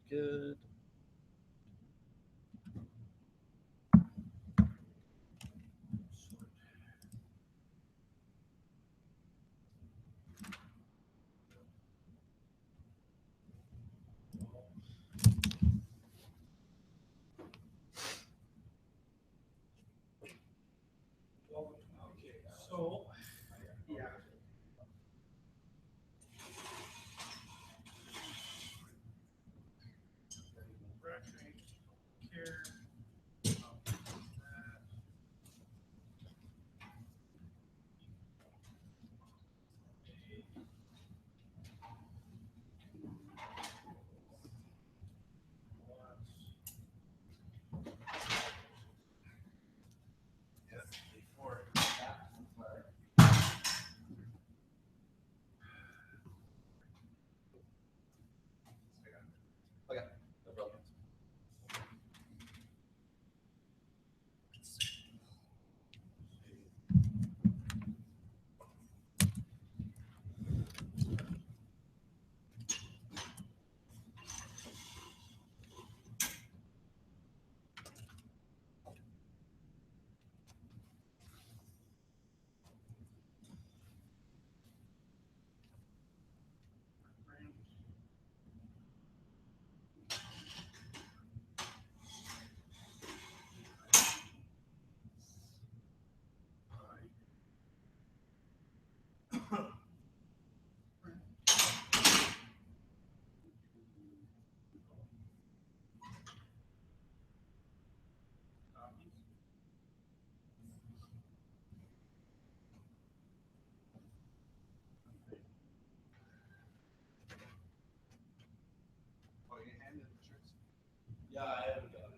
good. Okay, so, yeah. Fracturing care. Okay, no problem. Yeah, I haven't got it.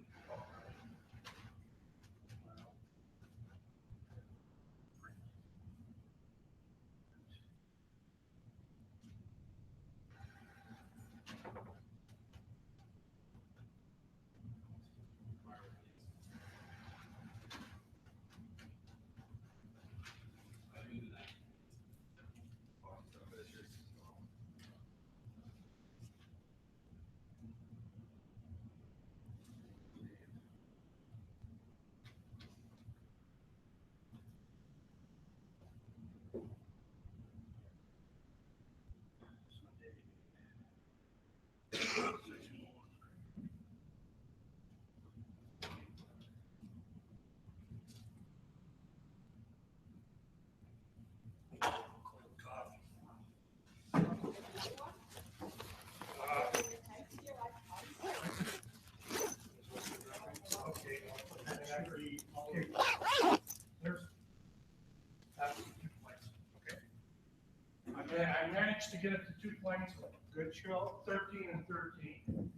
Okay, actually, okay. There's, that's 2 planks, okay. I managed to get it to 2 planks, good show, 13 and 13.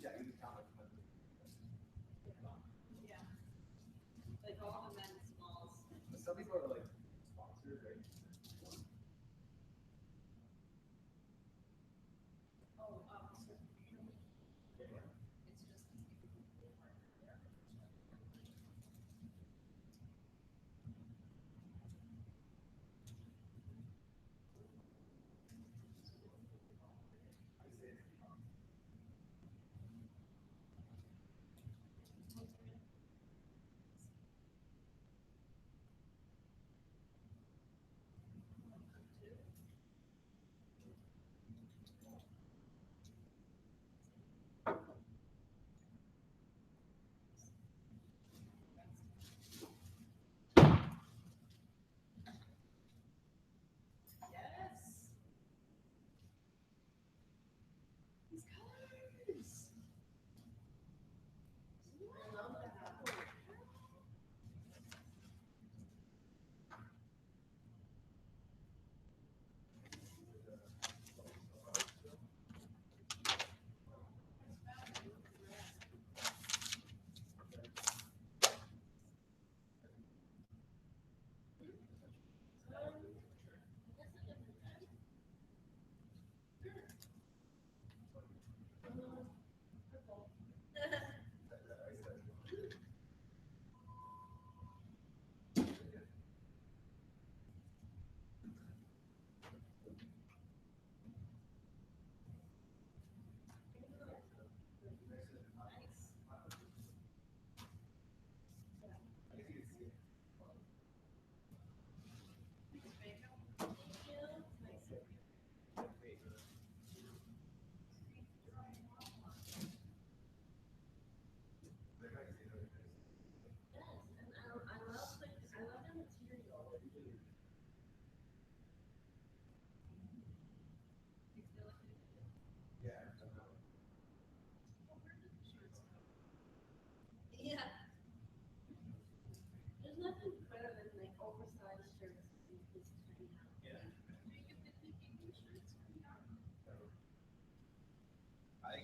Yeah, you just count like some people are like sponsored, right?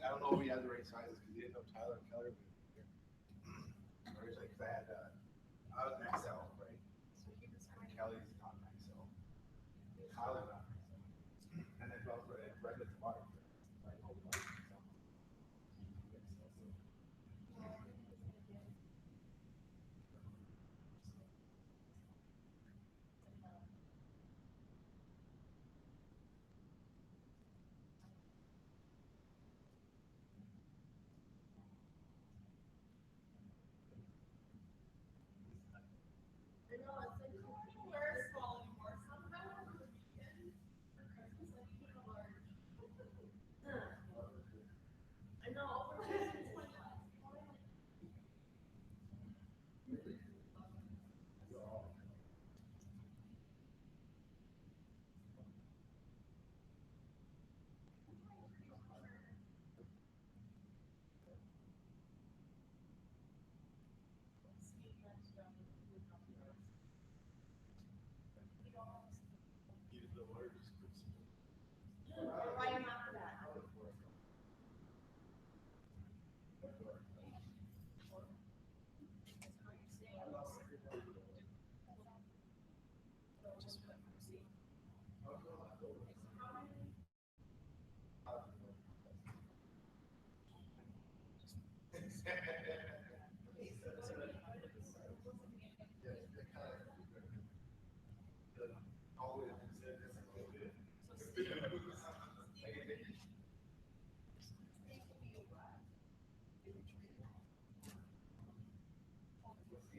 I don't know if we had the right sizes because you didn't know Tyler and Keller. Originally, because I was an XL, right? And Kelly's not an XL. Tyler's not an XL. And then also right at the bottom. Right, hold the bottom.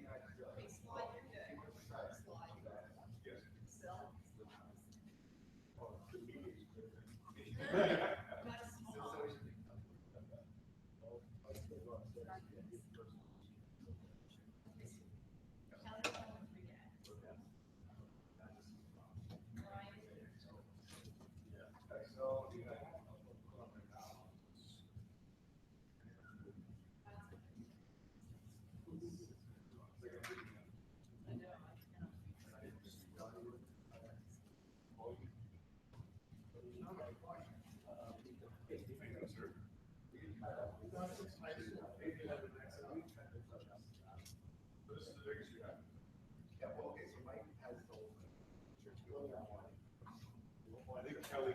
I think Kelly,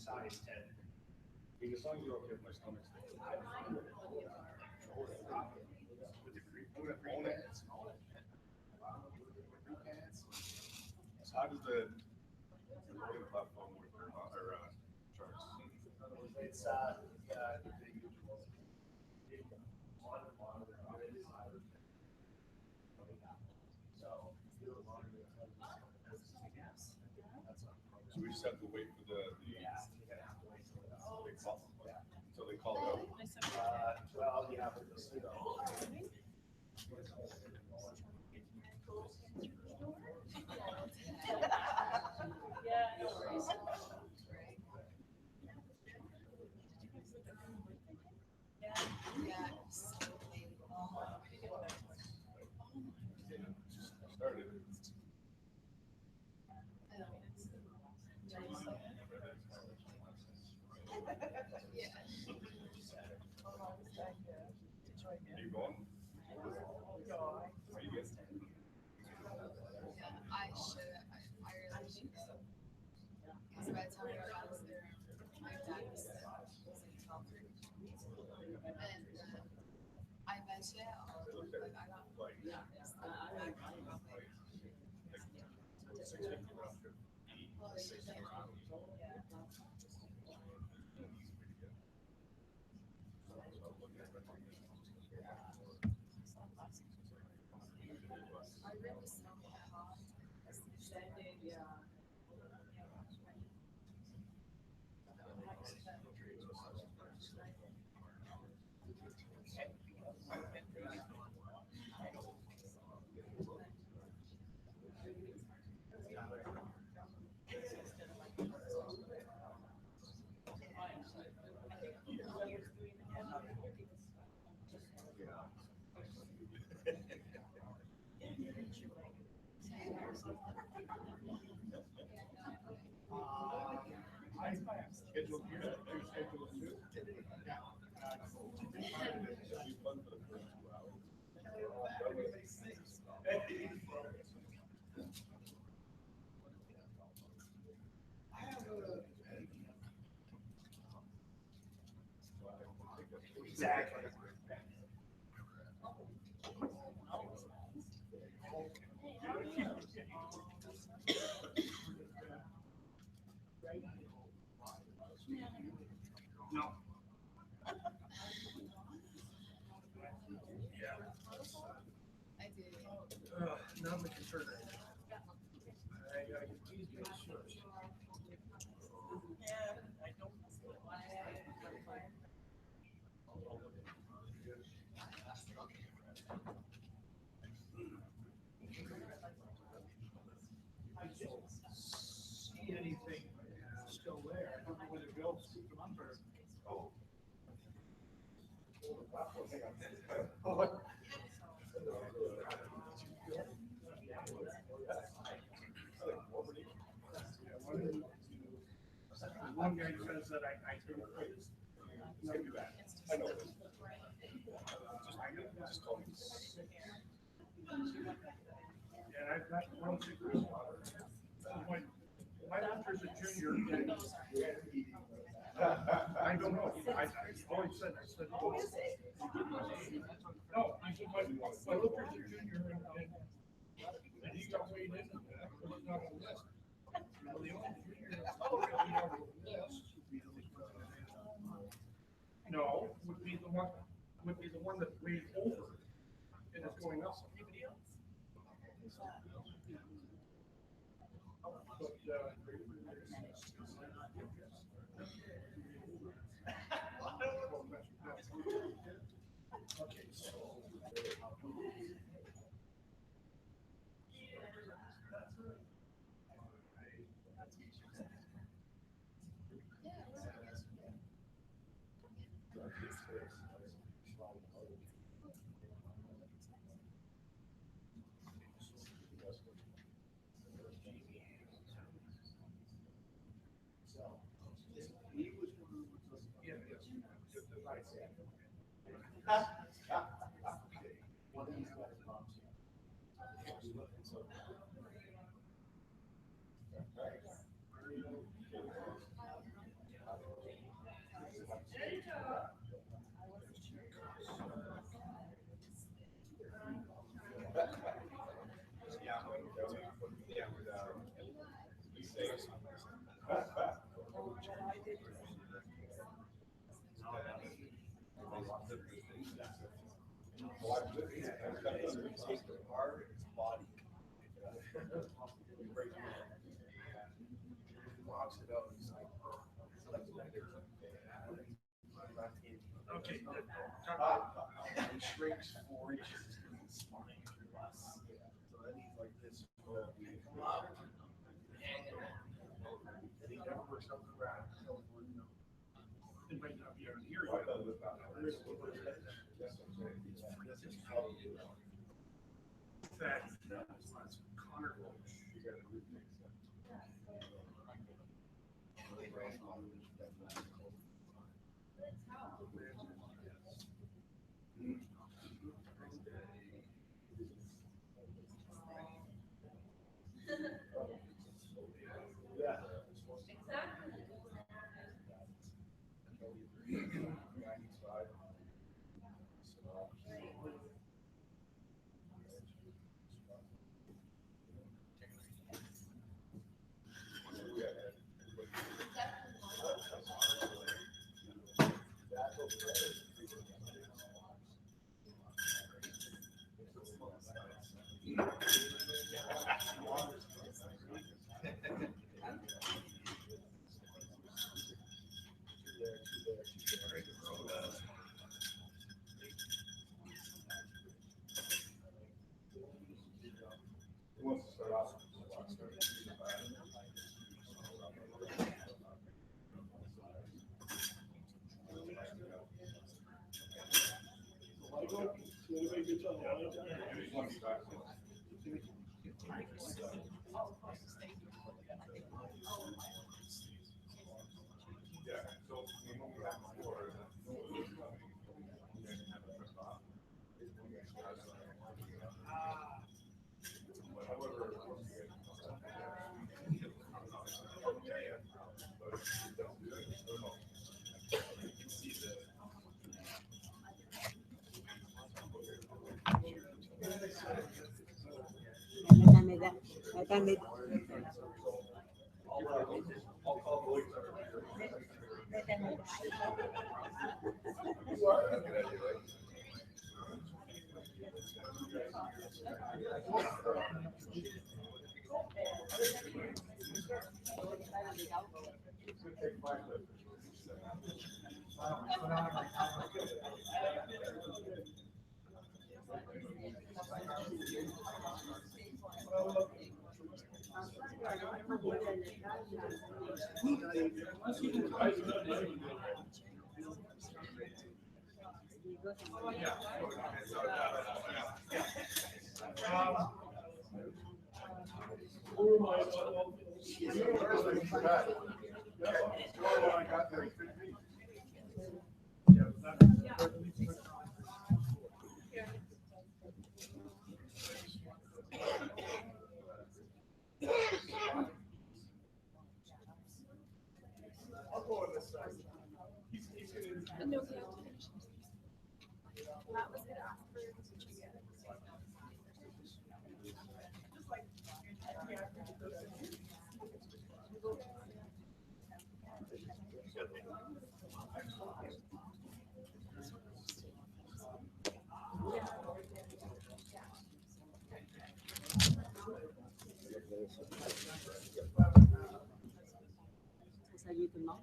size 10. As long as you're okay with my stomach. So how does the recording platform work or charts? It's so we just have to wait for until they call it out. Well, yeah, but started. Are you going? Are you getting? I should. I really should go. Because by the time I was there, my dad was in childcare. And I mentioned it, like I got I really so hot. I scheduled here, you scheduled too. Exactly. No. I did. Now I'm concerned. Please make sure. I don't see anything still there. I don't know whether Bill scooped them up or. Oh. One guy says that I did it. I know this. Just call me. And I've got one secret. My daughter's a junior. I don't know. I always said, I said. No, I said, my daughter's a junior and he got weighed in and that, but he's not on the list. The only junior that's really on the list would be the. No, would be the one would be the one that's way over and it's going up. Okay, so. Okay. He shrinks 4 inches in his spine or less. So then he's like this. And he never works up the ground. It might not be on here. That Connor. Bill,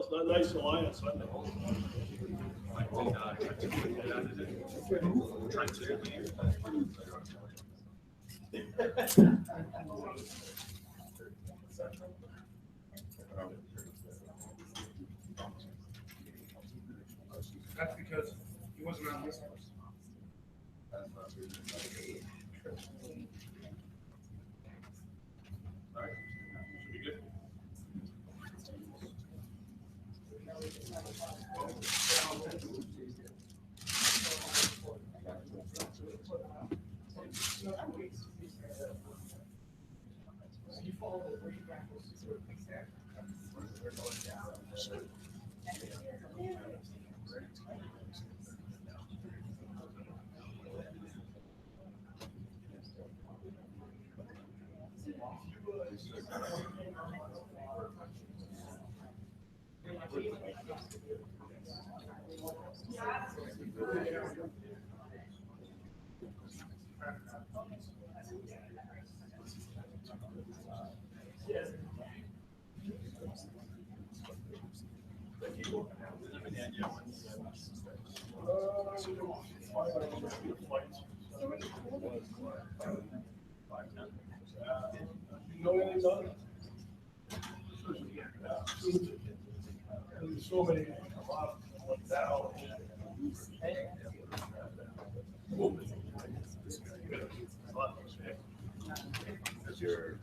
it's not nice to lie on Sunday. That's because he wasn't on this list. All right, should be good. You know anything about it? There's so many, a lot of them went down. That's your.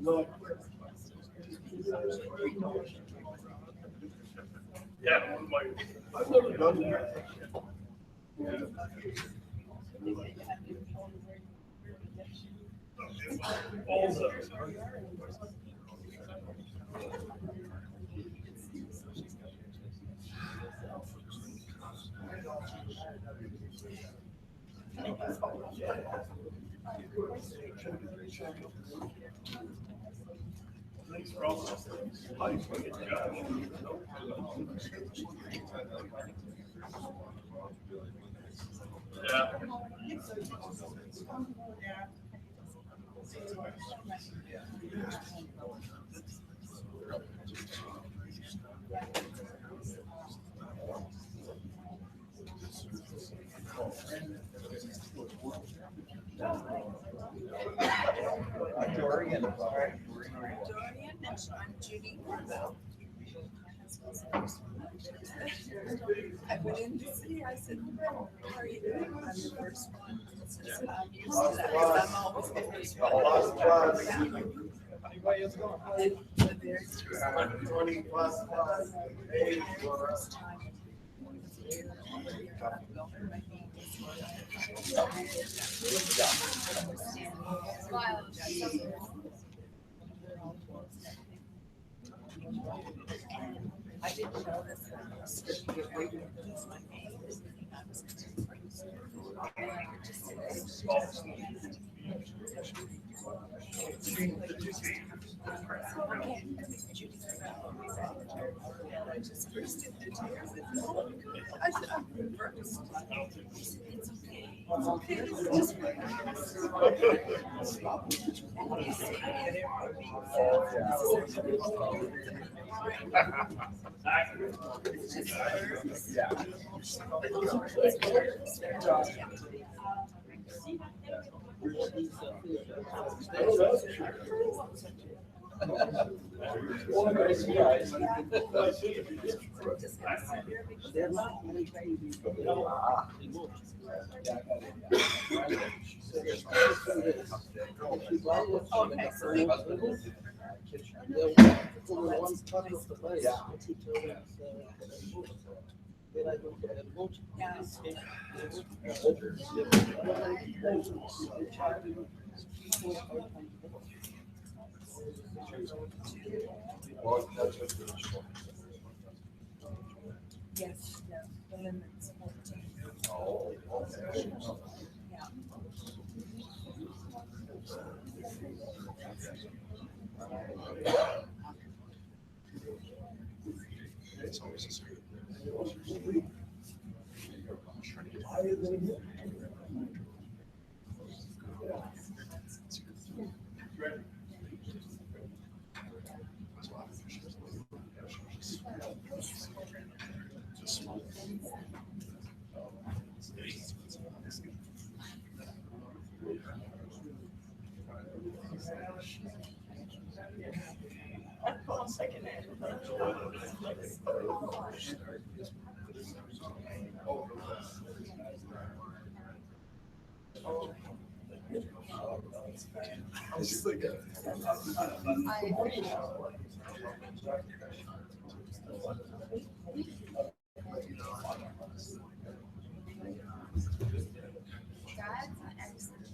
No. Yeah, I've never done that. All the. Thanks for all those things. Yeah. Dorian, and I'm Judy. I went in to see, I said, "How are you doing?" I'm the first one. I'm used to that, 'cause I'm always the first one. Anybody else going? And there's just 20 plus. Hey, first time. I didn't know this when I was supposed to get ready to use my name. I was and I could just say, and I just burst into tears. I said, I'm reversed. It's okay. It's okay. It's just my house. And you see me at every meeting. It's just nerves. Yeah. They're not really babies. Okay, so they yes, yeah, the limit's 14. Yeah. Dad's an excellent.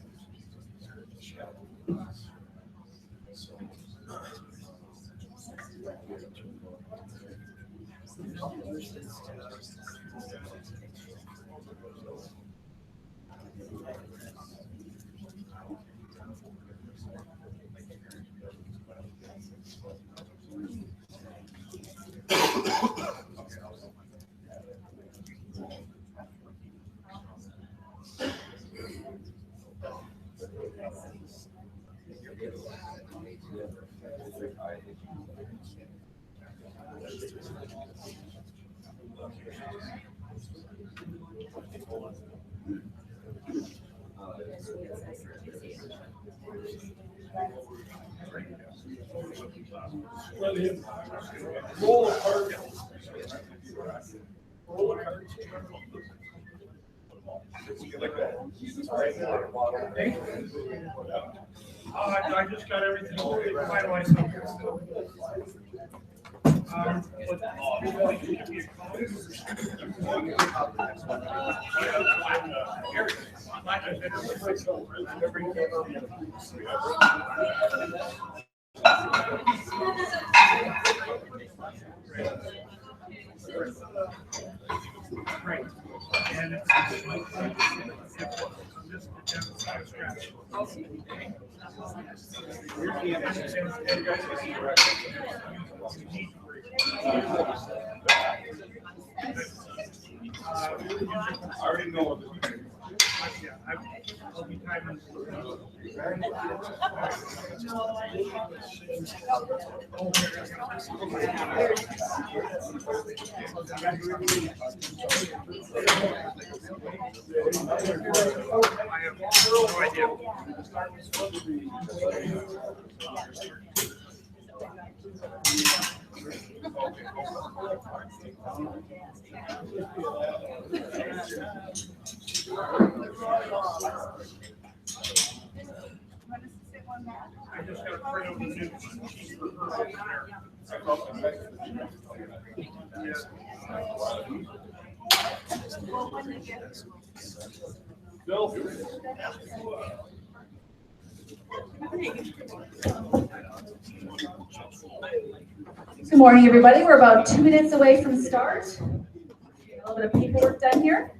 Roll apart. Roll apart. I just got everything finalized up here. Great. And it's just the scratch. I already know what this is. Yeah, I'll be timing. I have no idea. I just got to print out the new sheet for her over there. Bill? Good morning, everybody. We're about 2 minutes away from start. A little bit of paperwork done here.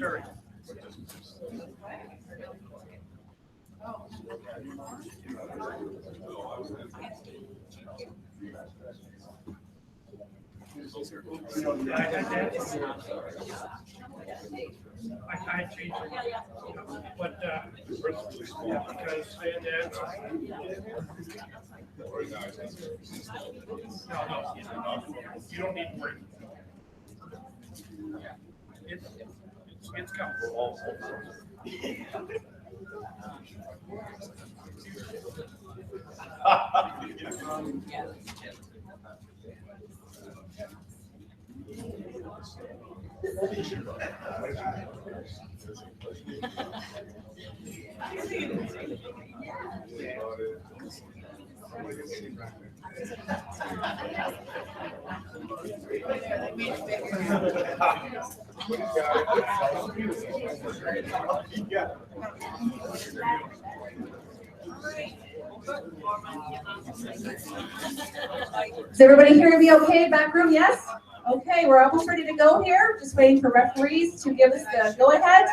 Terry. I can't change it. But, yeah, because they had that. No, you don't need to worry. It's coming. Is everybody hearing me okay? Back room, yes? Okay, we're almost ready to go here. Just waiting for referees to give us the go-ahead.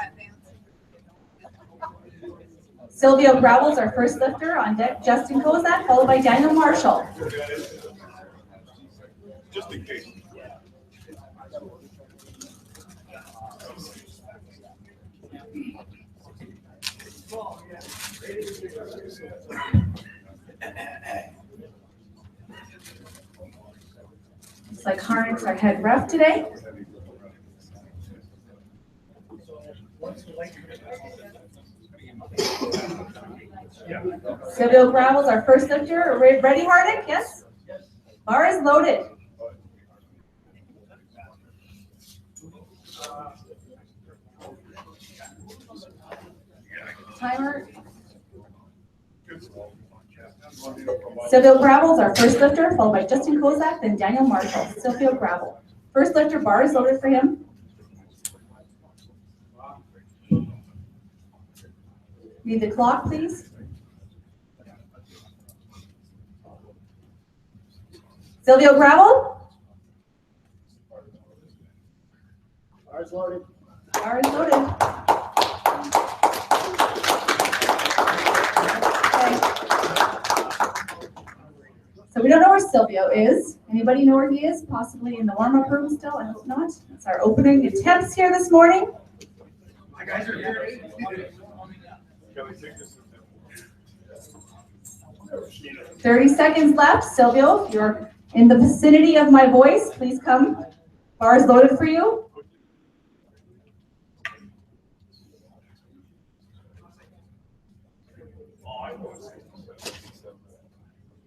Silvio Gravel's our first lifter on deck. Justin Kozak, followed by Daniel Marshall. Just in case. Looks like Harnick's our head ref today. Silvio Gravel's our first lifter. Ready, Harnick? Yes? Bar is loaded. Timer. Silvio Gravel's our first lifter, followed by Justin Kozak, then Daniel Marshall. Silvio Gravel. First lifter, bar is loaded for him. Read the clock, please. Silvio Gravel. Bar is loaded. Bar is loaded. Okay. So we don't know where Silvio is. Anybody know where he is? Possibly in the warm-up room still? I hope not. That's our opening attempts here this morning. My guys are here. 30 seconds left. Silvio, if you're in the vicinity of my voice, please come. Bar is loaded for you.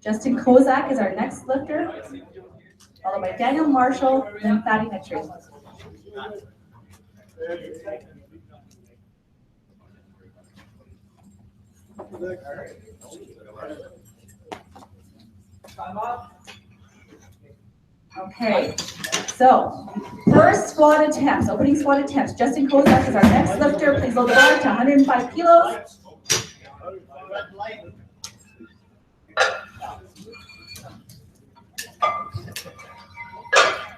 Justin Kozak is our next lifter, followed by Daniel Marshall, then Fatty Mitchell. Okay, so first squat attempts, opening squat attempts. Justin Kozak is our next lifter. Please load the bar to 105 kilos.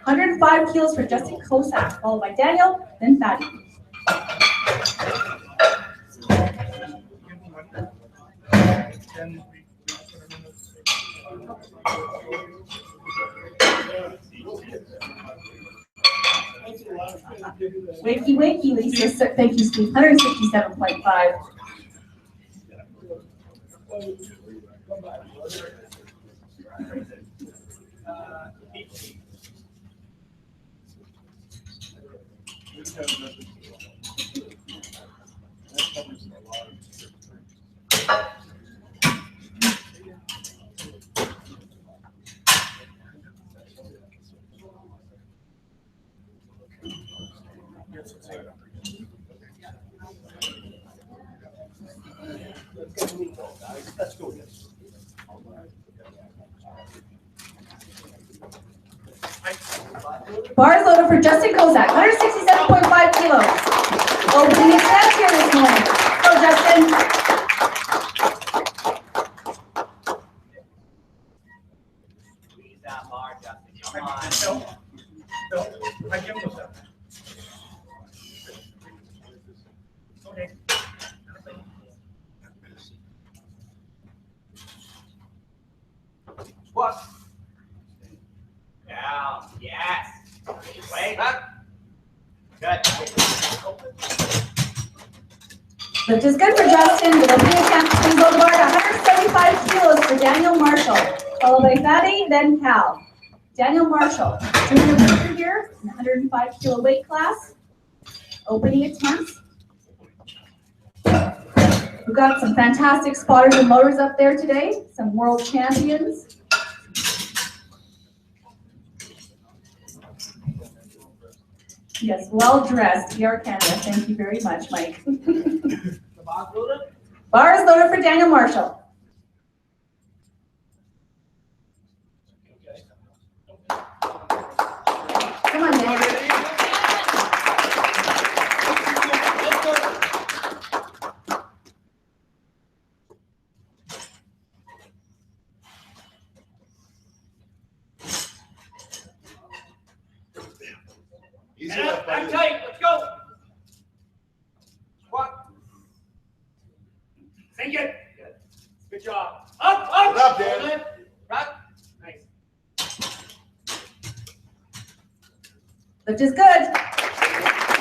105 kilos for Justin Kozak, followed by Daniel, then Fatty. Wakey, wakey, Lisa. Thank you, Steve. 167.5. Let's go. Bars loaded for Justin Kozak, 167.5 kilos. Opening attempt here this morning. Go, Justin. Squeeze that bar, Justin. Come on. I give him a Lift is good for Justin. With opening attempt, please hold the bar to 175 kilos for Daniel Marshall. Followed by Fatty, then Cal. Daniel Marshall, junior lifter here in the 105 kilo weight class. Opening attempts. We've got some fantastic spotters and mowers up there today. Some world champions. Yes, well dressed. We are Canada. Thank you very much, Mike. Bar is loaded for Daniel Marshall. Come on, Daniel. Easy enough, Back buddy. tight, let's go. Squat. Sink it. Good job. Up, up. Good up, Dan. Lift. Rock. Nice. Lift is good.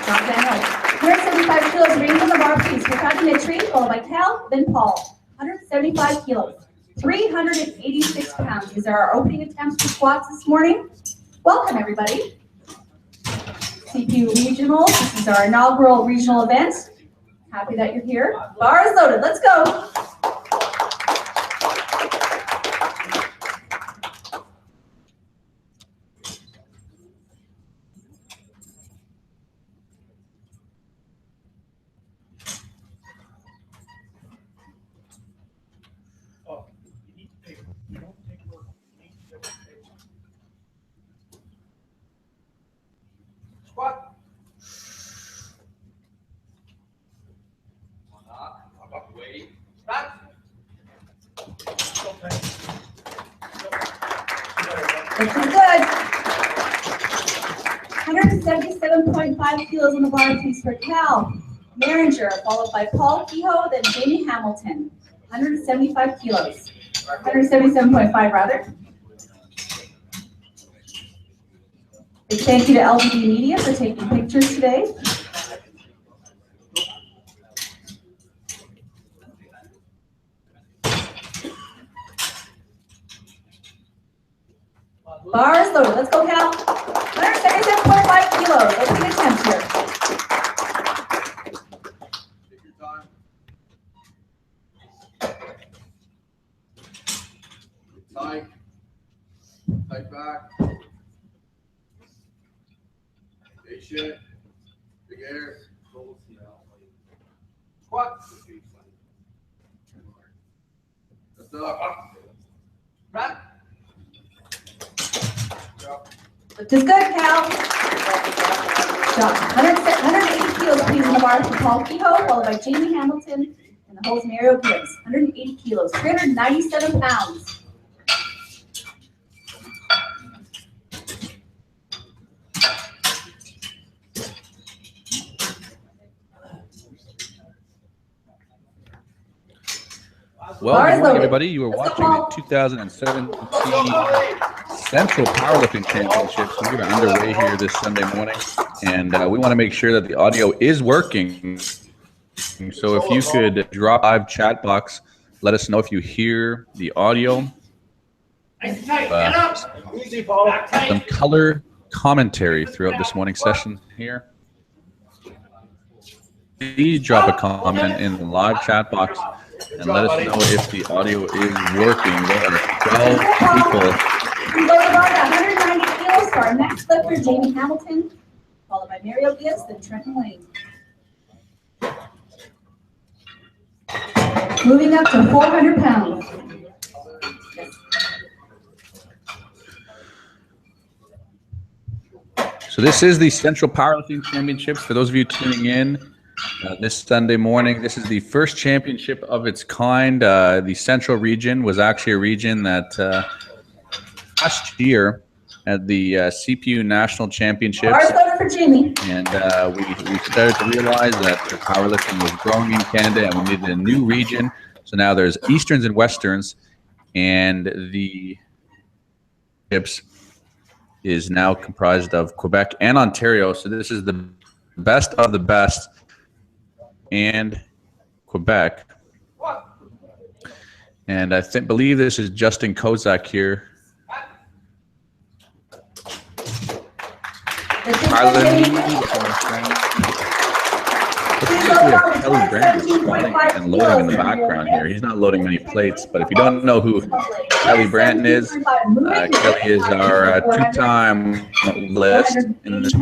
Job, Daniel. 175 kilos, range on the bar, please. For Fatty Mitri, followed by Cal, then Paul. 175 kilos, 386 pounds. These are our opening attempts for squats this morning. Welcome, everybody. CPU Regionals, this is our inaugural regional event. Happy that you're here. Bar is loaded, let's go. Oh, you need to take, you don't take work. You need to take it. Squat. Wait. Back. This is good. 177.5 kilos on the bar, please, for Cal Maringer, followed by Paul Kehoe, then Jamie Hamilton. 175 kilos. 177.5 rather. Big thank you to LBD Media for taking pictures today. Bar is loaded. Let's go, Cal. 177.5 kilos. Opening attempt here. Take your time. Tight. Tight back. Patient. Big air. Squat. Lift up. Back. Lift is good, Cal. Job. 180 kilos, please, on the bar for Paul Kehoe, followed by Jamie Hamilton and the host Mario Gibbs. 180 kilos, 397 pounds. Well, Bar is good morning, loaded. everybody. You are Let's go, watching Paul. the 2017 Central Powerlifting Championships. We are underway here this Sunday morning, and we want to make sure that the audio is working. So if you could drop live chat box, let us know if you hear the audio. Nice and tight. Get up. Easy, Paul. Back tight. Some color commentary throughout this morning session here. Please drop a comment in the live chat box and let us know if the audio is working. There are 12 people. We go to bar at 190 kilos for our next lifter, Jamie Hamilton, followed by Mario Gibbs, then Trenton Lane. Moving up to 400 pounds. So this is the Central Powerlifting Championships. For those of you tuning in this Sunday morning, this is the first championship of its kind. The Central region was actually a region that last year at the CPU National Championships, Bar loaded for Jamie. and we started to realize that powerlifting was growing in Canada, and we needed a new region. So now there's Easterns and Westerns, and the chips is now comprised of Quebec and Ontario. So this is the best of the best and Quebec. And I believe this is Justin Kozak here. Kelly Brandt is swelling and loading in the background here. He's not loading many plates, but if you don't know who Kelly Brandt is, Kelly is our two-time list in this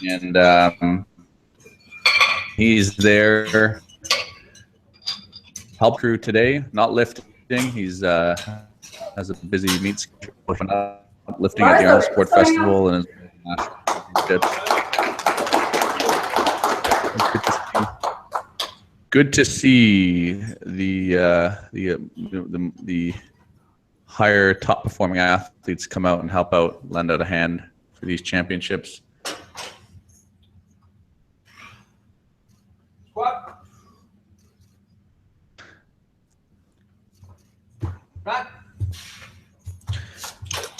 and he's there help crew today, not lifting. He's has a busy meet schedule, lifting at the Arnold Sport Festival and his national championships. Good to see the higher top performing athletes come out and help out, lend out a hand for these championships. Squat. Back.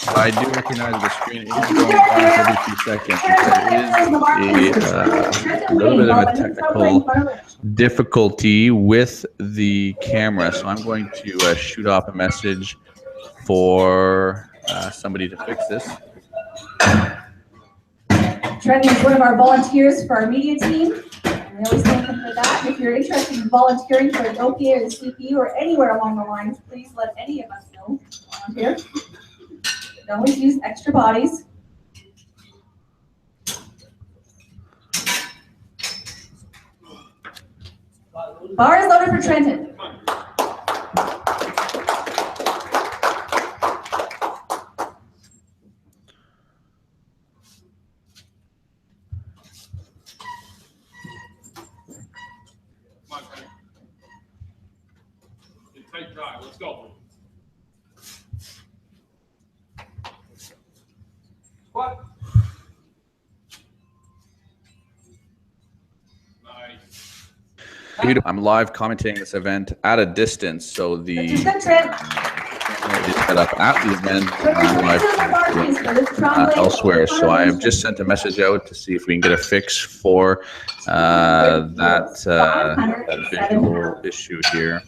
I do recognize the screen is going down every few seconds. There is a little bit of a technical difficulty with the camera, so I'm going to shoot off a message for somebody to fix this. Trenton is one of our volunteers for our media team. We always thank them for that. If you're interested in volunteering for an OPA or the CPU or anywhere along the lines, please let any of us know. Volunteer. You can always use extra bodies. Bar is loaded for Trenton. Tight drive. Let's go. Squat. Nice. I'm live commentating this event at a distance, so the set up at the event I'm live elsewhere. So I have just sent a message out to see if we can get a fix for that visual issue here.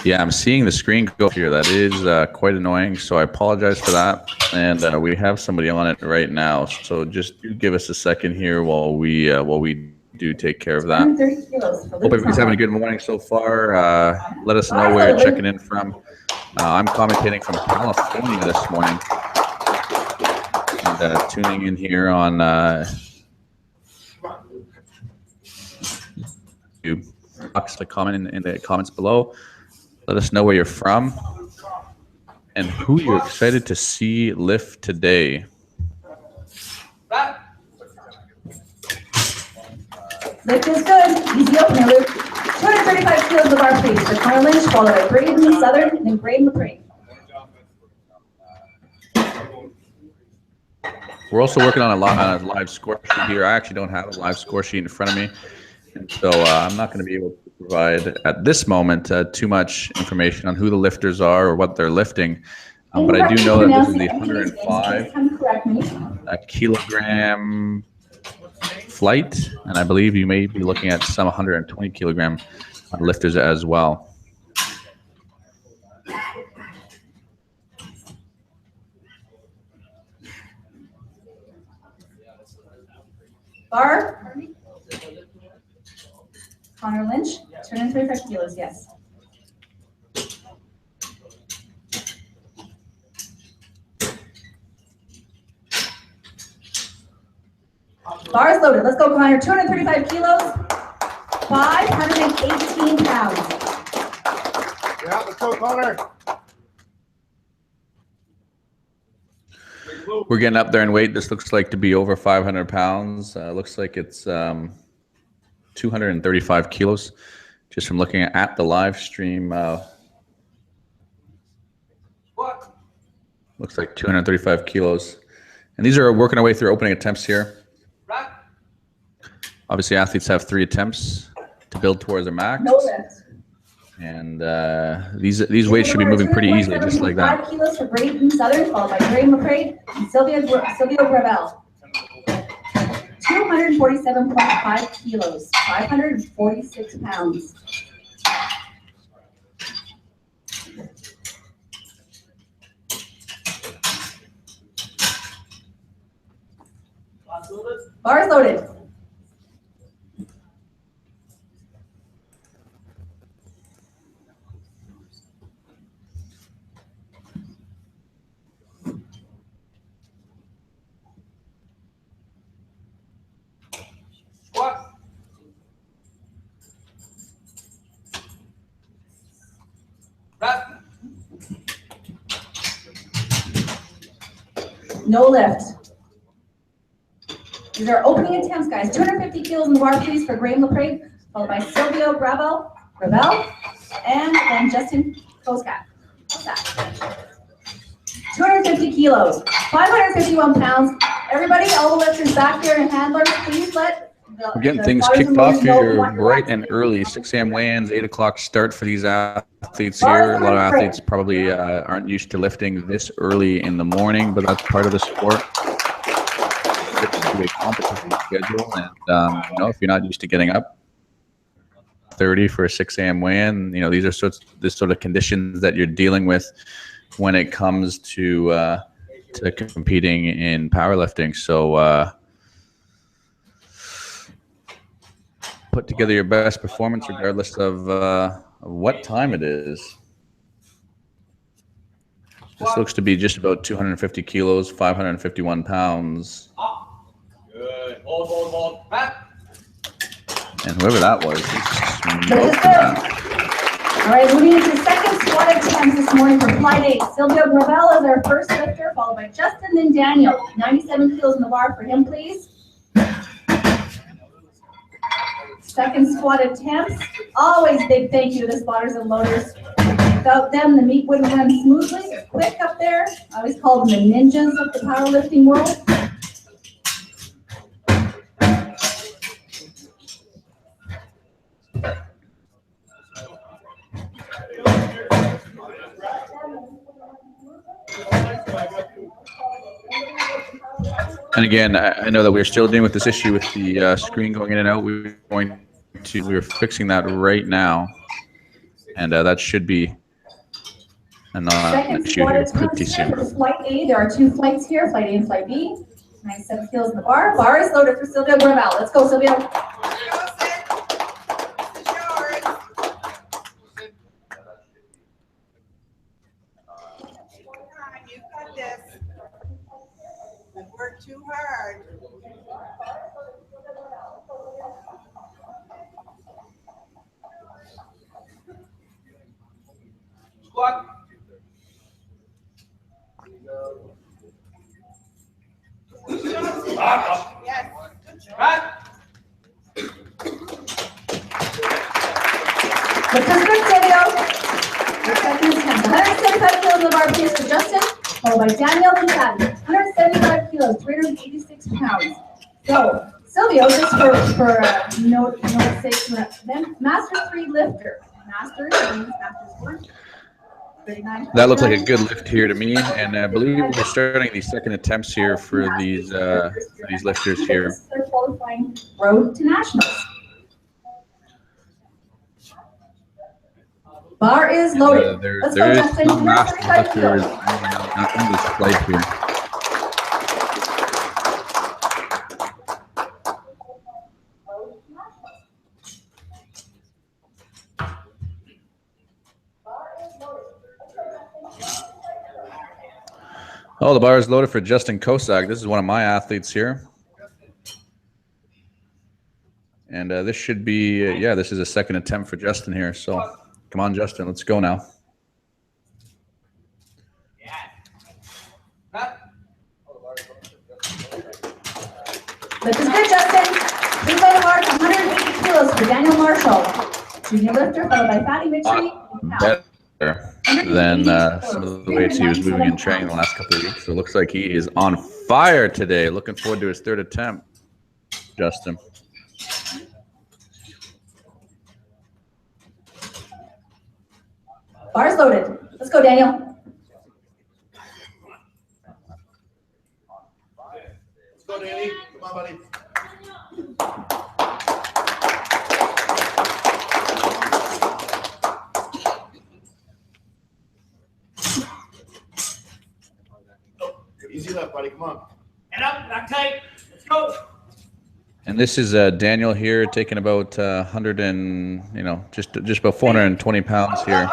Yeah, I'm seeing the screen go here. That is quite annoying, so I apologize for that. And we have somebody on it right now, so just do give us a second here while we do take care of that. Hope everybody's having a good morning so far. Let us know where you're checking in from. I'm commentating from California this morning. And tuning in here on YouTube. Comment in the comments below. Let us know where you're from and who you're excited to see lift today. Lift is good. Easy opener, Luke. 235 kilos of bar, please. For Connor Lynch, followed by Braden Southern, and then Braden McCray. We're also working on a live score sheet here. I actually don't have a live score sheet in front of me, and so I'm not going to be able to provide at this moment too much information on who the lifters are or what they're lifting. But I do know that this is the 105 kilogram flight, and I believe you may be looking at some 120 kilogram lifters as well. Bar, Connor Lynch, 235 kilos, yes. Bar is loaded. Let's go, Connor. 235 kilos, 518 pounds. Yeah, let's go, Connor. We're getting up there in weight. This looks like to be over 500 pounds. Looks like it's 235 kilos. Just from looking at the live stream Looks like 235 kilos. And these are working our way through opening attempts here. Obviously, athletes have 3 attempts to build towards their max. No lift. And these weights should be moving pretty easily, just like that. 5 kilos for Braden Southern, followed by Graham McCrae and Silvio Gravel. 247.5 kilos, 546 pounds. Bars loaded. Squat. Rest. No lift. These are opening attempts, guys. 250 kilos in the bar, please, for Graham McCrae, followed by Silvio Gravel, and then Justin Kosak. 250 kilos, 551 pounds. Everybody, all the lifters back there and handlers, please let We're getting things kicked off here bright and early. 6 a.m. weigh-ins, 8 o'clock start for these athletes here. A lot of athletes probably aren't used to lifting this early in the morning, but that's part of the sport. It's a competition schedule, and if you're not used to getting up 30 for a 6 a.m. weigh-in, these are this sort of conditions that you're dealing with when it comes to competing in powerlifting. So put together your best performance regardless of what time it is. This looks to be just about 250 kilos, 551 pounds. Good. Hold. Back. And whoever that was, All right, moving into the second squat attempts this morning for flight 8. Silvio Gravel is our first lifter, followed by Justin, then Daniel. 97 kilos in the bar for him, please. Second squat attempts. Always big thank you to the spotters and loaders. Without them, the meet wouldn't run smoothly. Quick up there. I always call them the ninjas of the powerlifting world. And again, I know that we're still dealing with this issue with the screen going in and out. We're fixing that right now, and that should be an issue here pretty soon. For flight A, there are 2 flights here, flight A and flight B. 97 kilos in the bar. Bar is loaded for Silvio Gravel. Let's go, Silvio. Work too hard. Squat. Yes. Back. Let's just good, Silvio. The second attempt. 175 kilos in the bar, please, for Justin, followed by Daniel and Chad. 175 kilos, 386 pounds. So, Silvio, just for note 6, Master 3 lifter. Master 3, Master 4. That looked like a good lift here to me, and I believe we're starting the second attempts here for these lifters here. They're qualifying road to nationals. Bar is loaded. Let's go, There is Justin. some master 175 lifters kilos. in this flight here. Oh, the bar is loaded for Justin Kosak. This is one of my athletes here. And this should be, this is a second attempt for Justin here. So come on, Justin, let's go now. This is good, Justin. Please by the mark, 180 kilos for Daniel Marshall. Junior lifter, followed by Fatty Mitchell. Better. than some of the weights he was moving in training the last couple of weeks. So it looks like he is on fire today. Looking forward to his third attempt, Justin. Bars loaded. Let's go, Daniel. Let's go, Danny. Come on, buddy. Easy left, buddy. Come on. And up, back tight. Let's go. And this is Daniel here, taking about 100 and just about 420 pounds here.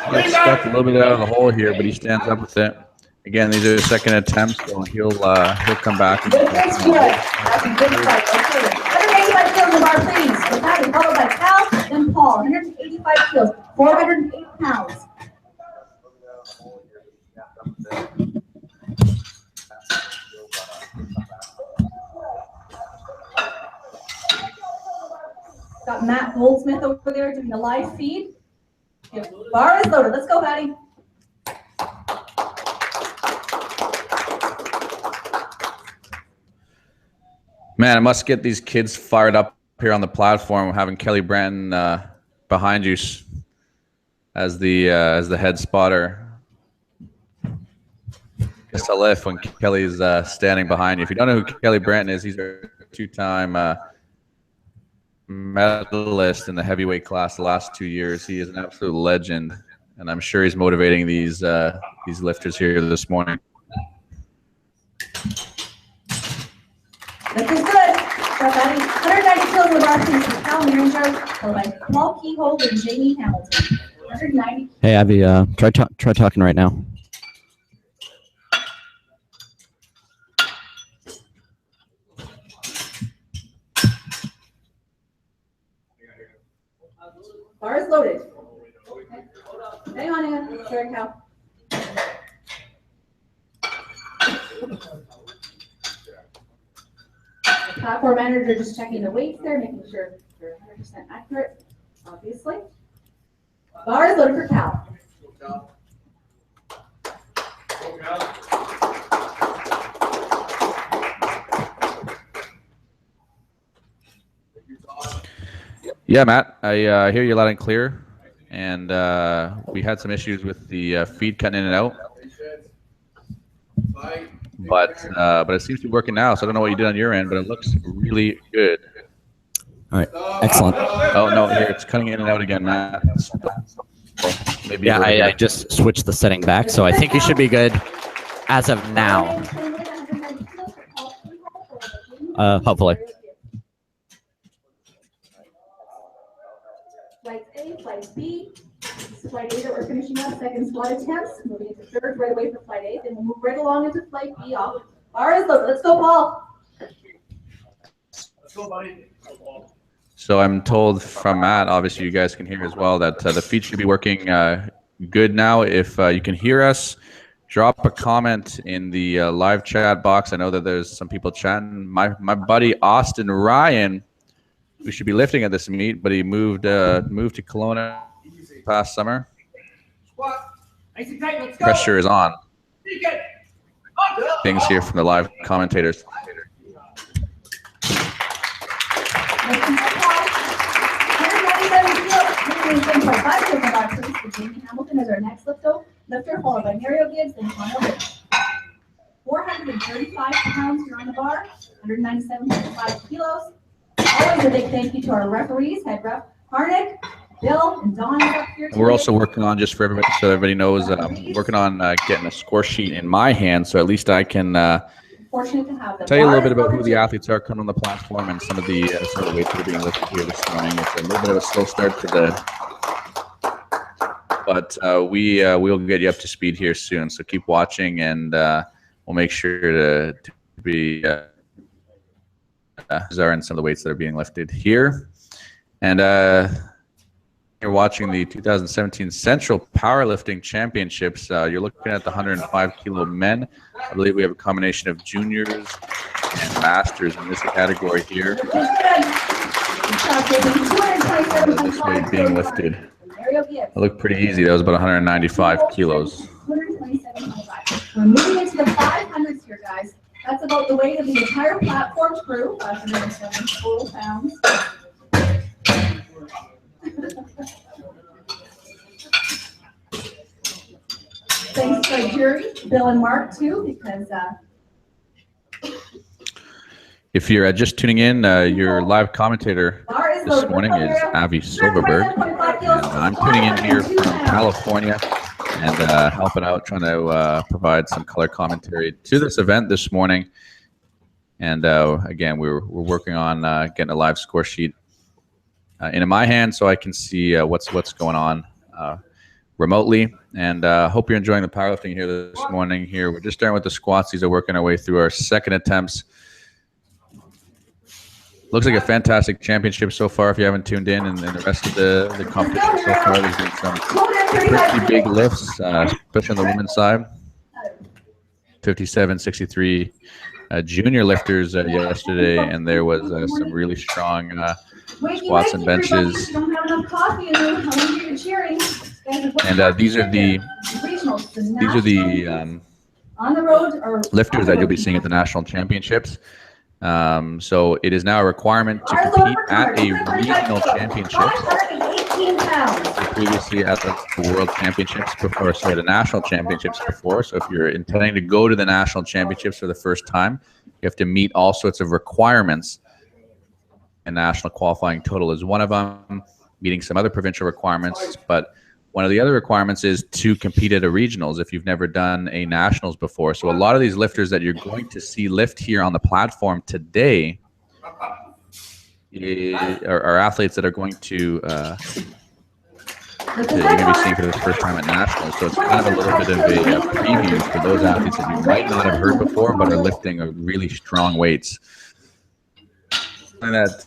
He's stuck a little bit out of the hole here, but he stands up with it. Again, these are second attempts, so he'll come back. Good, that's good. That's a good fight. Okay. 185 kilos of bar, please. With that, followed by Cal, then Paul. 185 kilos, 408 pounds. Got Matt Goldsmith over there doing the live feed. Okay, bar is loaded. Let's go, Patty. Man, I must get these kids fired up here on the platform, having Kelly Branton behind you as the head spotter. Salif when Kelly's standing behind you. If you don't know who Kelly Branton is, he's a two-time medalist in the heavyweight class the last 2 years. He is an absolute legend, and I'm sure he's motivating these lifters here this morning. This is good. So, Patty, 190 kilos of bar, please. With Cal Miringer, followed by Paul Keyhold and Jamie Hamilton. 190. Hey, Abby, try talking right now. Bar is loaded. Hang on. Sorry, Cal. Platform manager just checking the weights there, making sure they're 100% accurate, obviously. Bar is loaded for Cal. Yeah, Matt, I hear you loud and clear. And we had some issues with the feed cutting in and out. But it seems to be working now, so I don't know what you did on your end, but it looks really good. All right, excellent. Oh, no, here, it's cutting in and out again, Matt. Maybe Yeah, I just switched the setting back, so I think you should be good as of now. Hopefully. Flight A, flight B. Flight A that we're finishing up, second squat attempts. Moving into third right away for flight A. Then we'll move right along into flight B off. Bar is loaded. Let's go, Paul. Let's go, buddy. So I'm told from Matt, obviously you guys can hear as well, that the feed should be working good now. If you can hear us, drop a comment in the live chat box. I know that there's some people chatting. My buddy Austin Ryan, who should be lifting at this meet, but he moved to Kelowna past summer. Squat. Nice and tight. Let's go. Pressure is on. Up. Things here from the live commentators. Jamie Hamilton is our next lifter, followed by Mario Gibbs, then Connor Rich. 435 pounds here on the bar, 197.5 kilos. Always a big thank you to our referees, head ref Harnick, Bill, and Don is up here today. We're also working on, just for everybody, so everybody knows, working on getting a score sheet in my hand, so at least I can Fortunate to have them. tell you a little bit about who the athletes are coming on the platform and some of the weights that are being lifted here this morning. It's a little bit of a slow start to but we'll get you up to speed here soon. So keep watching, and we'll make sure to be are in some of the weights that are being lifted here. And you're watching the 2017 Central Powerlifting Championships. You're looking at the 105 kilo men. I believe we have a combination of juniors and masters in this category here. This weight being lifted. Mario Gibbs. It looked pretty easy. That was about 195 kilos. 227.5. We're moving into the 500s here, guys. That's about the weight of the entire platform crew, 507 total pounds. Thanks to Jerry, Bill, and Mark, too, because If you're just tuning in, your live commentator this morning is Avi Silverberg, and I'm tuning in here from California and helping out, trying to provide some color commentary to this event this morning. And again, we're working on getting a live score sheet into my hand so I can see what's going on remotely. And hope you're enjoying the powerlifting here this morning. Here we're just starting with the squats. These are working our way through our second attempts. Looks like a fantastic championship so far. If you haven't tuned in, and the rest of the competition so far, there's been some pretty big lifts, especially on the women's side. 57, 63 junior lifters yesterday, and there was some really strong squats and benches. And these are the lifters that you'll be seeing at the national championships. So it is now a requirement to compete at a regional championship. Previously at the world championships before, sorry, the national championships before. So if you're intending to go to the national championships for the first time, you have to meet all sorts of requirements. And national qualifying total is one of them, meeting some other provincial requirements. But one of the other requirements is to compete at a regionals if you've never done a nationals before. So a lot of these lifters that you're going to see lift here on the platform today are athletes that are going to that you're going to be seeing for the first time at nationals. So it's kind of a little bit of a preview for those athletes that you might not have heard before but are lifting really strong weights. And that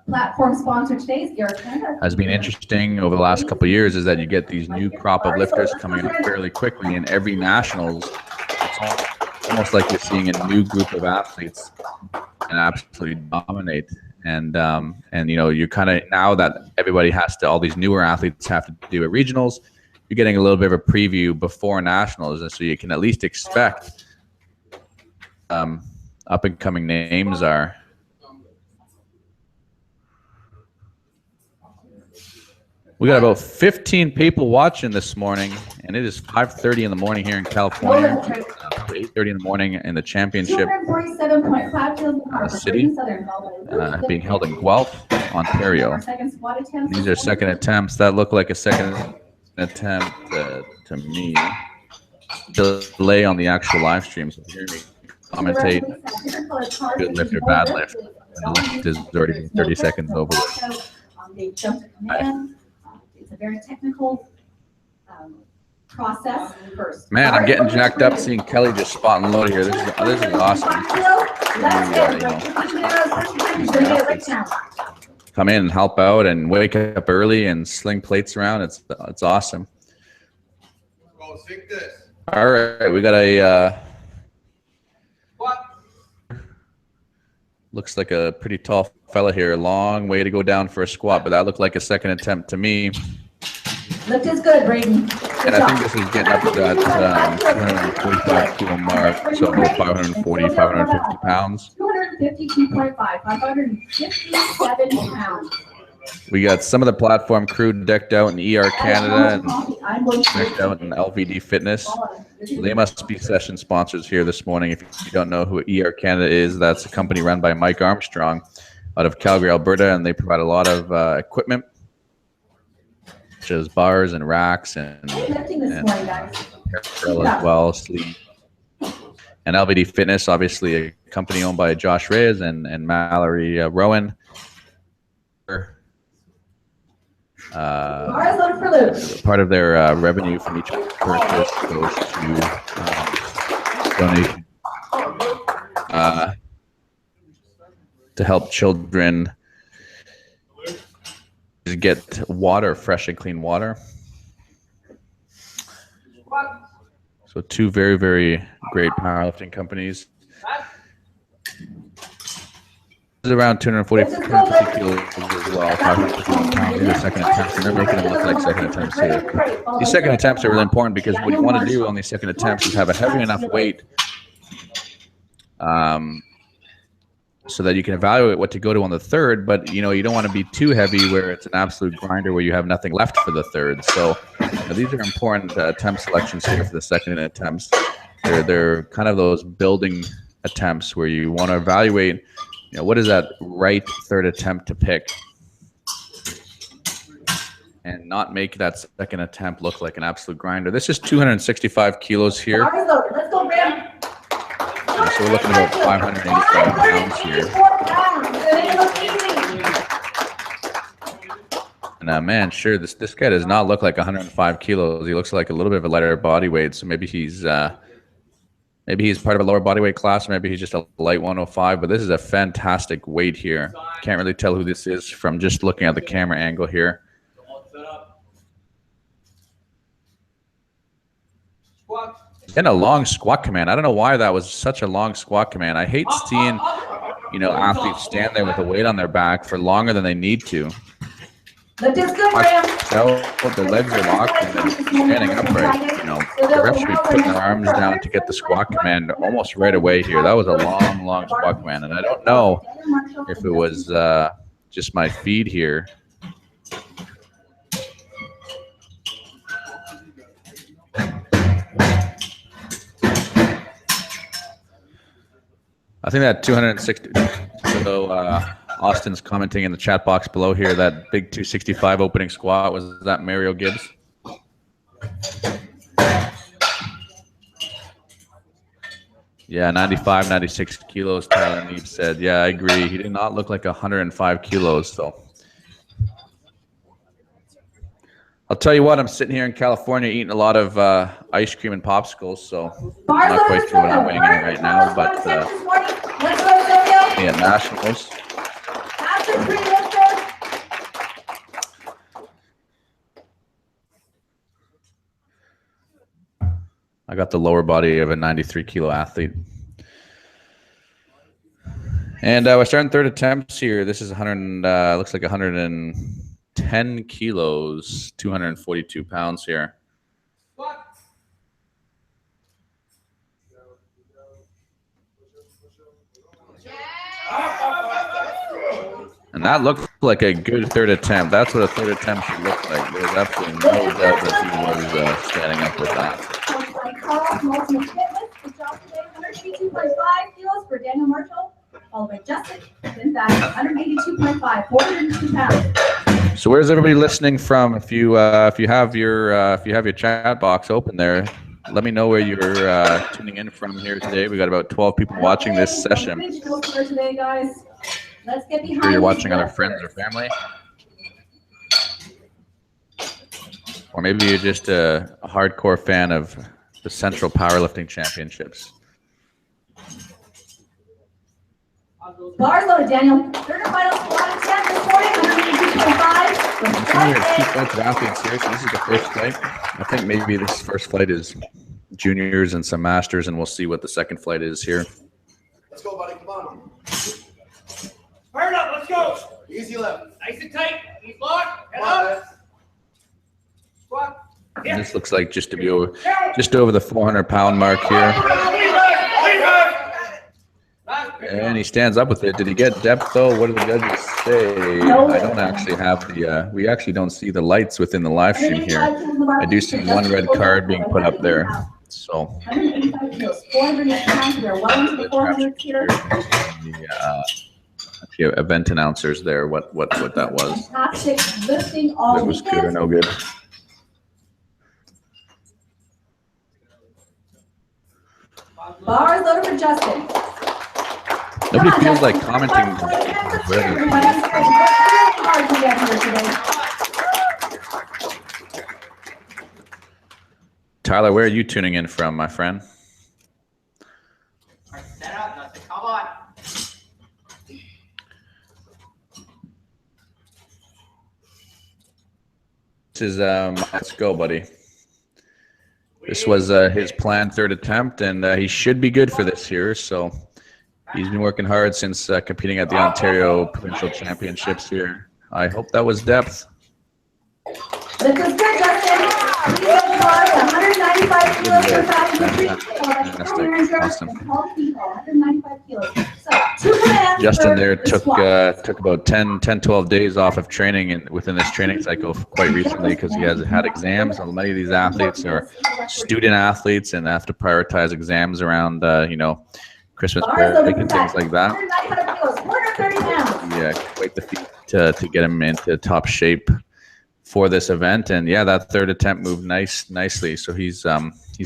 platform sponsor today is ER Canada. Has been interesting over the last couple of years is that you get these new crop of lifters coming up fairly quickly, and every nationals, it's almost like you're seeing a new group of athletes and absolutely dominate. And you know, you're kind of, now that everybody has to, all these newer athletes have to do at regionals, you're getting a little bit of a preview before nationals, and so you can at least expect up and coming names are. We got about 15 people watching this morning, and it is 5:30 in the morning here in California. 8:30 in the morning in the championship city, being held in Guelph, Ontario. These are second attempts. That look like a second attempt to me. Delay on the actual live stream, so if you hear me commentate, good lift or bad lift. The lift is already been 30 seconds over. They jump to command. It's a very technical process first. Man, I'm getting jacked up seeing Kelly just spot and load here. This is awesome. Come in and help out and wake up early and sling plates around. It's awesome. All right, we got a looks like a pretty tall fella here. Long way to go down for a squat, but that looked like a second attempt to me. Lift is good, Braden. And I think this is getting up to that 245 kilo mark, so about 540, 550 pounds. 252.5, 557 pounds. We got some of the platform crew decked out in ER Canada and decked out in LVD Fitness. They must be session sponsors here this morning. If you don't know who ER Canada is, that's a company run by Mike Armstrong out of Calgary, Alberta, and they provide a lot of equipment, such as bars and racks and apparel as well, sleep. And LVD Fitness, obviously a company owned by Josh Reyes and Mallory Rowan. Part of their revenue from each purchase goes to donation to help children get water, fresh and clean water. So two very, very great powerlifting companies. around 250 kilos as well, 551 pounds. These are second attempts, and they're making them look like second attempts here. These second attempts are really important because what you want to do on these second attempts is have a heavy enough weight so that you can evaluate what to go to on the third, but you don't want to be too heavy where it's an absolute grinder where you have nothing left for the third. So these are important attempt selections here for the second attempts. They're kind of those building attempts where you want to evaluate, what is that right third attempt to pick, and not make that second attempt look like an absolute grinder. This is 265 kilos here. Let's go, Graham. So we're looking at about 585 pounds here. And man, sure, this guy does not look like 105 kilos. He looks like a little bit of a lighter body weight. So maybe he's part of a lower body weight class, or maybe he's just a light 105. But this is a fantastic weight here. Can't really tell who this is from just looking at the camera angle here. And a long squat command. I don't know why that was such a long squat command. I hate seeing, athletes stand there with a weight on their back for longer than they need to. Lift is good, Graham. Their legs are locked and they're standing upright. The ref should be putting their arms down to get the squat command almost right away here. That was a long, long squat command. And I don't know if it was just my feed here. I think that 260. So Austin's commenting in the chat box below here. That big 265 opening squat, was that Mario Gibbs? Yeah, 95, 96 kilos. Tyler Neeb said. Yeah, I agree. He did not look like 105 kilos. So I'll tell you what. I'm sitting here in California eating a lot of ice cream and popsicles. So I'm not quite sure what I'm weighing in right now, but. Yeah, nationals. I got the lower body of a 93 kilo athlete. And we're starting third attempts here. This is 100, looks like 110 kilos, 242 pounds here. And that looked like a good third attempt. That's what a third attempt should look like. There's absolutely no doubt that he was standing up with that. Good job today. 182.5 kilos for Daniel Marshall, followed by Justin. Then back 182.5, 402 pounds. So where's everybody listening from? If you have your chat box open there, let me know where you're tuning in from here today. We got about 12 people watching this session. Today, guys. Let's get behind. Sure you're watching other friends or family, or maybe you're just a hardcore fan of the Central Powerlifting Championships. Bars loaded, Daniel. Third and final squat attempt this morning, 182.5. We're two flights of athletes here, so this is the first flight. I think maybe this first flight is juniors and some masters, and we'll see what the second flight is here. Let's go, buddy. Come on. Fire it up, let's go. Easy left. Nice and tight. He's locked. Head up. Squat. And this looks like just over the 400-pound mark here. And he stands up with it. Did he get depth though? What do the judges say? I don't actually have the. We actually don't see the lights within the live stream here. I do see one red card being put up there. So. 185 kilos, 400 pounds. We're well into the 400s here. Event announcers there. What that was. Fantastic lifting all It was good or no good. Bars loaded for Justin. Nobody feels like commenting. Tyler, where are you tuning in from, my friend? Set up, nothing. Come on. This is let's go, buddy. This was his planned third attempt, and he should be good for this here. So He's been working hard since competing at the Ontario Provincial Championships here. I hope that was depth. This is good, Justin. Please applaud 195 kilos for Fantastic. Awesome. 195 kilos. So, 2 commands. Justin there took about 12 days off of training within this training cycle quite recently because he has had exams. And many of these athletes are student athletes and have to prioritize exams around, Christmas break and things like that. 195 kilos, 430 pounds. Yeah, quite the feat to get him into top shape for this event. And yeah, that third attempt moved nicely. So he's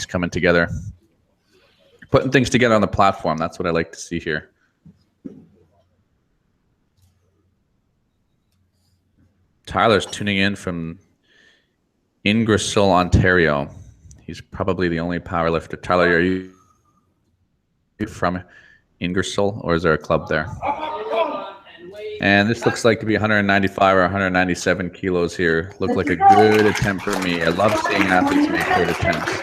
coming together, putting things together on the platform. That's what I like to see here. Tyler's tuning in from Ingersoll, Ontario. He's probably the only powerlifter. Tyler, are you from Ingersoll, or is there a club there? And this looks like to be 195 or 197 kilos here. Looked like a good attempt for me. I love seeing athletes make good attempts.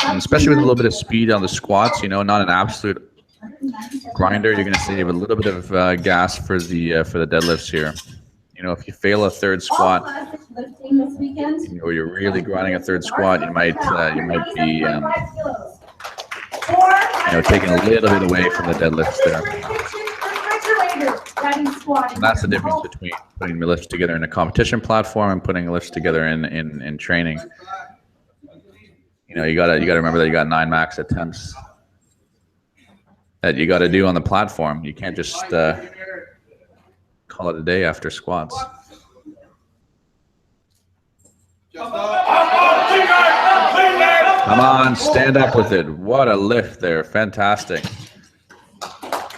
And especially with a little bit of speed on the squats, not an absolute grinder. You're going to save a little bit of gas for the deadlifts here. If you fail a third squat, or you're really grinding a third squat, you might be taking a little bit away from the deadlifts there. And that's the difference between putting the lifts together in a competition platform and putting lifts together in training. You gotta remember that you got 9 max attempts that you got to do on the platform. You can't just call it a day after squats. Come on, stand up with it. What a lift there. Fantastic.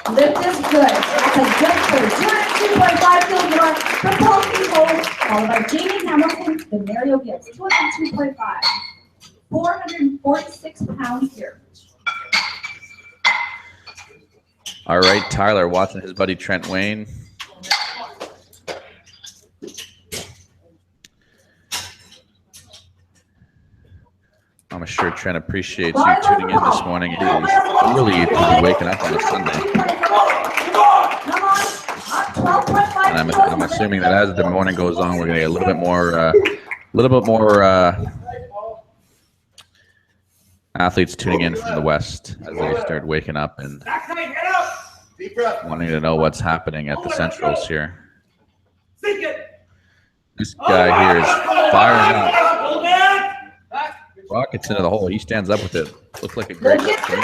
Lift is good. That's a good for 202.5 kilograms for Paul People, followed by Jamie Hamilton and Mario Gibbs. 202.5. 446 pounds here. All right, Tyler watching his buddy Trent Wayne. I'm sure Trent appreciates you tuning in this morning. It is early to be waking up on a Sunday. And I'm assuming that as the morning goes on, we're going to get a little bit more athletes tuning in from the West as they start waking up and wanting to know what's happening at the Centrals here. This guy here is firing up. Rockets into the hole. He stands up with it. Looks like a great lift. So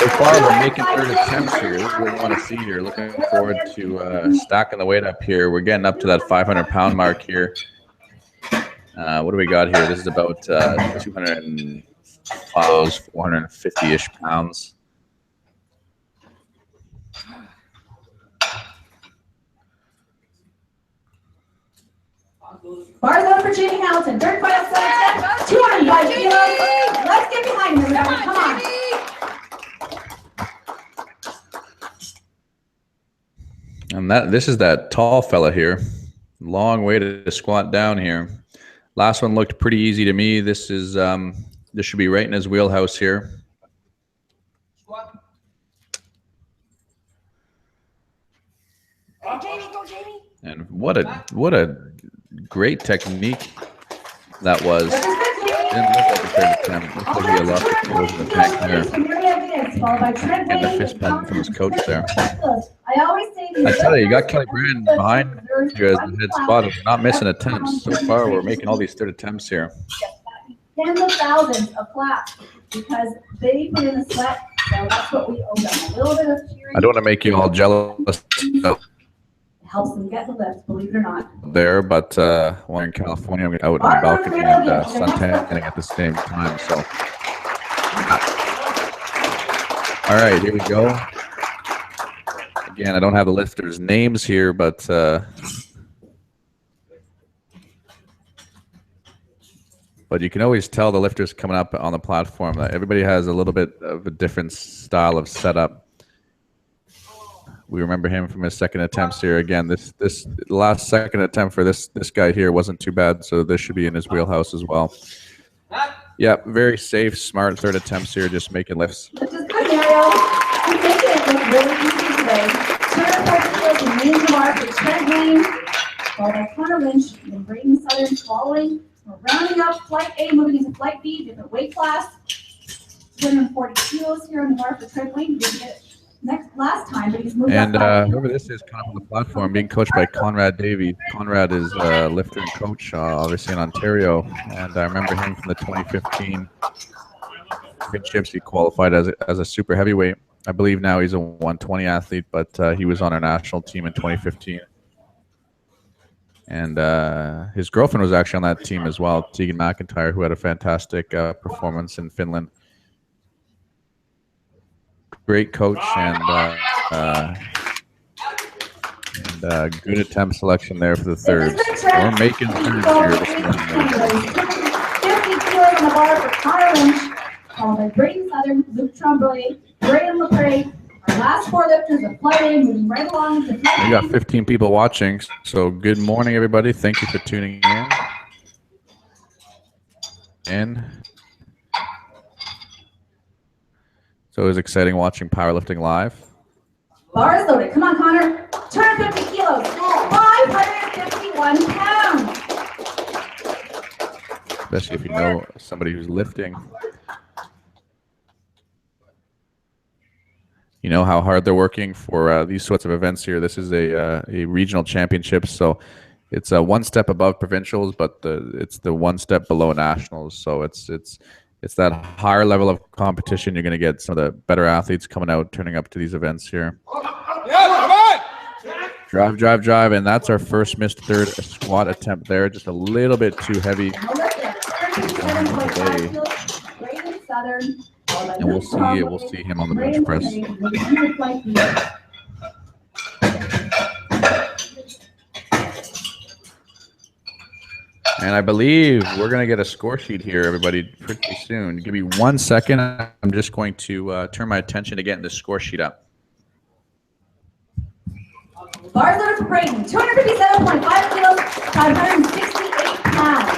far, we're making third attempts here. This is what we want to see here. Looking forward to stacking the weight up here. We're getting up to that 500-pound mark here. What do we got here? This is about 205, 450-ish pounds. Bars up for Jamie Hamilton. Third final set, 205 kilos. Let's get behind him, everybody. Come on. And this is that tall fella here. Long way to squat down here. Last one looked pretty easy to me. This is this should be right in his wheelhouse here. And what a great technique that was. Didn't look like a third attempt. Looked like he had lost the kills in the tank there. And the fist bump from his coach there. I tell you, you got Kelly Brand behind you as the head spotter. We're not missing attempts. So far, we're making all these third attempts here. Tens of thousands of claps because they put in the sweat. So that's what we owe them. A little bit of cheering. I don't want to make you all jealous. Helps them get the lift, believe it or not. There, but while in California, I'm out on the balcony and suntanning at the same time. So, all right, here we go. Again, I don't have the lifters' names here, but you can always tell the lifters coming up on the platform that everybody has a little bit of a different style of setup. We remember him from his second attempts here. Again, this last second attempt for this guy here wasn't too bad, so this should be in his wheelhouse as well. Yep, very safe, smart third attempts here, just making lifts. Which is good, Mario. He's making it look really easy today. 240 kilos remains the bar for Trent Wayne, followed by Connor Lynch, and then Braden Southern following. We're rounding up flight A, moving into flight B, different weight class. 240 kilos here on the bar for Trent Wayne. He didn't get it last time, but he's moved And up. whoever this is kind of on the platform, being coached by Conrad Davies. Conrad is a lifter and coach, obviously in Ontario. And I remember him from the 2015 championships. He qualified as a super heavyweight. I believe now he's a 120 athlete, but he was on our national team in 2015. And his girlfriend was actually on that team as well, Tegan McIntyre, who had a fantastic performance in Finland. Great coach and good attempt selection there for the thirds. We're making thirds here this morning. 50 kilos on the bar for Connor Lynch, followed by Braden Southern, Luke Tremblay, Braden LaPrade. Our last four lifters are flight A, moving right along to flight B. We got 15 people watching, so good morning, everybody. Thank you for tuning in. So it was exciting watching powerlifting live. Bar is loaded. Come on, Connor. 250 kilos, 551 pounds. Especially if you know somebody who's lifting. You know how hard they're working for these sorts of events here. This is a regional championship, so it's one step above provincials, but it's the one step below nationals. So it's that higher level of competition. You're going to get some of the better athletes coming out, turning up to these events here. Drive, and that's our first missed third squat attempt there. Just a little bit too heavy. And we'll see him on the bench press. And I believe we're going to get a score sheet here, everybody, pretty soon. Give me 1 second. I'm just going to turn my attention to getting the score sheet up. Bars loaded for Braden, 257.5 kilos, 568 pounds.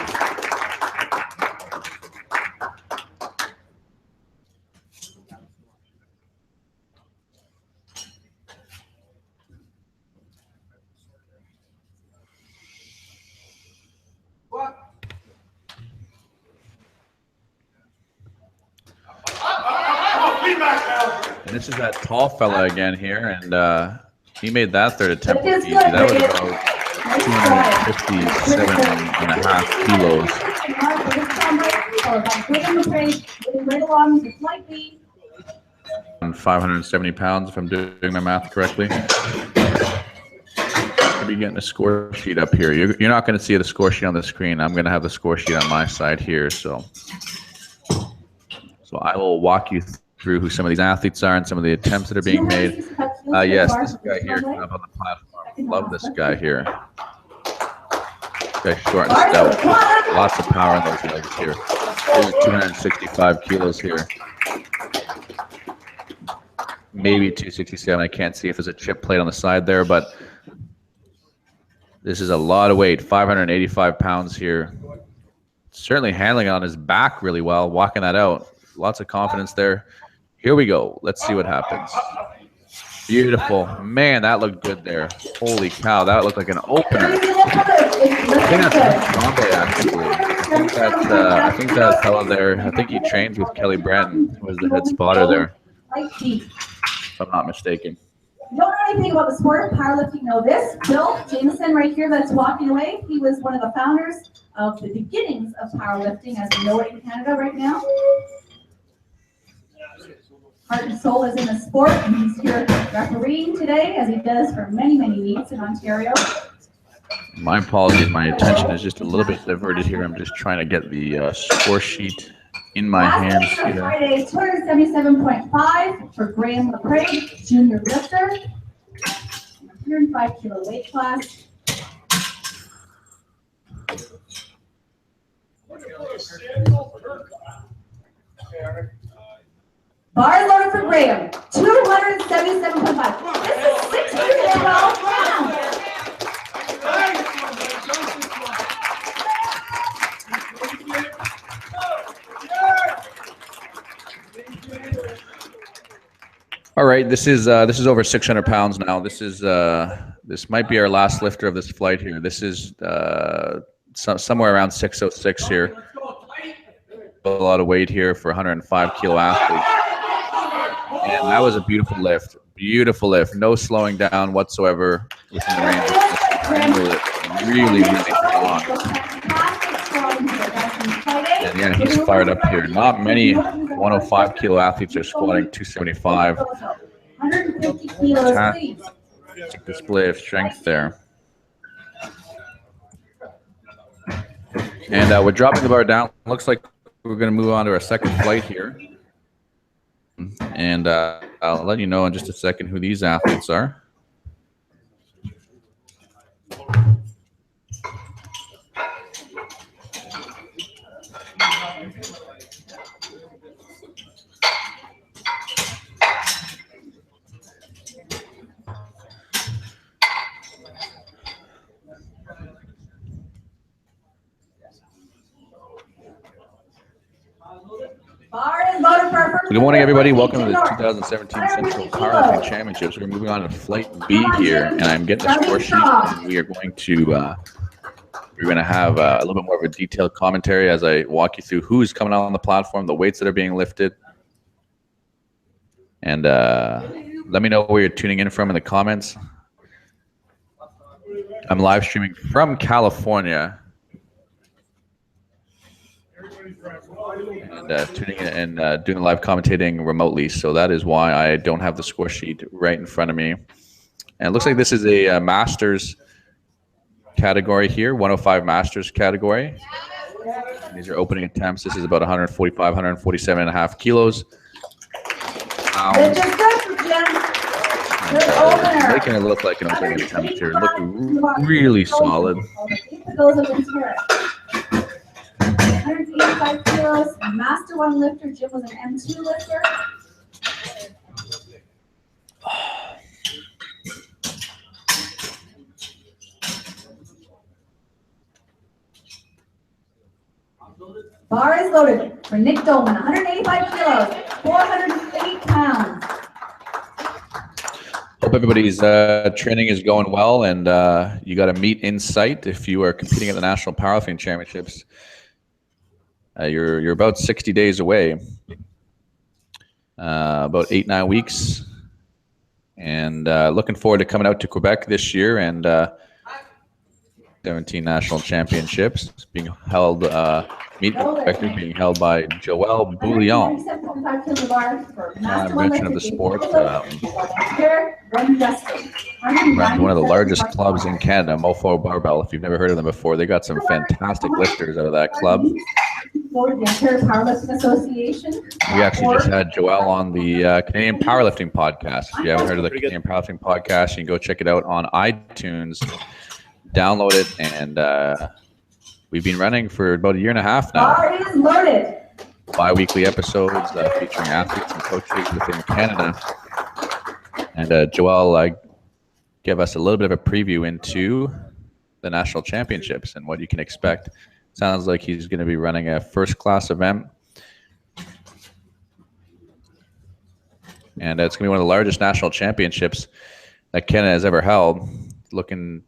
And this is that tall fella again here, and he made that third attempt look easy. That was about 257.5 kilos. And 570 pounds, if I'm doing my math correctly. I'll be getting a score sheet up here. You're not going to see the score sheet on the screen. I'm going to have the score sheet on my side here. So I will walk you through who some of these athletes are and some of the attempts that are being made. Yes, this guy here coming up on the platform. Love this guy here. This guy's short and stout. Lots of power in those legs here. Over 265 kilos here. Maybe 267. I can't see if there's a chip plate on the side there, but this is a lot of weight. 585 pounds here. Certainly handling it on his back really well, walking that out. Lots of confidence there. Here we go. Let's see what happens. Beautiful. Man, that looked good there. Holy cow, that looked like an opener. I think that's Bombay, actually. I think that fellow there, I think he trains with Kelly Branton, who was the head spotter there, if I'm not mistaken. You don't know anything about the sport of powerlifting, know this. Bill Jameson right here that's walking away, he was one of the founders of the beginnings of powerlifting as we know it in Canada right now. Heart and soul is in the sport, and he's here refereeing today, as he does for many, many meets in Ontario. My apologies, my attention is just a little bit diverted here. I'm just trying to get the score sheet in my hands here. Friday, 277.5 for Graham LaPrade, junior lifter, 105 kilo weight class. Bar loaded for Graham, 277.5. This is 612 pounds. All right, this is over 600 pounds now. This might be our last lifter of this flight here. This is somewhere around 606 here. A lot of weight here for 105 kilo athlete. And that was a beautiful lift. Beautiful lift. No slowing down whatsoever within the range of really strong. And yeah, he's fired up here. Not many 105 kilo athletes are squatting 275. 150 kilos, please. Display of strength there. And we're dropping the bar down. Looks like we're going to move on to our second flight here. And I'll let you know in just a second who these athletes are. Good morning, everybody. Welcome to the 2017 Central Powerlifting Championships. We're moving on to Flight B here, and I'm getting the score sheet. And we are going to have a little bit more of a detailed commentary as I walk you through who's coming out on the platform, the weights that are being lifted, and let me know where you're tuning in from in the comments. I'm live streaming from California. And tuning in and doing live commentating remotely, so that is why I don't have the score sheet right in front of me. And it looks like this is a Masters category here, 105 Masters category. And these are opening attempts. This is about 145, 147 and a half kilos. Making it look like an opening attempt here. Look really solid. 185 kilos, Master 1 lifter. Jim was an M2 lifter. Bar is loaded for Nick Dolman, 185 kilos, 408 pounds. Hope everybody's training is going well, and you got a meet in sight if you are competing at the National Powerlifting Championships. You're about 60 days away, about 8-9 weeks, and looking forward to coming out to Quebec this year and 17 national championships being held. Meet being held by Joel Bouillon, veteran of the sport. Runs one of the largest clubs in Canada, Mofo Barbell. If you've never heard of them before, they got some fantastic lifters out of that club. Powerlifting Association. We actually just had Joel on the Canadian Powerlifting Podcast. If you haven't heard of the Canadian Powerlifting Podcast, you can go check it out on iTunes. Download it, and we've been running for about a year and a half now. Bi-weekly episodes featuring athletes and coaches within Canada. And Joel gave us a little bit of a preview into the national championships and what you can expect. Sounds like he's going to be running a first-class event. And it's going to be one of the largest national championships that Canada has ever held, looking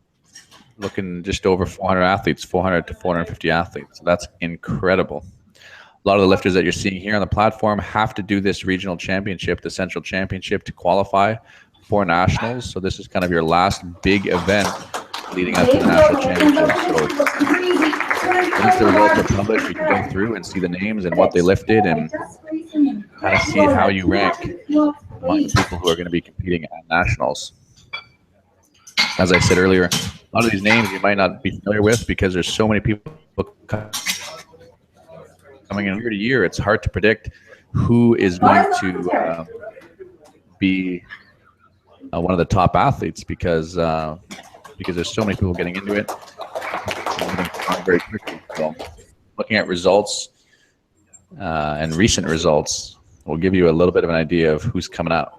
just over 400 athletes, 400 to 450 athletes. So that's incredible. A lot of the lifters that you're seeing here on the platform have to do this regional championship, the central championship, to qualify for nationals. So this is kind of your last big event leading up to the national championship. So once the results are published, you can go through and see the names and what they lifted and kind of see how you rank among people who are going to be competing at nationals. As I said earlier, a lot of these names you might not be familiar with because there's so many people coming in year to year. It's hard to predict who is going to be one of the top athletes because there's so many people getting into it very quickly. So looking at results and recent results will give you a little bit of an idea of who's coming out.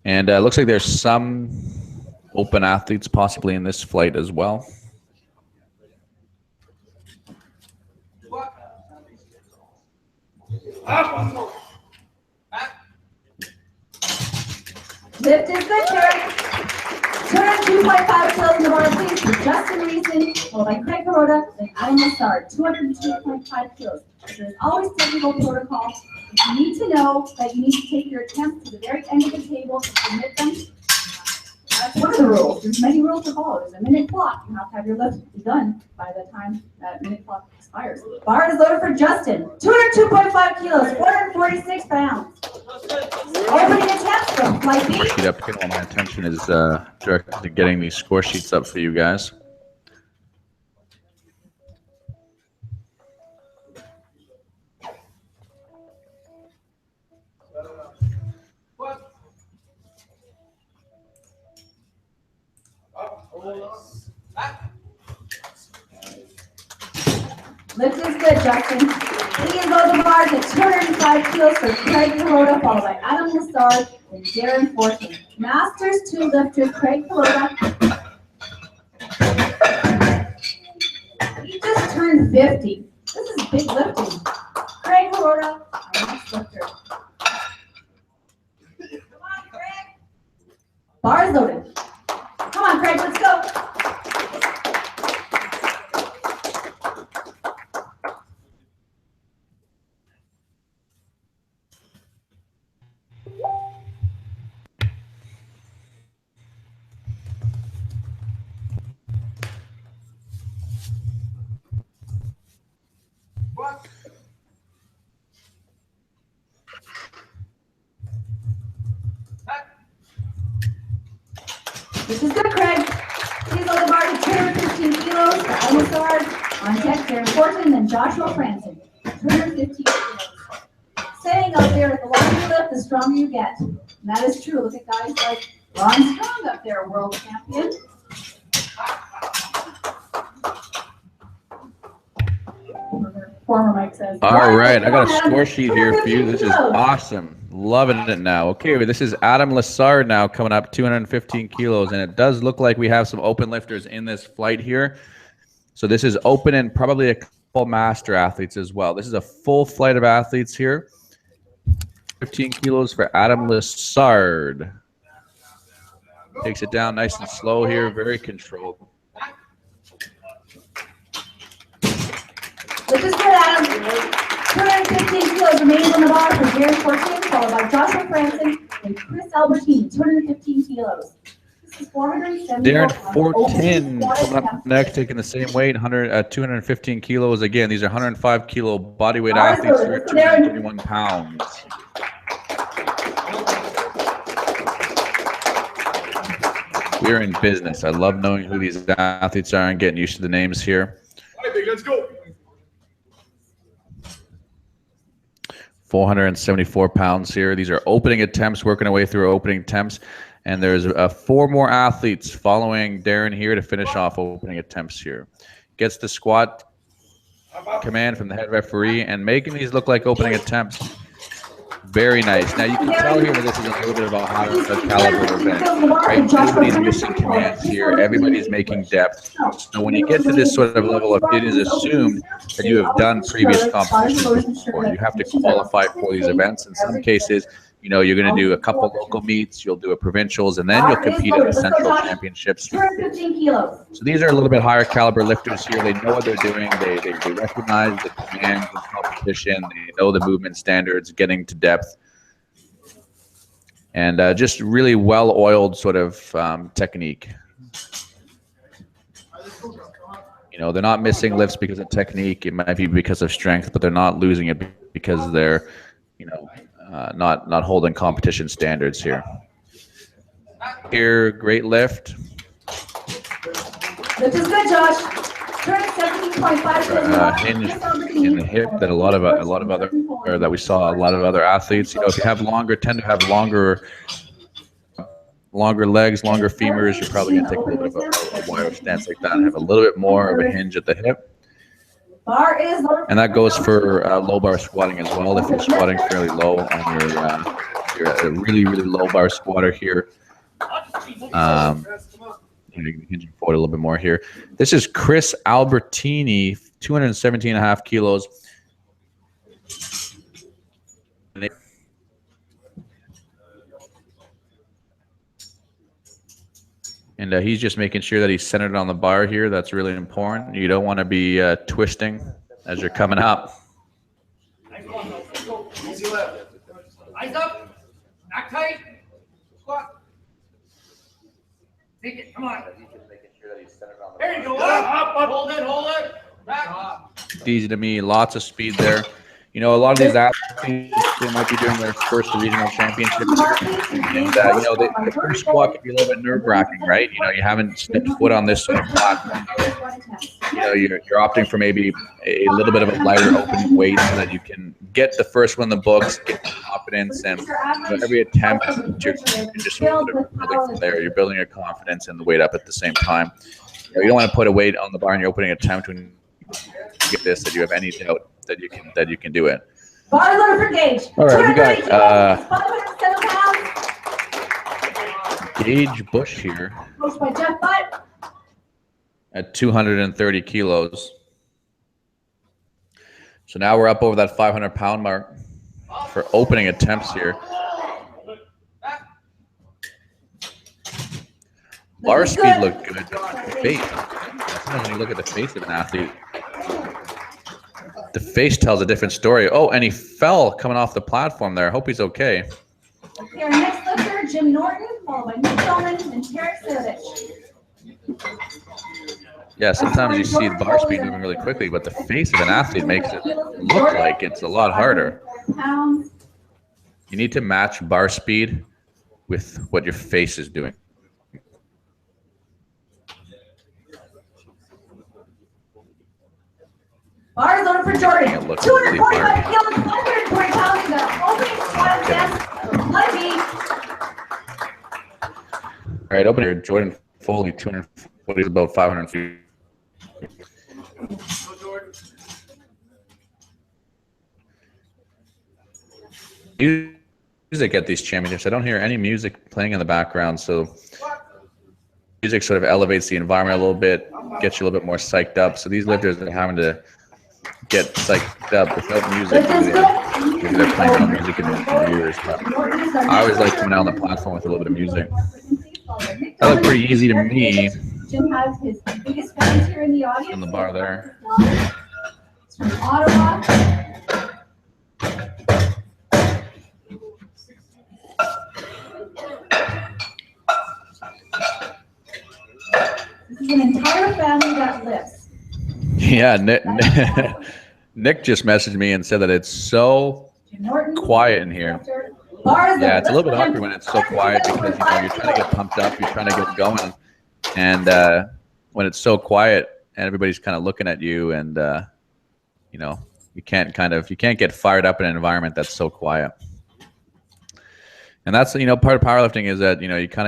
And it looks like there's some open athletes possibly in this flight as well. Lift is good, Derek. 202.5 kilos in the bar, please, for Justin Reason, followed by Craig Hirota, then Adam Lassard, 202.5 kilos. There's always technical protocol. If you need to know that you need to take your attempts to the very end of the table to submit them, that's one of the rules. There's many rules to follow. There's a minute clock. You have to have your lift be done by the time that minute clock expires. Bar is loaded for Justin. 202.5 kilos, 446 pounds. Opening attempts from flight B. Sheet up. All my attention is directed to getting these score sheets up for you guys. Lift is good, Justin. Please load the bars at 205 kilos for Craig Hirota, followed by Adam Lassard and Darren Fortune. Masters 2 lifter Craig Hirota. He just turned 50. This is big lifting. Craig Hirota, our next lifter. Come on, Craig. Bars loaded. Come on, Craig, let's go. This is good, Craig. Please load the bar to 215 kilos for Almazard, on deck Darren Fortune, then Joshua Franson. 215 kilos. Saying out there, the longer you lift, the stronger you get. And that is true. Look at guys like Ron Strong up there, world champion. Former Mike says. All right, I got a score sheet here for you. This is awesome. Loving it now. Okay, this is Adam Lassard now coming up 215 kilos, and it does look like we have some open lifters in this flight here. So this is open and probably a couple master athletes as well. This is a full flight of athletes here. 15 kilos for Adam Lassard. Takes it down nice and slow here, very controlled. This is good, Adam. 215 kilos remains on the bar for Darren Fortune, followed by Joshua Franson and Chris Albertini, 215 kilos. This is 470. Darren Fortin coming up next, taking the same weight, 215 kilos. Again, these are 105 kilo bodyweight athletes here at 231 pounds. We're in business. I love knowing who these athletes are and getting used to the names here. All right, big, let's go. 474 pounds here. These are opening attempts, working our way through opening attempts. And there's 4 more athletes following Darren here to finish off opening attempts here. Gets the squat command from the head referee and making these look like opening attempts. Very nice. Now you can tell here that this is a little bit of a higher caliber event. Right? Nobody's missing commands here. Everybody's making depth. So when you get to this sort of level, it is assumed that you have done previous competitions before. You have to qualify for these events. In some cases, you know, you're going to do a couple local meets, you'll do a provincials, and then you'll compete in the central championships. So these are a little bit higher caliber lifters here. They know what they're doing. They recognize the commands of competition. They know the movement standards, getting to depth. And just really well-oiled sort of technique. You know, they're not missing lifts because of technique. It might be because of strength, but they're not losing it because they're, you know, not holding competition standards here. Here, great lift. Lift is good, Josh. 17.5 hinge in the hip that a lot of other, or that we saw a lot of other athletes. You know, if you have tend to have longer legs, longer femurs, you're probably going to take a little bit of a wider stance like that and have a little bit more of a hinge at the hip. And that goes for low bar squatting as well. If you're squatting fairly low on you're a really, really low bar squatter here. Hinging forward a little bit more here. This is Chris Albertini, 217.5 kilos. And he's just making sure that he's centered on the bar here. That's really important. You don't want to be twisting as you're coming up. Easy left. Eyes up. Back tight. Squat. Take it. Come on. There you go. Up. Hold it. Back. It's easy to me. Lots of speed there. You know, a lot of these athletes, they might be doing their first regional championship. And, you know, the first squat can be a little bit nerve-wracking, right? You know, you haven't stepped foot on this sort of platform. You know, you're opting for maybe a little bit of a lighter opening weight so that you can get the first one in the books, get confidence, and you know, every attempt, you're just sort of building from there. You're building your confidence and the weight up at the same time. You don't want to put a weight on the bar in your opening attempt when you get this, that you have any doubt that you can do it. Bar load for Gage. All right, we got Gage Bush here Coached by Jeff Butt. at 230 kilos. So now we're up over that 500-pound mark for opening attempts here. Bar speed looked good. Face. Sometimes when you look at the face of an athlete, the face tells a different story. Oh, and he fell coming off the platform there. I hope he's okay. Okay, our next lifter, Jim Norton, followed by Nick Dolman and Tarek Savage. Yeah, sometimes you see the bar speed moving really quickly, but the face of an athlete makes it look like it's a lot harder. You need to match bar speed with what your face is doing. Bar loaded for Jordan. It looks 245 really kilos, 120 pounds in the opening squat test. Let me. All right, open here. Jordan Foley, 240 is about 500 feet. Music at these championships. I don't hear any music playing in the background, so music sort of elevates the environment a little bit, gets you a little bit more psyched up. So these lifters are having to get psyched up without music. Maybe they're playing no music in their ears, but I always like coming out on the platform with a little bit of music. That looked pretty easy to me. Jim has his biggest fans here in the audience. On the bar there. It's from Ottawa. This is an entire family that lifts. Yeah, Nick just messaged me and said that it's so quiet in here. Yeah, it's a little bit awkward when it's so quiet because you know you're trying to get pumped up, you're trying to get going, and when it's so quiet and everybody's kind of looking at you, and you know you can't get fired up in an environment that's so quiet. And that's part of powerlifting is that you got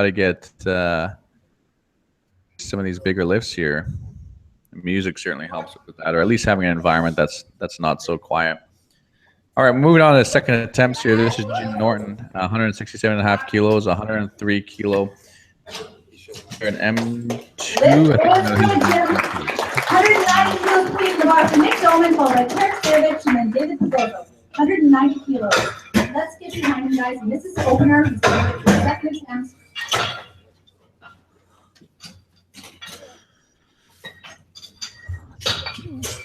to get some of these bigger lifts here. Music certainly helps with that, or at least having an environment that's not so quiet. All right, moving on to the second attempts here. This is Jim Norton, 167.5 kilos, 103 kilo. An M2. 190 kilos clean in the bar for Nick Dolman, followed by Tarek Savage, and then David Pivoto. 190 kilos. Let's get behind him, guys. And this is the opener. He's going to get the second attempt.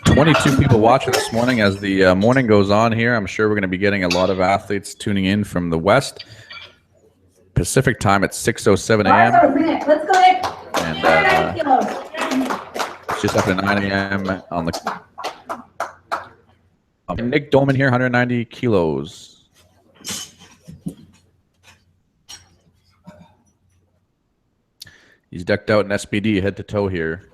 22 people watching this morning. As the morning goes on here, I'm sure we're going to be getting a lot of athletes tuning in from the West. Pacific time at 6:07 a.m. Let's go, Nick. And it's just after 9 a.m. on the. Nick Dolman here, 190 kilos. He's decked out in SBD head to toe here.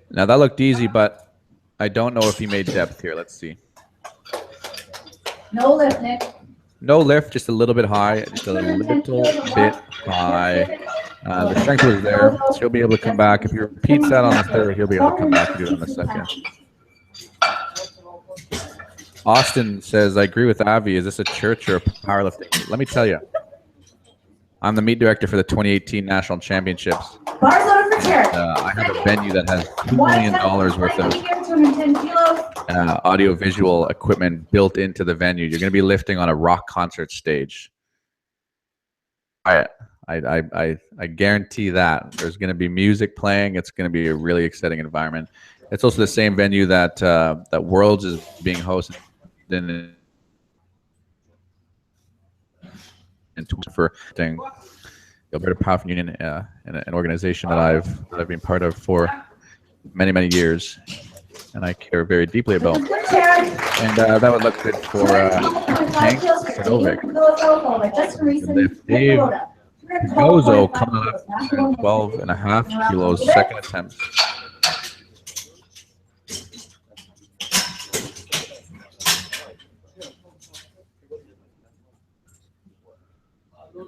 Now that looked easy, but I don't know if he made depth here. Let's see. No lift, Nick. No lift, just a little bit high, just a little bit high. The strength was there, so he'll be able to come back. If he repeats that on the third, he'll be able to come back and do it on the second. Austin says, I agree with Avi. Is this a church or a powerlifting? Let me tell you. I'm the meet director for the 2018 National Championships. Bars loaded for Tarek. I have a venue that has $2 million worth of 210 kilos. audio-visual equipment built into the venue. You're going to be lifting on a rock concert stage. I guarantee that. There's going to be music playing. It's going to be a really exciting environment. It's also the same venue that that Worlds is being hosted in for the Alberta Powerlifting Union, an organization that I've been part of for many years, and I care very deeply about. And that would look good for Hank Sadovic. Dave Gozo coming up at 12.5 kilos, second attempt.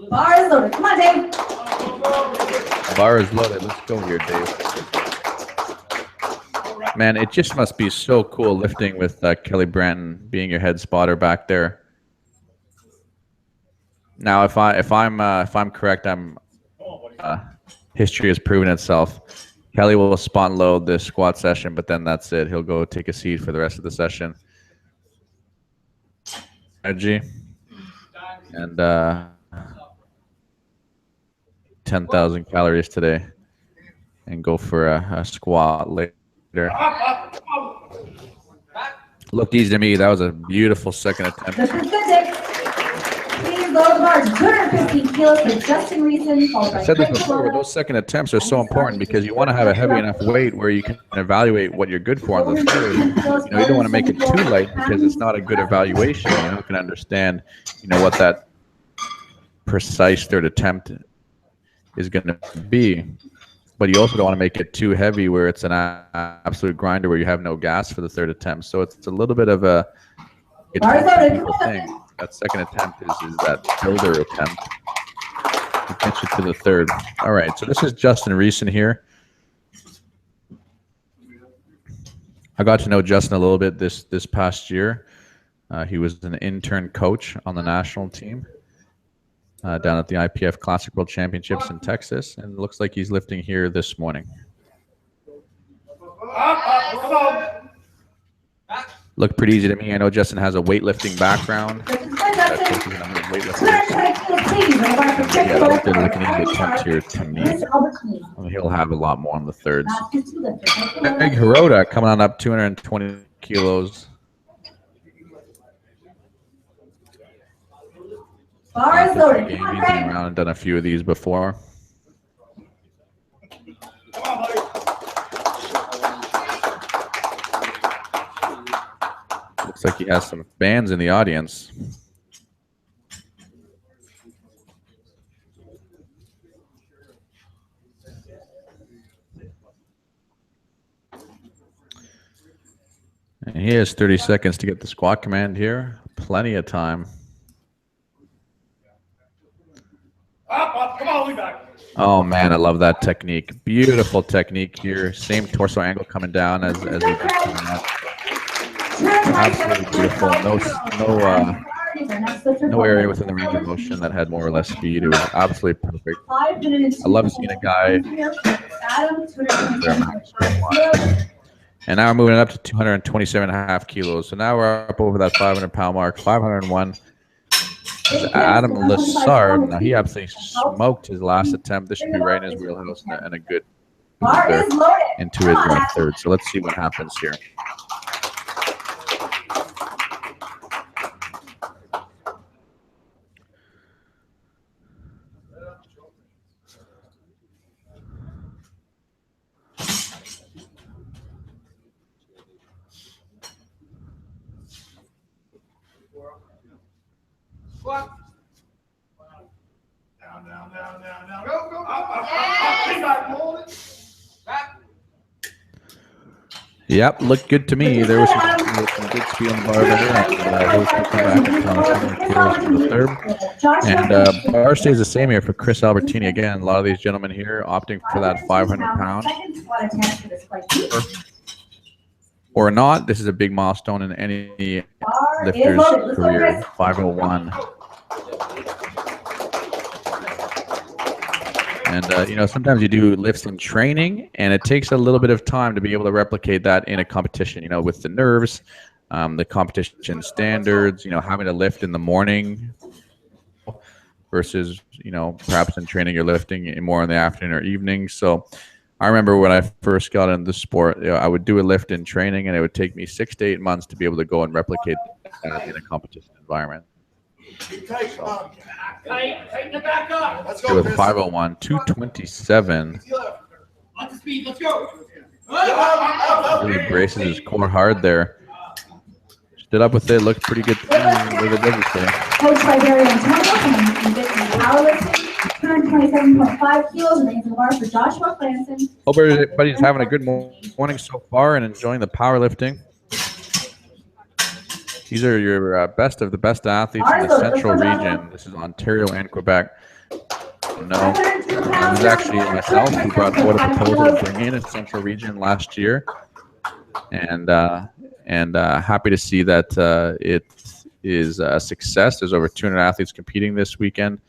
Bar is loaded. Come on, Dave. Bar is loaded. Let's go here, Dave. Man, it just must be so cool lifting with Kelly Branton being your head spotter back there. Now, if I'm correct, history has proven itself. Kelly will spot and load this squat session, but then that's it. He'll go take a seat for the rest of the session. Energy and 10,000 calories today, and go for a squat later. Looked easy to me. That was a beautiful second attempt. This is good, Dick. Please load the bars. 215 kilos for Justin Reason. I said this before, those second attempts are so important because you want to have a heavy enough weight where you can evaluate what you're good for on the third. You know, you don't want to make it too light because it's not a good evaluation. You're not going to understand, you know, what that precise third attempt is going to be. But you also don't want to make it too heavy where it's an absolute grinder where you have no gas for the third attempt. So it's a little bit of a thing. That second attempt is that builder attempt. It gets you to the third. All right, so this is Justin Reason here. I got to know Justin a little bit this past year. He was an intern coach on the national team down at the IPF Classic World Championships in Texas, and it looks like he's lifting here this morning. Looked pretty easy to me. I know Justin has a weightlifting background. Yeah, that looked like an easy attempt here to me. He'll have a lot more on the thirds. Greg Hirota coming on up 220 kilos. Bar is loaded. He's been around and done a few of these before. Looks like he has some fans in the audience. And he has 30 seconds to get the squat command here. Plenty of time. Oh man, I love that technique. Beautiful technique here. Same torso angle coming down as he did coming up. Absolutely beautiful. No area within the range of motion that had more or less speed. It was absolutely perfect. I love seeing a guy. And now we're moving it up to 227.5 kilos. So now we're up over that 500-pound mark. 501. Adam Lessard. Now he absolutely smoked his last attempt. This should be right in his wheelhouse and a good into his third. So let's see what happens here. Down. Go. Yep, looked good to me. There was some good speed on the bar there. He'll come back and tell us for the third. And bar stays the same here for Chris Albertini. Again, a lot of these gentlemen here opting for that 500-pound. Or not. This is a big milestone in any lifter's career. 501. And, sometimes you do lifts in training, and it takes a little bit of time to be able to replicate that in a competition, with the nerves, the competition standards, having to lift in the morning versus, perhaps in training you're lifting more in the afternoon or evening. So I remember when I first got into the sport, I would do a lift in training, and it would take me 6 to 8 months to be able to go and replicate that in a competition environment. Tighten it back up. Let's Here go, with Chris. 501, 227. On the speed, let's go. Really braces his core hard there. Stood up with it, looked pretty good. Coached by Barry Antonio from Powerlifting. 227.5 kilos, remains in the bar for Joshua Clanson. Hope everybody's having a good morning so far and enjoying the powerlifting. These are your best of the best athletes in the central region. This is Ontario and Quebec. No, it was actually myself who brought forward a proposal to bring in a central region last year, and happy to see that it is a success. There's over 200 athletes competing this weekend.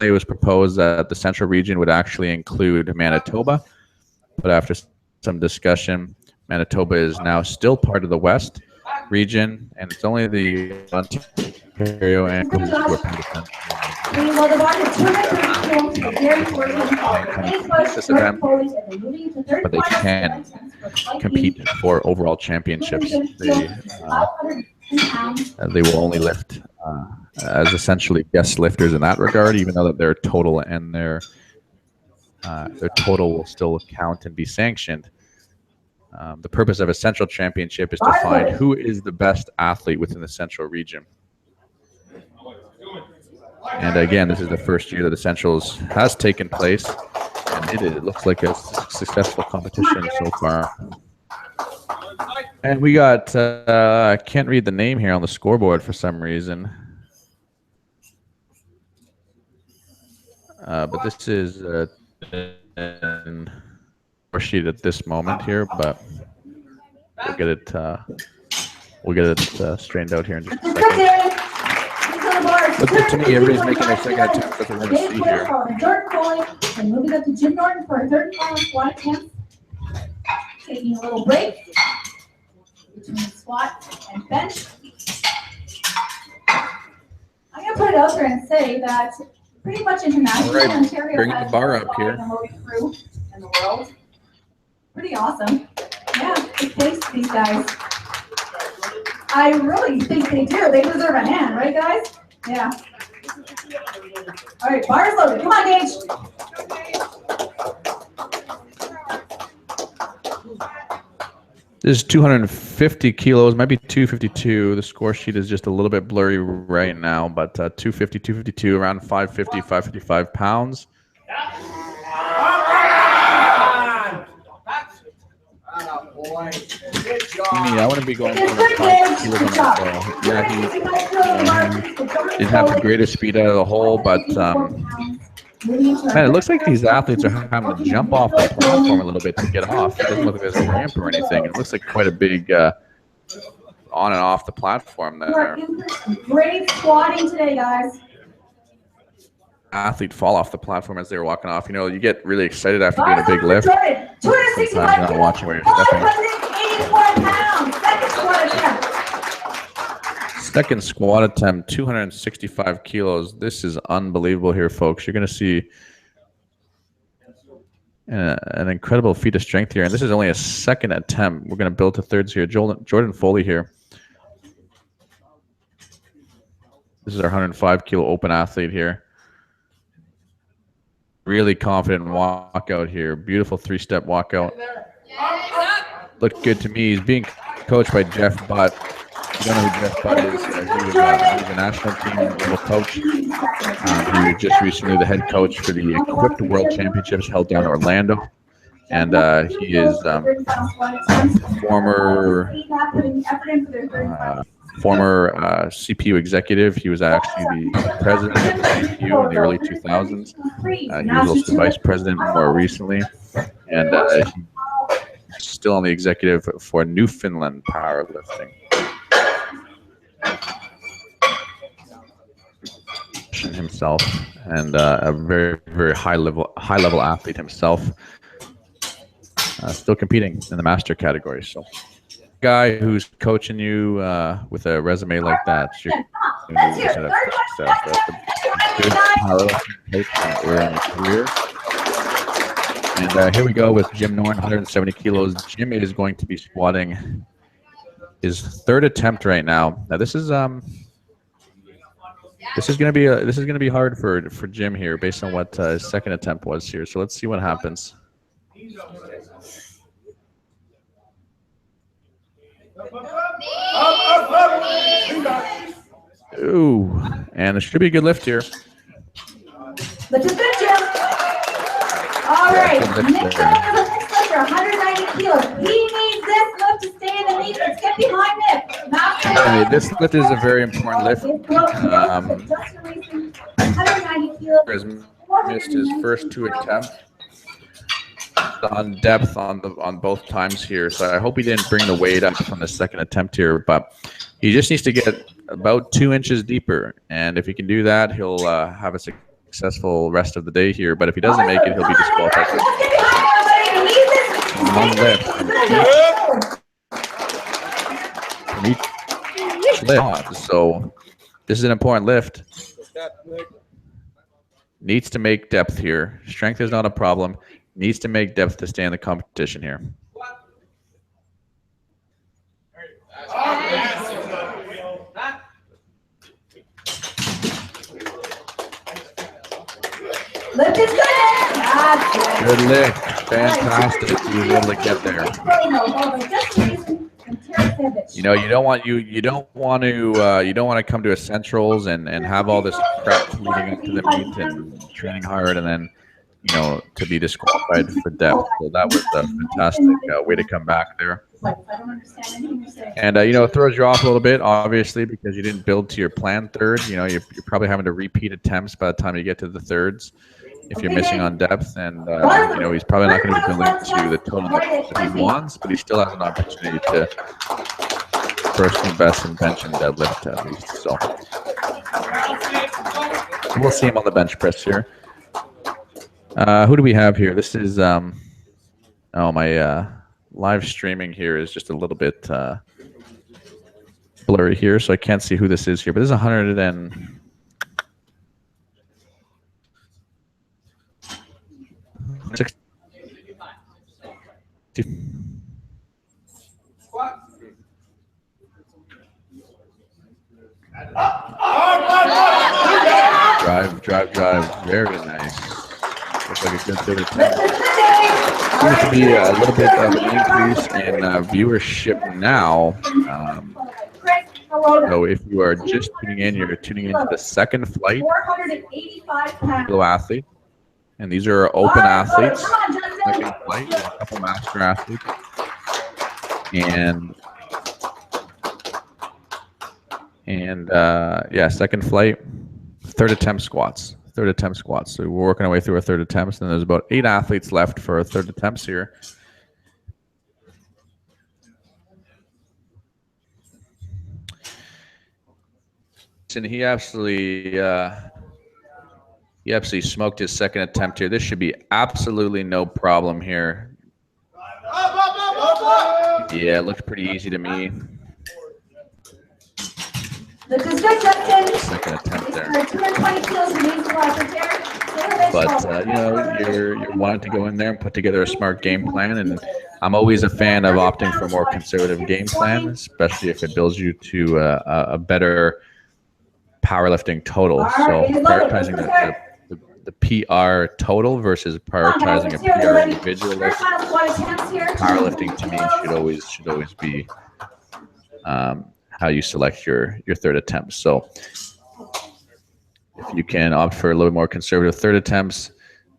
It was proposed that the central region would actually include Manitoba, but after some discussion, Manitoba is now still part of the West region, and it's only the Ontario and Quebec who are part of the this event, but they can compete for overall championships. They will only lift as essentially guest lifters in that regard, even though that their total and their total will still count and be sanctioned. The purpose of a central championship is to find who is the best athlete within the central region. And again, this is the first year that the Centrals has taken place, and it looks like a successful competition so far. And we got, I can't read the name here on the scoreboard for some reason. But this is a sheet at this moment here, but we'll get it straightened out here in just a second. Look good to me. Everybody's making their second attempt. That's what we're going to see here. Jordan Foley, and moving up to Jim Norton for a third and final squat attempt. Taking a little break between squat and bench. I'm going to put it out there and say that pretty much internationally, All right, Ontario bringing has the bar up here. the most crew in the world. Pretty awesome. Yeah, big thanks to these guys. I really think they do. They deserve a hand, right, guys? Yeah. All right, bars loaded. Come on, Gage. This is 250 kilos, might be 252. The score sheet is just a little bit blurry right now, but 250, 252, around 550, 555 pounds. Boy. Good job. I wouldn't be going for the 5 kilos on that though. Yeah, he didn't have the greatest speed out of the hole, but man, it looks like these athletes are having to jump off the platform a little bit to get off. It doesn't look like there's a ramp or anything. It looks like quite a big on and off the platform there. Great squatting today, guys. Athlete fall off the platform as they were walking off. You get really excited after doing a big lift. 265 Sometimes you're not watching where you're stepping. 184 pounds. Second squat attempt. Second squat attempt, 265 kilos. This is unbelievable here, folks. You're going to see an incredible feat of strength here. And this is only a second attempt. We're going to build to thirds here. Jordan Foley here. This is our 105 kilo open athlete here. Really confident walkout here. Beautiful 3-step walkout. Looked good to me. He's being coached by Jeff Butt. You don't know who Jeff Butt is. He's a national team level coach. He was just recently the head coach for the Equipped World Championships held down in Orlando. And he is former CPU executive. He was actually the president of the CPU in the early 2000s. He was also the vice president more recently. And he's still on the executive for Newfoundland Powerlifting. technician himself and a very, very high level athlete himself. Still competing in the master category. So, guy who's coaching you with a resume like that, you're going to have success. That's a good powerlifting coach early in your career. And here we go with Jim Norton, 170 kilos. Jim is going to be squatting his third attempt right now. Now this is going to be hard for Jim here based on what his second attempt was here. So let's see what happens. Ooh, and it should be a good lift here. Lift is good, Jim. All right, next up is the next lifter, 190 kilos. He needs this lift to stay in the meet. Let's get behind Nick. Okay, this lift is a very important lift. 190 kilos. Has missed his first 2 attempts on depth on both times here, so I hope he didn't bring the weight up from the second attempt here, but he just needs to get about 2 inches deeper, and if he can do that, he'll have a successful rest of the day here. But if he doesn't make it, he'll be disqualified. One lift. So this is an important lift. Needs to make depth here. Strength is not a problem. Needs to make depth to stay in the competition here. Lift is good. Good lift. Fantastic. You were able to get there. You know, you don't want to come to essentials and have all this prep leading up to the meet and training hard and then, you know, to be disqualified for depth. So that was a fantastic way to come back there. And, you know, it throws you off a little bit, obviously, because you didn't build to your planned third. You know, you're probably having to repeat attempts by the time you get to the thirds if you're missing on depth. And, you know, he's probably not going to be building to the total that he wants, but he still has an opportunity to personal best in bench and deadlift at least. So we'll see him on the bench press here. Who do we have here? This is, oh, my live streaming here is just a little bit blurry here, so I can't see who this is here. But this is 100 and... Drive. Very nice. Looks like a good third attempt. Seems to be a little bit of an increase in viewership now. So if you are just tuning in, you're tuning into the second flight kilo athlete. And these are open athletes. Second flight, a couple master athletes. And yeah, second flight, third attempt squats. So we're working our way through our third attempts, and there's about 8 athletes left for our third attempts here. And he absolutely smoked his second attempt here. This should be absolutely no problem here. Yeah, it looks pretty easy to me. Second attempt there. But you know, you're wanting to go in there and put together a smart game plan, and I'm always a fan of opting for a more conservative game plan, especially if it builds you to a better powerlifting total. So prioritizing the PR total versus prioritizing a PR individual list. Powerlifting to me should always be how you select your third attempt. So if you can opt for a little bit more conservative third attempts,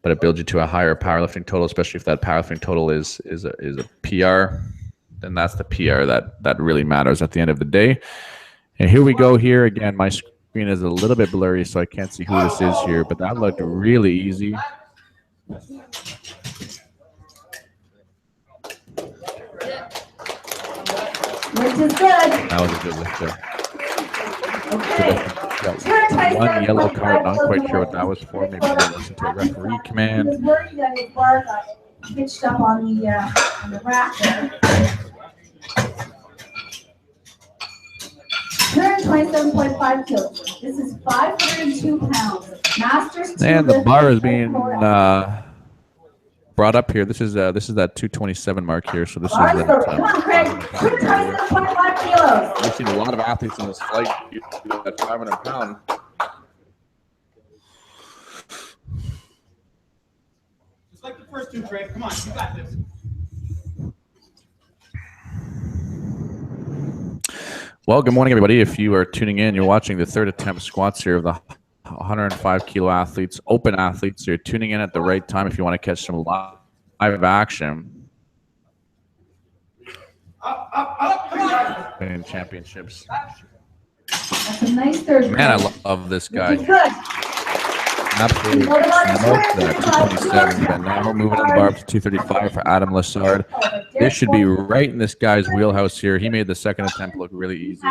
but it builds you to a higher powerlifting total, especially if that powerlifting total is a PR, then that's the PR that really matters at the end of the day. And here we go here again. My screen is a little bit blurry, so I can't see who this is here, but that looked really easy. Which is good. That was a good lift there. Good lift. Got one yellow card. Not quite sure what that was for. Maybe they listened to a referee command. He was worried that his bar got hitched up on the rack there. 227.5 kilos. This is 502 pounds. Masters. And the bar is being brought up here. This is that 227 mark here. So this is that. Come on, Craig. 227.5 kilos. We've seen a lot of athletes in this flight at 500 pounds. Just like the first two, Craig. Come on, you got this. Well, good morning, everybody. If you are tuning in, you're watching the third attempt squats here of the 105 kilo athletes, open athletes. So you're tuning in at the right time if you want to catch some live action. In championships. That's a nice third. Man, I love this guy. Good. Absolutely smoked that 227, but now moving on the bar up to 235 for Adam Lassard. This should be right in this guy's wheelhouse here. He made the second attempt look really easy.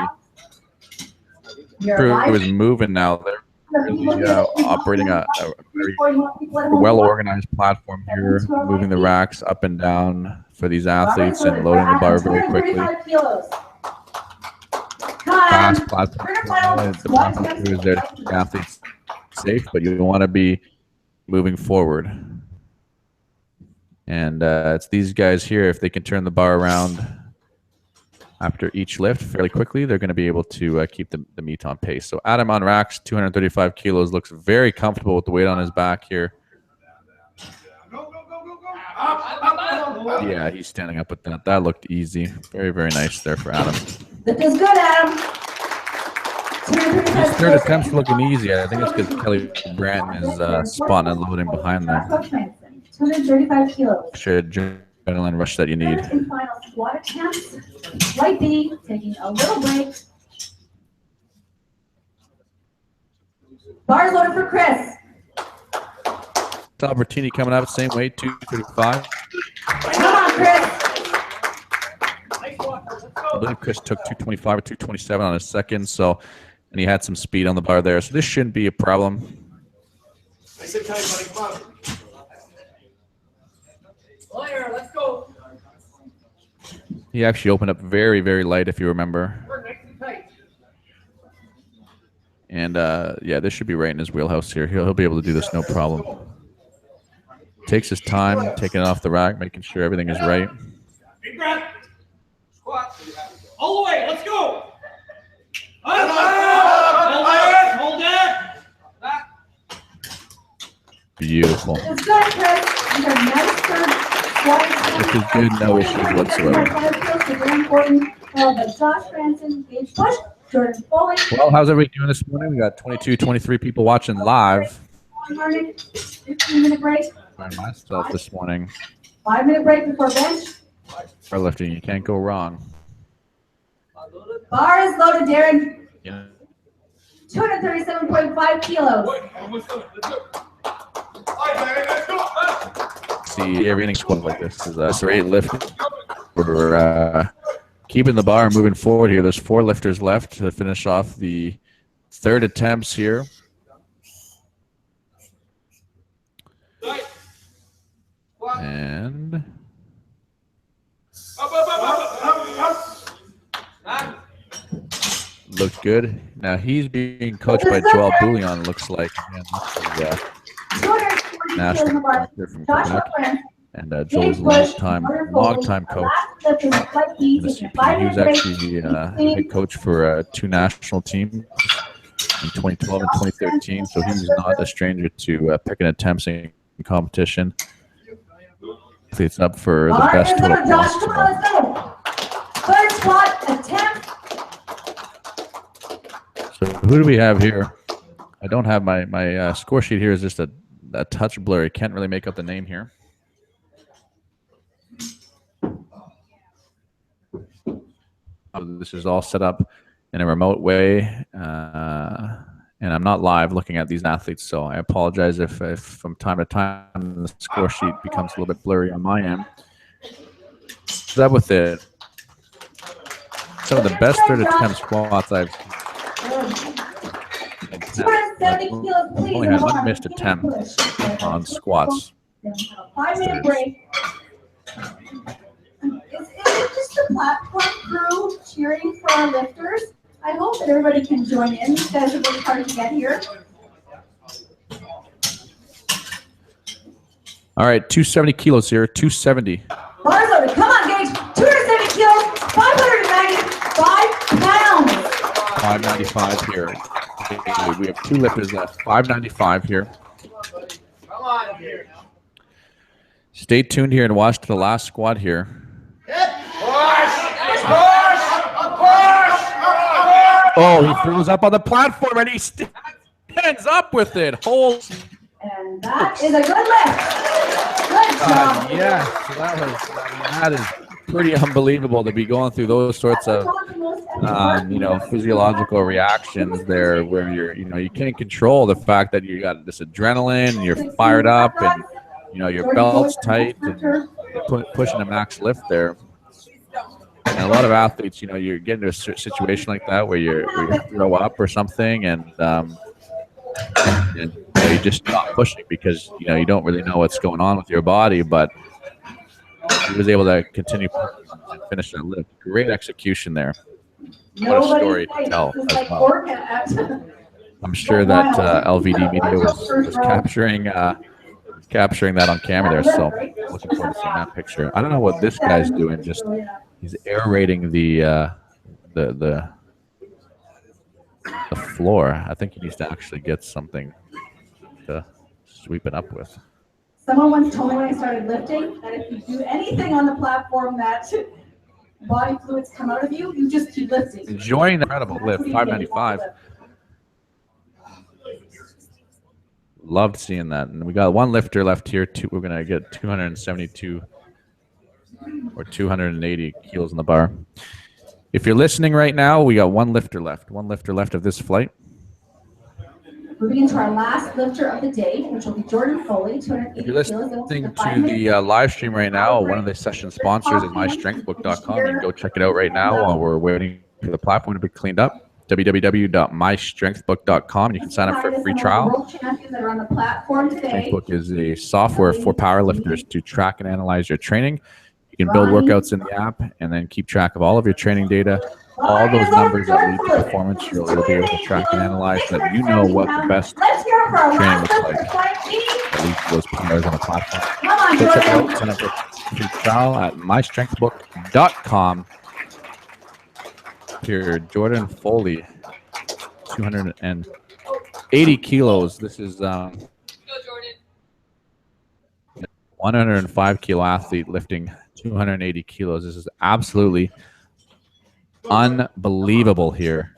He was moving now. They're really operating a very well-organized platform here, moving the racks up and down for these athletes and loading the bar very quickly. Fast platform. The platform is there to keep the athletes safe, but you want to be moving forward. And it's these guys here. If they can turn the bar around after each lift fairly quickly, they're going to be able to keep the meet on pace. So Adam on racks, 235 kilos, looks very comfortable with the weight on his back here. Yeah, he's standing up with that. That looked easy. Very, very nice there for Adam. This is good, Adam. His third attempt's looking easy. I think it's because Kelly Branton is spotting and loading behind them. 235 kilos. Extra adrenaline rush that you need. And final squat attempts. Light B, taking a little break. Bars loaded for Chris. Albertini coming up, same weight, 235. Come on, Chris. I believe Chris took 225 or 227 on his second, so, and he had some speed on the bar there, so this shouldn't be a problem. I said, buddy, come on. Player, let's go. He actually opened up very, very light, if you remember. And yeah, this should be right in his wheelhouse here. He'll be able to do this no problem. Takes his time, taking it off the rack, making sure everything is right. Big breath. Squat. All the way. Let's go. Hold it. Back. Beautiful. It's good, Chris. You got a nice third squat. This is good, no issues whatsoever. Very important. Josh Branson, Gage Bush, Jordan Foley. Well, how's everybody doing this morning? We got 22, 23 people watching live. 15-minute break. By myself this morning. 5-minute break before bench. For lifting, you can't go wrong. Bar is loaded, Darren. Yeah. 237.5 kilos. See, everything squat like this. This is a straight lift. We're keeping the bar moving forward here. There's 4 lifters left to finish off the third attempts here. And looked good. Now he's being coached by Joel Bouillon, looks like. And this is national director from Quebec. And Joel's long-time coach. He was actually head coach for 2 national teams in 2012 and 2013. So he's not a stranger to picking attempts in competition. It's up for the best total possible. Third squat attempt. So who do we have here? I don't have my score sheet here. Is just a touch blurry. Can't really make out the name here. This is all set up in a remote way. And I'm not live looking at these athletes, so I apologize if from time to time the score sheet becomes a little bit blurry on my end. So that with it, some of the best third attempt squats I've seen. 270 kilos, please. Only in had the one bar. missed Give me a attempt push. on squats. Then we'll have a 5-minute Thirds. break. Is it just the platform crew cheering for our lifters? I hope that everybody can join in. These guys are really hard to get here. All right, 270 kilos here, 270. Bars loaded. Come on, Gage. 270 kilos, 595 pounds. 595 here. We have 2 lifters left. 595 here. Come on here. Stay tuned here and watch the last squat here. Oh, he throws up on the platform and he stands up with it. Holds. And that is a good lift. Good job. Yeah, so that is pretty unbelievable to be going through those sorts of physiological reactions there, where you can't control the fact that you got this adrenaline and you're fired up and your belt's tight and pushing a max lift there. And a lot of athletes, you get into a situation like that where you throw up or something, and you just stop pushing because you don't really know what's going on with your body. But he was able to continue and finish that lift. Great execution there. What a story to tell as well. I'm sure that LVD media was capturing that on camera there. So looking forward to seeing that picture. I don't know what this guy's doing. Just he's aerating the floor. I think he needs to actually get something to sweep it up with. Someone once told me when I started lifting that if you do anything on the platform that body fluids come out of you, you just keep lifting. Enjoying the incredible lift, 595. Loved seeing that. And we got one lifter left here. We're going to get 272 or 280 kilos in the bar. If you're listening right now, we got one lifter left. One lifter left of this flight. Moving into our last lifter of the day, which will be Jordan Foley, 280 If you're listening to the live stream right now, one of the session sponsors is mystrengthbook.com. You can go check it out right now while we're waiting for the platform to be cleaned up. www.mystrengthbook.com. You can sign up for a free trial. Strengthbook is a software for powerlifters to track and analyze your training. You can build workouts in the app and then keep track of all of your training data. All those numbers that lead to performance, you'll be able to track and analyze so that you know what the best training looks like. That leads to those players on the platform. Go check it out. Sign up for a free trial at mystrengthbook.com. Here, Jordan Foley, 280 kilos. This is 105 kilo athlete lifting 280 kilos. This is absolutely unbelievable here.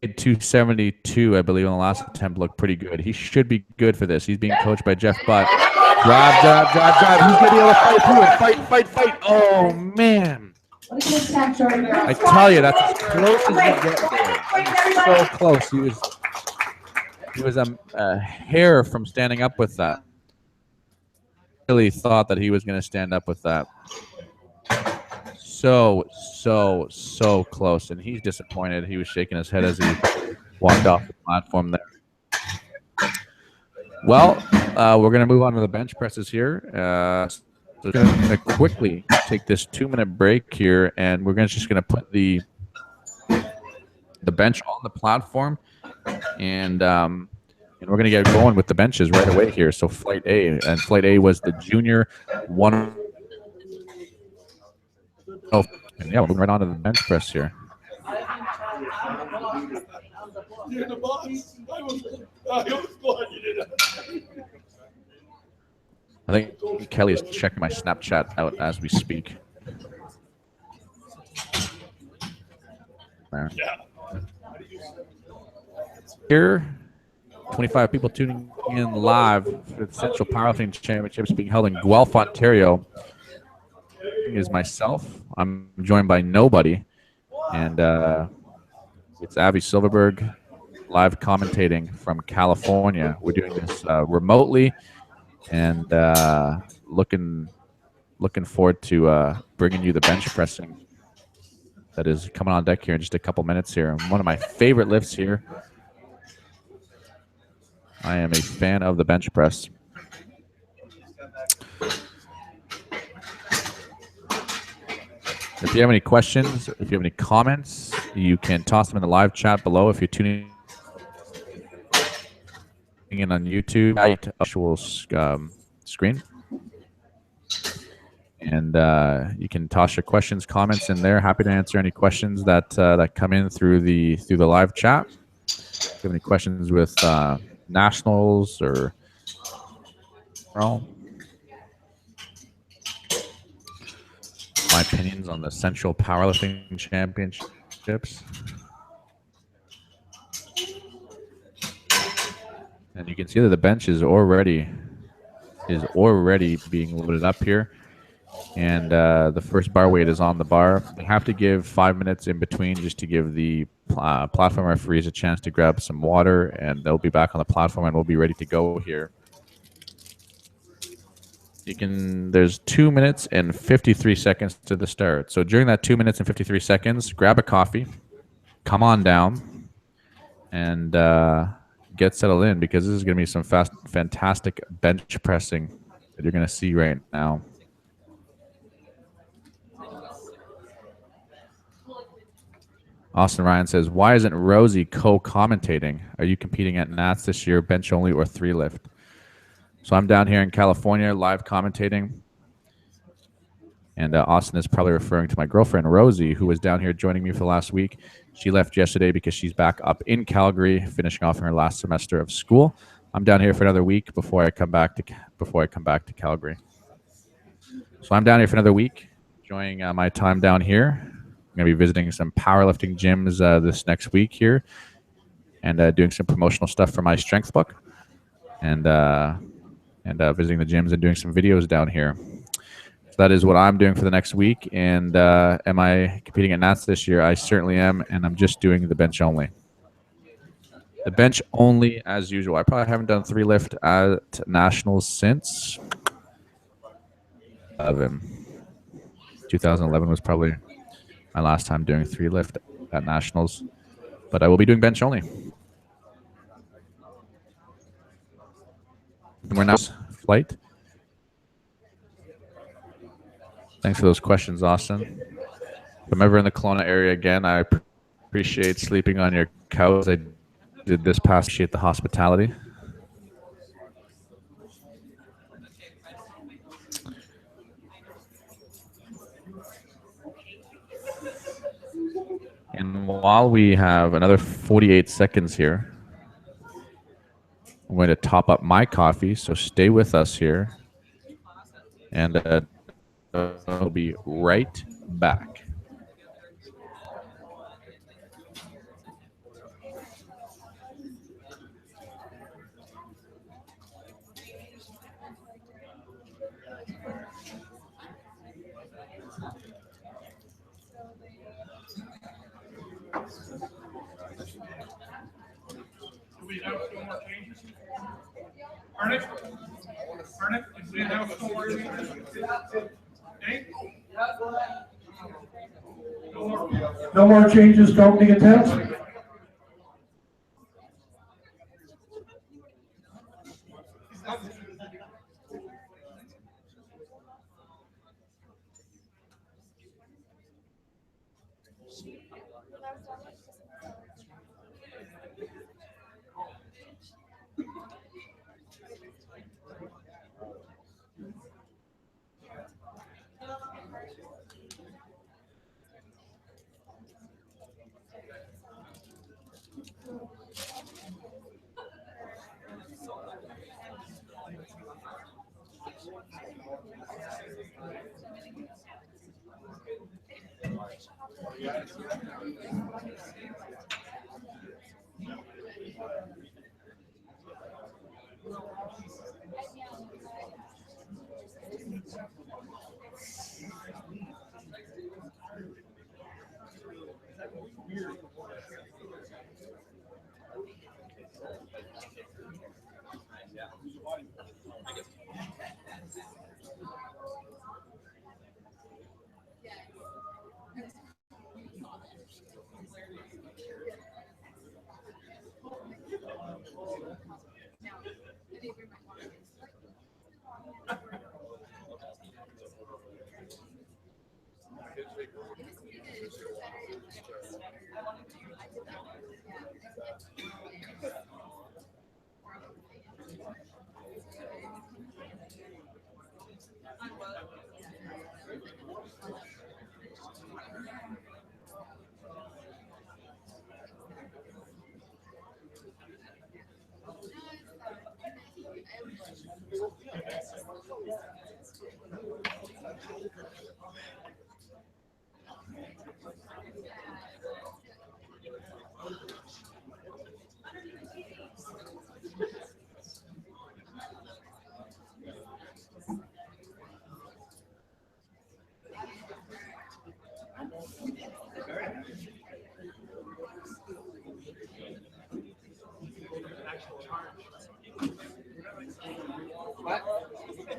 272, I believe, on the last attempt looked pretty good. He should be good for this. He's being coached by Jeff Butt. Drive. He's going to be able to fight through it. Fight. Oh, man. I tell you, that's as close as you get there. So close. He was a hair from standing up with that. Really thought that he was going to stand up with that. So close, and he's disappointed. He was shaking his head as he walked off the platform there. Well, we're going to move on to the bench presses here. So we're going to quickly take this 2-minute break here, and we're just going to put the bench on the platform, and we're going to get going with the benches right away here. So Flight A, and Flight A was the junior one. Oh, and yeah, we're moving right on to the bench press here. You're the boss. I was glad you did that. I think Kelly is checking my Snapchat out as we speak. There. Yeah. Here, 25 people tuning in live for the Central Powerlifting Championships being held in Guelph, Ontario. Is myself. I'm joined by nobody, and it's Abby Silverberg live commentating from California. We're doing this remotely, and looking forward to bringing you the bench pressing that is coming on deck here in just a couple minutes here. One of my favorite lifts here. I am a fan of the bench press. If you have any questions, if you have any comments, you can toss them in the live chat below. If you're tuning in on YouTube, actual screen. And you can toss your questions, comments in there. Happy to answer any questions that that come in through the live chat. If you have any questions with nationals or my opinions on the Central Powerlifting Championships. And you can see that the bench is already being loaded up here. And the first bar weight is on the bar. We have to give 5 minutes in between just to give the platform referees a chance to grab some water, and they'll be back on the platform and we'll be ready to go here. There's 2 minutes and 53 seconds to the start. So during that 2 minutes and 53 seconds, grab a coffee, come on down, and get settled in, because this is going to be some fantastic bench pressing that you're going to see right now. Austin Ryan says, why isn't Rosie co-commentating? Are you competing at Nats this year, bench only or 3 lift? So I'm down here in California live commentating. And Austin is probably referring to my girlfriend, Rosie, who was down here joining me for the last week. She left yesterday because she's back up in Calgary, finishing off her last semester of school. I'm down here for another week before I come back to Calgary. So I'm down here for another week, enjoying my time down here. I'm going to be visiting some powerlifting gyms this next week here, and doing some promotional stuff for my strength book, and visiting the gyms and doing some videos down here. So that is what I'm doing for the next week. And am I competing at Nats this year? I certainly am, and I'm just doing the bench only. The bench only as usual. I probably haven't done 3 lift at Nationals since 2011 was probably my last time doing 3 lift at Nationals, but I will be doing bench only. We're now flight. Thanks for those questions, Austin. If I'm ever in the Kelowna area again, I appreciate sleeping on your couch. I did this past. Appreciate the hospitality. And while we have another 48 seconds here, I'm going to top up my coffee, so stay with us here. And I'll be right back. Do we have no more changes? Ernest? Ernest, do we have no more changes? Dave? No more changes to opening attempt?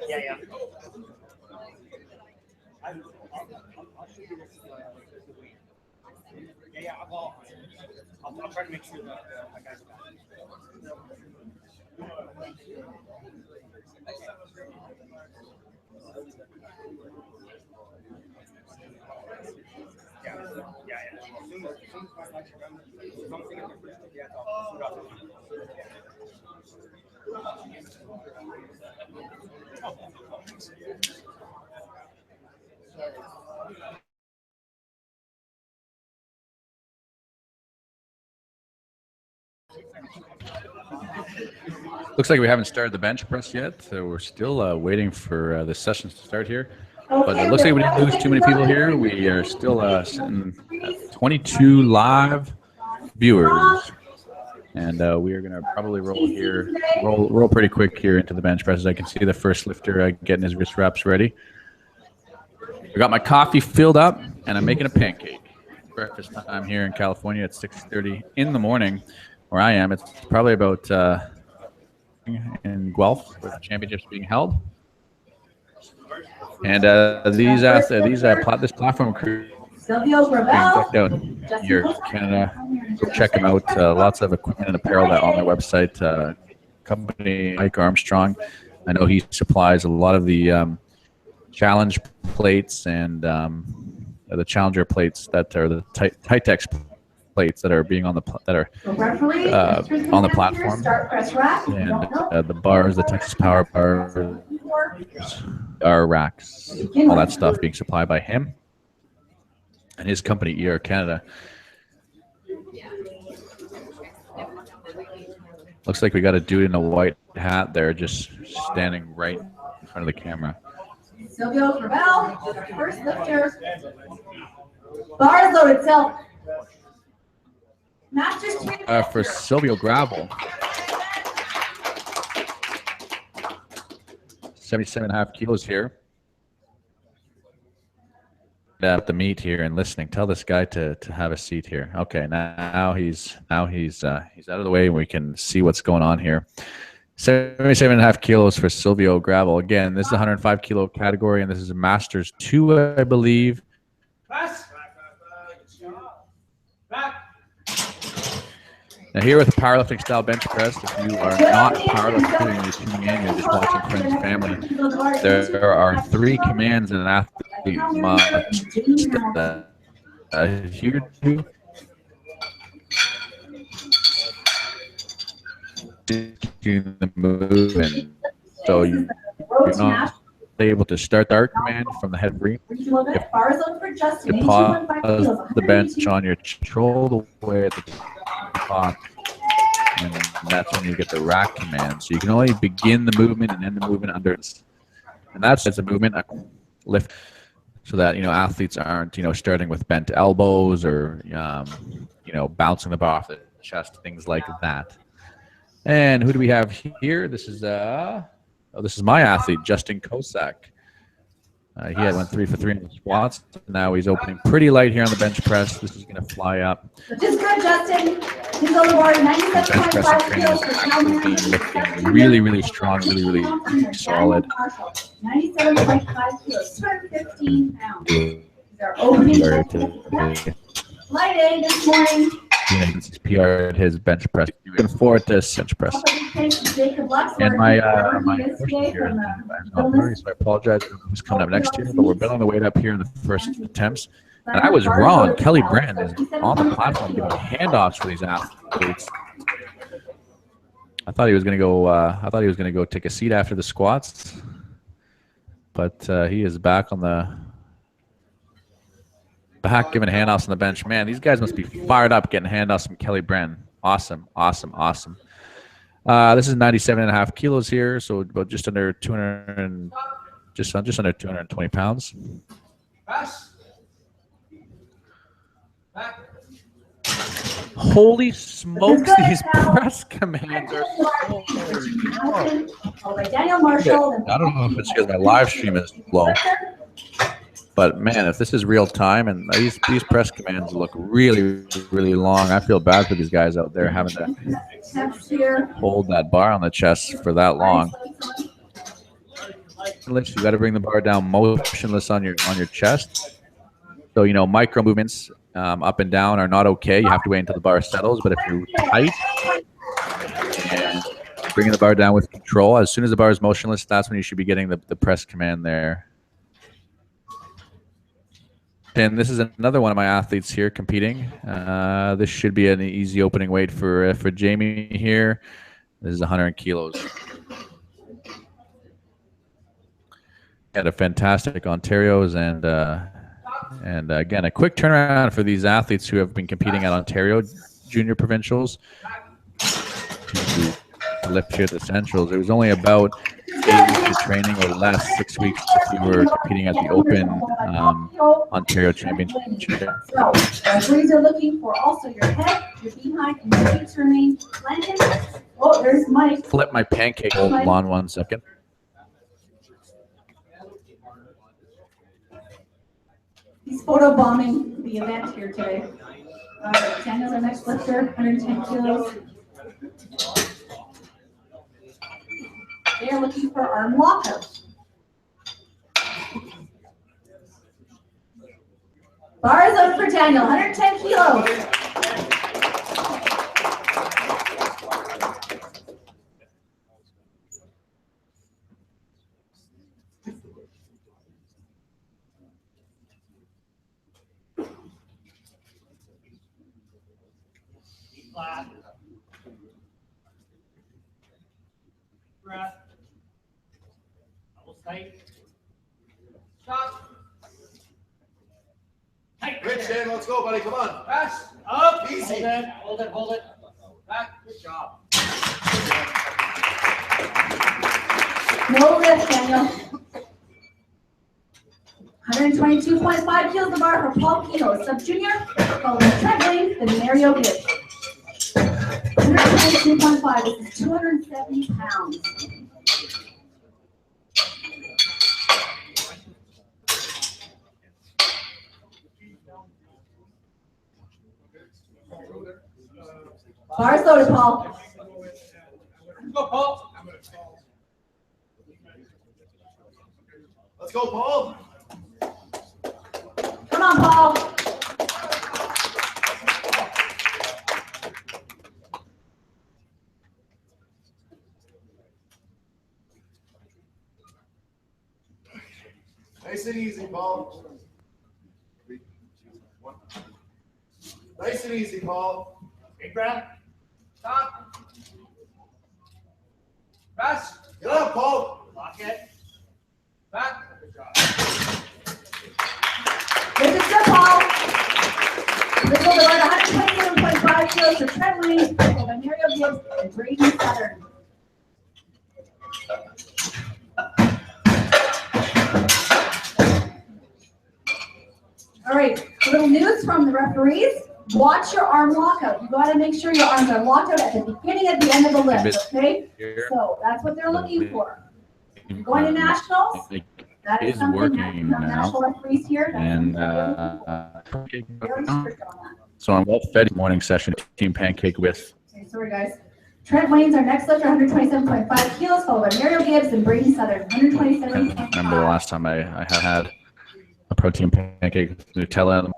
Yeah, yeah. Yeah, well, I'll try to make sure that my guys are back. Yeah, yeah. As soon as my lights are done, as long as they get their first yeah, I'll suit up. Looks like we haven't started the bench press yet. So we're still waiting for the sessions to start here. But it looks like we didn't lose too many people here. We are still sitting at 22 live viewers. And we are going to probably roll pretty quick here into the bench press. As I can see the first lifter getting his wrist wraps ready. I got my coffee filled up, and I'm making a pancake. Breakfast time here in California at 6:30 in the morning, where I am. It's probably about in Guelph, where the championships being held. And this platform crew being decked out here in Canada. Go check them out. Lots of equipment and apparel that on their website. Company Mike Armstrong. I know he supplies a lot of the challenge plates and the challenger plates that are the Titex plates that are being on the platform, and the bars, the Texas Power bars, our racks, all that stuff being supplied by him and his company ER Canada. Looks like we got a dude in a white hat there, just standing right in front of the camera. Silvio Gravel, first lifter. Bars loaded, Sil. Masters for Silvio Gravel, 77.5 kilos here. At the meet here and listening. Tell this guy to have a seat here. Okay, now he's out of the way and we can see what's going on here. 77.5 kilos for Silvio Gravel. Again, this is a 105 kilo category, and this is a Masters 2, I believe. Now here with the powerlifting style bench press, if you are not powerlifting and you're tuning in, you're just watching friends and family, there are 3 commands an athlete must adhere to. The movement. So you're not able to start the arc command from the head free. Deposit the bench on your shoulder way at the top, and that's when you get the rack command. So you can only begin the movement and end the movement under, and that's a movement, a lift, so that athletes aren't starting with bent elbows or bouncing the bar off the chest, things like that. And who do we have here? This is my athlete, Justin Kosak. He had went 3 for 3 in the squats. Now he's opening pretty light here on the bench press. This is going to fly up. Just good, Justin. He's on the board, 97.5 kilos for lifting really, really strong, really, really solid. 97.5 kilos, 215 pounds. These are opening lighting this morning. This is PR at his bench press. Looking forward to this bench press. And my question here, so I apologize for who's coming up next year, but we're building the weight up here in the first attempts. And I was wrong. Kelly Brand is on the platform giving handoffs for these athletes. I thought he was going to go take a seat after the squats, but he is back on the back giving handoffs on the bench. Man, these guys must be fired up getting handoffs from Kelly Brand. Awesome, awesome, awesome. This is 97.5 kilos here, so about just under 200 and just under 220 pounds. Pass. Back. Holy smokes, good, these Cal. press commands are so hard. Followed by Daniel Marshall. Then I don't know if it's because my live stream is low, but man, if this is real time and these press commands look really, really long, I feel bad for these guys out there having to hold that bar on the chest for that long. You got to bring the bar down motionless on your chest. So, you know, micro movements up and down are not okay. You have to wait until the bar settles. But if you're tight and bringing the bar down with control, as soon as the bar is motionless, that's when you should be getting the press command there. And this is another one of my athletes here competing. This should be an easy opening weight for Jamie here. This is 100 kilos. Had a fantastic Ontario's and again, a quick turnaround for these athletes who have been competing at Ontario junior provincials to lift here at the Centrals. It was only about 8 weeks of training or less, 6 weeks if you were competing at the Open Ontario Championship. So, referees are looking for also your head, your behind, and your feet to remain planted. Oh, there's Mike. Flip my pancake. Hold on 1 second. He's photo bombing the event here today. Daniel's our next lifter, 110 kilos. They are looking for arm lockout. Bar is up for Daniel, 110 kilos. Flat. Breath. Almost tight. Stop. Tight. Rich, Dan, let's go, buddy. Come on. Pass. Up. Easy. Hold it. Hold it. Back. Good job. No lift, Daniel. 122.5 kilos the bar for Paul Keto, sub-junior, followed by Trent Wayne, then Mario Gibbs. 122.5, this is 270 pounds. Bar's loaded, Paul. Go, Paul. Let's go, Paul. Come on, Paul. Nice and easy, Paul. Nice and easy, Paul. Big breath. Stop. Pass. Get up, Paul. Lock it. Back. Good job. This is good, Paul. This will be like 127.5 kilos for Trent Wayne, followed by Mario Gibbs and Brady Southern. All right, a little news from the referees. Watch your arm lockout. You got to make sure your arms are locked out at the beginning and the end of the lift, okay? So that's what they're looking for. You're going to nationals. That is something working that now. national referees here. And Very strict on that. so I'm well fed morning session team pancake with. Okay, sorry guys. Trent Wayne's our next lifter, 127.5 kilos, followed by Mario Gibbs and Brady Southern, I can't 127.5. remember the last time I had a protein pancake with Nutella.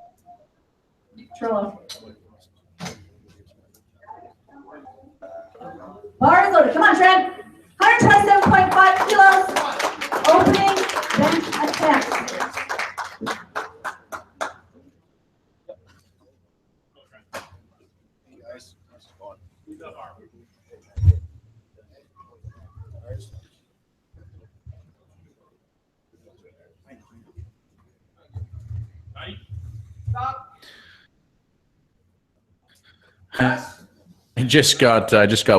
Trillo. Bar is loaded. Come on, Trent. 127.5 kilos. Opening bench attempt. Stop. Pass. just got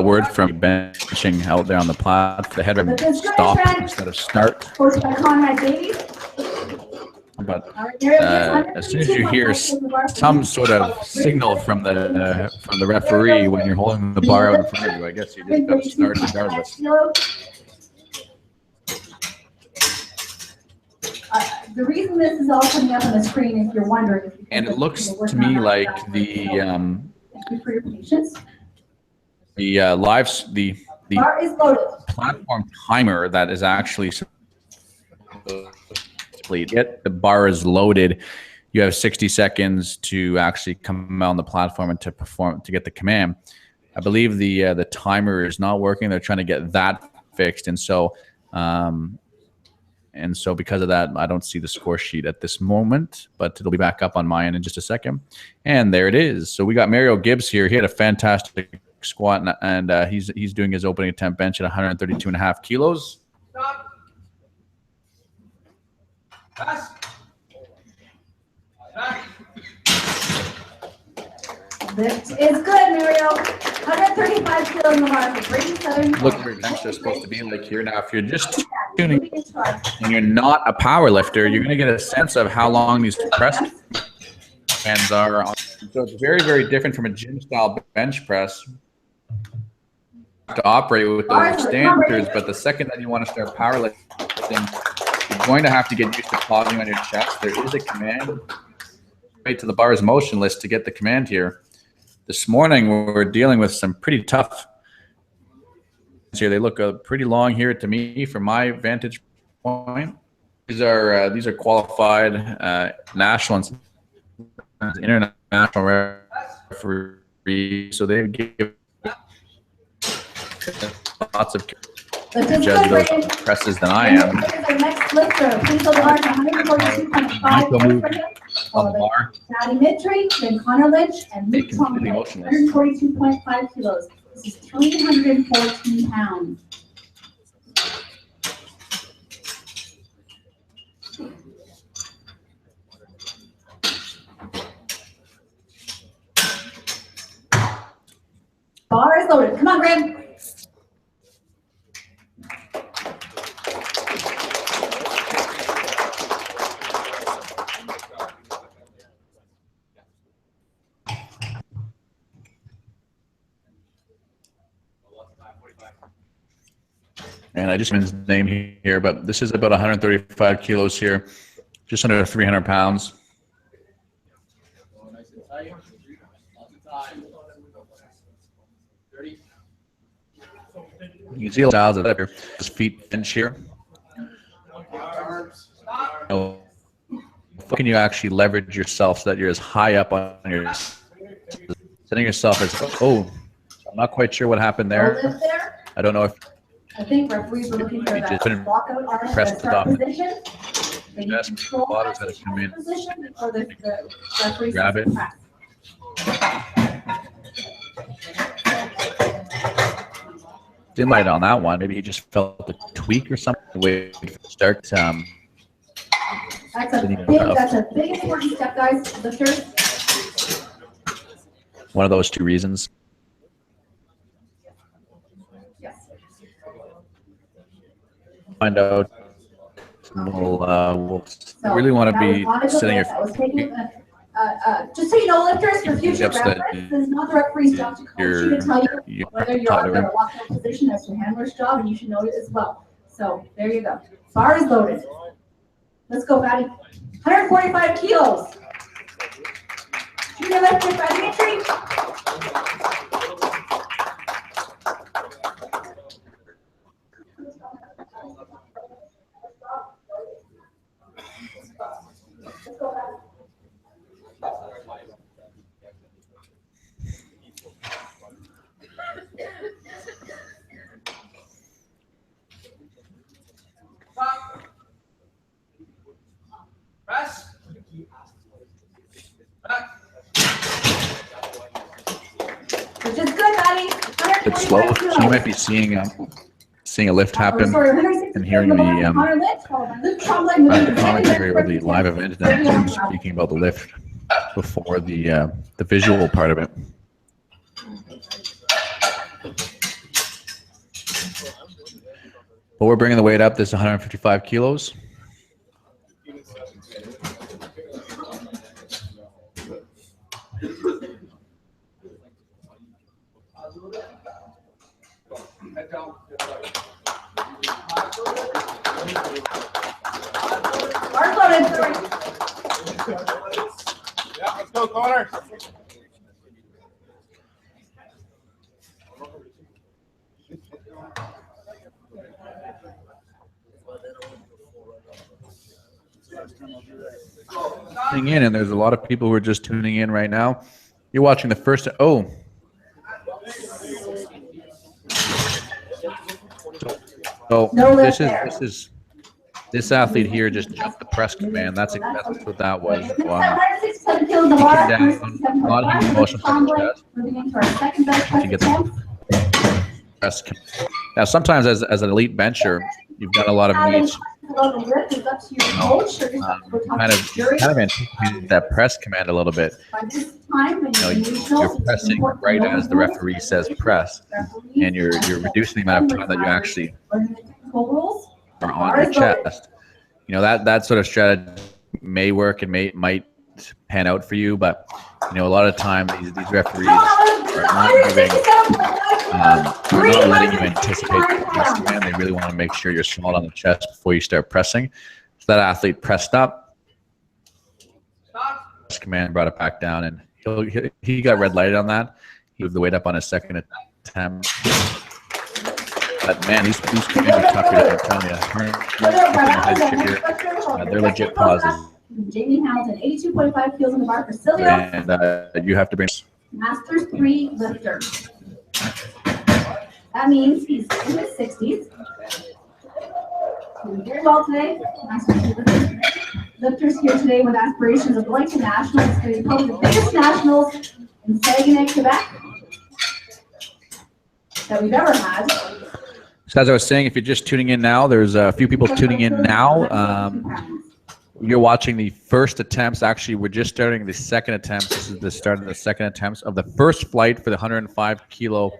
word from benching out there on the plat. The head rep stopped instead of start. Coached by Conrad Davies. But as soon as you hear some sort of signal from the referee when you're holding the bar out in front of you, I guess you just got to start regardless. The reason this is all coming up on the screen, if you're wondering, and it looks to me like the bar is loaded. Platform timer that is actually get the bar is loaded. You have 60 seconds to actually come out on the platform and to get the command. I believe the timer is not working. They're trying to get that fixed, and so because of that, I don't see the score sheet at this moment, but it'll be back up on my end in just a second. And there it is. So we got Mario Gibbs here. He had a fantastic squat, and he's doing his opening attempt bench at 132.5 kilos. Stop. Pass. Back. This is good, Mario. 135 kilos in the bar for Brady Southern. Look where your bench is supposed to be like here. Now, if you're just tuning and you're not a power lifter, you're going to get a sense of how long these press bands are. So it's very, very different from a gym style bench press to operate with those standards. But the second that you want to start powerlifting, you're going to have to get used to pausing on your chest. There is a command. Wait till the bar is motionless to get the command here. This morning we're dealing with some pretty tough here. They look pretty long here to me from my vantage point. These are qualified national and international referees, so they give lots of judge those presses than I am. Next lifter, please hold on to 142.5 on the bar. Patty Mitry, then Connor Lynch, and Luke Thomas, 142.5 kilos. This is 314 pounds. Bar is loaded. Come on, Graham. And I just mentioned his name here, but this is about 135 kilos here, just under 300 pounds. You can see the styles of that here. His feet bench here. How can you actually leverage yourself so that you're as high up on your setting yourself as, I'm not quite sure what happened there. I don't know if I think referees were looking for that lockout arm press at the start button. position. They need Just control bottom's that gotta come in. position before the referee Grab says it. pass. Didn't light on that one. Maybe he just felt a tweak or something. Way to start. That's a big important step, guys. Lifters. One of those two reasons. Yes. Find out. We'll really want to be sitting here. Just so you know, lifters, for future reference, this is not the referee's job to coach you to tell you whether you're on the lockout position. That's your handler's job, and you should know it as well. So there you go. Bar is loaded. Let's go, Patty. 145 kilos. Junior lifter, Patty Mitry. Press. Back. Which is good, Patty. It's slow, so you might be seeing a lift happen and hearing the commentary or the live event and speaking about the lift before the visual part of it. But we're bringing the weight up. This is 155 kilos. Yeah, let's go, corner. Tuning in, and there's a lot of people who are just tuning in right now. You're watching the first. Oh. So this athlete here just jumped the press command. That's exactly what that was. He came down, not even motion from the chest. To get the press command. Now, sometimes as an elite bencher, you've got a lot of meets. Kind of anticipate that press command a little bit. You're pressing right as the referee says press, and you're reducing the amount of time that you actually are on your chest. That sort of strategy may work and might pan out for you, but a lot of time these referees are not letting you anticipate the press command. They really want to make sure you're solid on the chest before you start pressing. So that athlete pressed up, press command, brought it back down, and he got red lighted on that. He moved the weight up on his second attempt. But man, these commands are tough here, I'm telling you. They're legit pauses. Jamie Hamilton, 82.5 kilos on the bar for Silvio. And you have to bring Masters 3 lifter. That means he's in his 60s. Doing very well today. Masters 3 lifters here today with aspirations of going to nationals. It's going to be probably the biggest nationals in Saguenay, Quebec that we've ever had. So as I was saying, if you're just tuning in now, there's a few people tuning in now. You're watching the first attempts. Actually, we're just starting the second attempts. This is the start of the second attempts of the first flight for the 105 kilo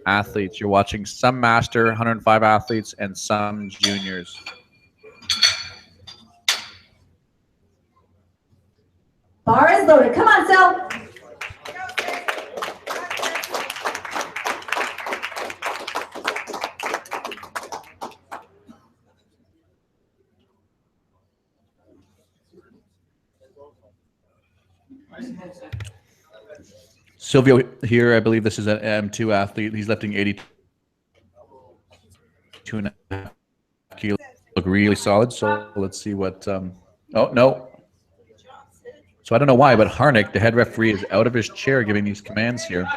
athletes. You're watching some master 105 athletes and some juniors. Bar is loaded. Come on, Sel. Silvio here, I believe this is an M2 athlete. He's lifting 82.5 kilos. Look really solid. So let's see what. Oh no. So I don't know why, but Harnick, the head referee, is out of his chair giving these commands here.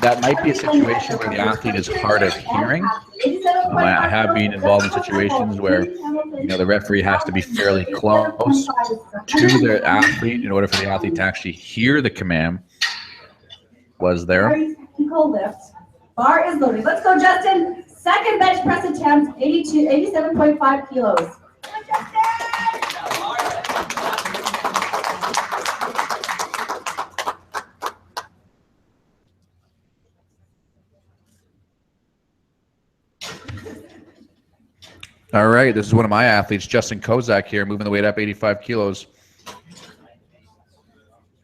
That might be a situation where the athlete is hard of hearing. I have been involved in situations where the referee has to be fairly close to the athlete in order for the athlete to actually hear the command. Was there? Bar is loaded. Let's go, Justin. Second bench press attempt, 87.5 kilos. All right, this is one of my athletes, Justin Kozak here, moving the weight up 85 kilos.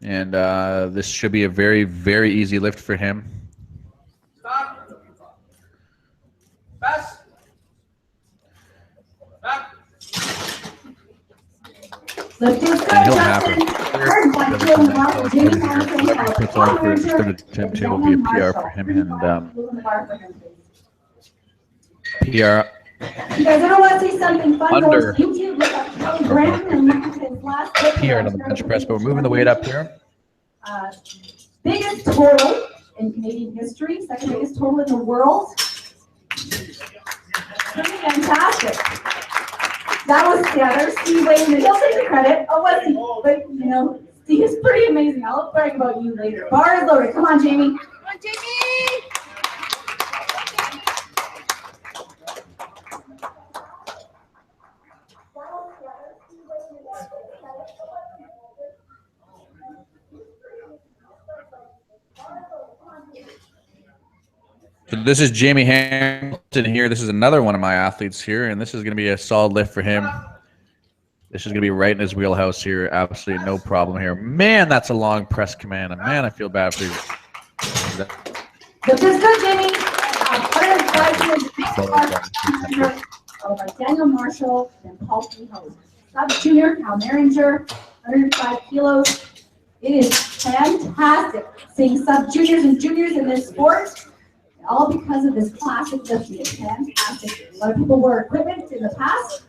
And this should be a very, very easy lift for him. Stop. Pass. Back. Lift is good, And he'll have Justin. it. Puts on for his third attempt, it will be a PR for him. And PR. You guys ever want to see something fun? Under. Go to YouTube, look up Kelly Graham and look at his last clip. PR on the bench press, but we're moving the weight up here. Biggest total in Canadian history, second biggest total in the world. Pretty fantastic. That was, there's Steve Wayne, and he'll take the credit. Oh, was he? But, Steve is pretty amazing. I'll brag about you later. Bar is loaded. Come on, Jamie. Come on, Jamie! So this is Jamie Hamilton here. This is another one of my athletes here, and this is going to be a solid lift for him. This is going to be right in his wheelhouse here. Absolutely no problem here. Man, that's a long press command. And man, I feel bad for you. This is good, Jimmy. 105 followed by Daniel Marshall and Paul Kehoe. Sub junior, Cal Maringer, 105 kilos. It is fantastic seeing sub juniors and juniors in this sport, all because of this classic lifting. It's fantastic. A lot of people wear equipment in the past.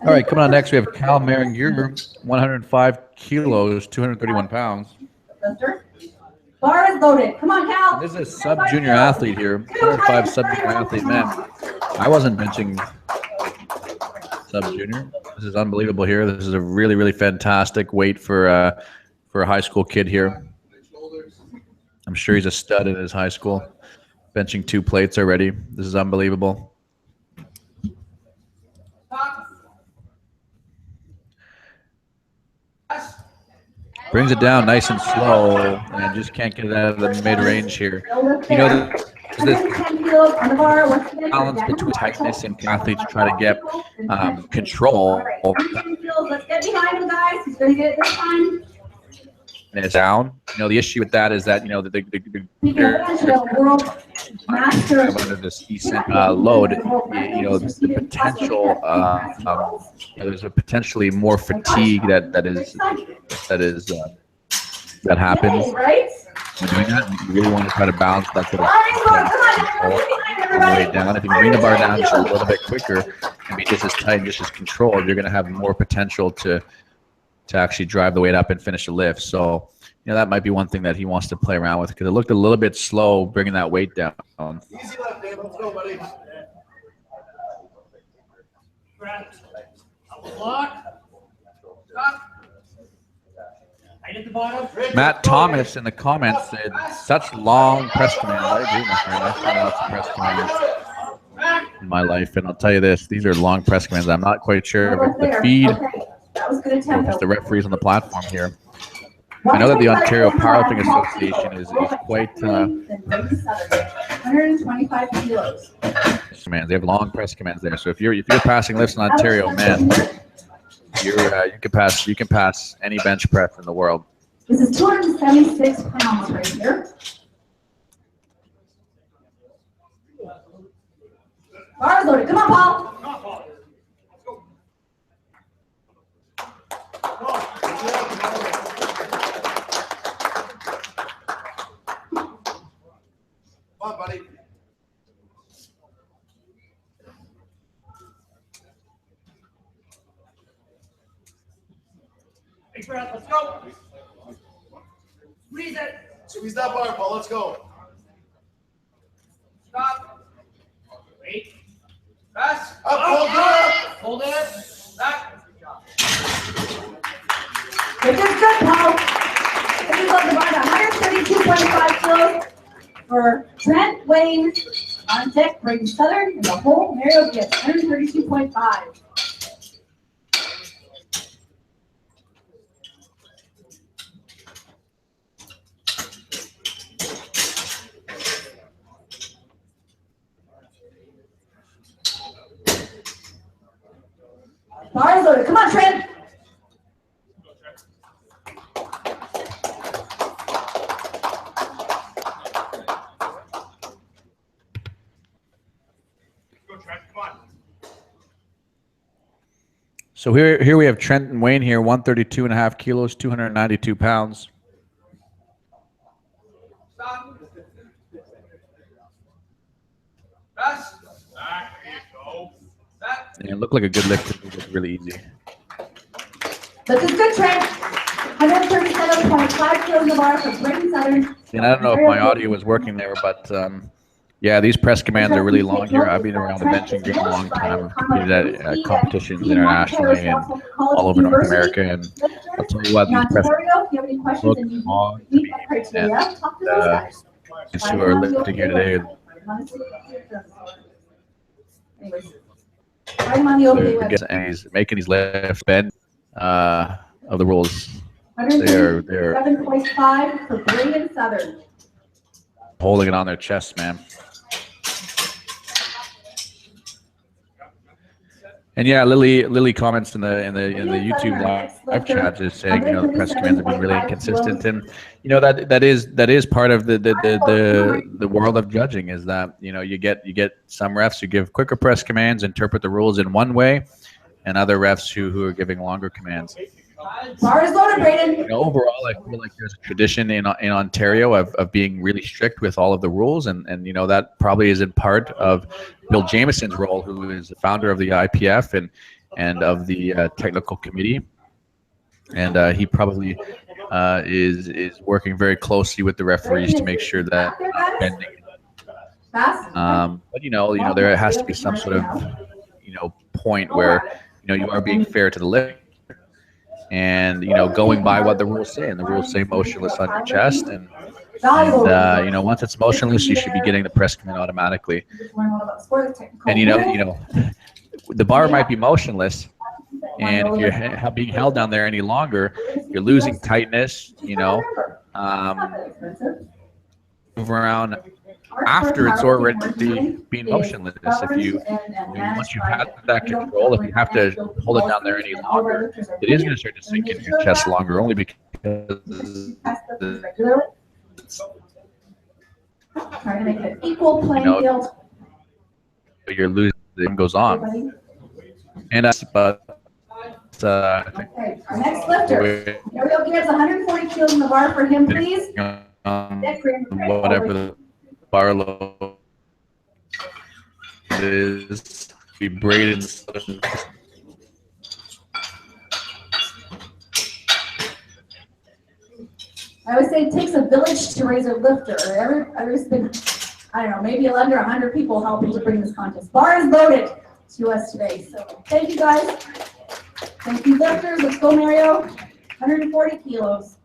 All right, coming on next, we have Cal Maringer, 105 kilos, 231 pounds. Bar is loaded. Come on, Cal. This is a sub-junior athlete here, 105 sub-junior athlete. Man, I wasn't benching sub-junior. This is unbelievable here. This is a really, really fantastic weight for a high school kid here. I'm sure he's a stud in his high school. Benching 2 plates already. This is unbelievable. Brings it down nice and slow, and just can't get it out of the mid-range here. You know, there's this balance between tightness and athletes try to get control. Let's get behind him, guys. He's going to get it this time. And it's down. You know, the issue with that is that, you know, the World master under this decent load, you know, the potential, there's a potentially more fatigue that happens. When doing that, you really want to try to balance that sort of way down. If you bring the bar down just a little bit quicker and be just as tight and just as controlled, you're going to have more potential to actually drive the weight up and finish the lift. So, you know, that might be one thing that he wants to play around with, because it looked a little bit slow bringing that weight down. Easy left, Dave. Let's go, buddy. Matt Thomas in the comments said, such long press commands. I agree, my friend. I've seen lots of press commands in my life, and I'll tell you this, these are long press commands. I'm not quite sure if it's the feed or if it's the referees on the platform here. I know that the Ontario Powerlifting Association is quite 125 kilos. commands. They have long press commands there. So if you're passing lifts in Ontario, man, you can pass any bench press in the world. This is 276 pounds right here. Bar is loaded. Come on, Paul. Come on, buddy. Big breath, let's go. Squeeze it. Squeeze that bar, Paul. Let's go. Stop. Wait. Press. Up, hold it. Hold it. Back. This is good, Paul. This is on the bar at 132.5 kilos for Trent Wayne on deck, Brayden Southern, and the whole Mario gets 132.5. Bar is loaded. Come on, Trent. So here we have Trent and Wayne here, 132.5 kilos, 292 pounds. Stop. Press. Back. There you go. Back. And it looked like a good lift. It was really easy. This is good, Trent. 137.5 kilos in the bar for Brayden Southern. And I don't know if my audio was working there, but yeah, these press commands are really long here. I've been around the benching game a long time. I've competed at competitions internationally and all over North America. And I'll tell you what, these press commands look long to me. And guys who are lifting here today, and he's making these lifts bend of the rules. They're 7.5 for Brayden Southern. holding it on their chest, man. And yeah, Lily comments in the YouTube live chat just saying, you know, the press commands have been really inconsistent, and you know that is part of the world of judging, is that, you know, you get some refs who give quicker press commands, interpret the rules in one way, and other refs who are giving longer commands. Bar is loaded, Brayden. You know, overall, I feel like there's a tradition in Ontario of being really strict with all of the rules, and you know, that probably is in part of Bill Jamison's role, who is the founder of the IPF and of the technical committee, and he probably is working very closely with the referees to make sure that bending. But you know, there has to be some sort of, you know, point where, you know, you are being fair to the lifter. And, you know, going by what the rules say, and the rules say motionless on your chest, and you know, once it's motionless, you should be getting the press command automatically. And you know, the bar might be motionless, and if you're being held down there any longer, you're losing tightness. You know, move around after it's already been motionless. If you once you've had that control, if you have to hold it down there any longer, it is going to start to sink into your chest longer, only because trying to make it an equal playing field. You're losing. The game goes on, and that's but. Okay, our next lifter. Ariel Gibbs, 140 kilos in the bar for him, please. Whatever the bar load is, be braided. I would say it takes a village to raise a lifter. There's been, I don't know, maybe under 100 people helping to bring this contest. Bar is loaded to us today. So thank you guys. Thank you, lifters. Let's go, Mario. 140 kilos.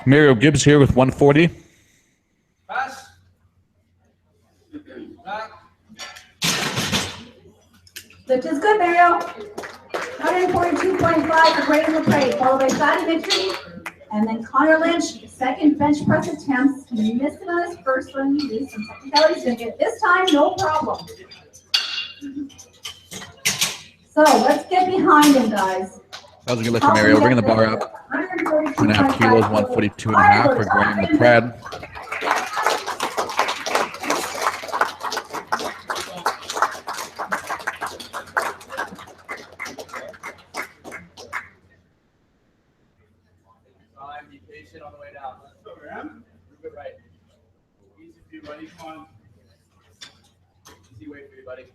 Mario Gibbs here with 140. Pass. Back. Lift is good, Mario. 142.5 for Brayden LaPrade, followed by Fatty Mitri, and then Connor Lynch. Second bench press attempts. He missed it on his first one. He used some technicalities. Gonna get it this time, no problem. So let's get behind him, guys. That was a good lift from Mario. Bringing the bar up. 2.5 kilos, 142.5 for Graham LaPrade. Be patient on the way down. Move it right. Easy for you, buddy. Come on. Easy way for you, buddy.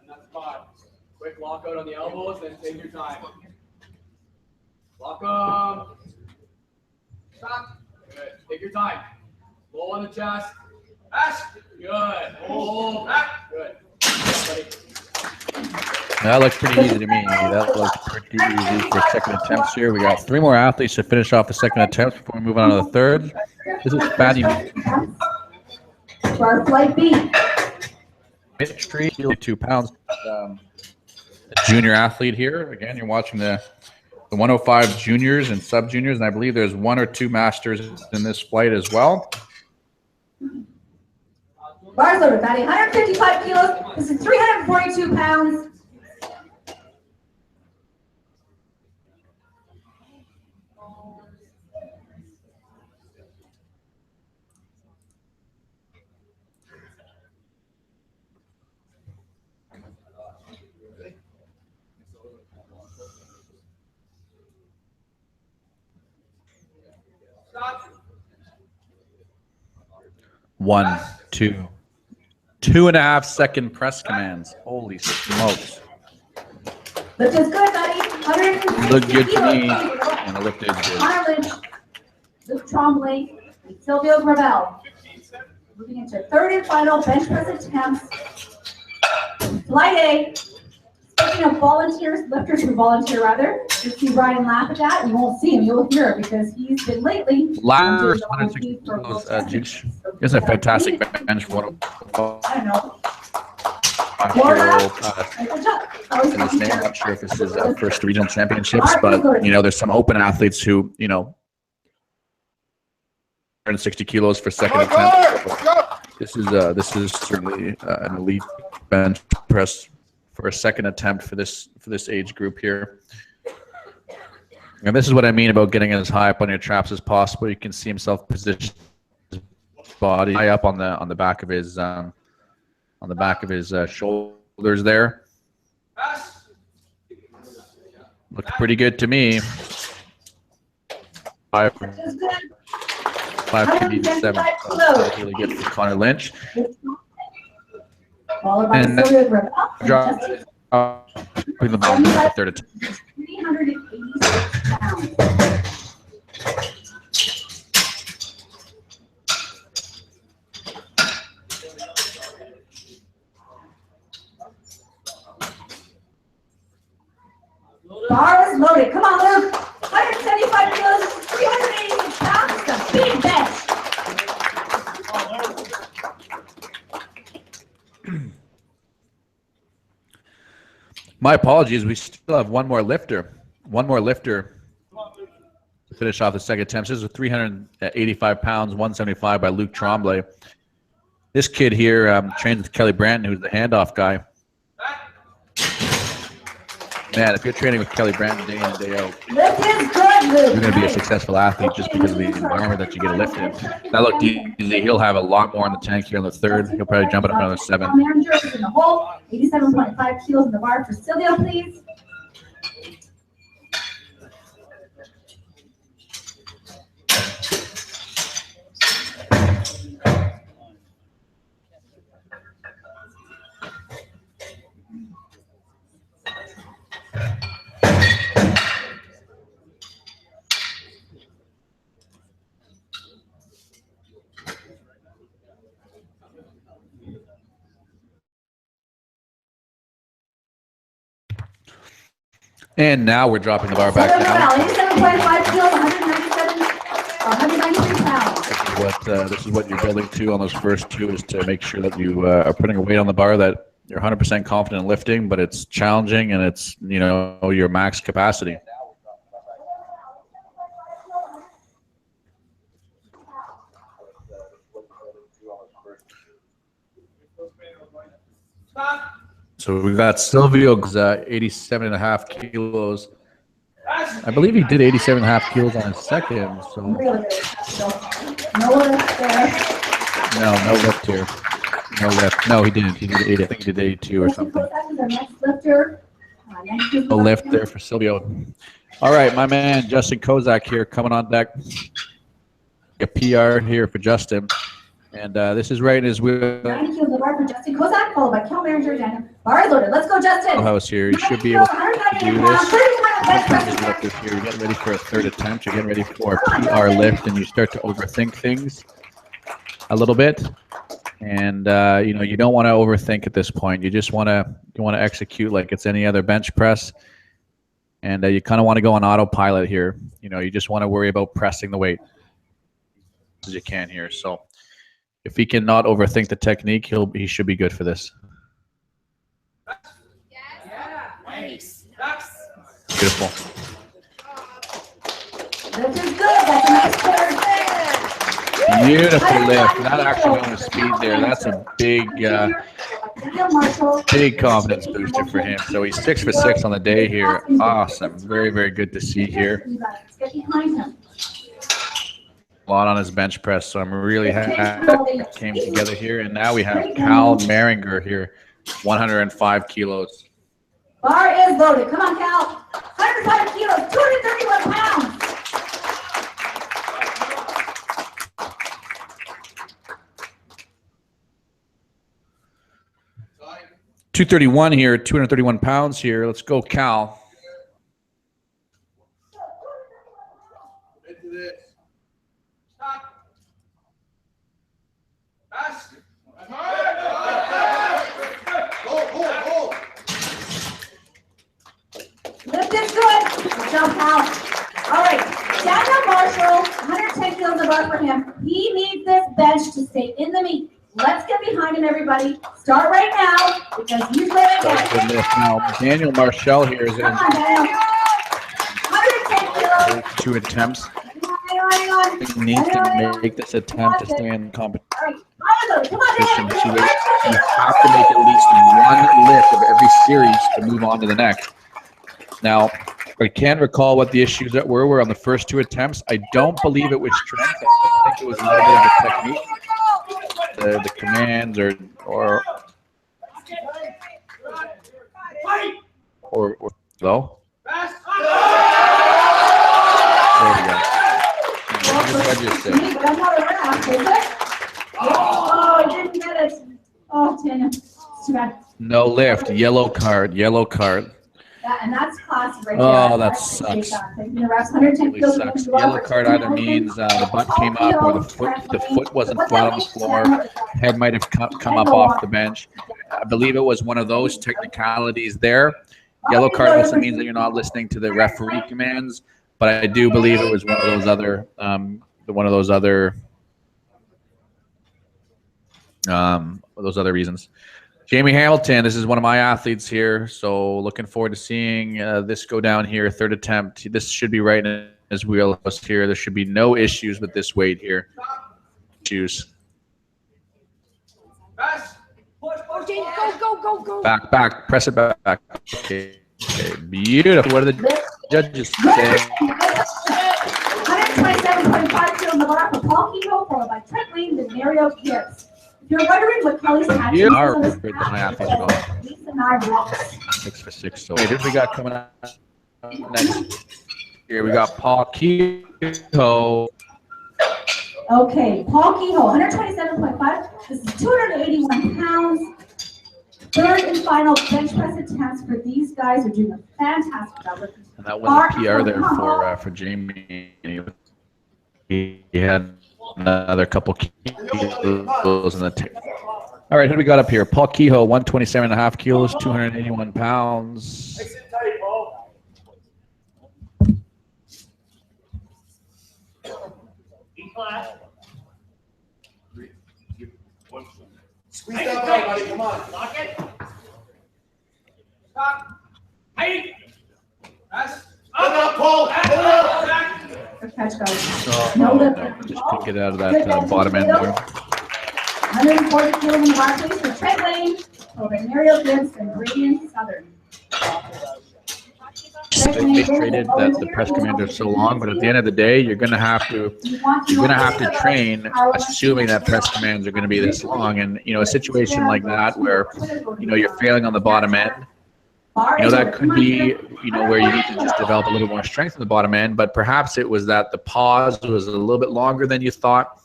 On that spot. Quick lockout on the elbows, then take your time. Lock them. Stop. Good. Take your time. Low on the chest. Pass. Good. Hold. Back. Good. Buddy. That looks pretty easy to me. That looks pretty easy for second attempts here. We got 3 more athletes to finish off the second attempts before we move on to the third. This is Fatty Bar flight B. Mitri, 2 pounds. A junior athlete here. Again, you're watching the 105 juniors and sub juniors, and I believe there's 1 or 2 masters in this flight as well. Bars loaded, Fatty. 155 kilos. This is 342 pounds. One, 2. 2.5 second press commands. Holy smokes. Lift is good, buddy. 160 Look good to me. kilos. And the lift is good. Connor Lynch, Luke Trombley, and Silvio Gravel. Moving into third and final bench press attempts. Flight A. Speaking of volunteers, lifters who volunteer rather, you see Brian laugh at that. You won't see him, you'll hear it because he's been lately. Last 160 kilos, Juice is a fantastic bench for I don't know. 5-year-old. In his name, I'm not sure if this is first regional championships, but you know, there's some open athletes who, you know, 160 kilos for second attempt. This is certainly an elite bench press for a second attempt for this age group here. And this is what I mean about getting as high up on your traps as possible. You can see himself position his body high up on the back of his shoulders there. Looks pretty good to me. 557. That's really good for Connor Lynch. And drop the ball for third attempt. 386 pounds. Bar is loaded. Come on, Luke. 175 kilos, 386 pounds. It's a big bench. My apologies. We still have one more lifter. One more lifter to finish off the second attempt. This is 385 pounds, 175 by Luke Tremblay. This kid here trains with Kelly Branton, who's the handoff guy. Man, if you're training with Kelly Branton day in and day out, you're going to be a successful athlete just because of the environment that you get to lift in. That looked easy. He'll have a lot more in the tank here in the third. He'll probably jump it up another 7. Manager in the hole, 87.5 kilos in the bar for Silvio, please. And now we're dropping the bar back down. 87.5 kilos, 193 pounds. This is what you're building to on those first two, is to make sure that you are putting a weight on the bar that you're 100% confident in lifting, but it's challenging and it's, you know, your max capacity. So we've got Silvio, 87.5 kilos. I believe he did 87.5 kilos on his second. So no lift here. No lift. No, he didn't. He did 80. I think he did 82 or something. No lift there for Silvio. All right, my man Justin Kozak here coming on deck. A PR here for Justin. And this is right in his wheel. 90 kilos in the bar for Justin Kozak, followed by Kel Manager Daniel. Bar is loaded. Let's go, Justin. House here. You should be able to do this. Here. You're getting ready for a third attempt. You're getting ready for a PR lift, and you start to overthink things a little bit. And you know, you don't want to overthink at this point. You just want to execute like it's any other bench press. And you kind of want to go on autopilot here. You know, you just want to worry about pressing the weight as you can here. So if he cannot overthink the technique, he should be good for this. Beautiful. This is good. That's a nice third. Beautiful lift. That actually on the speed there. That's a big confidence booster for him. So he's 6 for 6 on the day here. Awesome. Very, very good to see here. A lot on his bench press, so I'm really happy it came together here. And now we have Cal Maringer here, 105 kilos. Bar is loaded. Come on, Cal. 105 kilos, 231 pounds. $231 here, 231 pounds here. Let's go, Cal. job, pal. All right, Daniel Marshall, 110 kilos of bar for him. He needs this bench to stay in the meet. Let's get behind him, everybody. Start right now because he's ready to Starts with lift now. Daniel Marshall here is in Come on, Daniel. 110 kilos. 2 attempts. Hang on. He needs to make this attempt to stay in competition. All right, come on, Daniel. You have to make at least one lift of every series to move on to the next. Now, I can't recall what the issues that were on the first 2 attempts. I don't believe it was strength. I think it was a little bit of a technique. The commands or low. There we go. What did the judges say? Oh, I didn't get it. Oh, Daniel. It's too bad. No lift. Yellow card. Yellow card. And that's class right Oh, there. that sucks. Really sucks. Yellow card either means the butt came up or the foot wasn't flat on the floor. Head might have come up off the bench. I believe it was one of those technicalities there. Yellow card also means that you're not listening to the referee commands, but I do believe it was one of those other reasons. Jamie Hamilton, this is one of my athletes here, so looking forward to seeing this go down here, 3rd attempt. This should be right in his wheelhouse here. There should be no issues with this weight here. Choose. Go. Back. Press it back. Okay, beautiful. What do the judges say? 127.5 kilos in the bar for Paul Keto, followed by Trent Lane and Mario Gibbs. If you're wondering what Kelly's action is on this path, Lisa and I rocks. 6 for 6. So, who we got coming up next? Here we got Paul Keto. Okay, Paul Kehoe, 127.5. This is 281 pounds. 3rd and final bench press attempts for these guys. Are doing a fantastic job. And that was a PR there for Jamie. He had another couple kilos in the tape. All right, who do we got up here? Paul Kehoe, 127.5 kilos, 281 pounds. Squeeze that out, buddy. Come on. Lock it. Stop. Hey. Pass. Up, Paul. Good catch, guys. Just pick it out of that bottom end there. 140 kilos in the bar, please, for Trent Lane, over Mario Gibbs and Radiant Southern. They traded that the press commander so long, but at the end of the day, you're gonna have to train assuming that press commands are going to be this long. And a situation like that where you're failing on the bottom end, that could be where you need to just develop a little more strength in the bottom end. But perhaps it was that the pause was a little bit longer than you thought.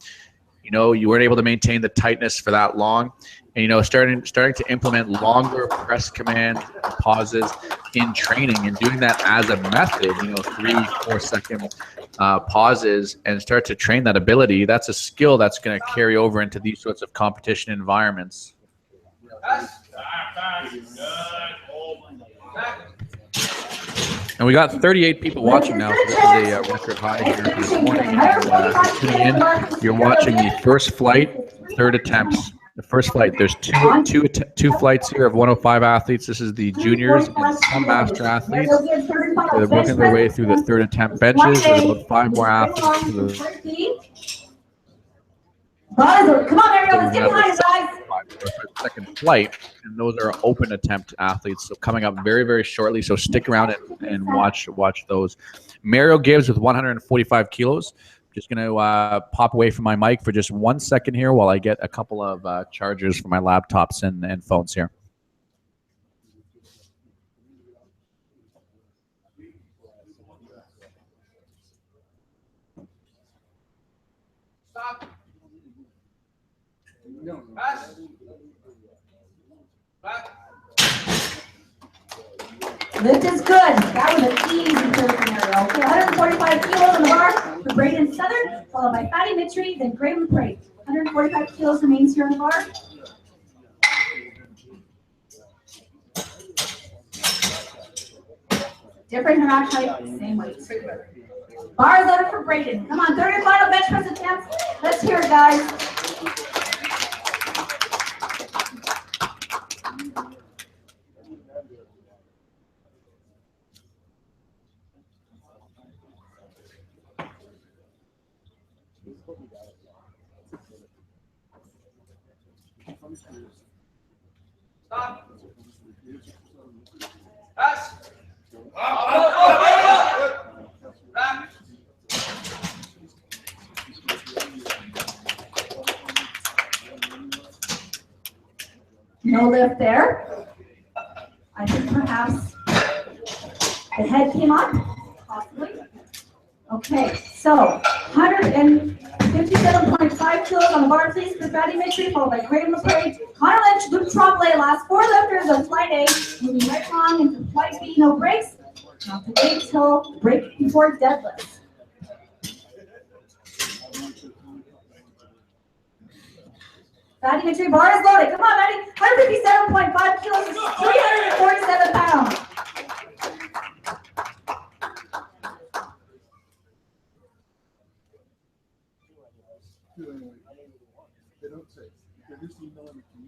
You weren't able to maintain the tightness for that long. And, starting to implement longer press command pauses in training and doing that as a method, 3-4 second pauses, and start to train that ability. That's a skill that's going to carry over into these sorts of competition environments. And we got 38 people watching now, so this is a record high here this morning. And tuning in, you're watching the first flight, 3rd attempts. The first flight, there's two flights here of 105 athletes. This is the juniors and some master athletes. They're working their way through the 3rd attempt benches. There's about 5 more athletes. Come on, Ariel, let's get behind, guys. Second flight, and those are open attempt athletes. So coming up very, very shortly. So stick around and watch those. Mario Gibbs with 145 kilos. Just going to pop away from my mic for just 1 second here while I get a couple of chargers for my laptops and phones here. Stop. Pass. Back. Lift is good. That was an easy third scenario. Okay, 145 kilos on the bar for Braden Southern, followed by Fatty Mitri, then Graydon Prate. 145 kilos remains here on the bar. Different rack height, same weight. Bars loaded for Brayden. Come on, third and final bench press attempt. Let's hear it, guys. Stop. Pass. Back. No lift there. I think perhaps the head came up, possibly. Okay, so 157.5 kilos on the bar, please, for Fatty Mitchell, followed by Graham LaPrade, Connor Lynch, Luke Trombley, last 4 lifters of flight A, moving right along into flight B, no breaks. Not to wait till the break before deadlifts. Fatty Mitchell, bar is loaded. Come on, Fatty. 157.5 kilos, 347 pounds. They don't say. They're just emailing it to me.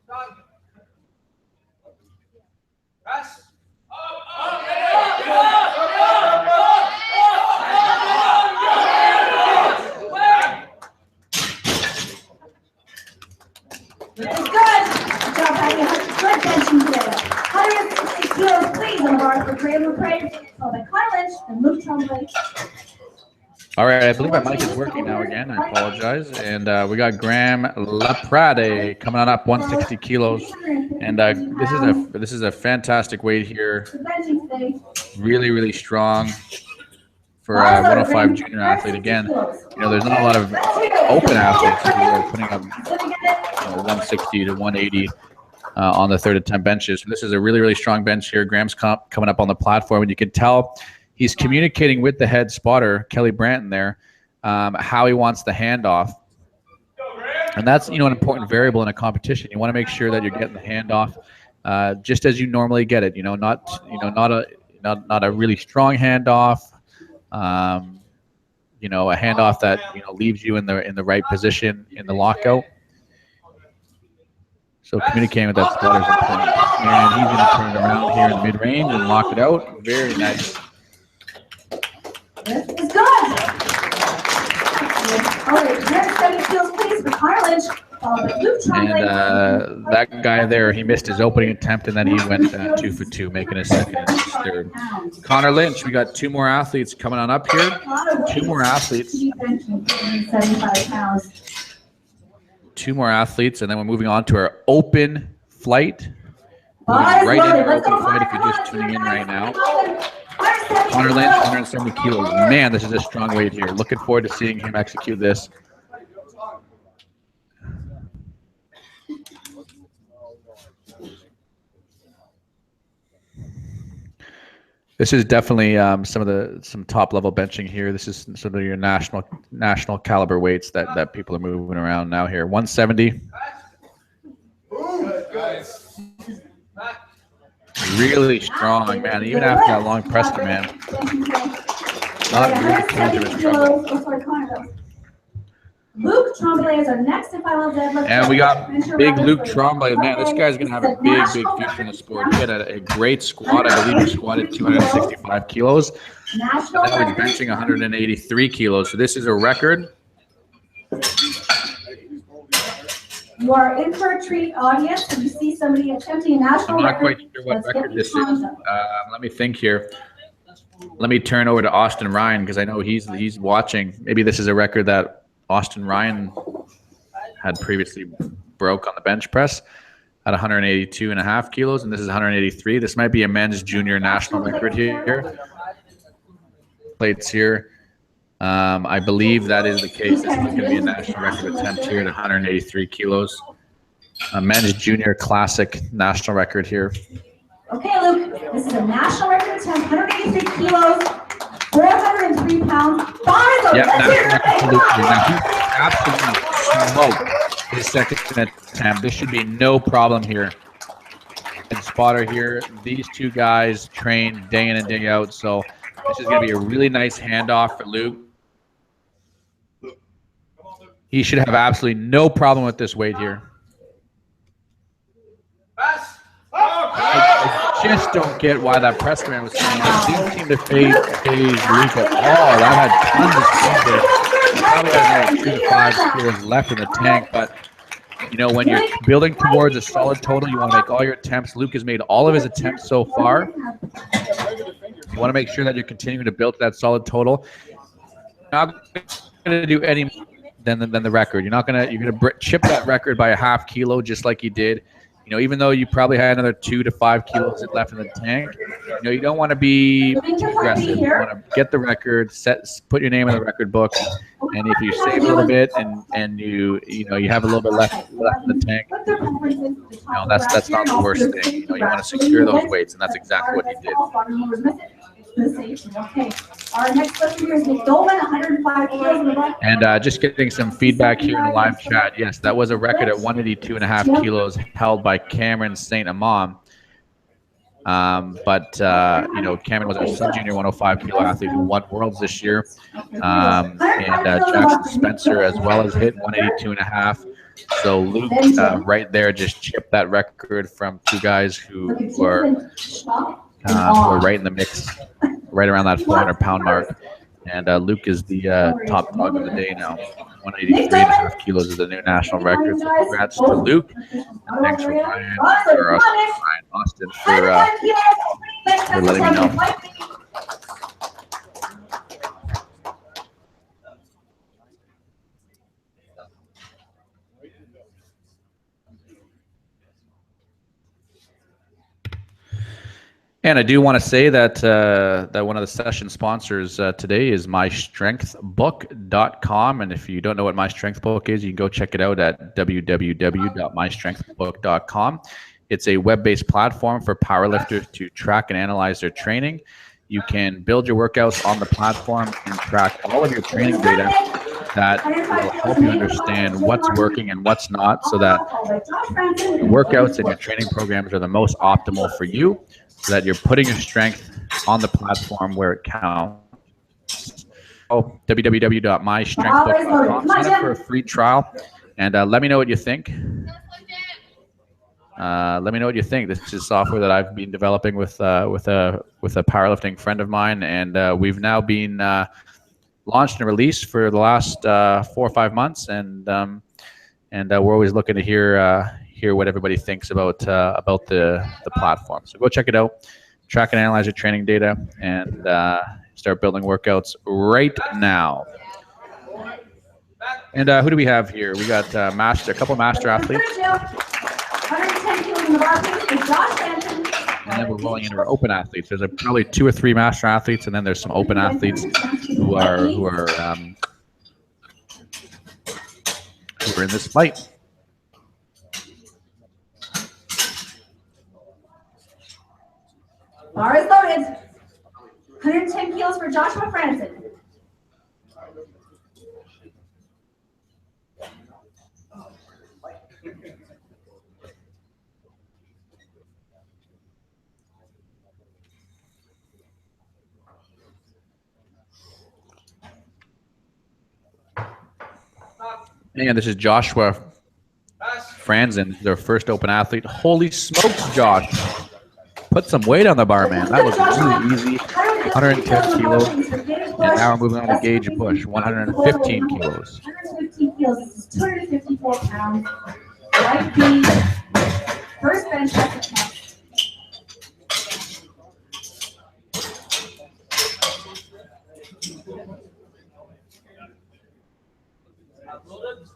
Stop. Pass. That is good. Good job, Patty. Good benching today. 160 kilos, please, on the bar for Graham LaPrade, followed by Connor Lynch and Luke Trombley. All right, I believe my mic is working now again. I apologize. And we got Graham LaPrade coming on up 160 kilos. And this is a fantastic weight here. Really, really strong for a 105 junior athlete. Again, there's not a lot of open athletes who are putting up 160 to 180 on the third attempt benches. So this is a really, really strong bench here. Graham's coming up on the platform, and you can tell he's communicating with the head spotter, Kelly Branton, there, how he wants the handoff. And that's an important variable in a competition. You want to make sure that you're getting the handoff just as you normally get it. Not a really strong handoff. A handoff that leaves you in the right position in the lockout. So communicating with that spotter is important. And he's going to turn it around here in the mid-range and lock it out. Very nice. This is good. All right, 170 kilos, please, for Connor Lynch. And that guy there, he missed his opening attempt, and then he went 2 for 2, making his second and his third. Connor Lynch, we got 2 more athletes coming on up here. 2 more athletes. 2 more athletes, and then we're moving on to our open flight. Moving right into our open flight if you're just tuning in right now. Connor Lynch, 170 kilos. Man, this is a strong weight here. Looking forward to seeing him execute this. This is definitely some top level benching here. This is some of your national caliber weights that people are moving around now here. 170. Really strong, man. Even after that long press command. Not really dangerous trouble. Luke Trombley is our next and final deadlift. And we got big Luke Trombley. Man, this guy's going to have a big future in the sport. He had a great squat. I believe he squatted 265 kilos. And now he's benching 183 kilos. So this is a record. You are in for a treat, audience, and you see somebody attempting a national record. I'm not quite sure what record this is. Let me think here. Let me turn over to Austin Ryan because I know he's watching. Maybe this is a record that Austin Ryan had previously broke on the bench press at 182.5 kilos, and this is 183. This might be a men's junior national record here. Plates here. I believe that is the case. This is going to be a national record attempt here at 183 kilos. A men's junior classic national record here. Okay, Luke, this is a national record attempt, 183 kilos. 403 pounds. Bars over. Yeah, Let's hear it. absolutely. Come on. Now, he absolutely smoked his second attempt. This should be no problem here. And spotter here. These two guys train day in and day out, so this is going to be a really nice handoff for Luke. He should have absolutely no problem with this weight here. I just don't get why that press command was saying it didn't seem to phase Luke at all. That had tons of speed. Probably had another 2 to 5 kilos left in the tank, but you know, when you're building towards a solid total, you want to make all your attempts. Luke has made all of his attempts so far. You want to make sure that you're continuing to build that solid total. You're not going to do any than the record. You're going to chip that record by a half kilo, just like you did. You know, even though you probably had another 2 to 5 kilos left in the tank, you know, you don't want to be too aggressive. You want to get the record, put your name in the record book, and if you save a little bit and you have a little bit left in the tank, you know, that's not the worst thing. You know, you want to secure those weights, and that's exactly what he did. Okay. Our next question here is Nick Dolman, 105 kilos in the butt. And just getting some feedback here in the live chat. Yes, that was a record at 182.5 kilos held by Cameron St. Amam. But you know, Cameron was a sub-junior 105 kilo athlete who won worlds this year. And Jackson Spencer as well as hit 182.5. So Luke right there just chipped that record from two guys who were right in the mix, right around that 400-pound mark. And Luke is the top dog of the day now. 183.5 kilos is the new national record. So congrats to Luke. And thanks for Ryan Austin for letting me know. And I do want to say that that one of the session sponsors today is mystrengthbook.com. And if you don't know what My Strength Book is, you can go check it out at www.mystrengthbook.com. It's a web-based platform for powerlifters to track and analyze their training. You can build your workouts on the platform and track all of your training data that will help you understand what's working and what's not, so that your workouts and your training programs are the most optimal for you, so that you're putting your strength on the platform where it counts. Oh, www.mystrengthbook.com. Sign up for a free trial and let me know what you think. Let me know what you think. This is software that I've been developing with a powerlifting friend of mine, and we've now been launched and released for the last 4 or 5 months, and we're always looking to hear what everybody thinks about the platform. So go check it out, track and analyze your training data, and start building workouts right now. And who do we have here? We got a couple master athletes. 110 kilos in the bar, please. Josh Hansen. And then we're rolling into our open athletes. There's probably 2 or 3 master athletes, and then there's some open athletes who are in this fight. Bar is loaded. 110 kilos for Joshua Franson. And this is Joshua Franzen, their first open athlete. Holy smokes, Josh. Put some weight on the bar, man. That was really easy. 110 kilos. And now we're moving on to Gage Bush, 115 kilos. 115 kilos. This is 254 pounds. Light B. First bench press attempt.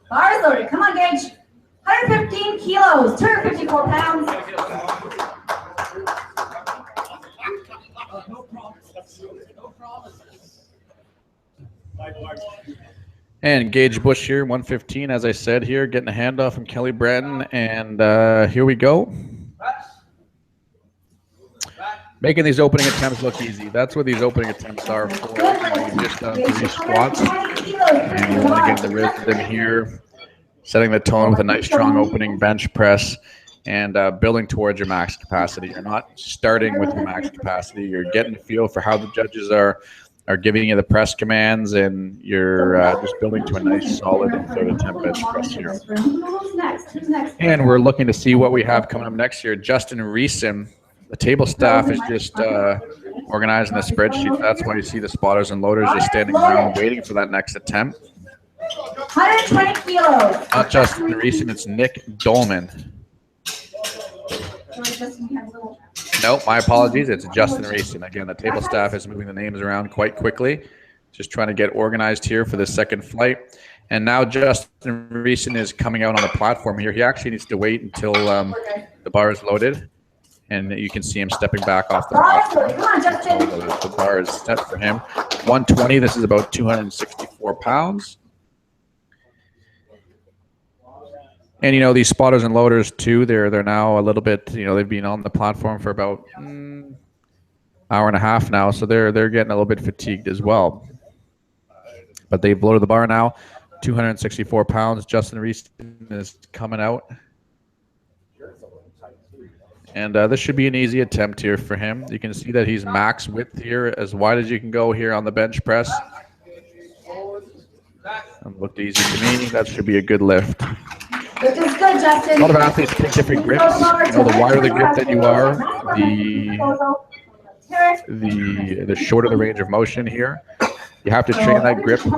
Bar is loaded. Come on, Gage. 115 kilos, 254 pounds. And Gage Bush here, 115, as I said here, getting a handoff from Kelly Bratton. And here we go. Making these opening attempts look easy. That's what these opening attempts are for. You've just done 3 squats, and you want to get in the rhythm here, setting the tone with a nice strong opening bench press, and building towards your max capacity. You're not starting with your max capacity. You're getting a feel for how the judges are giving you the press commands, and you're just building to a nice solid third attempt bench press here. And we're looking to see what we have coming up next year. Justin Reeson, the table staff is just organizing the spreadsheet. That's why you see the spotters and loaders just standing around waiting for that next attempt. 120 kilos. Not Justin Reeson, it's Nick Dolman. No, my apologies. It's Justin Reeson. Again, the table staff is moving the names around quite quickly. Just trying to get organized here for the second flight. And now Justin Reeson is coming out on the platform here. He actually needs to wait until the bar is loaded. And you can see him stepping back off the platform. The bar is set for him. 120, this is about 264 pounds. And, you know, these spotters and loaders, too, they're now a little bit, you know, they've been on the platform for about hour and a half now, so they're getting a little bit fatigued as well. But they've loaded the bar now, 264 pounds. Justin Reeson is coming out. And this should be an easy attempt here for him. You can see that he's max width here, as wide as you can go here on the bench press. It looked easy to me. That should be a good lift. Which is good, Justin. A lot of athletes take different grips. You know, the wider the grip that you are, the shorter the range of motion here. You have to train that grip in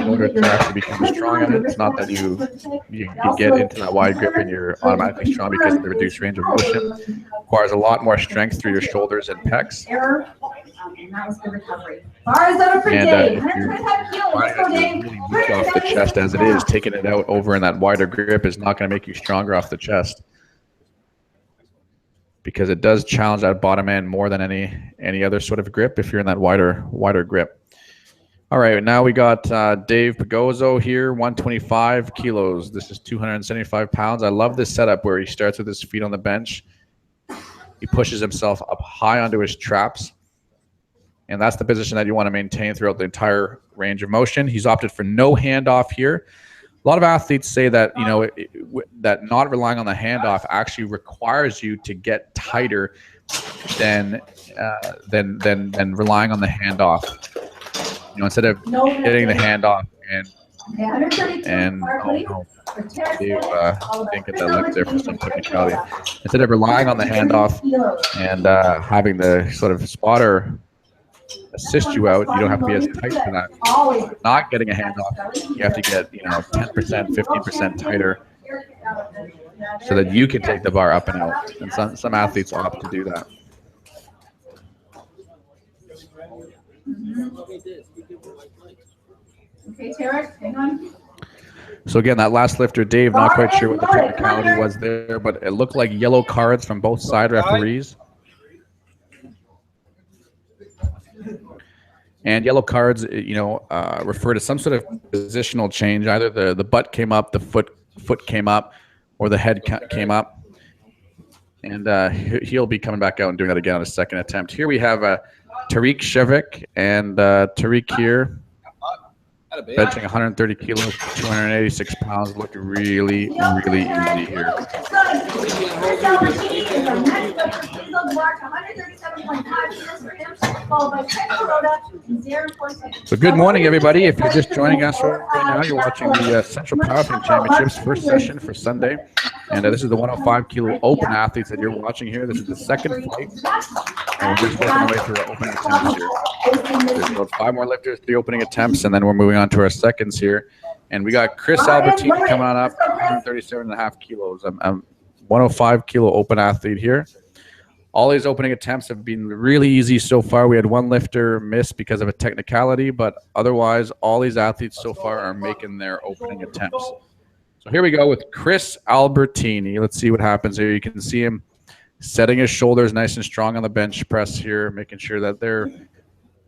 order to actually become strong at it. It's not that you get into that wide grip and you're automatically strong because of the reduced range of motion. It requires a lot more strength through your shoulders and pecs. And that was the recovery. Bar is over for Dave. If you're 125 kilos. Let's go, Dave. really weak off the chest as it is, taking it out over in that wider grip is not going to make you stronger off the chest, because it does challenge that bottom end more than any other sort of grip if you're in that wider grip. All right, now we got Dave Pagozzo here, 125 kilos. This is 275 pounds. I love this setup where he starts with his feet on the bench. He pushes himself up high onto his traps. And that's the position that you want to maintain throughout the entire range of motion. He's opted for no handoff here. A lot of athletes say that, you know, that not relying on the handoff actually requires you to get tighter than relying on the handoth. You know, instead of getting the handoff and oh no, Dave didn't get that lift there for some technicality. Instead of relying on the handoff and having the sort of spotter assist you out, you don't have to be as tight for that. Not getting a handoff, you have to get, you know, 10%, 15% tighter so that you can take the bar up and out. And some athletes opt to do that. Okay, Tarek, hang on. So again, that last lifter, Dave, not quite sure what the technicality was there, but it looked like yellow cards from both side referees. And yellow cards, you know, refer to some sort of positional change. Either the butt came up, the foot came up, or the head came up. And he'll be coming back out and doing that again on his second attempt. Here we have Tariq Shevik, and Tariq here, benching 130 kilos, 286 pounds. Looked really, really easy here. So good morning, everybody. If you're just joining us right now, you're watching the Central Powerlifting Championships first session for Sunday. And this is the 105 kilo open athletes that you're watching here. This is the second flight. And we're just working our way through our opening attempts here. There's about 5 more lifters, 3 opening attempts, and then we're moving on to our seconds here. And we got Chris Albertini coming on up, 137.5 kilos. I'm 105 kilo open athlete here. All these opening attempts have been really easy so far. We had one lifter miss because of a technicality, but otherwise, all these athletes so far are making their opening attempts. So here we go with Chris Albertini. Let's see what happens here. You can see him setting his shoulders nice and strong on the bench press here, making sure that they're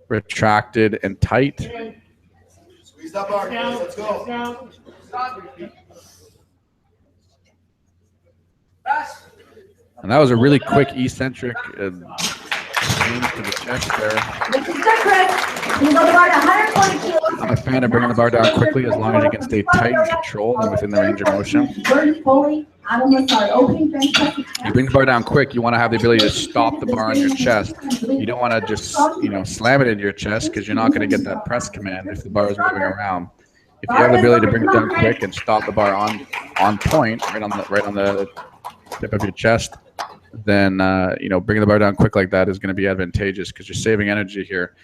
retracted and tight. Squeeze that bar, guys. Let's go. And that was a really quick eccentric change to the chest there. This is good, Chris. You go to bar to 140 kilos. I'm a fan of bringing the bar down quickly as long as you can stay tight and controlled and within the range of motion. Jordan Foley, Adam Lassard, opening bench press. You bring the bar down quick, you want to have the ability to stop the bar on your chest. You don't want to just, slam it into your chest because you're not going to get that press command if the bar is moving around. If you have the ability to bring it down quick and stop the bar on point, right on the tip of your chest, then bringing the bar down quick like that is going to be advantageous because you're saving energy here.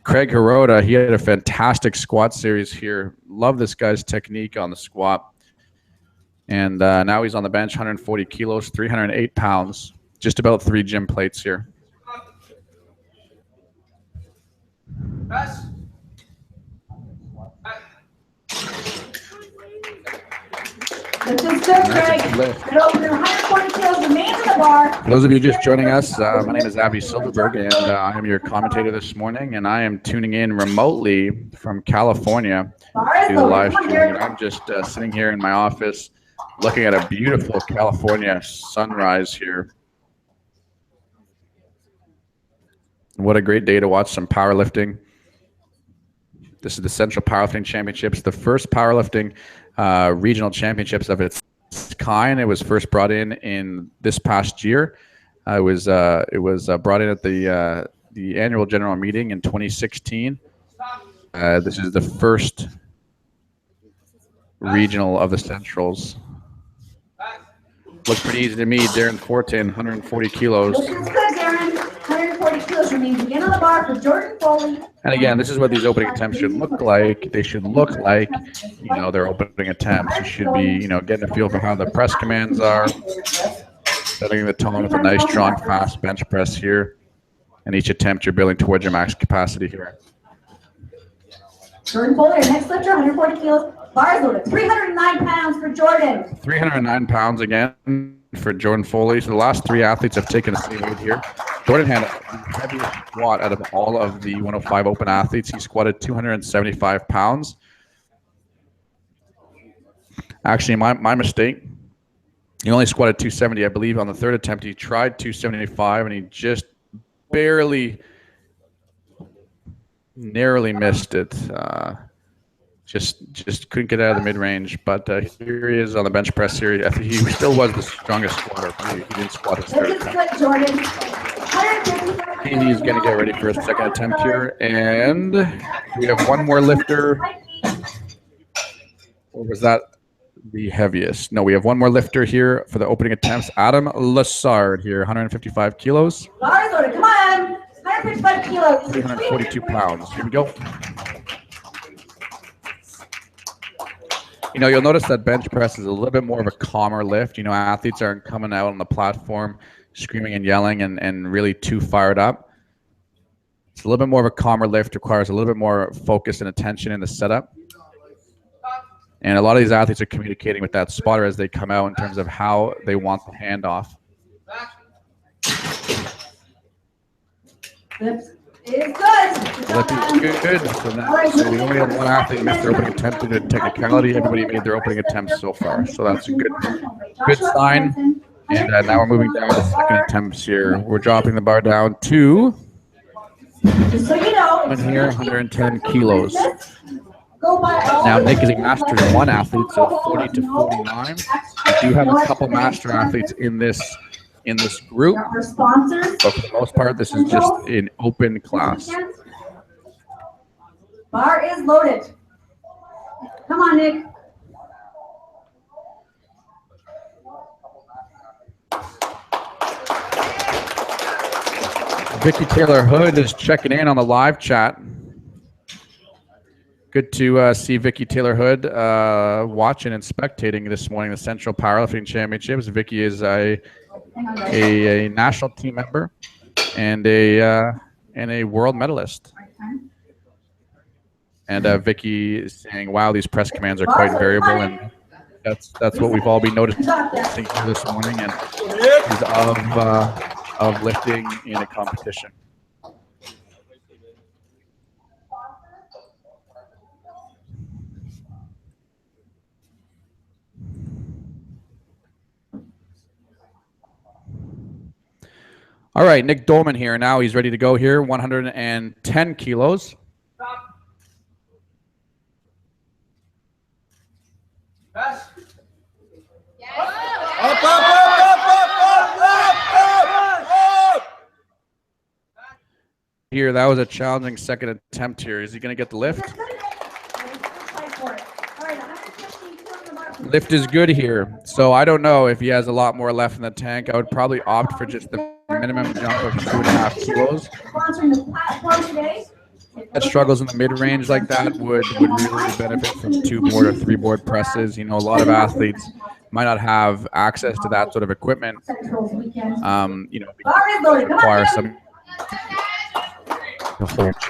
Craig Hirota, he had a fantastic squat series here. Love this guy's technique on the squat. And now he's on the bench, 140 kilos, 308 pounds, just about 3 gym plates here. This is good, Craig. It opens 140 kilos remains in the bar. For those of you just joining us, my name is Avi Silverberg, and I am your commentator this morning, and I am tuning in remotely from California to the live streaming. And I'm just sitting here in my office looking at a beautiful California sunrise here. What a great day to watch some powerlifting. This is the Central Powerlifting Championships, the first powerlifting regional championships of its kind. It was first brought in this past year. It was brought in at the annual general meeting in 2016. This is the first regional of the Centrals. Looked pretty easy to me. Darren Fortin, 140 kilos. This is good, Darren. 140 kilos remains again on the bar for Jordan Foley. And again, this is what these opening attempts should look like. They should look like, their opening attempts. You should be, getting a feel for how the press commands are, setting the tone with a nice, strong, fast bench press here. And each attempt, you're building towards your max capacity here. Jordan Foley, our next lifter, 140 kilos. Bars loaded, 309 pounds for Jordan. 309 pounds again for Jordan Foley. So the last 3 athletes have taken the same weight here. Jordan had the heaviest squat out of all of the 105 open athletes. He squatted 275 pounds. Actually, my mistake. He only squatted 270, I believe. On the 3rd attempt, he tried 275, and he just narrowly missed it. Just couldn't get out of the mid-range, but here he is on the bench press here. I think he still was the strongest squatter. He didn't squat his 3rd attempt. Jordan. He's going to get ready for his 2nd attempt here, and we have one more lifter. Or was that the heaviest? No, we have one more lifter here for the opening attempts. Adam Lassard here, 155 kilos. Bars loaded, come on. 155 kilos. 342 pounds. Here we go. You'll notice that bench press is a little bit more of a calmer lift. Athletes aren't coming out on the platform screaming and yelling and really too fired up. It's a little bit more of a calmer lift, requires a little bit more focus and attention in the setup. And a lot of these athletes are communicating with that spotter as they come out in terms of how they want the handoff. This is good. That is good. So we only have one athlete miss their opening attempt due to technicality. Everybody made their opening attempts so far. So that's a good sign. And now we're moving down to the 2nd attempts here. We're dropping the bar down to Just so you know, 110 kilos. Now, Nick is a Master 1 athlete, so 40 to 49. We do have a couple Master athletes in this group, but for the most part, this is just an open class. Bar is loaded. Come on, Nick. Vicky Taylor Hood is checking in on the live chat. Good to see Vicky Taylor Hood watching and spectating this morning the Central Powerlifting Championships. Vicky is a national team member and a world medalist. And Vicky is saying, "Wow, these press commands are quite variable," and that's what we've all been noticing here this morning, and is of lifting in a competition. All right, Nick Dolman here. Now he's ready to go here. 110 kilos. Stop. Pass. Up, up, up. Here, that was a challenging second attempt here. Is he going to get the lift? Lift is good here. So I don't know if he has a lot more left in the tank. I would probably opt for just the minimum jump of 2.5 kilos. That struggles in the mid-range like that would really benefit from 2-board or 3-board presses. You know, a lot of athletes might not have access to that sort of equipment. You know, require some.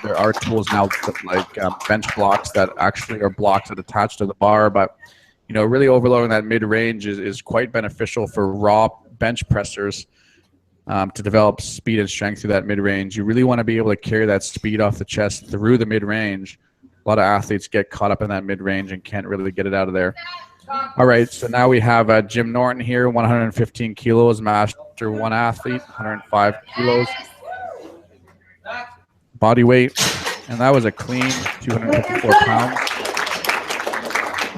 There are tools now like bench blocks that actually are blocks that attach to the bar, but you know, really overloading that mid-range is quite beneficial for raw bench pressers to develop speed and strength through that mid-range. You really want to be able to carry that speed off the chest through the mid-range. A lot of athletes get caught up in that mid-range and can't really get it out of there. All right, so now we have Jim Norton here, 115 kilos, Master 1 athlete, 105 kilos. Body weight, and that was a clean 254 pounds.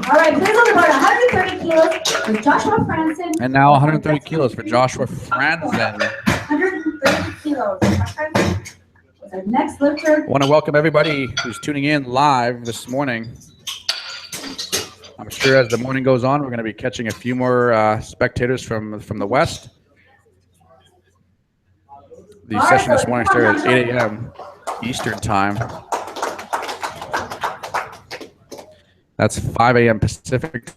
All right, please on the board, 130 kilos for Joshua Franzen. And now 130 kilos for Joshua Franzen. 130 kilos. Our next lifter. I want to welcome everybody who's tuning in live this morning. I'm sure as the morning goes on, we're going to be catching a few more spectators from the west. The session this morning started at 8 a.m. Eastern time. That's 5 a.m. Pacific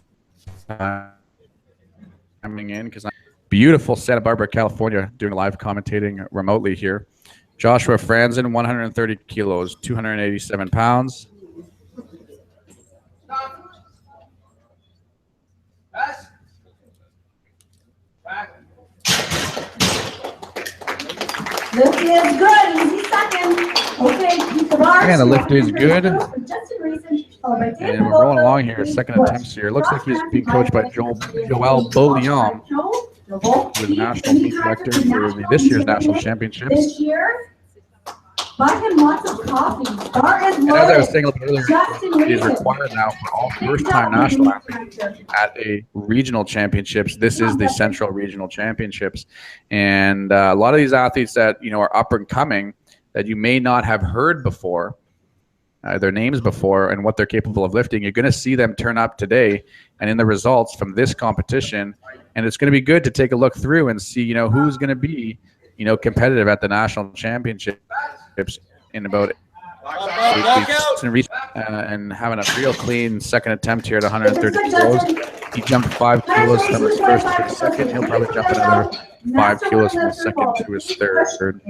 coming in because I'm beautiful Santa Barbara, California, doing live commentating remotely here. Joshua Franzen, 130 kilos, 287 pounds. Pass. Back. Lift is good. Easy second. Okay, keep the bar. And the lift is good. And we're rolling along here. Second attempts here. Looks like he's being coached by Joel Beaulion, who is the national meet director for this year's national championships. This year, buy him lots of coffee. Bar is And as I was saying a little bit earlier, it is required now for all first-time national athletes at a regional championships. This is the Central Regional Championships, and a lot of these athletes that are up and coming that you may not have heard before, their names before, and what they're capable of lifting. You're going to see them turn up today, and in the results from this competition, and it's going to be good to take a look through and see who's going to be competitive at the national championships in about 8 weeks, and having a real clean second attempt here at 130 kilos. He jumped 5 kilos from his first to his second. He'll probably jump another 5 kilos from his second to his third.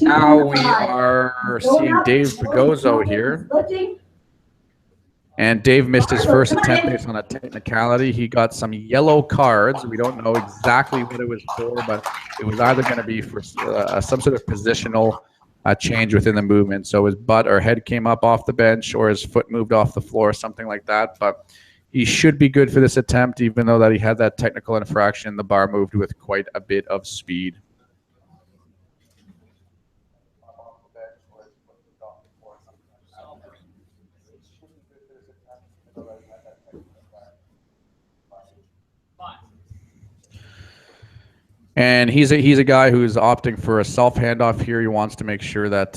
Now we are seeing Dave Pagozzo here. And Dave missed his first attempt based on a technicality. He got some yellow cards. We don't know exactly what it was for, but it was either going to be for some sort of positional change within the movement. So his butt or head came up off the bench, or his foot moved off the floor, something like that. But he should be good for this attempt, even though that he had that technical infraction. The bar moved with quite a bit of speed. And he's a guy who's opting for a self handoff here. He wants to make sure that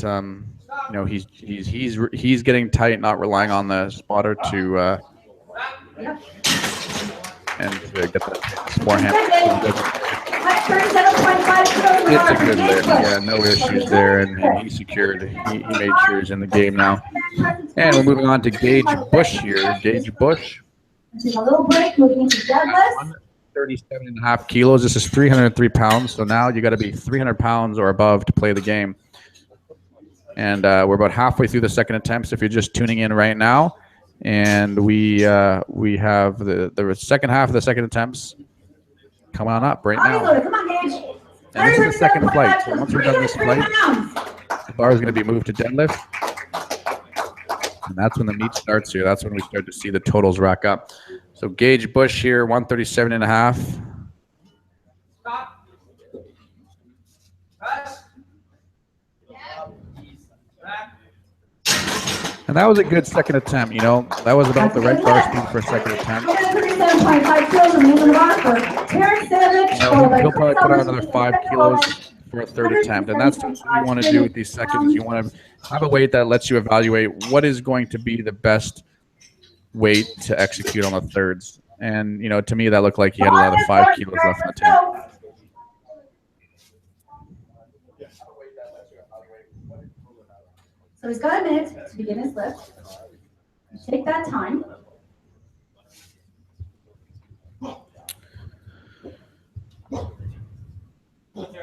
he's getting tight, not relying on the spotter to get that forehand. It's a good lift. Yeah, no issues there, and he secured. He made sure he's in the game now. And we're moving on to Gage Bush here. Gage Bush. A little break, moving into deadlift. 37.5 kilos. This is 303 pounds. So now you got to be 300 pounds or above to play the game. And we're about halfway through the second attempts if you're just tuning in right now. And we have the second half of the second attempts coming on up right now. And this is the second flight. So once we're done this flight, the bar is going to be moved to deadlift. And that's when the meet starts here. That's when we start to see the totals rack up. So Gage Bush here, 137.5. And that was a good second attempt, you know. That was about the right bar speed for a second attempt. 137.5 kilos remains on the bar for Terrence Savage. You know, he'll probably put on another 5 kilos for a third attempt. And that's what you want to do with these seconds. You want to have a weight that lets you evaluate what is going to be the best weight to execute on the thirds. And, you know, to me, that looked like he had another 5 kilos left in the tank. So he's got a minute to begin his lift. Take that time.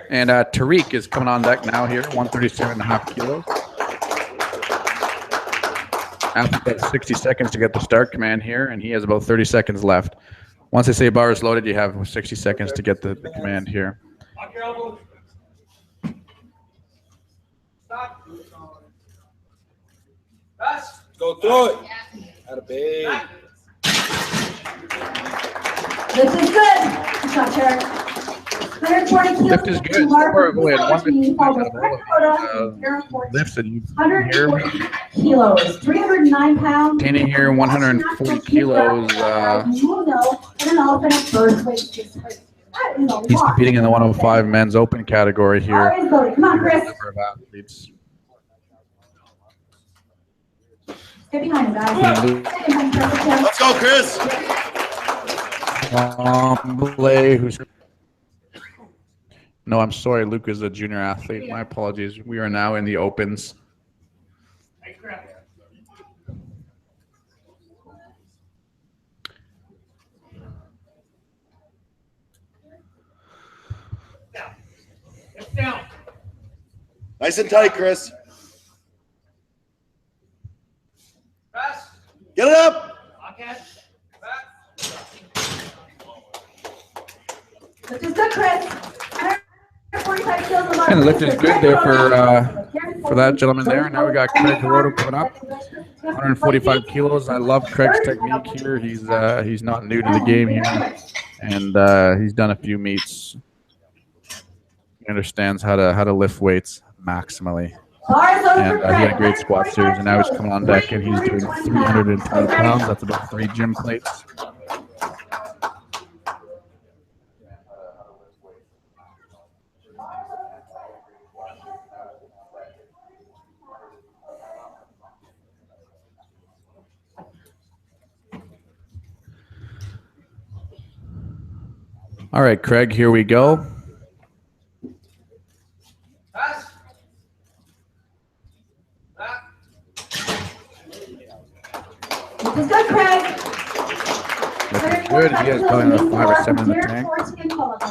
And Tariq is coming on deck now here, 137.5 kilos. After about 60 seconds to get the start command here, and he has about 30 seconds left. Once they say bar is loaded, you have 60 seconds to get the command here. Lock your elbows. Stop. Pass. Go through it. Out of big. Lift is good. Good shot, Terrence. 140 kilos. Lift is good. Go ahead. 150 lifts that you here. 140 kilos. 309 pounds. Tani here, 140 kilos. He's competing in the 105 men's open category here. Come on, Chris. Number of athletes. Get behind him, guys. Let's go, Chris. Who's... No, I'm sorry. Luke is a junior athlete. My apologies. We are now in the opens. Hey, crap. Down. Lift down. Nice and tight, Chris. Pass. Get it up. Lock it. Back. Lift is good, Chris. 145 kilos on the bar. And the lift is good there for that gentleman there. Now we got Craig Hiroto coming up. 145 kilos. I love Craig's technique here. He's not new to the game here, and he's done a few meets. He understands how to lift weights maximally. And he had a great squat series, and now he's coming on deck and he's doing 320 pounds. That's about 3 gym plates. All right, Craig, here we go. Pass. Back. Lift is good, Craig. Looking good. He has probably another 5 or 7 in the tank.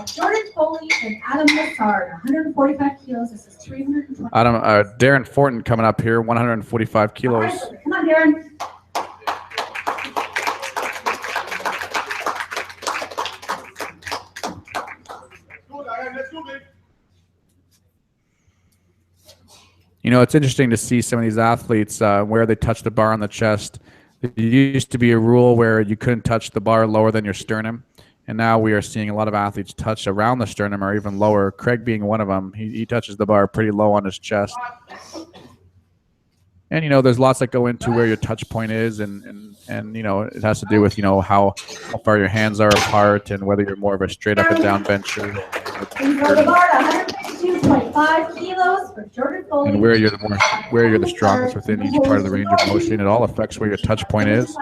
Jordan Foley and Adam Lassard, 145 kilos. This is 320. Darren Fortin coming up here, 145 kilos. Come on, Darren. You know, it's interesting to see some of these athletes where they touch the bar on the chest. There used to be a rule where you couldn't touch the bar lower than your sternum. And now we are seeing a lot of athletes touch around the sternum or even lower. Craig being one of them, he touches the bar pretty low on his chest. And, you know, there's lots that go into where your touch point is. And you know, it has to do with, you know, how far your hands are apart and whether you're more of a straight up and down bencher. And where you're the strongest within each part of the range of motion. It all affects where your touch point is,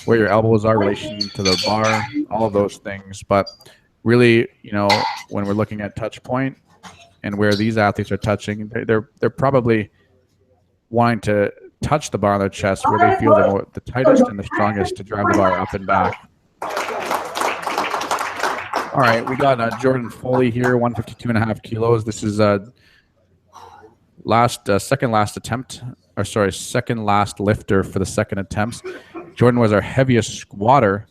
where your elbows are in relation to the bar, all of those things. But really, you know, when we're looking at touch point and where these athletes are touching, they're probably wanting to touch the bar on their chest where they feel the tightest and the strongest to drive the bar up and back. All right, we got Jordan Foley here, 152.5 kilos. This is second last lifter for the second attempts. Jordan was our heaviest squatter,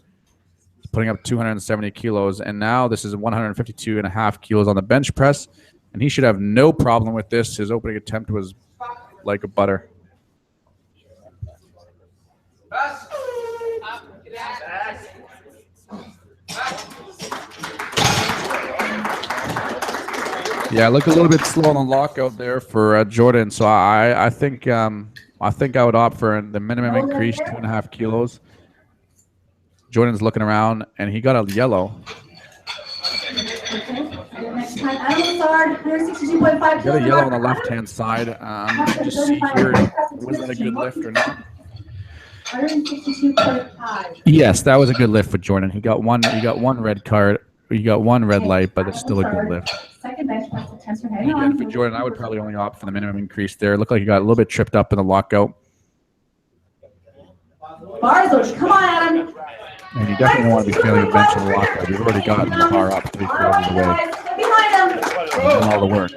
putting up 270 kilos, and now this is 152.5 kilos on the bench press, and he should have no problem with this. His opening attempt was like a butter. Yeah, look a little bit slow on the lockout there for Jordan. So I think I think I would opt for the minimum increase, 2.5 kilos. Jordan's looking around, and he got a yellow. Next time, Adam Lazard, 162.5 Got a yellow on the left-hand side. Just see here, was that a good lift or not? 162.5. Yes, that was a good lift for Jordan. He got one red card. He got one red light, but it's still a good lift. Second bench press attempt for Again, for Jordan, I would probably only opt for the minimum increase there. It looked like he got a little bit tripped up in the lockout. Barzos, come on, Adam. And you definitely don't want to be failing a bench in the lockout. You've already gotten the bar up 3/4 of the way. Done all the work.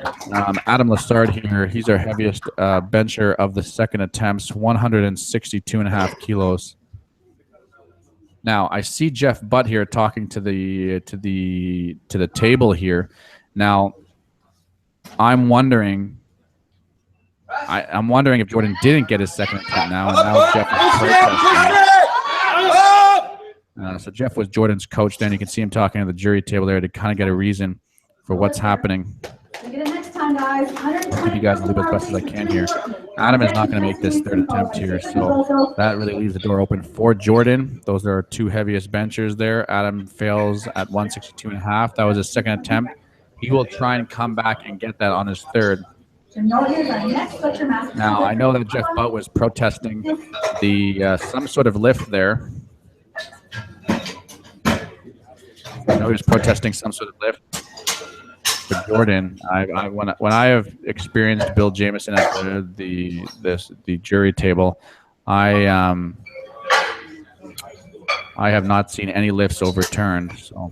Adam Lassard here, he's our heaviest bencher of the second attempts, 162.5 kilos. Now I see Jeff Butt here talking to the table here. Now I'm wondering if Jordan didn't get his second attempt now, and now Jeff is protesting. So Jeff was Jordan's coach then. You can see him talking to the jury table there to kind of get a reason for what's happening. I'll give you guys as best as I can here. Adam is not going to make this third attempt here, so that really leaves the door open for Jordan. Those are our two heaviest benchers there. Adam fails at 162.5. That was his second attempt. He will try and come back and get that on his third. Now, I know that Jeff Butt was protesting the some sort of lift there. I know he was protesting some sort of lift. For Jordan, when I have experienced Bill Jamieson at the jury table, I have not seen any lifts overturned. So.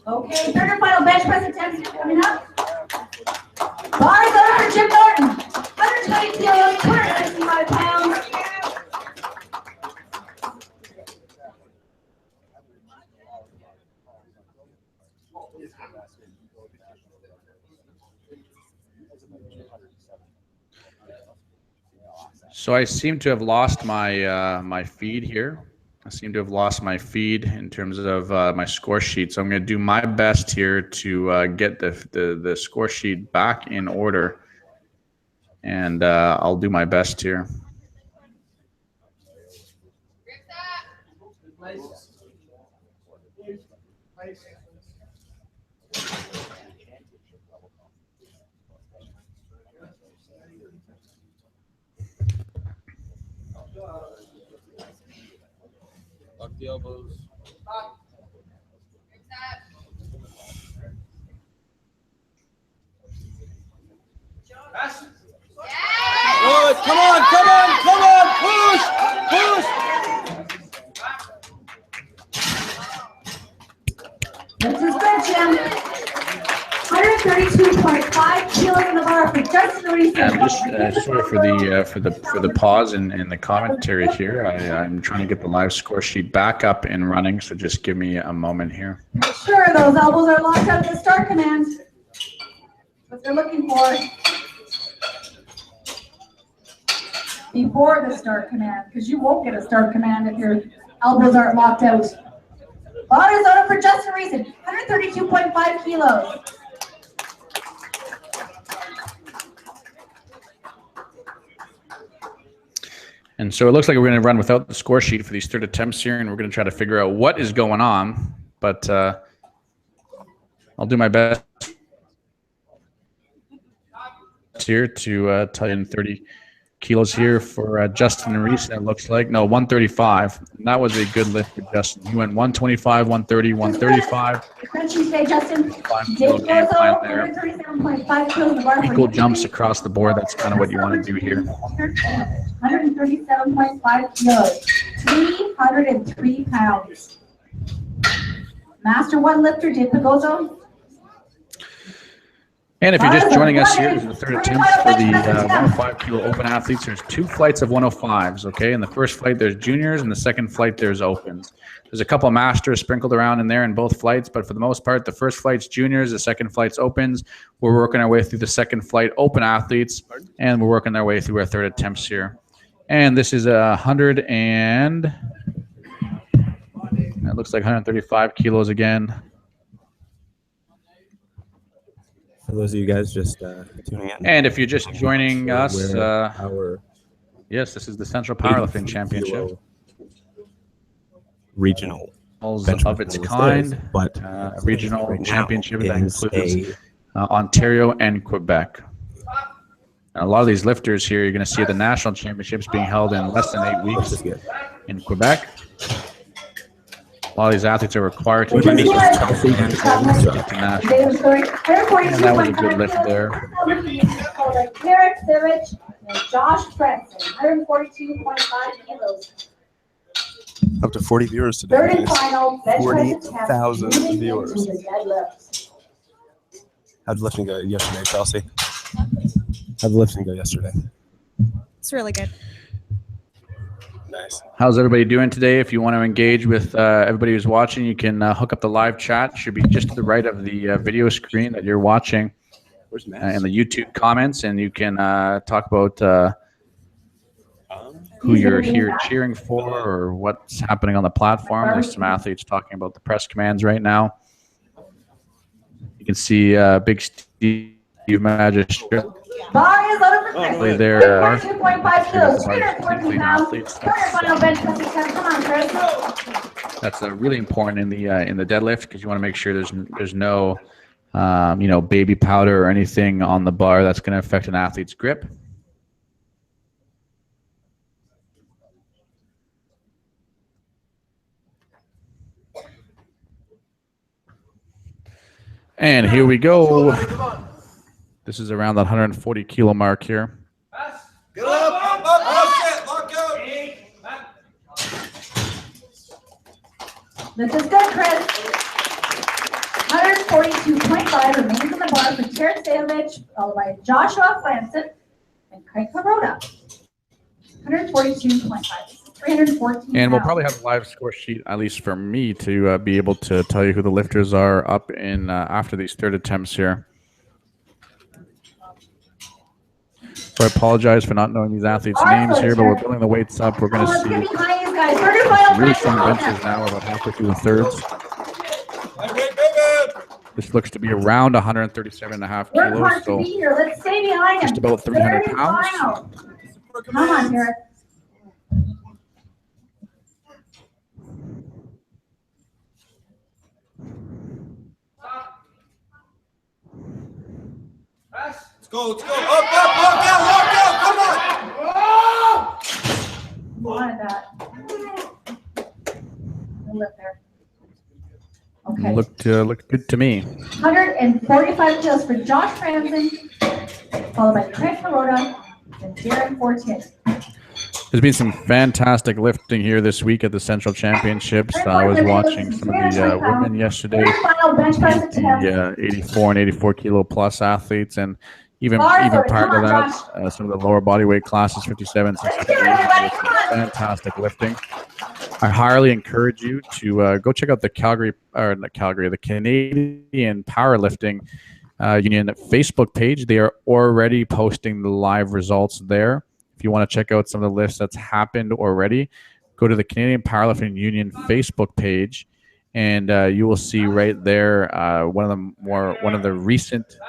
Okay, third and final bench press attempts coming up. Bars over for Jim Norton, 120 kilos, 265 pounds. So I seem to have lost my my feed here. I seem to have lost my feed in terms of my score sheet. So I'm going to do my best here to get the score sheet back in order. And I'll do my best here. Lock the elbows. Good. Come on, push. This is good, Jim. 132.5 kilos in the bar for Justin Reese. Just sorry for the pause in the commentary here. I'm trying to get the live score sheet back up and running, so just give me a moment here. Make sure those elbows are locked out at the start command. What they're looking for before the start command, because you won't get a start command if your elbows aren't locked out. Bar is on for Justin Reese, 132.5 kilos. And so it looks like we're going to run without the score sheet for these third attempts here, and we're going to try to figure out what is going on. But I'll do my best here to tell you in 30 kilos here for Justin Reese. It looks like 135. And that was a good lift for Justin. He went 125, 130, 135. Today, Justin. 5 kilo game plan there. Equal jumps across the board. That's kind of what you want to do here. 137.5 kilos, 303 pounds. Master one lifter, Jim Pagozzo. And if you're just joining us here, this is the third attempt for the 105 kilo open athletes. There's 2 flights of 105s, okay? In the first flight, there's juniors, and the second flight, there's opens. There's a couple of masters sprinkled around in there in both flights, but for the most part, the first flight's juniors, the second flight's opens. We're working our way through the second flight open athletes, and we're working our way through our third attempts here. And this is 100 and it looks like 135 kilos again. For those of you guys just tuning in. And if you're just joining us, our yes, this is the Central Powerlifting 83 Championship. kilo regional Of its kind, but a regional right now championship that is includes Ontario and Quebec. And a lot of these lifters here, you're going to see the national championships being held in less than 8 weeks in Quebec. A lot of these athletes are required to finish this tough to nationals. And that was a good lift there. Josh Frenson, 142.5 kilos. Up to 40 viewers today. Third and final, 40,000 viewers. How'd the lifting go yesterday, Chelsea? How'd the lifting go yesterday? It's really good. Nice. How's everybody doing today? If you want to engage with everybody who's watching, you can hook up the live chat. It should be just to the right of the video screen that you're watching in the YouTube comments, and you can talk about who you're here cheering for or what's happening on the platform. There's some athletes talking about the press commands right now. You can see Big Steve Magistrate. Bar is over There 2.5 kilos, 314 pounds. Final bench press. Come on, Chris. That's really important in the deadlift because you want to make sure there's no baby powder or anything on the bar that's going to affect an athlete's grip. And here we go. This is around that 140 kilo mark here. Get up, lock out. This is good, Chris. 142.5 remains on the bar for Jared Sayovich, followed by Joshua Franson and Craig Carota. 142.5. 314 And we'll pounds. probably have a live score sheet, at least for me, to be able to tell you who the lifters are up in after these third attempts here. So I apologize for not knowing these athletes' names here, but we're building the weights up. We're going to see really strong benches now, about halfway through the thirds. This looks to be around 137.5 kilos, so Let's stay behind just about 300 pounds. Come on, Derek. Let's go. Lock out, come on. Wanted that. Lift there. Okay. Looked good to me. 145 kilos for Josh Franson, followed by Craig Carota and Darren Fortin. There's been some fantastic lifting here this week at the Central Championships. I was watching some of the women yesterday, the 84 and 84 kilo plus athletes, and even prior to that, some of the lower body weight classes, 57, 63, fantastic lifting. I highly encourage you to go check out the the Canadian Powerlifting Union Facebook page. They are already posting the live results there. If you want to check out some of the lifts that's happened already, go to the Canadian Powerlifting Union Facebook page, and you will see right there one of the recent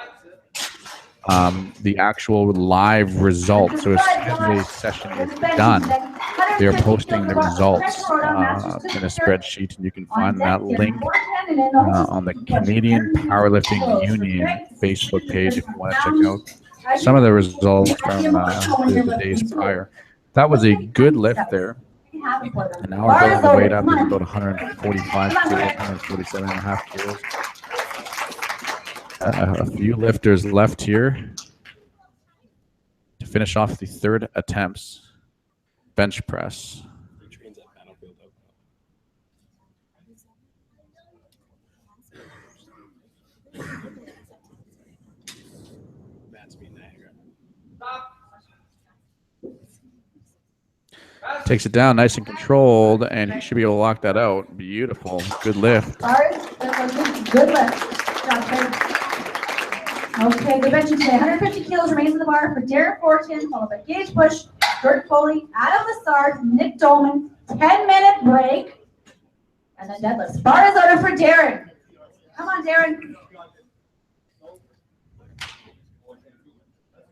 the actual live results. So as soon as the session is done, they're posting the results in a spreadsheet, and you can find that link on the Canadian Powerlifting Union Facebook page if you want to check out some of the results from the days prior. That was a good lift there. And now we're building the weight up to about 145 kilos, 147.5 kilos. A few lifters left here to finish off the third attempts. Bench press. Takes it down nice and controlled, and he should be able to lock that out. Beautiful. Good lift. Good lift. Okay, the bench today. 150 kilos remains in the bar for Darren Fortin, followed by Gage Bush Kurt Foley, Adam Lassard, Nick Dolman, 10-minute break. And then deadlifts. Bar is ordered for Darren. Come on, Darren.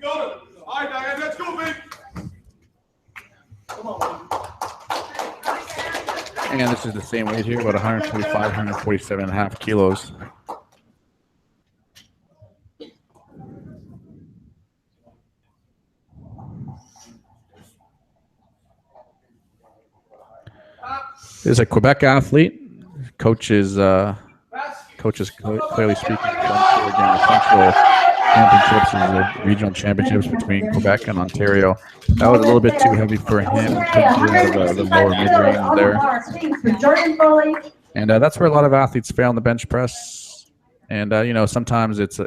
Go. All right, Diane, let's go, big. Come on. And this is the same weight here, about 145, 147.5 kilos. This is a Quebec athlete. Coach is clearly speaking from again, the Central Championships and the regional championships between Quebec and Ontario. That was a little bit too heavy for him. Couldn't do the lower mid-range there. And that's where a lot of athletes fail on the bench press. And you know, sometimes it's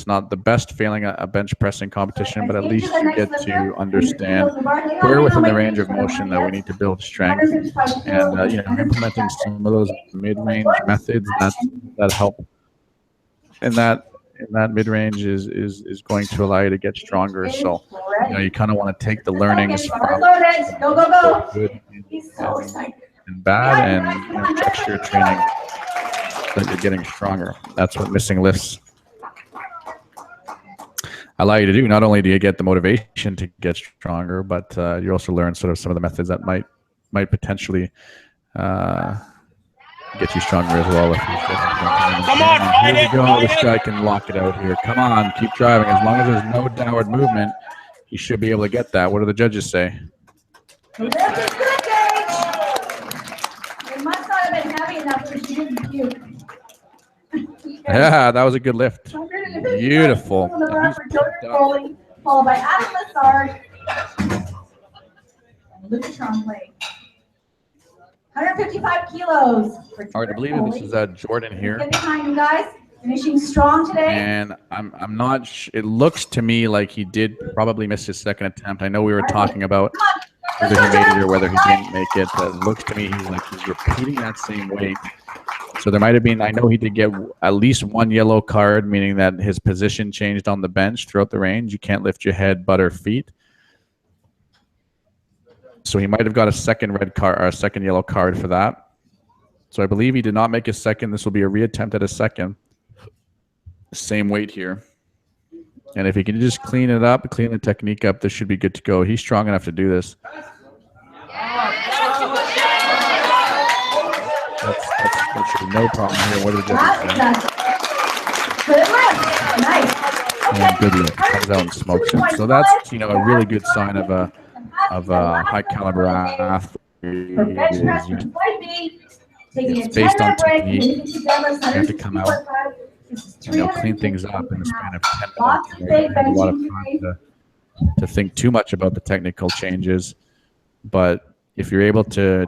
not the best failing a bench pressing competition, but at least you get to understand we're within the range of motion that we need to build strength. And you know, implementing some of those mid-range methods that help in that mid-range is going to allow you to get stronger. So you know, you kind of want to take the learnings from good and bad, and you know, structure your training so that you're getting stronger. That's what missing lifts allow you to do. Not only do you get the motivation to get stronger, but you also learn sort of some of the methods that might potentially get you stronger as well. Come on, here we go. This guy can lock it out here. Come on, keep driving. As long as there's no downward movement, you should be able to get that. What do the judges say? It must not have been heavy enough for you to puke. Yeah, that was a good lift. Beautiful. Followed by Adam Lassard and Luke Trombley. 155 kilos. All right, I believe this is Jordan here. Get behind you guys. Finishing strong today. And I'm not. It looks to me like he did probably miss his second attempt. I know we were talking about whether he made it or whether he didn't make it. But it looks to me he's repeating that same weight. So there might have been. I know he did get at least one yellow card, meaning that his position changed on the bench throughout the range. You can't lift your head, butt, or feet. So he might have got a second red card or a second yellow card for that. So I believe he did not make a second. This will be a reattempt at a second. Same weight here. And if he can just clean it up, clean the technique up, this should be good to go. He's strong enough to do this. That should be no problem here. What are the judges saying? And good lift. Comes out and smokes him. So that's, you know, a really good sign of a high caliber athlete. It's based on technique. You have to come out, you know, clean things up in the span of 10 minutes. Have a lot of time to think too much about the technical changes, but if you're able to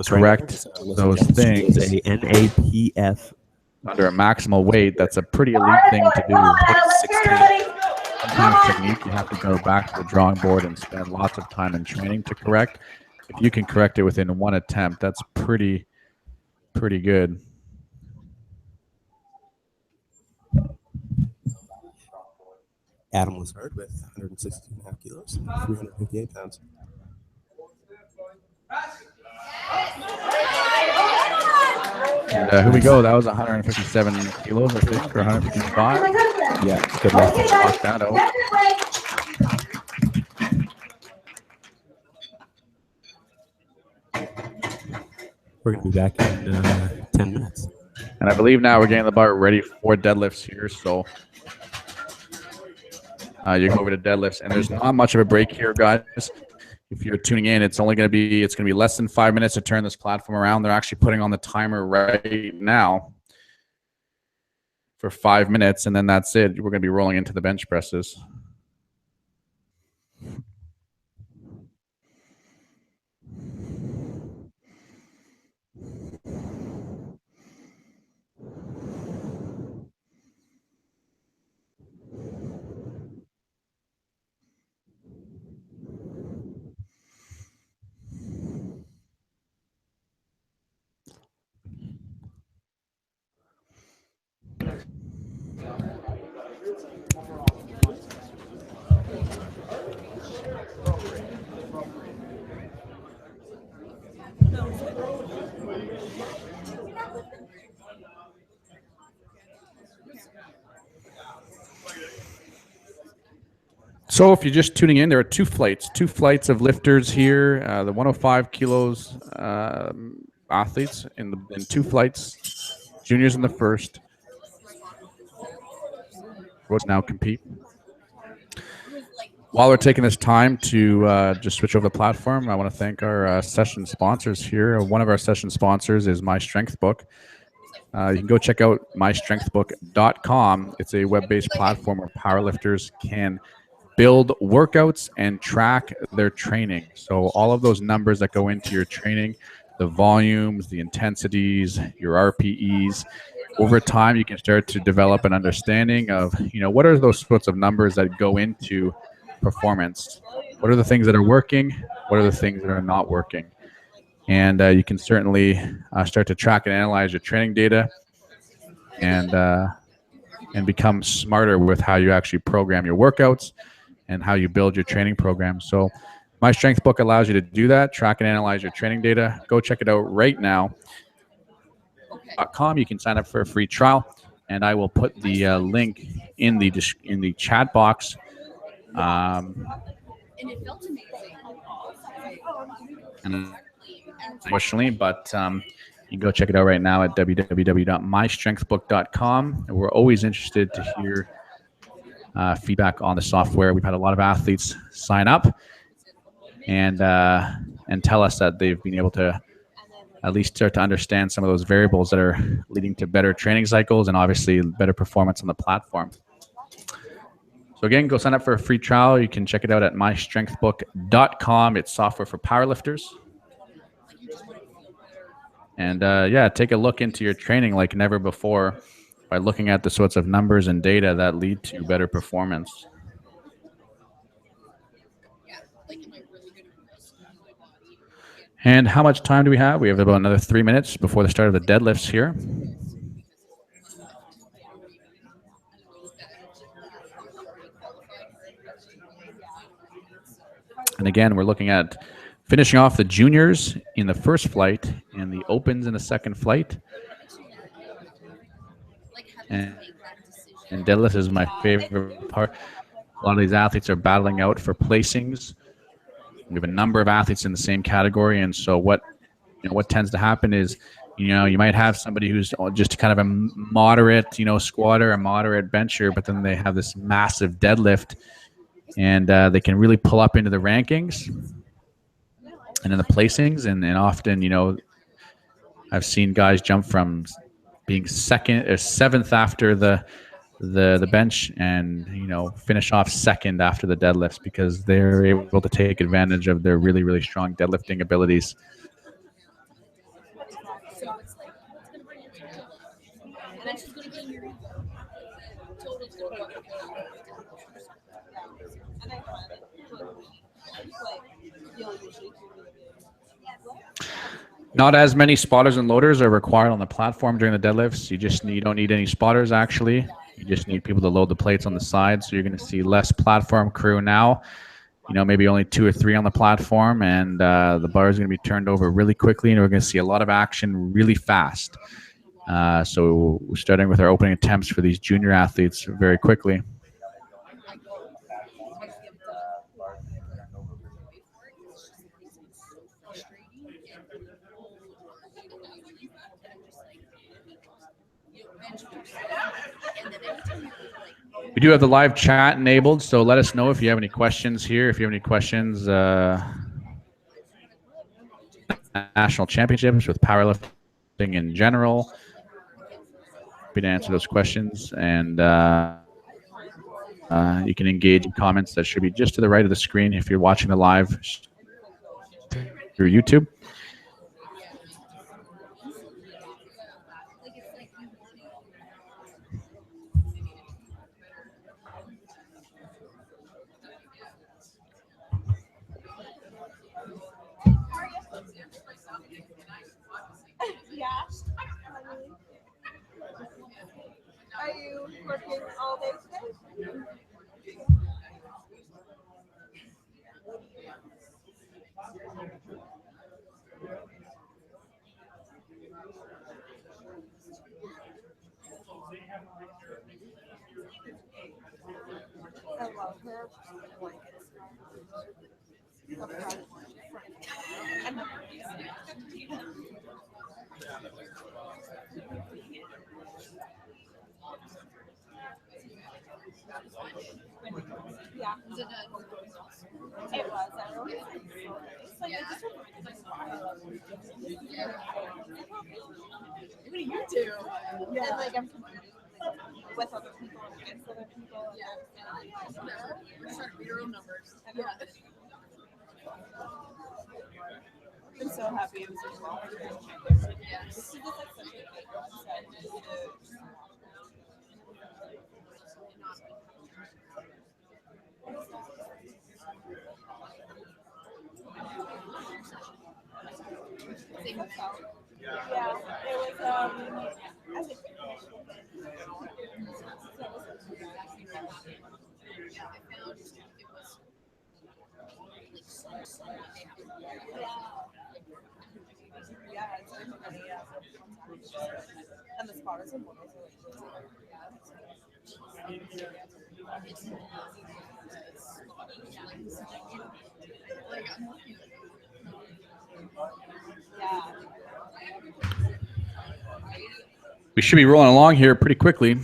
correct those things under a maximal weight, that's a pretty elite thing to do. Sometimes technique you have to go back to the drawing board and spend lots of time in training to correct. If you can correct it within one attempt, that's pretty good. Adam was hurt with 116.5 kilos, 358 pounds. And here we go. That was 157 kilos, I think, or 155. Yeah, good luck. Lock that out. We're going to be back in 10 minutes. And I believe now we're getting the bar ready for deadlifts here. So you go over to deadlifts, and there's not much of a break here, guys. If you're tuning in, it's going to be less than 5 minutes to turn this platform around. They're actually putting on the timer right now for 5 minutes, and then that's it. We're going to be rolling into the bench presses. So if you're just tuning in, there are two flights of lifters here. The 105 kilos athletes in two flights. Juniors in the first. Roads now compete. While we're taking this time to just switch over the platform, I want to thank our session sponsors here. One of our session sponsors is My Strength Book. You can go check out mystrengthbook.com. It's a web-based platform where powerlifters can build workouts and track their training. So all of those numbers that go into your training, the volumes, the intensities, your RPEs, over time you can start to develop an understanding of, what are those sorts of numbers that go into performance? What are the things that are working? What are the things that are not working? And you can certainly start to track and analyze your training data and become smarter with how you actually program your workouts and how you build your training program. So My Strength Book allows you to do that, track and analyze your training data. Go check it out right now. .com. You can sign up for a free trial, and I will put the link in the chat box. Unfortunately, but you can go check it out right now at www.mystrengthbook.com. And we're always interested to hear feedback on the software. We've had a lot of athletes sign up and tell us that they've been able to at least start to understand some of those variables that are leading to better training cycles and obviously better performance on the platform. So again, go sign up for a free trial. You can check it out at mystrengthbook.com. It's software for powerlifters. And take a look into your training like never before by looking at the sorts of numbers and data that lead to better performance. And how much time do we have? We have about another 3 minutes before the start of the deadlifts here. And again, we're looking at finishing off the juniors in the first flight and the opens in the second flight. And deadlift is my favorite part. A lot of these athletes are battling out for placings. We have a number of athletes in the same category, and so what tends to happen is, you might have somebody who's just kind of a moderate, squatter, a moderate bencher, but then they have this massive deadlift, and they can really pull up into the rankings and in the placings, and often, I've seen guys jump from being second or seventh after the bench and finish off second after the deadlifts because they're able to take advantage of their really, really strong deadlifting abilities. Not as many spotters and loaders are required on the platform during the deadlifts. You don't need any spotters, actually. You just need people to load the plates on the side. So you're going to see less platform crew now. Maybe only 2 or 3 on the platform, and the bar is going to be turned over really quickly, and we're going to see a lot of action really fast. So we're starting with our opening attempts for these junior athletes very quickly. We do have the live chat enabled, so let us know if you have any questions here. If you have any questions, national championships with powerlifting in general, happy to answer those questions. And you can engage in comments that should be just to the right of the screen if you're watching the live through YouTube. Are you working all day today? her blankets. A front and yeah. It was. It's like, it's what do you do? Yeah. And like I'm with other people and against other people. Yeah. Start your own numbers. Yeah. I'm so happy it was a small championship. Yeah. This is just like such a big yeah, it was I think yeah, it's everybody, yeah. And the spotters and models are yeah. We should be rolling along here pretty quickly. You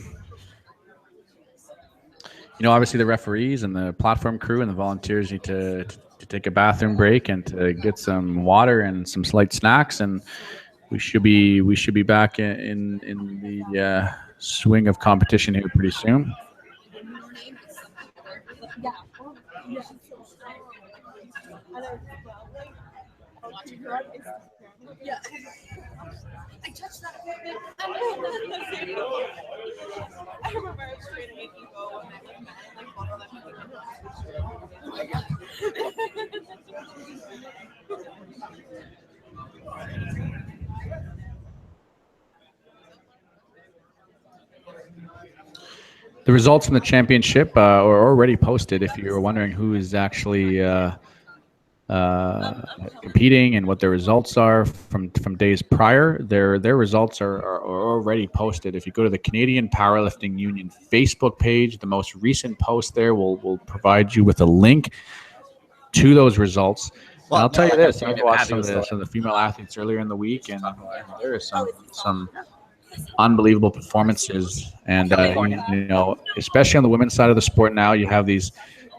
know, obviously the referees and the platform crew and the volunteers need to take a bathroom break and to get some water and some slight snacks, and we should be back in the swing of competition here pretty soon. Yeah. I touched that equipment. I remember I was trying to make you go and I like met like one of them. The results from the championship are already posted. If you're wondering who is actually competing and what their results are from days prior, their results are already posted. If you go to the Canadian Powerlifting Union Facebook page, the most recent post there will provide you with a link to those results. And I'll tell you this: I've watched some of the female athletes earlier in the week, and there are some unbelievable performances. And you know, especially on the women's side of the sport now, you have these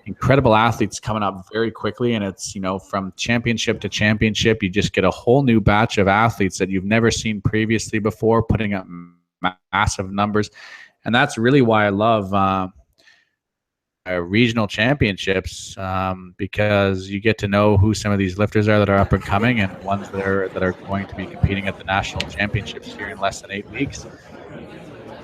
incredible athletes coming up very quickly, and it's, you know, from championship to championship, you just get a whole new batch of athletes that you've never seen previously before, putting up massive numbers. And that's really why I love regional championships, because you get to know who some of these lifters are that are up and coming, and ones that are going to be competing at the national championships here in less than 8 weeks.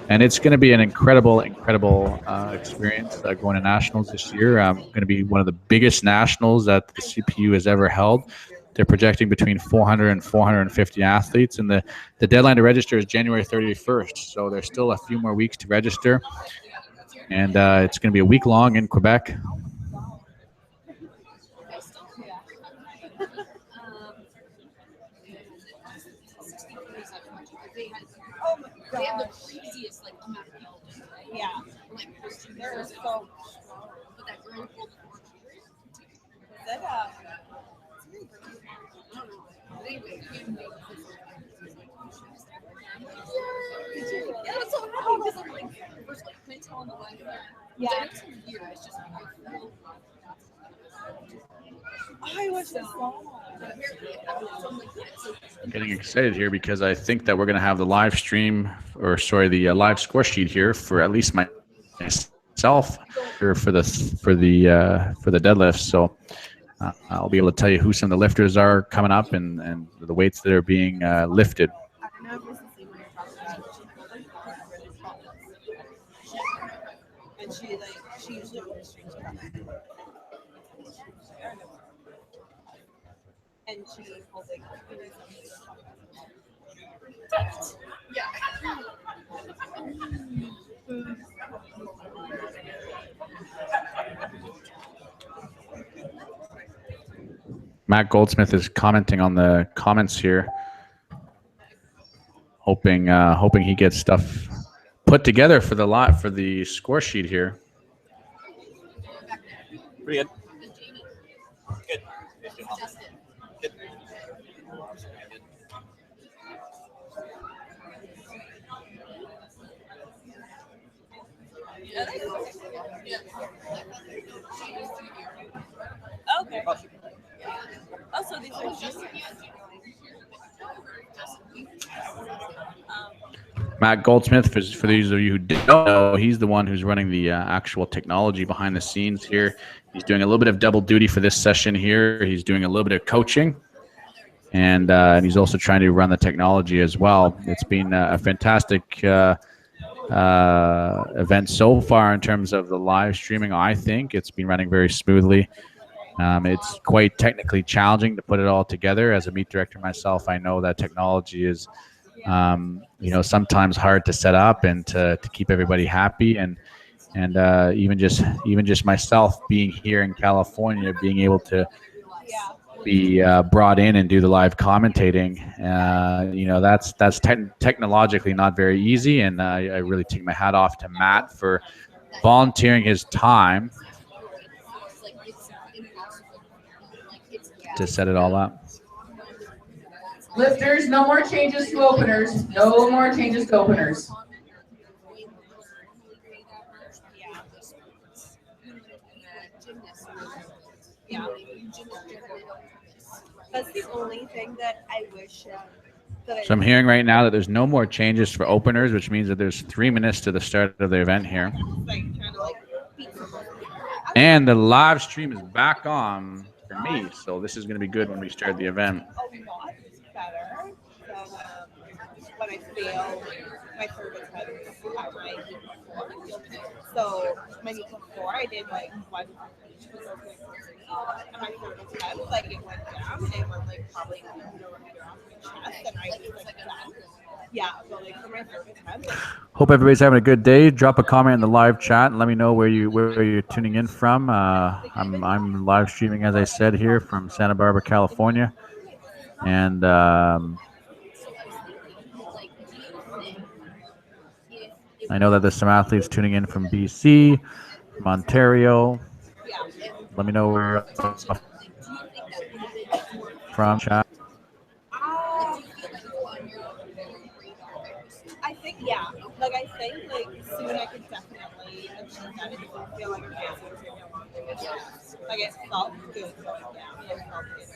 And it's going to be an incredible experience going to nationals this year. Going to be one of the biggest nationals that the CPU has ever held. They're projecting between 400 and 450 athletes, and the deadline to register is January 31st. So there's still a few more weeks to register, and it's going to be a week long in Quebec. They have the craziest like amount of people. Yeah. Like they're so. But that girl pulled Is that anyway, yeah, that's so happy because I'm like first like Quintel on the way. Yeah. It's weird. It's just I wish this song. I'm getting excited here because I think that we're going to have the live stream, or sorry, the live score sheet here for at least myself here for the deadlifts. So I'll be able to tell you who some of the lifters are coming up and the weights that are being lifted. I don't know if this is the same one you're talking about. And she usually always streams about it. And she holds like yeah. Matt Goldsmith is commenting on the comments here, hoping he gets stuff put together for the score sheet here. Pretty good. Good. Good. Okay. Oh, so these are just. Matt Goldsmith, for those of you who don't know, he's the one who's running the actual technology behind the scenes here. He's doing a little bit of double duty for this session here. He's doing a little bit of coaching, and he's also trying to run the technology as well. It's been a fantastic event so far in terms of the live streaming. I think it's been running very smoothly. It's quite technically challenging to put it all together. As a meet director myself, I know that technology is sometimes hard to set up and to keep everybody happy, and even just myself being here in California, being able to be brought in and do the live commentating, that's technologically not very easy, and I really take my hat off to Matt for volunteering his time to set it all up. Lifters, no more changes to openers. No more changes to openers. Yeah. That's the only thing that I wish So I'm hearing right now that there's no more changes for openers, which means that there's 3 minutes to the start of the event here. And the live stream is back on for me, so this is going to be good when we start the event. a lot better than when I failed my service head at my week before. So my week before I did like one and my service head, like it went down and it went like probably off my chest and I was like done. Yeah, so like for my service head. Hope everybody's having a good day. Drop a comment in the live chat and let me know where you're tuning in from. I'm live streaming, as I said, here from Santa Barbara, California, and I know that there's some athletes tuning in from BC, from Ontario. Let me know where from chat. I think, yeah. Like, I think, like, soon I could definitely achieve that. It doesn't feel like I'm dancing for no longer. Like, it felt good going down. It felt good.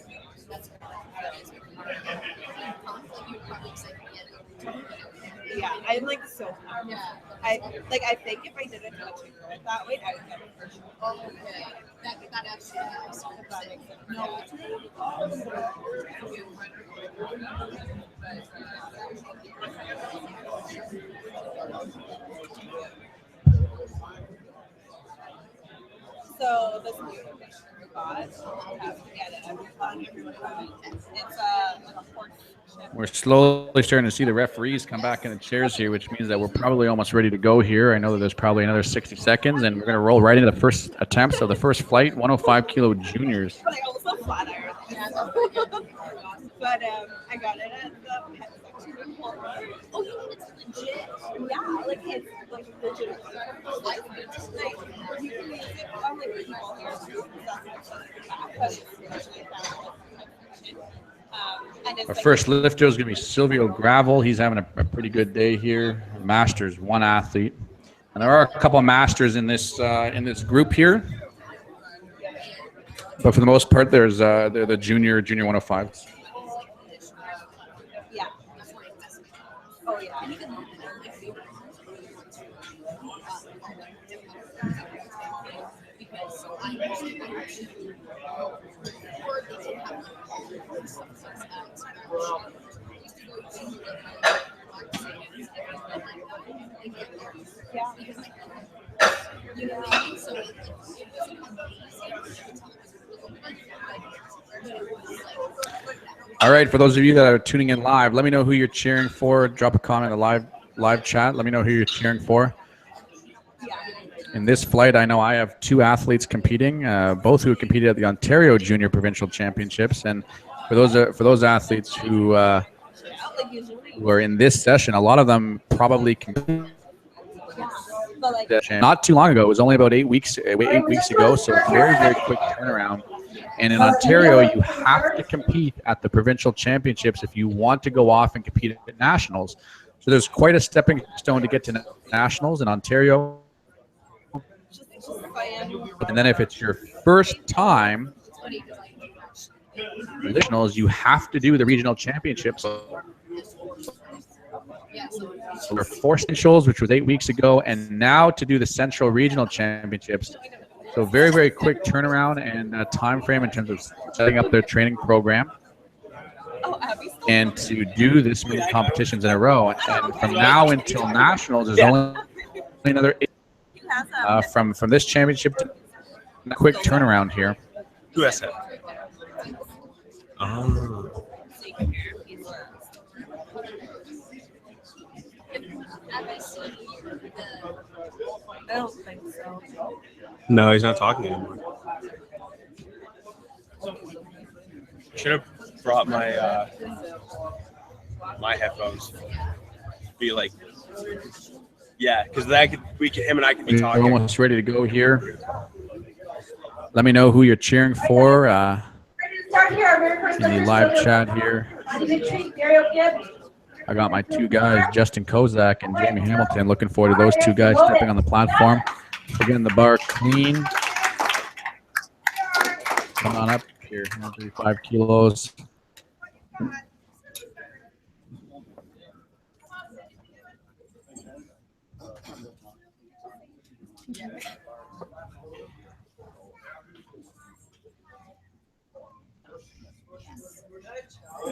Yeah, I'm, like, so happy. I think if I didn't touch it that way, I would get it for sure. Oh, okay. That absolutely So this new got have to get it. Everyone got. It's like a horse. We're slowly starting to see the referees come back in the chairs here, which means that we're probably almost ready to go here. I know that there's probably another 60 seconds, and we're going to roll right into the first attempts of the first flight, 105 kilo juniors. But I also flat iron. But I got it at the pet section in Walmart. Oh, you mean it's legit? Yeah, like it's like legit. Like you can use it on like people here too. But it's usually found and it's Our like, first lifter is going to be Silvio Gravel. He's having a pretty good day here. Masters, one athlete. And there are a couple of masters in this group here. But for the most part, they're the junior 105s. yeah. Oh yeah. All right, for those of you that are tuning in live, let me know who you're cheering for. Drop a comment in the live chat. Let me know who you're cheering for. In this flight, I know I have two athletes competing, both who competed at the Ontario Junior Provincial Championships. And for those athletes who are in this session, a lot of them probably compete. But like, Not too long ago. It was only about 8 weeks ago. So very, very quick turnaround. And in Ontario, you have to compete at the provincial championships if you want to go off and compete at nationals. So there's quite a stepping stone to get to nationals in Ontario. And then if it's your first time nationals, you have to do the regional championships. So there are 4 nationals, which was 8 weeks ago, and now to do the central regional championships. So very, very quick turnaround and time frame in terms of setting up their training program and to do this many competitions in a row. And from now until nationals, there's only another 8 from this championship to a quick turnaround here. Who has that? Oh. I don't think so. No, he's not talking anymore. Should have brought my my headphones. Be like, yeah, because him and I could be talking. We're almost ready to go here. Let me know who you're cheering for in the live chat here. I got my 2 guys, Justin Kozak and Jamie Hamilton. Looking forward to those 2 guys stepping on the platform. We're getting the bar clean. Come on up here, 135 kilos.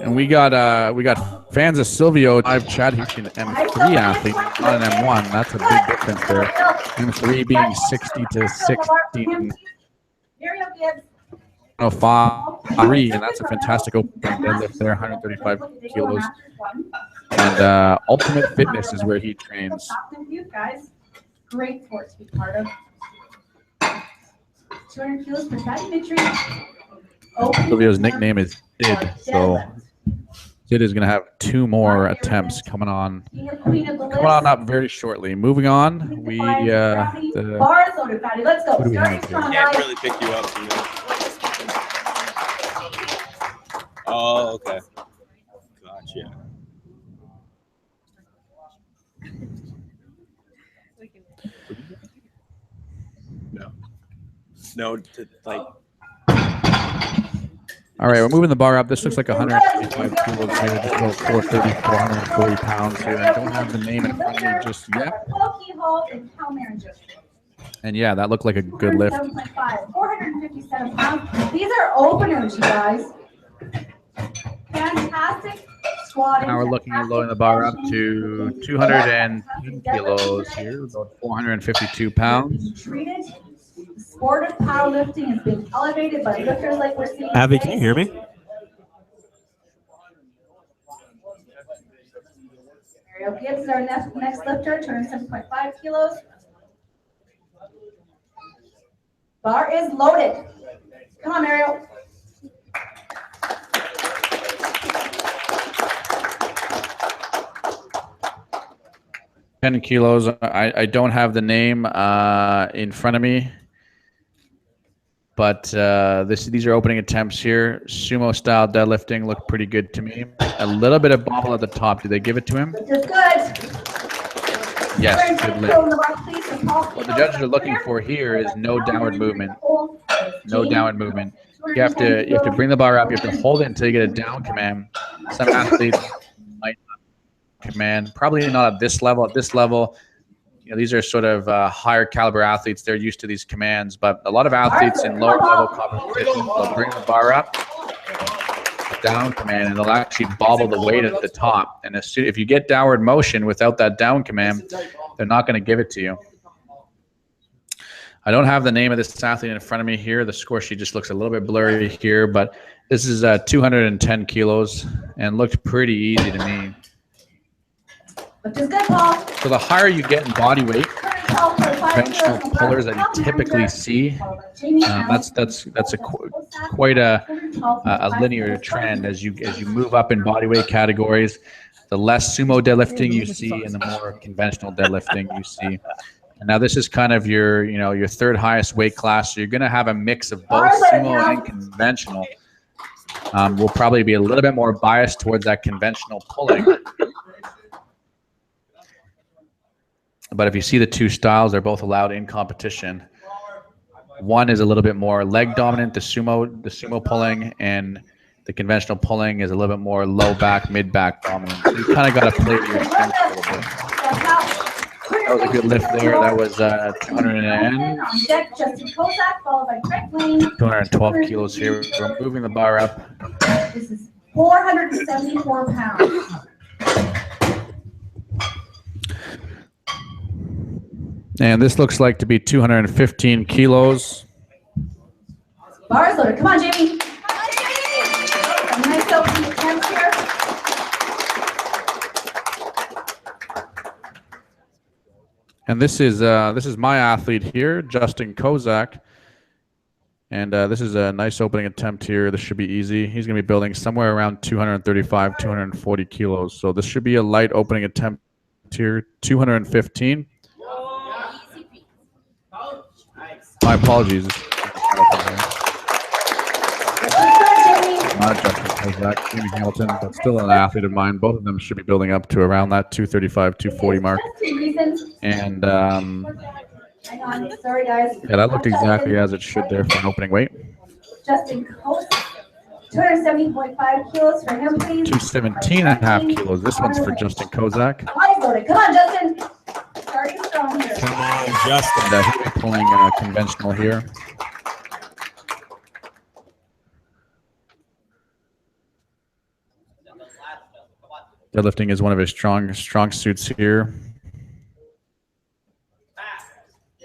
And we got fans of Silvio live chat. He's an M3 athlete, not an M1. That's a big difference there. M3 being 60 to 60. 105, and that's a fantastic open deadlift there, 135 kilos. And Ultimate Fitness is where he trains. Great sport to be part of. 200 kilos per centimetry. Silvio's nickname is Sid, so Sid is going to have 2 more attempts coming on up very shortly. Moving on, we the bars loaded, fatty. Let's go. Who do we have here? Can't really pick you up. You know? Oh, okay. Gotcha. No, like. All right, we're moving the bar up. This looks like 125 kilos here, just about 430, 440 pounds here. I don't have the name in front of me just yet. And yeah, that looked like a good lift. 457 pounds. These are openers, you guys. Fantastic squatting. Now we're looking at loading the bar up to 210 kilos here, about 452 pounds. Treated. The sport of powerlifting has been elevated by lifters like we're seeing. Abby, can you hear me? Ariel Gibbs is our next lifter, 207.5 kilos. Bar is loaded. Come on, Ariel. Ten kilos. I don't have the name in front of me, but these are opening attempts here. Sumo style deadlifting looked pretty good to me. A little bit of bobble at the top. Did they give it to him? Which is good. Yes, good lift. What the judges are looking for here is no downward movement. No downward movement. You have to bring the bar up. You have to hold it until you get a down command. Some athletes might not command. Probably not at this level. At this level, these are sort of higher caliber athletes. They're used to these commands. But a lot of athletes in lower level competitions will bring the bar up, down command, and they'll actually bobble the weight at the top. And if you get downward motion without that down command, they're not going to give it to you. I don't have the name of this athlete in front of me here. The score sheet just looks a little bit blurry here, but this is 210 kilos and looked pretty easy to me. Which is good, Paul. So the higher you get in body weight, conventional pullers that you typically see, that's quite a linear trend as you move up in body weight categories. The less sumo deadlifting you see, and the more conventional deadlifting you see. And now this is kind of your, your third highest weight class. So you're going to have a mix of both sumo and conventional. We'll probably be a little bit more biased towards that conventional pulling. But if you see the two styles, they're both allowed in competition. One is a little bit more leg dominant, the sumo pulling, and the conventional pulling is a little bit more low back, mid back dominant. So you kind of got to play with your strengths a little bit. That was a good lift there. That was 212 kilos here. We're moving the bar up. This is 474 pounds. And this looks like to be 215 kilos. Bars loaded. Come on, Jamie. A nice opening attempt here. And this is my athlete here, Justin Kozak. And this is a nice opening attempt here. This should be easy. He's going to be building somewhere around 235, 240 kilos. So this should be a light opening attempt here, 215. My apologies. Not Justin Kozak, Jamie Hamilton, but still an athlete of mine. Both of them should be building up to around that 235, 240 mark. And hang on, sorry guys. Yeah, that looked exactly as it should there for an opening weight. Justin Kozak, 270.5 kilos for him, please. 217.5 kilos. This one's for Justin Kozak. Eyes loaded. Come on, Justin. Starting strong here. Come on, Justin. He'll be pulling conventional here. Deadlifting is one of his strong suits here.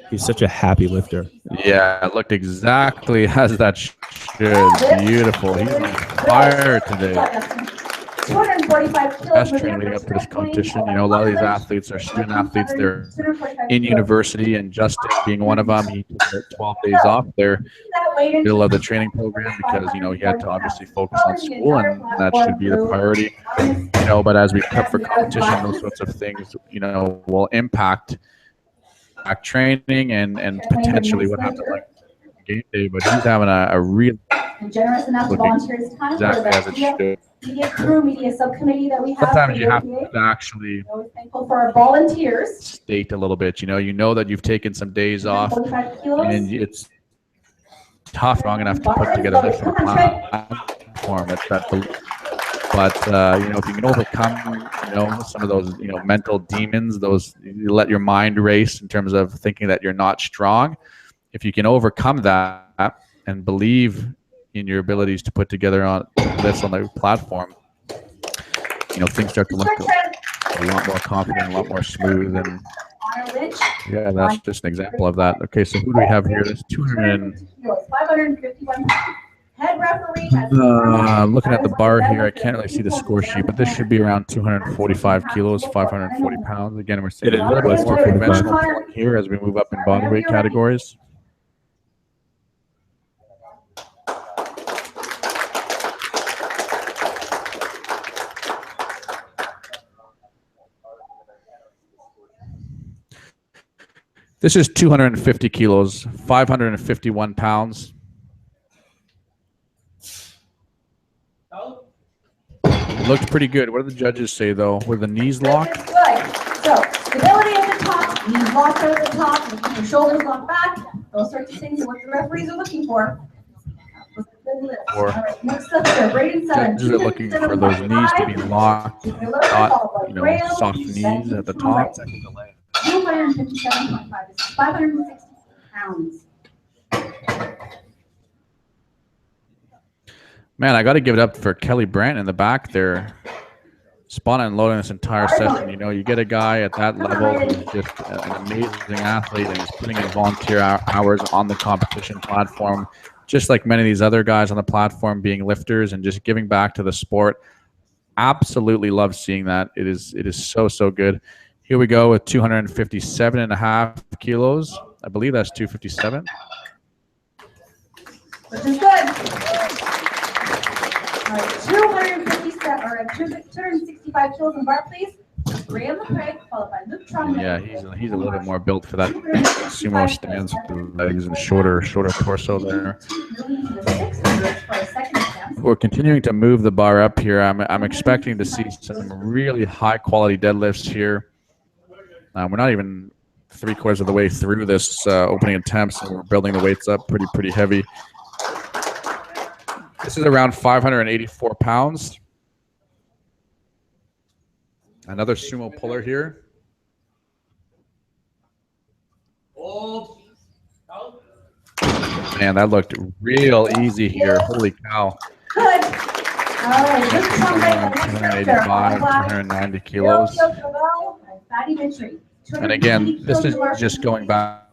He's such a happy lifter. Yeah, it looked exactly as that should. Beautiful. He's on fire today. 245 kilos. Best training leading up to this competition. You know, a lot of these athletes are student athletes. They're in university, and Justin being one of them, he took 12 days off there, middle of the training program, because, you know, he had to obviously focus on school, and that should be the priority. You know, but as we prep for competition, those sorts of things, you know, will impact training and potentially what happens like game day. But he's having a real generous enough to volunteer his time exactly as it should. Media crew, media subcommittee that we have. Sometimes you have to actually thankful for our volunteers. State a little bit. You know that you've taken some days off, and it's tough, long enough to put together this platform. But you know, if you can overcome, you know, some of those, you know, mental demons, those you let your mind race in terms of thinking that you're not strong. If you can overcome that and believe in your abilities to put together on the platform, you know, things start to look a lot more confident, a lot more smooth, and yeah, that's just an example of that. Okay, so who do we have here? There's 551 head referee. Looking at the bar here, I can't really see the score sheet, but this should be around 245 kilos, 540 pounds. Again, we're seeing a little bit more conventional here as we move up in body weight categories. This is 250 kilos, 551 pounds. Looked pretty good. What do the judges say, though? Were the knees locked? Good. So, stability at the top, knees locked at the top, your shoulders locked back. Those sorts of things are what the referees are looking for. All right, next up here, Braden Sutton. Judges are looking for those knees to be locked, not, you know, soft knees at the top. 257.5. This is 560 pounds. Man, I got to give it up for Kelly Brandt in the back there, spawning and loading this entire session. You know, you get a guy at that level who's just an amazing athlete, and he's putting in volunteer hours on the competition platform, just like many of these other guys on the platform being lifters and just giving back to the sport. Absolutely love seeing that. It is so good. Here we go with 257.5 kilos. I believe that's 257. Which is good. All right, 265 kilos in bar, please. Graham McCrae, followed by Luke Trombley. Yeah, he's a little bit more built for that sumo stance with the legs and shorter torso there. We're continuing to move the bar up here. I'm expecting to see some really high quality deadlifts here. We're not even 3/4 of the way through this opening attempts, and we're building the weights up pretty heavy. This is around 584 pounds. Another sumo puller here. Hold. Man, that looked real easy here. Holy cow. Good. All right, Luke Trombley, 285, 290 kilos. And again, this is just going back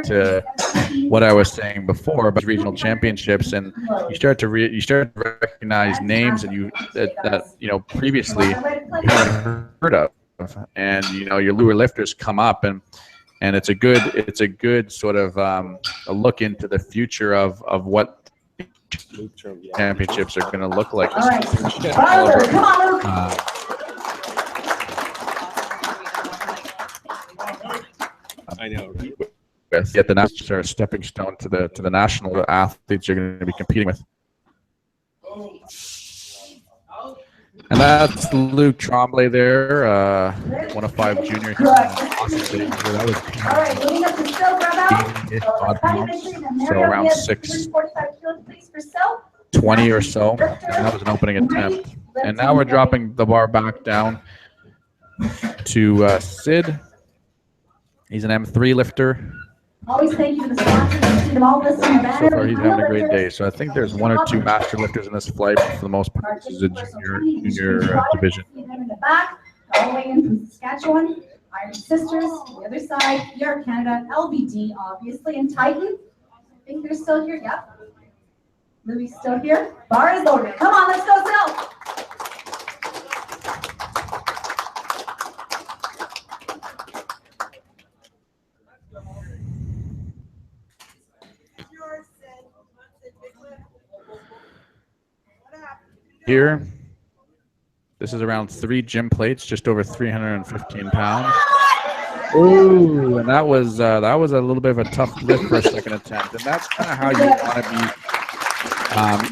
to what I was saying before about regional championships, and you start to recognize names that you know previously you haven't heard of, and you know your newer lifters come up, and it's a good sort of a look into the future of what championships are going to look like. All right, come on, Luke. I know. Yet the nationals are a stepping stone to the national athletes you're going to be competing with. And that's Luke Trombley there, 105 junior. Awesome. That was All right, moving up to Phil Bravo. so around 620 or so. And that was an opening attempt. And now we're dropping the bar back down to Sid. He's an M3 lifter. Always thank you to the sponsors. You see them all listed in the banner. So far, he's having a great day. So I think there's 1 or 2 master lifters in this flight. For the most part, this is a junior division. In the back, all the way in from Saskatchewan, Iron Sisters, the other side, PR Canada, LBD, obviously, and Titan. I think they're still here. Yep. Louis still here. Bar is loaded. Come on, let's go, Sil. Here, this is around 3 gym plates, just over 315 pounds. Ooh, and that was a little bit of a tough lift for a second attempt, and that's kind of how you want to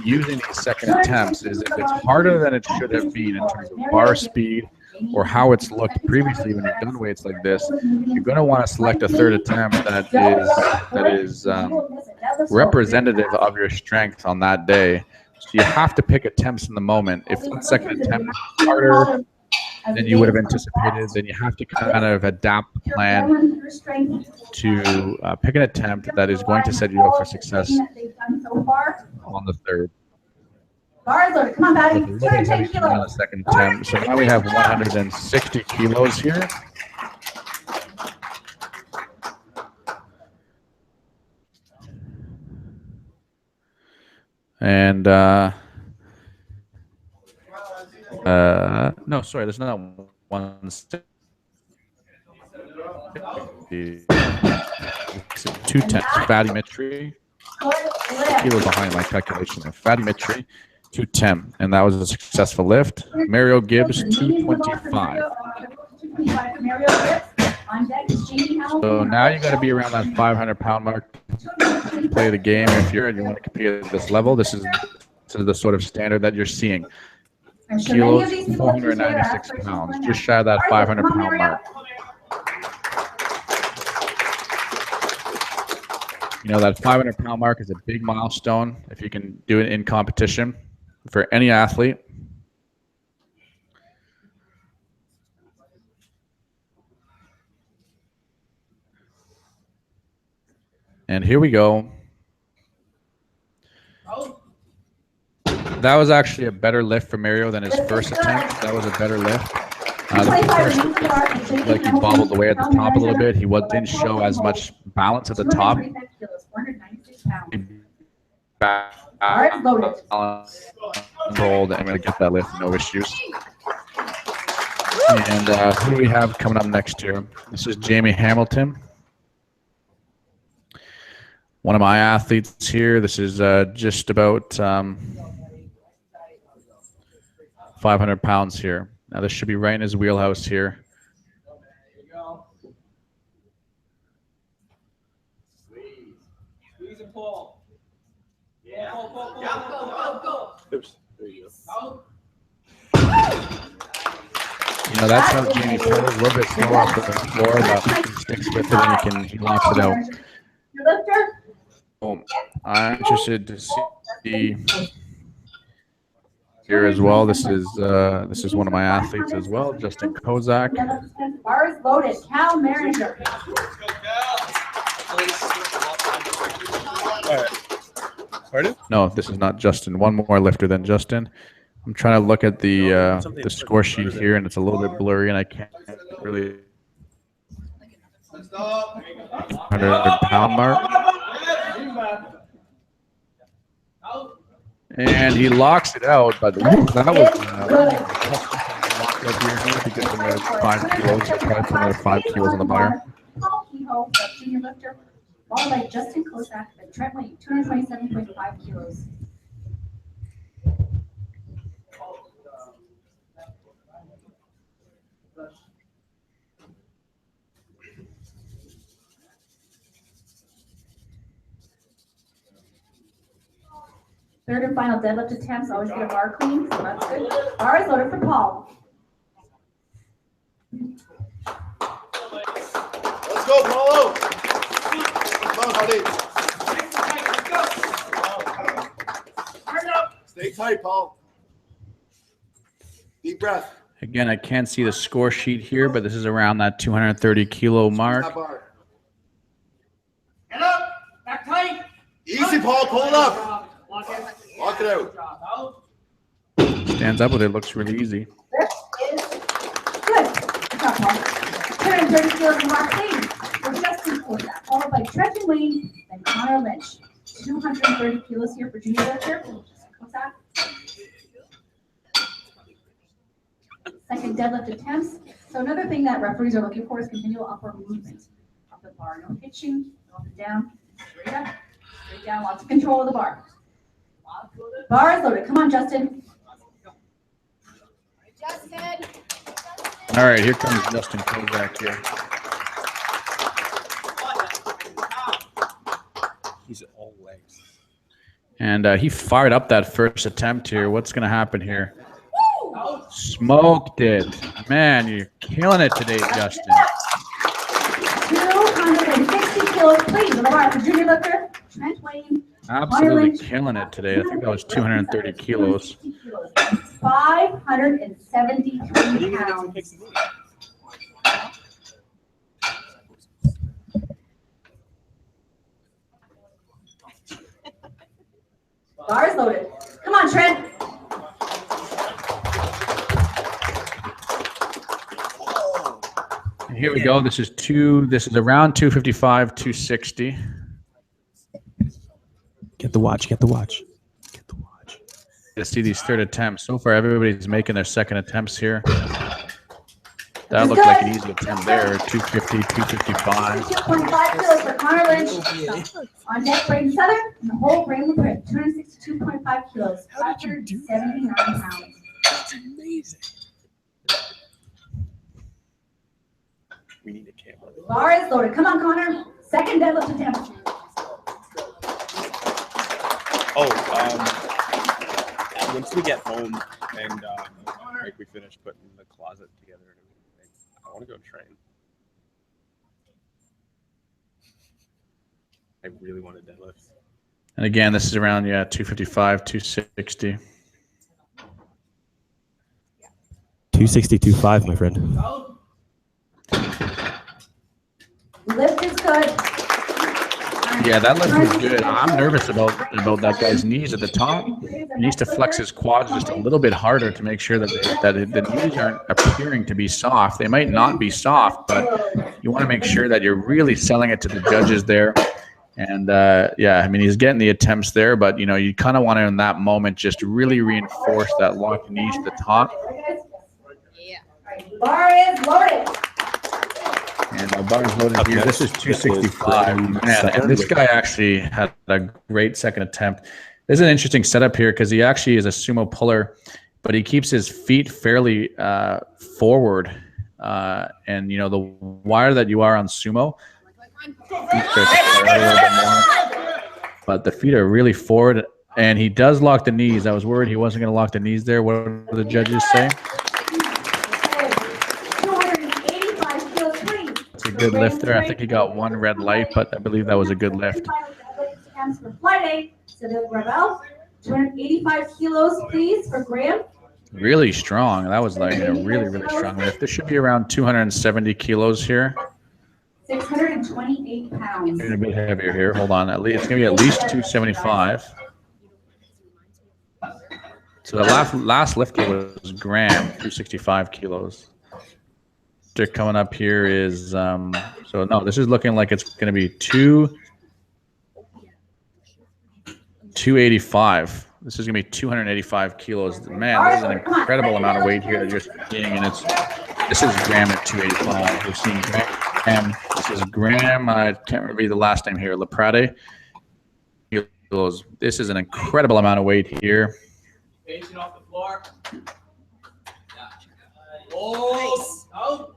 be using these second attempts. Is if it's harder than it should have been in terms of bar speed or how it's looked previously when you've done weights like this, you're going to want to select a third attempt that is representative of your strength on that day. So you have to pick attempts in the moment. If that second attempt is harder than you would have anticipated, then you have to kind of adapt the plan to pick an attempt that is going to set you up for success on the third. Come on, Patty. On the second attempt. So now we have 160 kilos here. And no, sorry, there's not 160. 210. Fatty kilos behind my calculation of fatty Mitri, 210, and that was a successful lift. Mario Gibbs, 225. So now you got to be around that 500-pound mark to play the game. If you want to compete at this level, this is the sort of standard that you're seeing. Kilos, 496 pounds, just shy of that 500-pound mark. You know, that 500-pound mark is a big milestone if you can do it in competition for any athlete. And here we go. That was actually a better lift for Mario than his first attempt. That was a better lift. The first, like he bobbled away at the top a little bit. He didn't show as much balance at the top. Rolled, and I'm going to get that lift, no issues. And who do we have coming up next here? This is Jamie Hamilton. One of my athletes here. This is just about 500 pounds here. Now this should be right in his wheelhouse here. There you go. Squeeze and pull. Yeah. Pull. Go. Oops. There you go. You know, that's how Jamie plays, a little bit slower off the floor, but he sticks with it and he locks it out. Your lifter? I'm interested to see here as well. This is one of my athletes as well, Justin Kozak. Bar is loaded. Cal Manager. Pardon? No, this is not Justin. One more lifter than Justin. I'm trying to look at the score sheet here, and it's a little bit blurry, and I can't really 100-pound mark. And he locks it out, but that was locked up here to get another 5 kilos. Probably put another 5 kilos on the bar. Paul Kehoe, junior lifter, followed by Justin Kozak and Trent Wayne, 227.5 kilos. Third and final deadlift attempts, always get a bar clean, so that's good. Bar is loaded for Paul. Let's go, Paulo. Come on, buddy. Stay tight, Paul. Deep breath. Again, I can't see the score sheet here, but this is around that 230 kilo mark. Get up. Back tight. Easy, Paul. Pull it up. Lock it out. Stands up with it, looks really easy. This is good. Good job, Paul. 230 kilos in mark clean for Justin Kozak, followed by Trent Wayne and Connor Lynch. 230 kilos here for junior lifter. Kozak. Second deadlift attempts. So another thing that referees are looking for is continual upward movement. Up the bar, no hitching, up and down, straight up, straight down, lots of control of the bar. Bar is loaded. Come on, Justin. Justin. All right, here comes Justin Kozak here. He's all legs. And he fired up that first attempt here. What's going to happen here? Smoked it. Man, you're killing it today, Justin. 260 kilos, please, on the bar for junior lifter, Trent Wayne. Absolutely killing it today. I think that was 230 kilos. 573 pounds. Bar is loaded. Come on, Trent. And here we go. This is around 255, 260. Get the watch. To see these third attempts. So far, everybody's making their second attempts here. That looked like an easy attempt there. 250, 255. 2.5 kilos for Connor Lynch. On deck, Braden Southern, and the whole Braden Print, 262.5 kilos, 579 pounds. That's amazing. We need a camera. Bar is loaded. Come on, Connor. Second deadlift attempt. Once we get home and we finish putting the closet together and everything, I want to go train. I really want to deadlift. And again, this is around 255, 260. 260.25, my friend. Lift is good. Yeah, that lift was good. I'm nervous about that guy's knees at the top. He needs to flex his quads just a little bit harder to make sure that the knees aren't appearing to be soft. They might not be soft, but you want to make sure that you're really selling it to the judges there. And he's getting the attempts there, but you kind of want to in that moment just really reinforce that locked knees to the top. Yeah. Bar is loaded. And bar is loaded here. This is 265. Man, and this guy actually had a great second attempt. This is an interesting setup here because he actually is a sumo puller, but he keeps his feet fairly forward. And, you know, the wider that you are on sumo, feet start to spread out a little bit more. But the feet are really forward, and he does lock the knees. I was worried he wasn't going to lock the knees there. What do the judges say? It's a good lift there. I think he got one red light, but I believe that was a good lift. For Friday, Seville Gravel, 285 kilos, please, for Graham. Really strong. That was like a really, really strong lift. This should be around 270 kilos here. 628 pounds. A bit heavier here. Hold on. At least it's gonna be at least 275. So the last lifter was Graham, 265 kilos. They're coming up here is so no. This is looking like it's gonna be 285. This is gonna be 285 kilos. Man, this is an incredible amount of weight here that you're seeing, and this is Graham at 285. We're seeing Graham. This is Graham. I can't remember the last name here. Laprade. This is an incredible amount of weight here. Facing off the floor. Oh, out.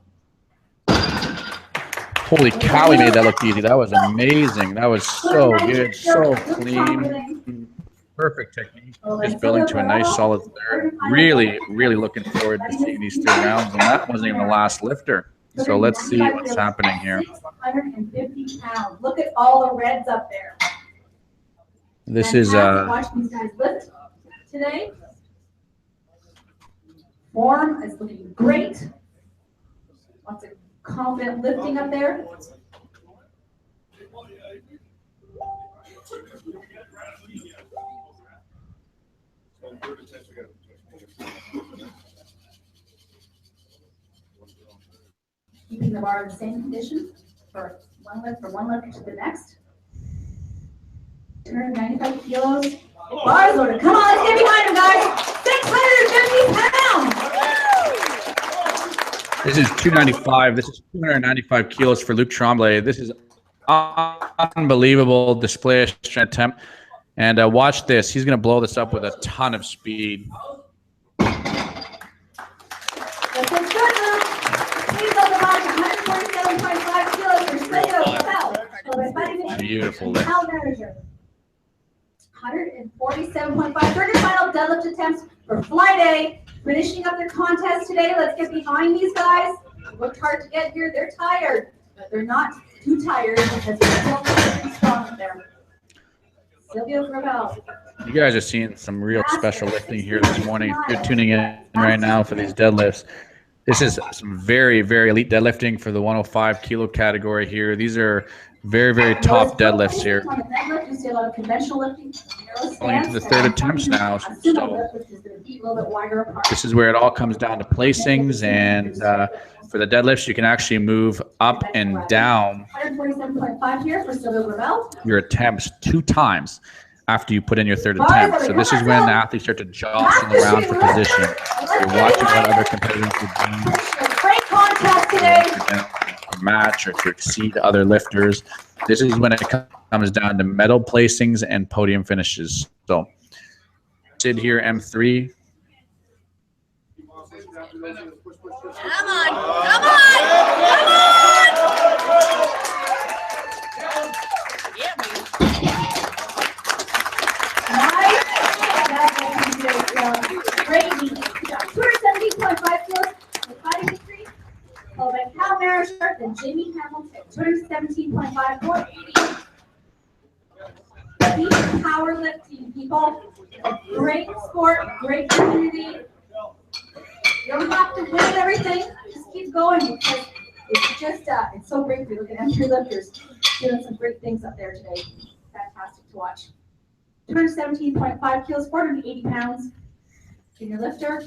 Holy cow, he made that look easy. That was amazing. That was so good, so clean. Perfect technique. Just building to a nice solid third. Really, really looking forward to seeing these 3 rounds. And that wasn't even the last lifter. So let's see what's happening here. 650 pounds. Look at all the reds up there. This is watch these guys lift today. Form is looking great. Lots of confident lifting up there. Keeping the bar in the same condition for one lift from one lift to the next. 295 kilos. Bars loaded. Come on, let's get behind him, guys. 650 pounds. This is 295. This is 295 kilos for Luc Tremblay. This is unbelievable display of strength attempt. And watch this. He's going to blow this up with a ton of speed. This is good, Luke. Please on the mark, 147.5 kilos for Silvio Pavel. Beautiful lift. 147.5. Third and final deadlift attempts for Friday. Finishing up their contest today. Let's get behind these guys. Worked hard to get here. They're tired, but they're not too tired because they're still pretty strong up there. Silvio Gravel. You guys are seeing some real special lifting here this morning. If you're tuning in right now for these deadlifts, this is some very, very elite deadlifting for the 105 kilo category here. These are very, very top deadlifts here. Going into the third attempts now. So this is where it all comes down to placings, and for the deadlifts, you can actually move up and down your attempts 2 times after you put in your third attempt. So this is when the athletes start to jostle around for position. You're watching what other competitors would do. Great contest today. To match or to exceed other lifters. This is when it comes down to medal placings and podium finishes. So Sid here, M3. Come on, come on, come on! Yeah, baby. Great meet. 270.5 kilos for fighting victory. Followed by Cal Marisher, then Jamie Hamilton, 217.5, 480. Keep powerlifting, people. A great sport, great community. You don't have to win everything. Just keep going because it's just, it's so great for you. Look at M3 lifters doing some great things up there today. Fantastic to watch. 217.5 kilos, 480 pounds. Junior lifter.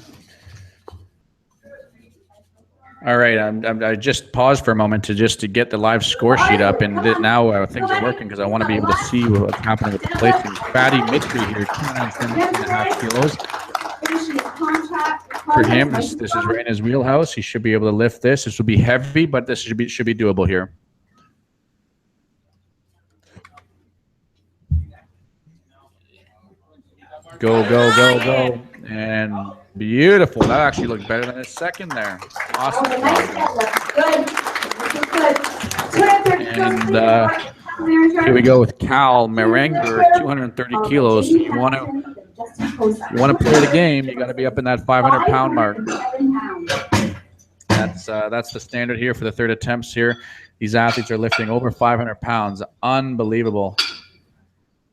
All right, I just paused for a moment to get the live score sheet up, and now things are working because I want to be able to see what's happening with the placing. Fatty Mitri here, 217.5 kilos. For him, this is right in his wheelhouse. He should be able to lift this. This will be heavy, but this should be doable here. Go, go, go, go. And Beautiful. That actually looked better than his second there. Awesome. Oh, nice deadlift. Good. This is good. 230 kilos. And here we go with Cal Merenger, 230 kilos. You want to play the game, you got to be up in that 500-pound mark. That's the standard here for the third attempts here. These athletes are lifting over 500 pounds. Unbelievable.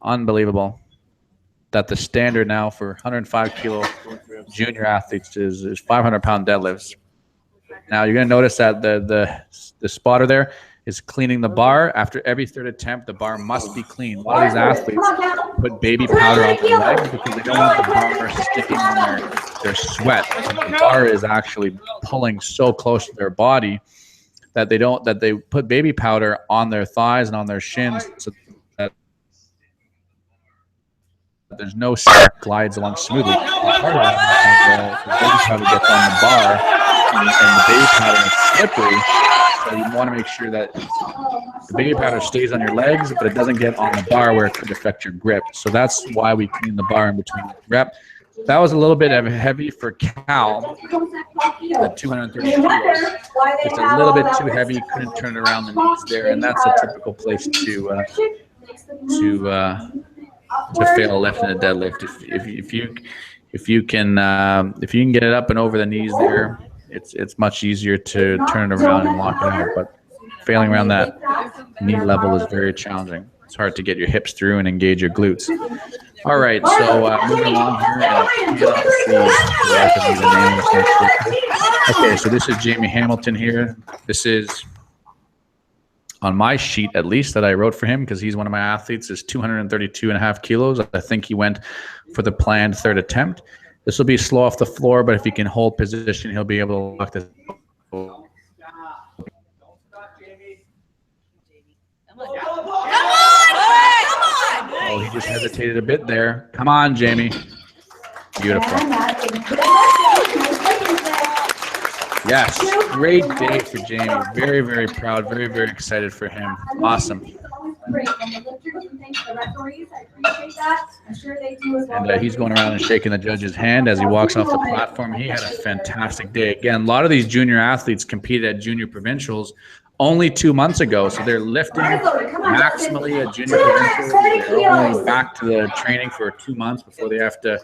Unbelievable that the standard now for 105 kilo junior athletes is 500-pound deadlifts. Now you're going to notice that the spotter there is cleaning the bar. After every third attempt, the bar must be clean. A lot of these athletes put baby powder on their legs because they don't want the bar sticking on their sweat. The bar is actually pulling so close to their body that they put baby powder on their thighs and on their shins so that there's no sweat glides along smoothly. Part of that is the baby powder gets on the bar and the baby powder is slippery. So you want to make sure that the baby powder stays on your legs, but it doesn't get on the bar where it could affect your grip. So that's why we clean the bar in between rep. That was a little bit heavy for Cal, the 230 kilos. Just a little bit too heavy. Couldn't turn it around the knees there, and that's a typical place to fail left in a deadlift. If you can get it up and over the knees there, it's much easier to turn it around and lock it out. But failing around that knee level is very challenging. It's hard to get your hips through and engage your glutes. All right, so moving along here, and I cannot see the rest of these names next week. Okay, so this is Jamie Hamilton here. This is on my sheet, at least, that I wrote for him because he's one of my athletes, is 232.5 kilos. I think he went for the planned third attempt. This will be slow off the floor, but if he can hold position, he'll be able to lock this. Oh, he just hesitated a bit there. Come on, Jamie. Beautiful. Yes, great day for Jamie. Very, very proud. Very, very excited for him. Awesome. And he's going around and shaking the judge's hand as he walks off the platform. He had a fantastic day. Again, a lot of these junior athletes competed at junior provincials only 2 months ago, so they're lifting maximally at junior provincials. They're only back to the training for 2 months before they have to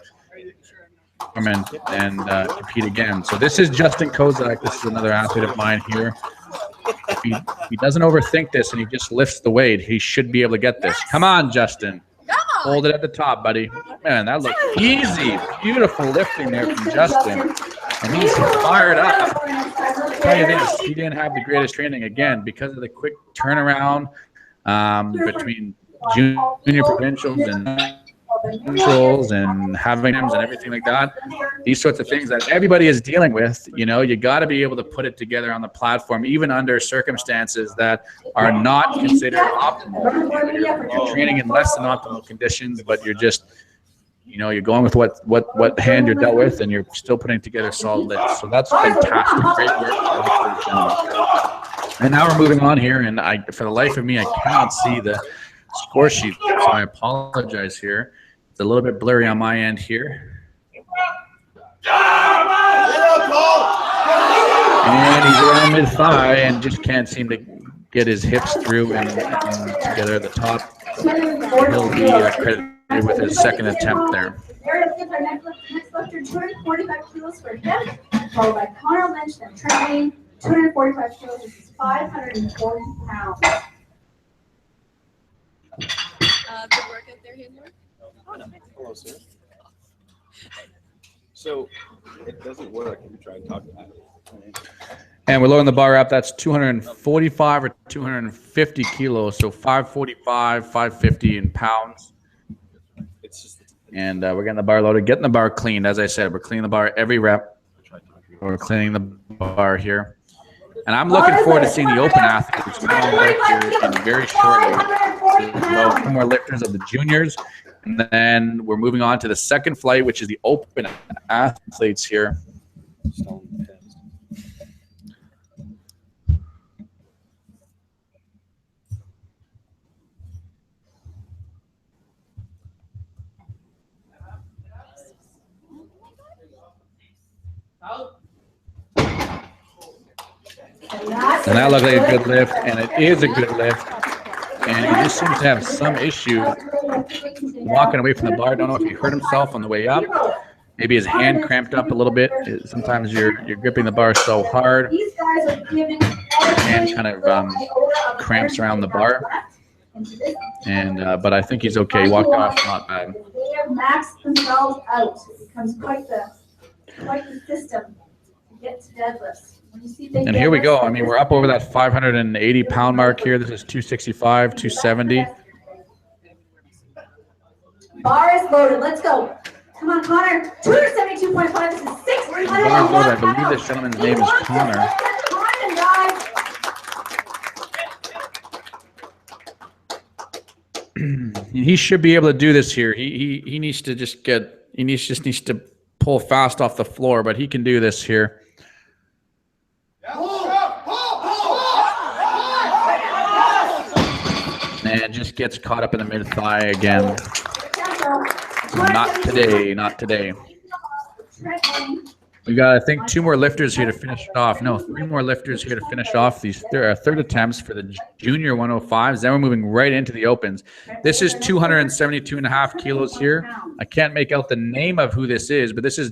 come in and compete again. So this is Justin Kozak. This is another athlete of mine here. If he doesn't overthink this and he just lifts the weight, he should be able to get this. Come on, Justin. Hold it at the top, buddy. Man, that looked easy. Beautiful lifting there from Justin. And he's fired up. I'll tell you this, he didn't have the greatest training, again, because of the quick turnaround between junior provincials and having them and everything like that. These sorts of things that everybody is dealing with, you got to be able to put it together on the platform, even under circumstances that are not considered optimal. You're training in less than optimal conditions, but you're just, you're going with what hand you're dealt with, and you're still putting together solid lifts. So that's fantastic. Great work. And now we're moving on here, and for the life of me, I cannot see the score sheet, so I apologize here. It's a little bit blurry on my end here. And he's around mid-thigh and just can't seem to get his hips through and together at the top. He'll be credited with his second attempt there. Next lifter, 245 kilos for him, followed by Connor Lynch, then Trent 245 kilos, which is 540 pounds. Good work out there, Henry. Hello, sir. So it doesn't work if you try and talk about it. And we're lowering the bar up. That's 245 or 250 kilos. So 545, 550 in pounds. And we're getting the bar loaded, getting the bar cleaned. As I said, we're cleaning the bar every rep. We're cleaning the bar here. And I'm looking forward to seeing the open athletes come on here in very shortly. So about 2 more lifters of the juniors. And then we're moving on to the second flight, which is the open athletes here. And that looked like a good lift, and it is a good lift. And he just seems to have some issue walking away from the bar. I don't know if he hurt himself on the way up. Maybe his hand cramped up a little bit. Sometimes you're gripping the bar so hard, your hand kind of cramps around the bar. And but I think he's okay. He walked off not bad. They have maxed themselves out. It becomes quite the system to get to deadlifts. When you see big And here we go. deadlifts, I mean, we're up over that 580-pound mark here. This is 265, 270. Bar is loaded. Let's go. Come on, Connor. 272.5. This is 600. Bar is loaded. I believe this gentleman's name is Connor. He should be able to do this here. He needs to just needs to pull fast off the floor, but he can do this here. And just gets caught up in the mid thigh again. Not today, not today. We got, I think, 2 more lifters here to finish it off. No, 3 more lifters here to finish off these third attempts for the junior 105s. Then we're moving right into the opens. This is 272.5 kilos here. I can't make out the name of who this is, but this is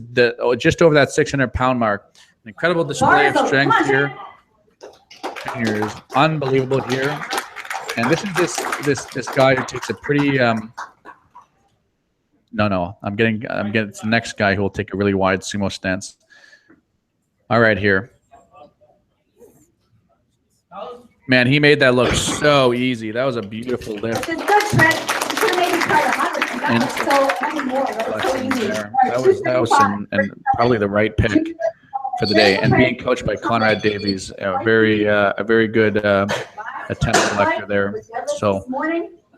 just over that 600-pound mark. An incredible display of strength here. Junior is unbelievable here. And this is this guy who takes a pretty No, I'm getting it's the next guy who will take a really wide sumo stance. All right, here. Man, he made that look so easy. That was a beautiful lift. It's a good trend. You should have maybe tried 100. That was so many more. That was so easy. That was and probably the right pick for the day. And being coached by Conrad Davies, a very good attempt selector there. So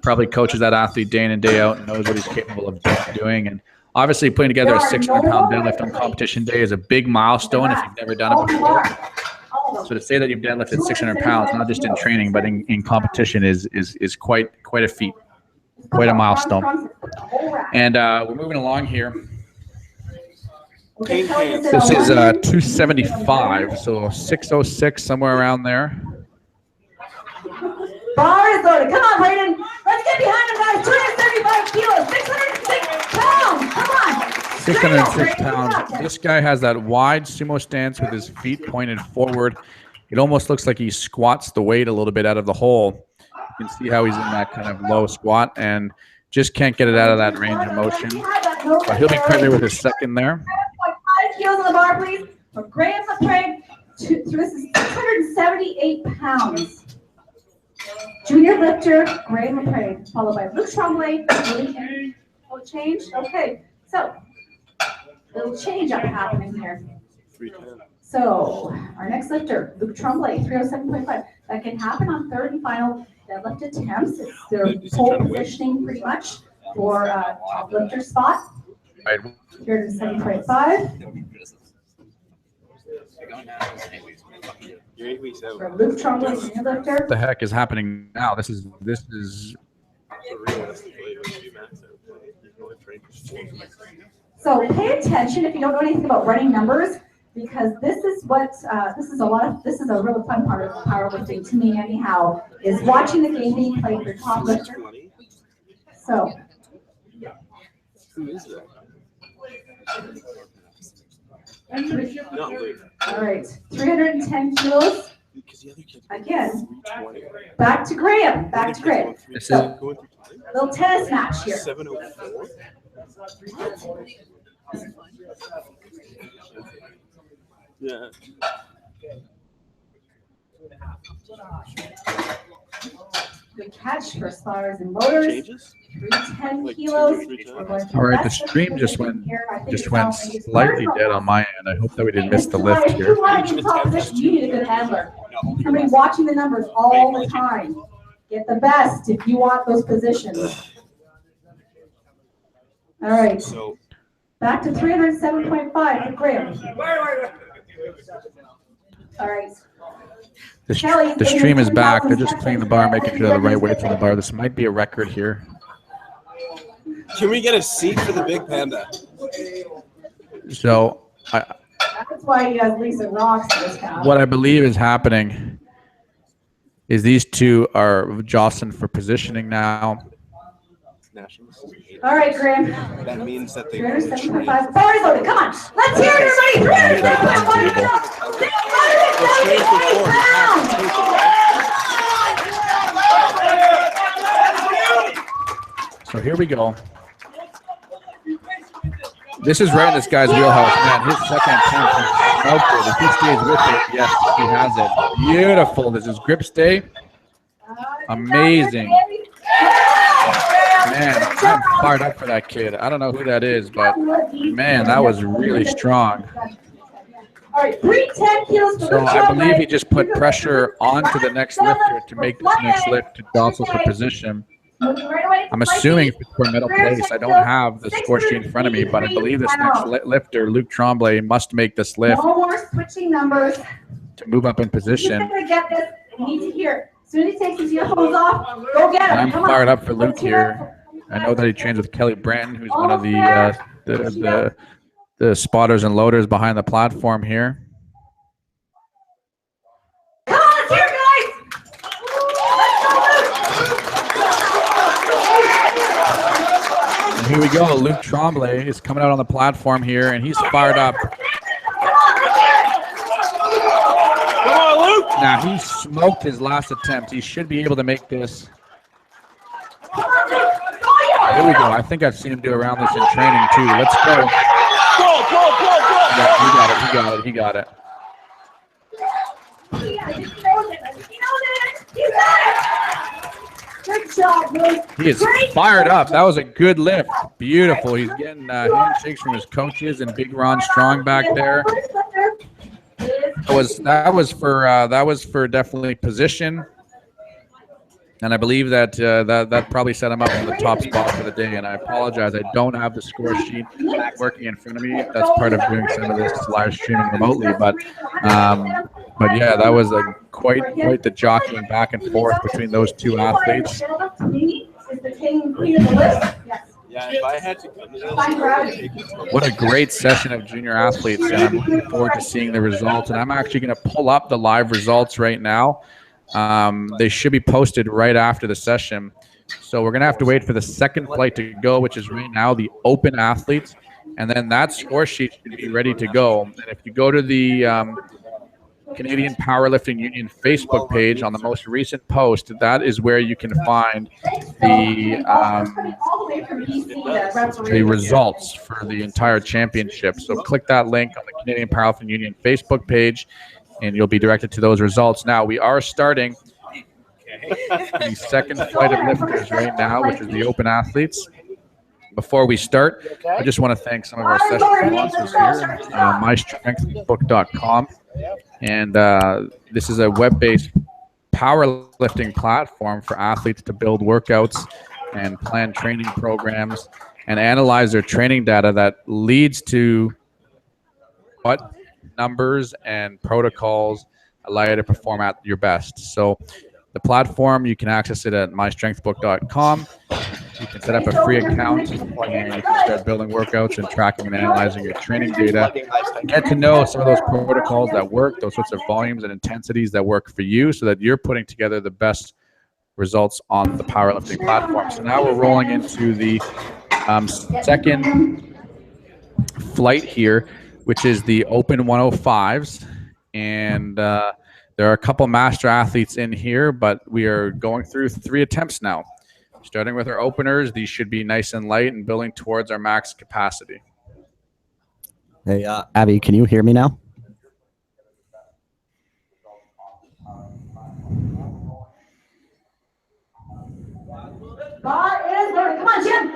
probably coaches that athlete day in and day out and knows what he's capable of doing. And obviously putting together a 600-pound deadlift on competition day is a big milestone if you've never done it before. So to say that you've deadlifted 600 pounds, not just in training, but in competition is quite a feat, quite a milestone. And we're moving along here. This is 275, so 606, somewhere around there. Bar is loaded. Come on, Brayden. Let's get behind him, guys. 275 kilos, 606 pounds. Come on. 606 pounds. This guy has that wide sumo stance with his feet pointed forward. It almost looks like he squats the weight a little bit out of the hole. You can see how he's in that kind of low squat and just can't get it out of that range of motion. But he'll be credited with his second there. 5 kilos on the bar, please. For Graham McCraig. So this is 678 pounds. Junior lifter, Graham McCraig, followed by Luke Tremblay. Will change? Okay. So, little change up happening here. So, our next lifter, Luke Tremblay, 307.5. That can happen on third and final deadlift attempts. It's their pole positioning pretty much for top lifter spot. 307.5. For Luke Tremblay, junior lifter. What the heck is happening now? This is. So pay attention if you don't know anything about running numbers, because this is a really fun part of powerlifting to me anyhow, is watching the game being played for top lifter. So. Who is that? All right, 310 kilos. Again, back to Graham. So, a little tennis match here. 704. Yeah. Good catch for spars and motors. 310 kilos. All right, the stream just went slightly dead on my end. I hope that we didn't miss the lift If here. you want to be in competition, you need a good handler. Somebody watching the numbers all the time. Get the best if you want those positions. All right. Back to 307.5 for Graham. All right. The stream is back. They're just cleaning the bar, making sure the right weights on the bar. This might be a record here. Can we get a seat for the big panda? So That's why he has Lisa Rocks in his house. What I believe is happening is these two are jostling for positioning now. All right, Graham. That means that they 375. Forward loaded. Come on. Let's hear it, everybody. 375 pounds. So here we go. This is right in this guy's wheelhouse, man. His second attempt is smoked it. If he stays with it, yes, he has it. Beautiful. This is grip stay. Amazing. Man, I'm fired up for that kid. I don't know who that is, but man, that was really strong. All right, 310 kilos. So I believe he just put pressure onto the next lifter to make this next lift to jostle for position. I'm assuming for medal place. I don't have the score sheet in front of me, but I believe this next lifter, Luke Tremblay, must make this lift No more switching numbers. to move up in position. He's gonna get this. You need to hear it. As soon as he takes his earphones off, go get him. I'm Come on. fired up for Luke here. I know that he trains with Kelly Branton, who's one of the spotters and loaders behind the platform here. Come on, let's hear it, guys. And here we go. Luke Tremblay is coming out on the platform here, and he's fired up. Come on, Luke. Now, he smoked his last attempt. He should be able to make this. Here we go. I think I've seen him do around this in training, too. Let's go. Go. Yeah, he got it. Good job, Luke. He is fired up. That was a good lift. Beautiful. He's getting handshakes from his coaches and Big Ron Strong back there. That was for definitely position, and I believe that that probably set him up in the top spot for the day. And I apologize, I don't have the score sheet working in front of me. That's part of doing some of this live streaming remotely. But yeah, that was quite the jockeying back and forth between those two athletes. Yeah, if I had to What a great session of junior athletes, and I'm looking forward to seeing the results. And I'm actually going to pull up the live results right now. They should be posted right after the session. So we're going to have to wait for the second flight to go, which is right now the open athletes. And then that score sheet should be ready to go. And if you go to the Canadian Powerlifting Union Facebook page on the most recent post, that is where you can find the results for the entire championship. So click that link on the Canadian Powerlifting Union Facebook page, and you'll be directed to those results. Now, we are starting the second flight of lifters right now, which is the open athletes. Before we start, I just want to thank some of our session sponsors here, mystrengthbook.com. And this is a web-based powerlifting platform for athletes to build workouts and plan training programs and analyze their training data that leads to what numbers and protocols allow you to perform at your best. So the platform, you can access it at mystrengthbook.com. You can set up a free account and you can start building workouts and tracking and analyzing your training data. Get to know some of those protocols that work, those sorts of volumes and intensities that work for you so that you're putting together the best results on the powerlifting platform. So now we're rolling into the second flight here, which is the Open 105s. And there are a couple master athletes in here, but we are going through 3 attempts now. Starting with our openers, these should be nice and light and building towards our max capacity. Hey, Abby, can you hear me now? Bar is loaded. Come on, Jim.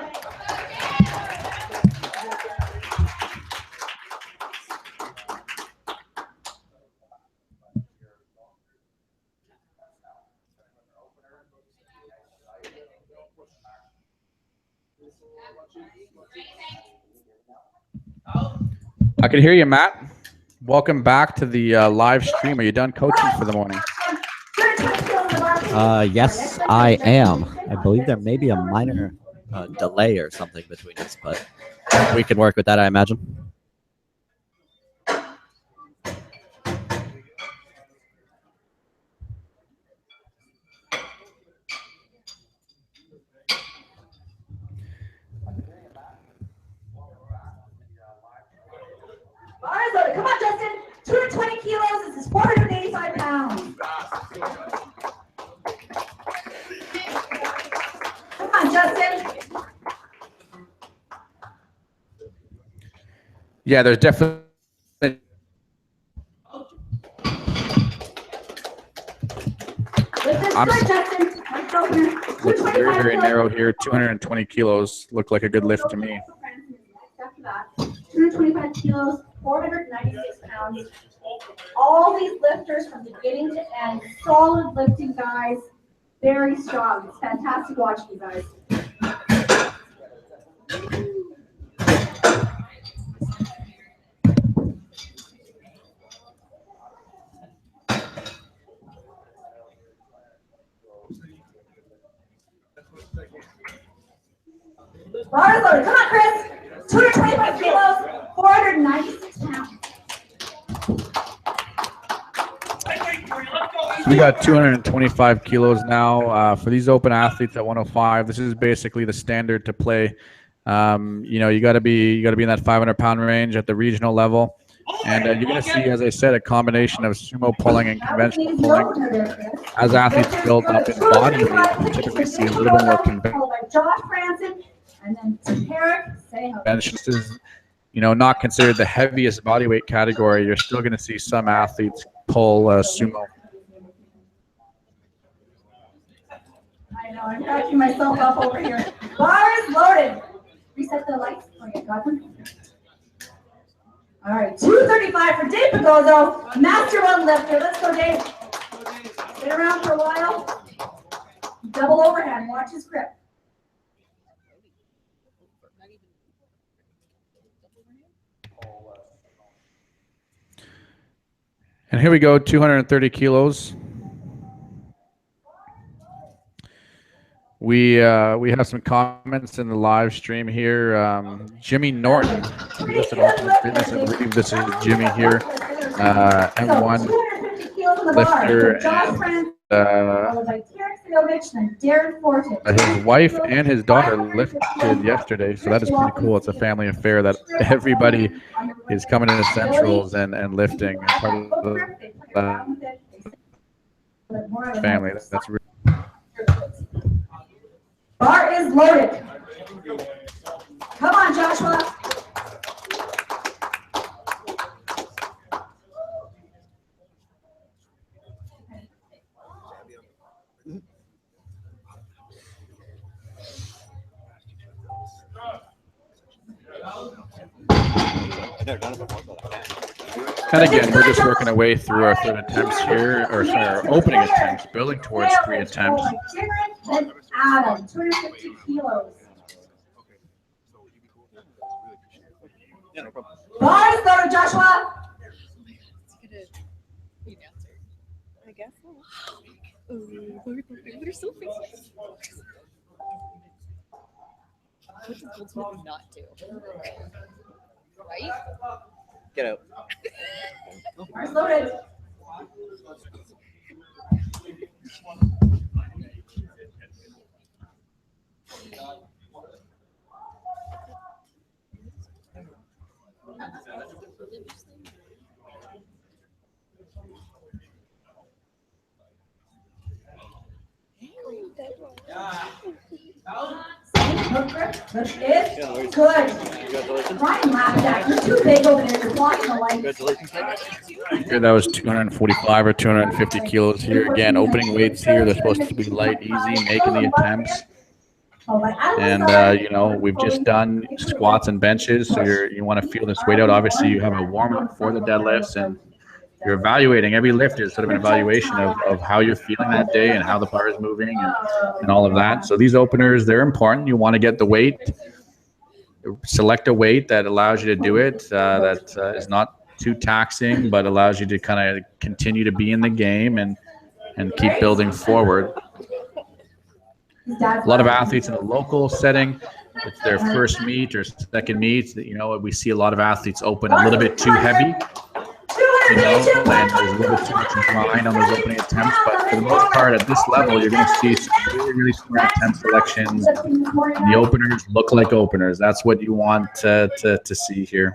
I can hear you, Matt. Welcome back to the live stream. Are you done coaching for the morning? Yes, I am. I believe there may be a minor delay or something between us, but we can work with that, I imagine. Yeah, there's definitely. I'm looks very, very narrow here. 220 kilos look like a good lift to me. 225 kilos, 496 pounds. All these lifters from beginning to end, solid lifting guys, very strong. It's fantastic watching you guys. Bar is loaded. Come on, Chris. 225 kilos, 496 pounds. We got 225 kilos now for these open athletes at 105. This is basically the standard to play. You know, you got to be in that 500-pound range at the regional level, and you're going to see, as I said, a combination of sumo pulling and conventional pulling. As athletes build up in body weight, you typically see a little bit more conventional. This is, you know, not considered the heaviest body weight category. You're still going to see some athletes pull sumo. I know, I'm cracking myself up over here. Bar is loaded. Reset the lights. Okay, got them. All right, 235 for Dave Pagozzo, Master 1 lifter. Let's go, Dave. Sit around for a while. Double overhand. Watch his grip. And here we go, 230 kilos. We have some comments in the live stream here. Jimmy Norton, listed Ultimate Fitness. I believe this is Jimmy here. M1 lifter, and his wife and his daughter lifted yesterday, so that is pretty cool. It's a family affair that everybody is coming into Centrals and lifting. And part of the family. That's really. Bar is loaded. Come on, Joshua. And again, we're just working our way through our third attempts here, or sorry, our opening attempts, building towards 3 attempts. Adam, 250 kilos. Bar is loaded, Joshua. I guess so. They're so fixed. What does Goldsmith not do? Right? Get out. Bar's loaded. It's good. Ryan laughed at you. You're too big over there. You're blocking the light. Here, that was 245 or 250 kilos here. Again, opening weights here. They're supposed to be light, easy, making the attempts. And, you know, we've just done squats and benches, so you want to feel this weight out. Obviously, you have a warm-up for the deadlifts, and you're evaluating. Every lift is sort of an evaluation of how you're feeling that day and how the bar is moving and all of that. So these openers, they're important. You want to get the weight, select a weight that allows you to do it, that is not too taxing, but allows you to kind of continue to be in the game and keep building forward. A lot of athletes in the local setting, it's their first meet or second meet. You know, we see a lot of athletes open a little bit too heavy. You know, and there's a little bit too much grind on those opening attempts. But for the most part, at this level, you're going to see some really, really smart attempt selections. And the openers look like openers. That's what you want to see here.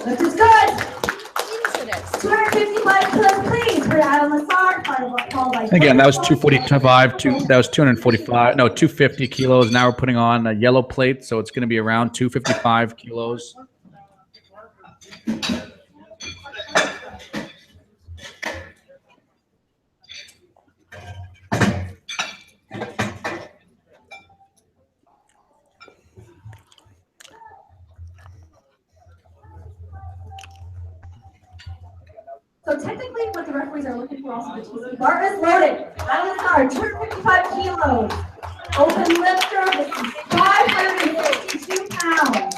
This is good. minutes. 255 kilos, please, for Adam Lassard, followed by Again, that was 245, that was 245, no, 250 kilos. Now we're putting on a yellow plate, so it's going to be around 255 kilos. So technically, what the referees are looking for also the TC bar is loaded. Adam Lassard, 255 kilos. Open lifter, this is 552 pounds.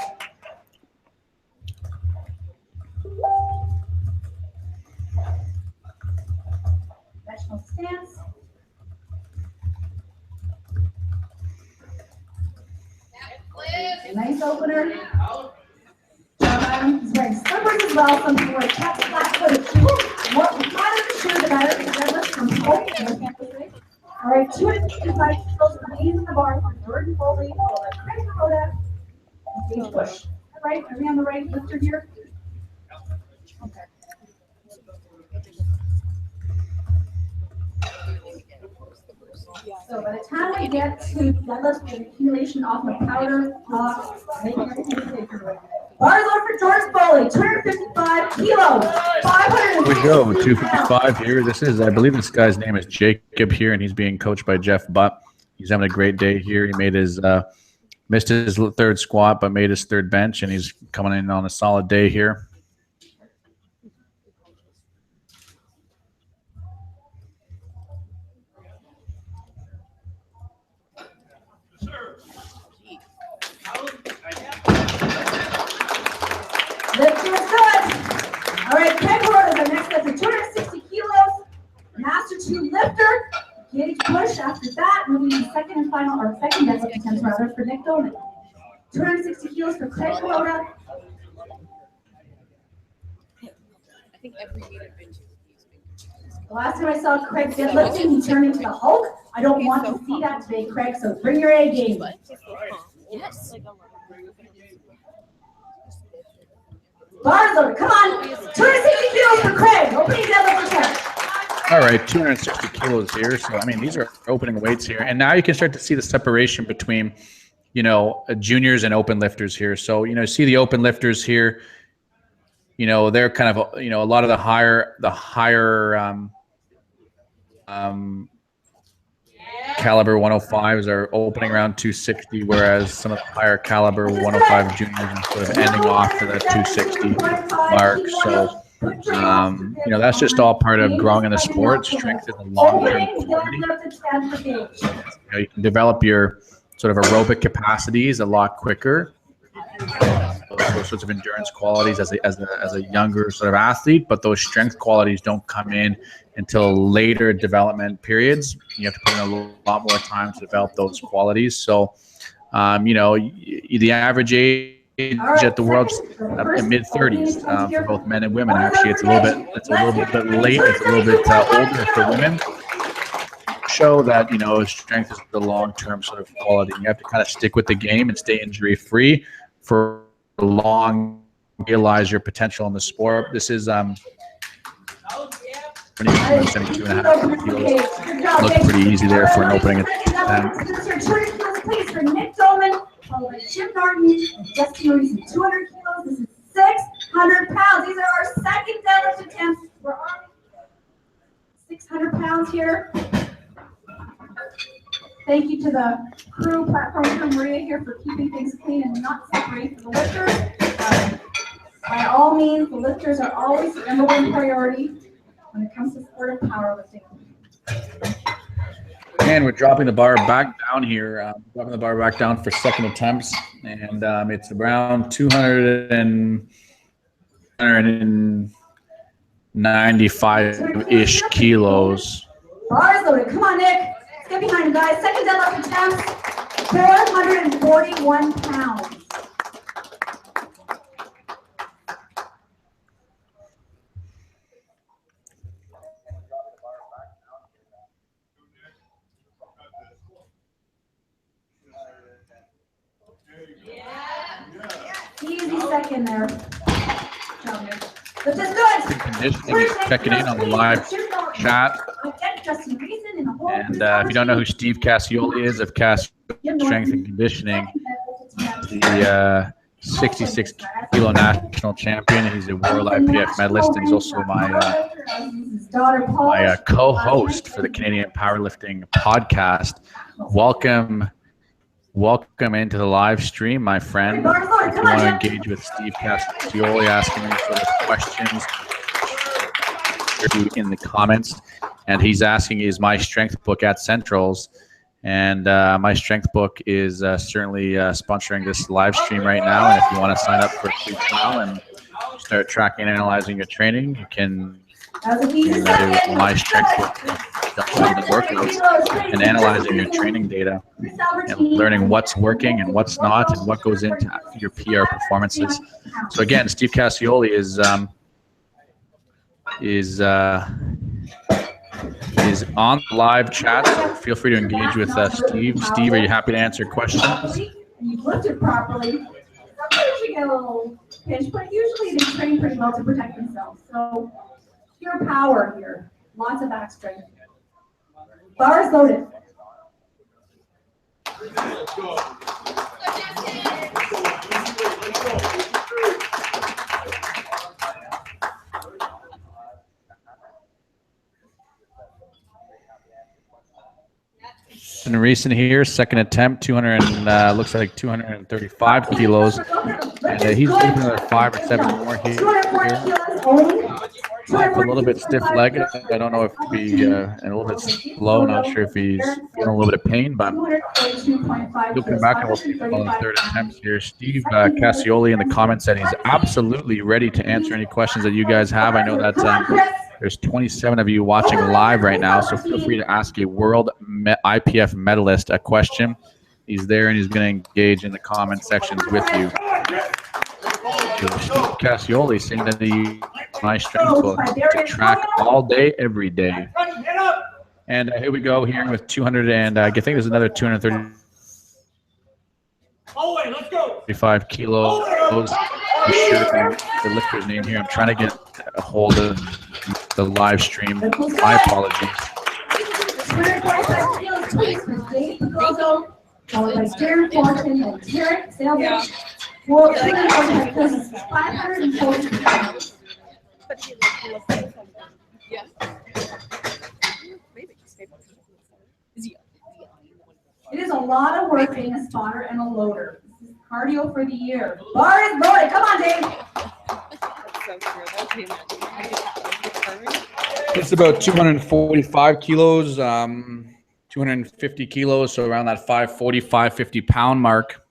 Professional stance. A nice opener. He's wearing slippers as well. Some people wear chaps, flat-footed shoes. More moderate the shoe, the better. Regardless from home. All right, 255 kilos remains in the bar for Jordan Foley. We'll let Craig Rhoda and Paige Bush. All right, are we on the right lifter here? Okay. So by the time we get to deadlifts with accumulation off the powder, making everything safer. Bars on for Jordan Foley, 255 kilos, 500. Here we go, 255 here. This is, I believe this guy's name is Jacob here, and he's being coached by Jeff Butt. He's having a great day here. He made his, missed his third squat, but made his third bench, and he's coming in on a solid day here. Lift is good. All right, Craig Rhoda is our next lifter, 260 kilos. Master 2 lifter. Gauge push after that. Moving to second and final, or second deadlift attempt rather, for Nick Dolman. 260 kilos for Craig Rhoda. I think every meter bench. The last time I saw Craig deadlifting, he turned into the Hulk. I don't want to see that today, Craig, so bring your A game. Yes. Bars over, come on. 260 kilos for Craig. Opening deadlift attempt. All right, 260 kilos here. So, I mean, these are opening weights here. And now you can start to see the separation between, you know, juniors and open lifters here. So, you know, see the open lifters here, you know, they're kind of, you know, a lot of the higher caliber 105s are opening around 260, whereas some of the higher caliber 105 juniors are sort of ending off to that 260 mark. So, you know, that's just all part of growing in the sport. Strength is a long-term quality. You know, you can develop your sort of aerobic capacities a lot quicker. Those sorts of endurance qualities as a younger sort of athlete, but those strength qualities don't come in until later development periods. You have to put in a lot more time to develop those qualities. So, you know, the average age at the world's mid-30s for both men and women. Actually, it's a little bit late. It's a little bit older for women. Show that, you know, strength is the long-term sort of quality. You have to kind of stick with the game and stay injury-free for long. Realize your potential in the sport. This is 72.5 kilos. Looked pretty easy there for an opening attempt. Please for Nick Dolman, followed by Jim Norton and Justin Reese, 200 kilos. This is 600 pounds. These are our second deadlift attempts. We're on 600 pounds here. Thank you to the crew, platform crew, Maria here, for keeping things clean and not separating for the lifters. By all means, the lifters are always the number one priority when it comes to sport of powerlifting. And we're dropping the bar back down here. Dropping the bar back down for second attempts, and it's around 295-ish kilos. Bars loaded. Come on, Nick. Let's get behind him, guys. Second deadlift attempt, 441 pounds. Easy second there. The which is good. Conditioning is checking in on the live chat. And if you don't know who Steve Cassioli is, of Cass Strength and Conditioning, the 66 kilo national champion. He's a world IPF medalist, and he's also my co-host for the Canadian Powerlifting podcast. Welcome into the live stream, my friend. If you want to engage with Steve Cassioli, asking any sort of questions in the comments. And he's asking, is my strength book at Centrals? And my strength book is certainly sponsoring this live stream right now. And if you want to sign up for a free trial and start tracking and analyzing your training, you can my strength book, the workouts, and analyzing your training data and learning what's working and what's not and what goes into your PR performances. So again, Steve Cassioli is on the live chat, so feel free to engage with Steve. Steve, are you happy to answer questions? You've lifted properly. Sometimes you get a little pinch, but usually they train pretty well to protect themselves. So pure power here. Lots of back strength. Bars loaded. Let's go. In recent here, second attempt, 200 looks like 235 kilos, and he's looking another 5 or 7 more here. A little bit stiff-legged. I don't know if he and a little bit slow. Not sure if he's feeling a little bit of pain, but he'll come back and we'll see on the third attempt here. Steve Cassioli in the comments said he's absolutely ready to answer any questions that you guys have. I know that there's 27 of you watching live right now, so feel free to ask a world IPF medalist a question. He's there and he's going to engage in the comment sections with you. Steve Cassioli saying that the my strength book to track all day, every day. And here we go here with 200 and I think there's another 235 kilos. The lifter's name here. I'm trying to get a hold of the live stream. My apologies. Well, it is a lot of work being a spotter and a loader. This is cardio for the year. Bar is loaded. Come on, Dave. It's about 245 kilos, 250 kilos, so around that 540, 550 pound mark.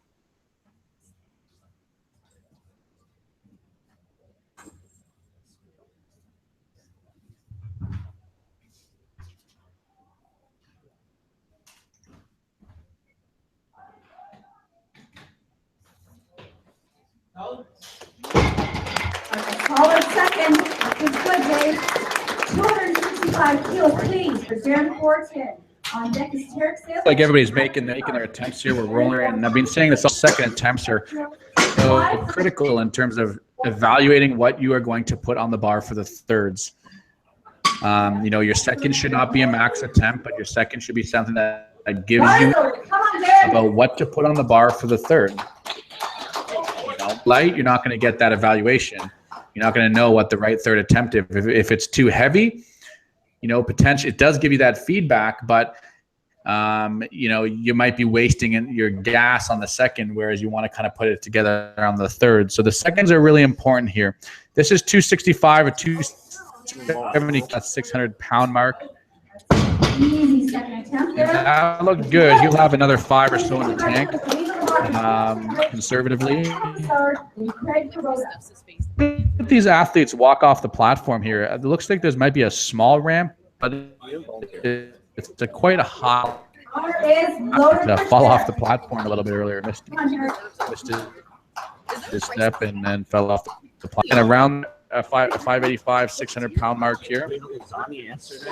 Solid second. It's good, Dave. 265 kilos, please, for Darren Fortin. On deck is Tarek Sales. Like everybody's making their attempts here. We're rolling, and I've been saying this all second attempts are so critical in terms of evaluating what you are going to put on the bar for the thirds. You know, your second should not be a max attempt, but your second should be something that gives you about what to put on the bar for the third. You know, light, you're not going to get that evaluation. You're not going to know what the right third attempt is. If it's too heavy, you know, potentially it does give you that feedback, but you know, you might be wasting your gas on the second, whereas you want to kind of put it together on the third. So the seconds are really important here. This is 265 or 270, that's 600 pound mark. Easy second attempt. That looked good. He'll have another 5 or so in the tank, conservatively. These athletes walk off the platform here. It looks like there might be a small ramp, but it's quite a high. Fall off the platform a little bit earlier. Missed his step and then fell off the platform. And around a 585, 600 pound mark here. It was on yesterday,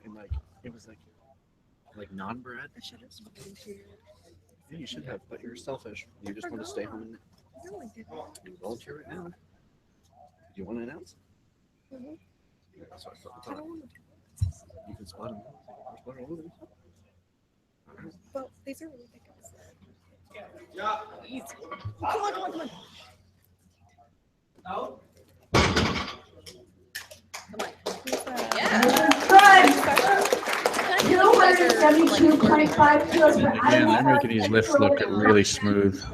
and it was like non-bread. Yeah, you should have, but you're selfish. You just want to stay home and volunteer right now. You want to announce? Mhm. So I start the time. You can spot them. Spot all of them. Well, these are ridiculous. Yeah. Easy. Come on, come on, come on. Out. Come on. Who's that? Good. 272.5 kilos for Again, Adam. they're making these lifts look really smooth.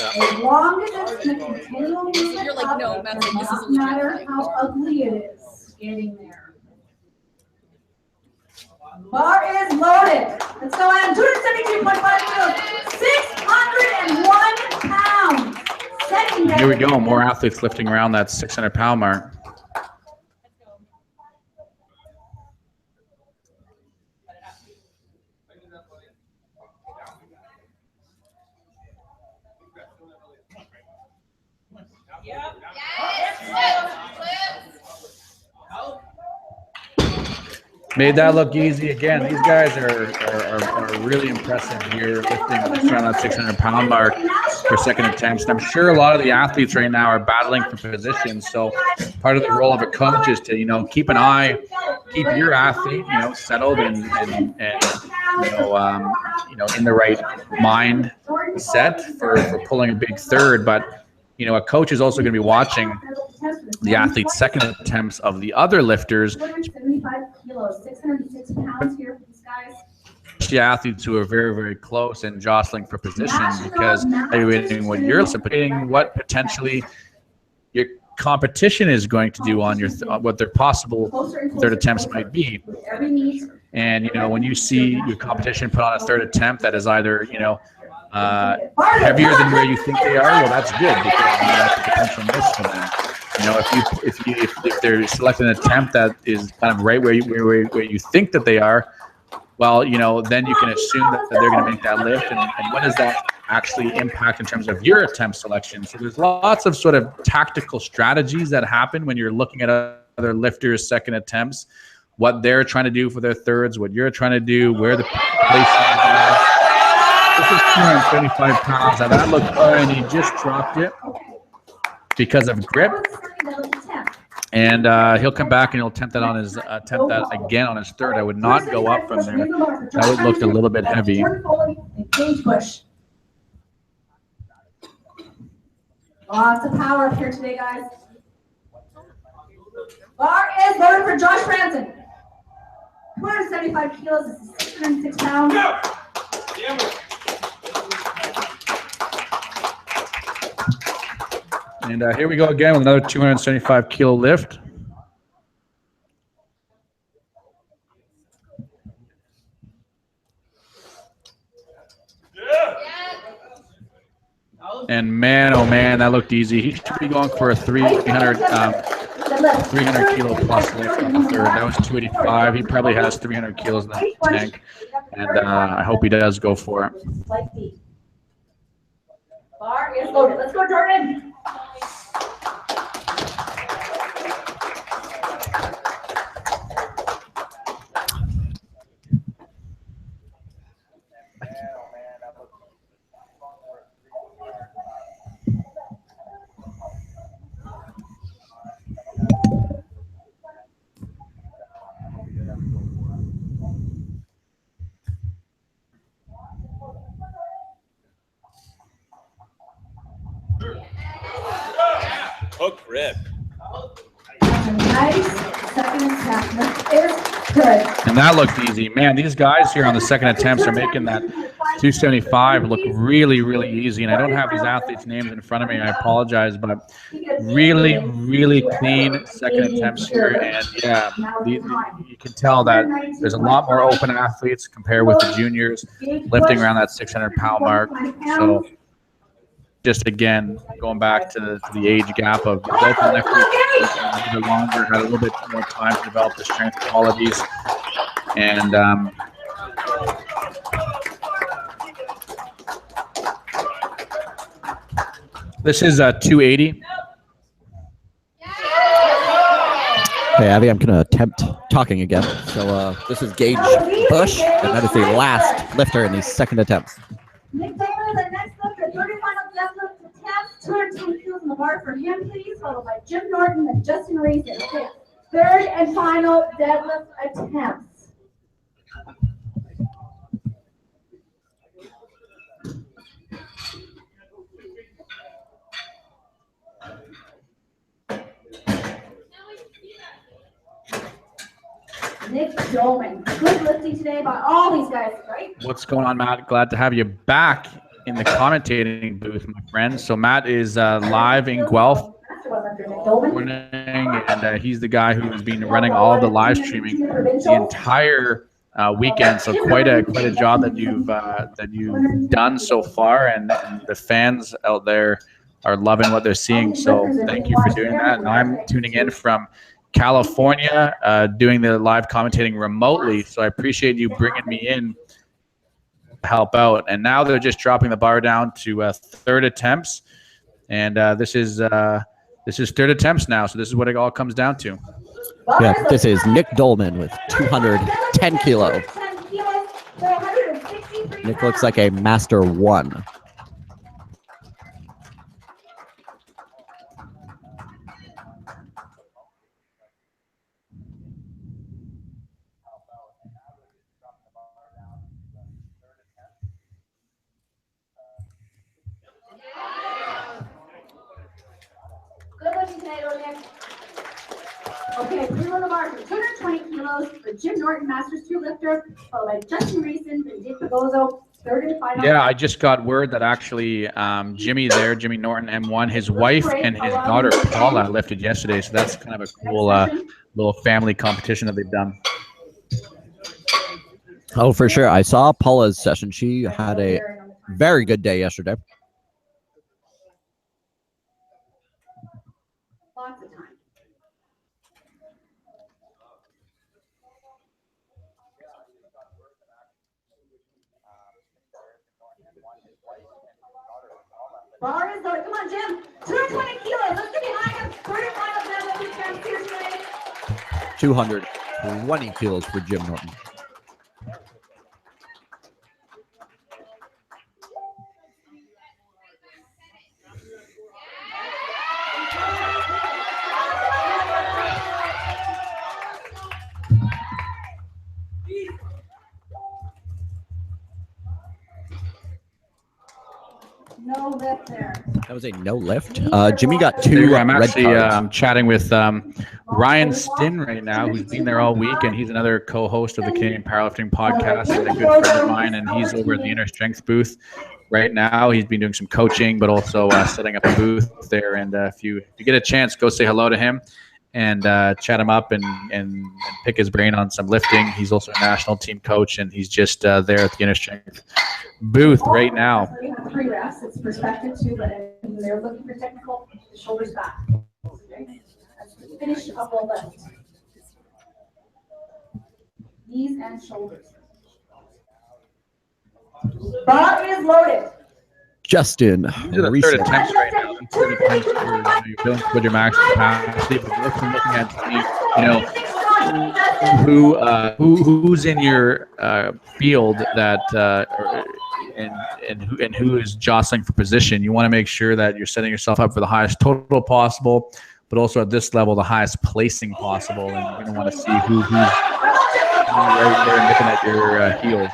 As long as it's in a continual movement You're like, up, no, it Matt's does like, this is not legit, matter like- how ugly it is getting there. Bar is loaded. Let's go on. 272.5 kilos. 601 pounds. Second Here we go. More athletes lifting around that 600-pound mark. Made that look easy. Again, these guys are really impressive here, lifting around that 600-pound mark for second attempts. And I'm sure a lot of the athletes right now are battling for positions. So part of the role of a coach is to, keep an eye, keep your athlete, settled and in the right mind set for pulling a big third. But a coach is also going to be watching the athlete's second attempts of the other lifters. 275 kilos, 606 pounds here for these guys. The athletes who are very, very close and jostling for position, because evaluating what potentially your competition is going to do on your what their possible third attempts might be. And when you see your competition put on a third attempt that is either heavier than where you think they are, well, that's good, because that's a potential miss for them. If they're selecting an attempt that is kind of right where you think that they are, well, then you can assume that they're going to make that lift. And what does that actually impact in terms of your attempt selection? So there's lots of sort of tactical strategies that happen when you're looking at other lifters' second attempts, what they're trying to do for their thirds, what you're trying to do, where the placing is. This is 275 pounds. Now that looked good, and he just dropped it because of grip. And he'll come back and he'll attempt that again on his third. I would not go up from there. That would look a little bit heavy. Lots of power up here today, guys. Bar is loaded for Josh Ranson. 275 kilos. This is 606 pounds. And here we go again with another 275 kilo lift. And man, oh man, that looked easy. He should be going for a 300 kilo plus lift on the third. That was 285. He probably has 300 kilos in the tank. And I hope he does go for it. Bar is loaded. Let's go, Jordan. Hook rip. Nice second attempt. This is good. And that looked easy. Man, these guys here on the second attempts are making that 275 look really, really easy. And I don't have these athletes' names in front of me. I apologize, but really, really clean second attempts here. And yeah, you can tell that there's a lot more open athletes compared with the juniors lifting around that 600-pound mark. So just again, going back to the age gap of the open lifters, a little bit longer, had a little bit more time to develop the strength qualities. And this is 280. Hey, Abby, I'm going to attempt talking again. So this is Gage Bush, and that is the last lifter in these second attempts. Nick Taylor, the next lifter, 30 final deadlift attempts, 210 kilos in the bar for him, please, followed by Jim Norton and Justin Reason. Okay, third and final deadlift attempts. Nick Dolman. Good lifting today by all these guys, right? What's going on, Matt? Glad to have you back in the commentating booth, my friend. So Matt is live in Guelph morning, and he's the guy who's been running all of the live streaming the entire weekend. So quite a job that you've done so far, and the fans out there are loving what they're seeing. So thank you for doing that. And I'm tuning in from California, doing the live commentating remotely. So I appreciate you bringing me in to help out. And now they're just dropping the bar down to third attempts. And this is third attempts now. So this is what it all comes down to. Yeah, this is Nick Dolman with 210 kilo. Nick looks like a master one. Good looking today, Nick. Okay, three on the bar for 220 kilos for Jim Norton, Masters 2 lifter, followed by Justin Reason and Dave Pagozo, third and final. Yeah, I just got word that actually Jimmy Norton M1, his wife and his daughter Paula lifted yesterday. So that's kind of a cool little family competition that they've done. Oh, for sure. I saw Paula's session. She had a very good day yesterday. Lots of time. Bar is loaded. Come on, Jim. 220 kilos. Let's get behind him. Third and final deadlift attempt here today. 220 kilos for Jim Norton. No lift there. That was a no lift. Jimmy got two I'm red actually cards. chatting with Ryan Stin right now, who's been there all week, and he's another co-host of the Canadian Powerlifting Podcast and a good friend of mine, and he's over at the Inner Strength booth right now. He's been doing some coaching, but also setting up a booth there. And if you get a chance, go say hello to him and chat him up and pick his brain on some lifting. He's also a national team coach, and he's just there at the Inner Strength booth right now. Three reps. It's perspective too, but they're looking for technical. The shoulders back. Okay. Finish up a lift. Knees and shoulders. Bar is loaded. Justin These are the Reese. third attempts right now. Third attempts where you're building with your max capacity, but you're looking at who's in your field that and who is jostling for position. You want to make sure that you're setting yourself up for the highest total possible, but also at this level the highest placing possible. And you're going to want to see who's right there nipping at your heels.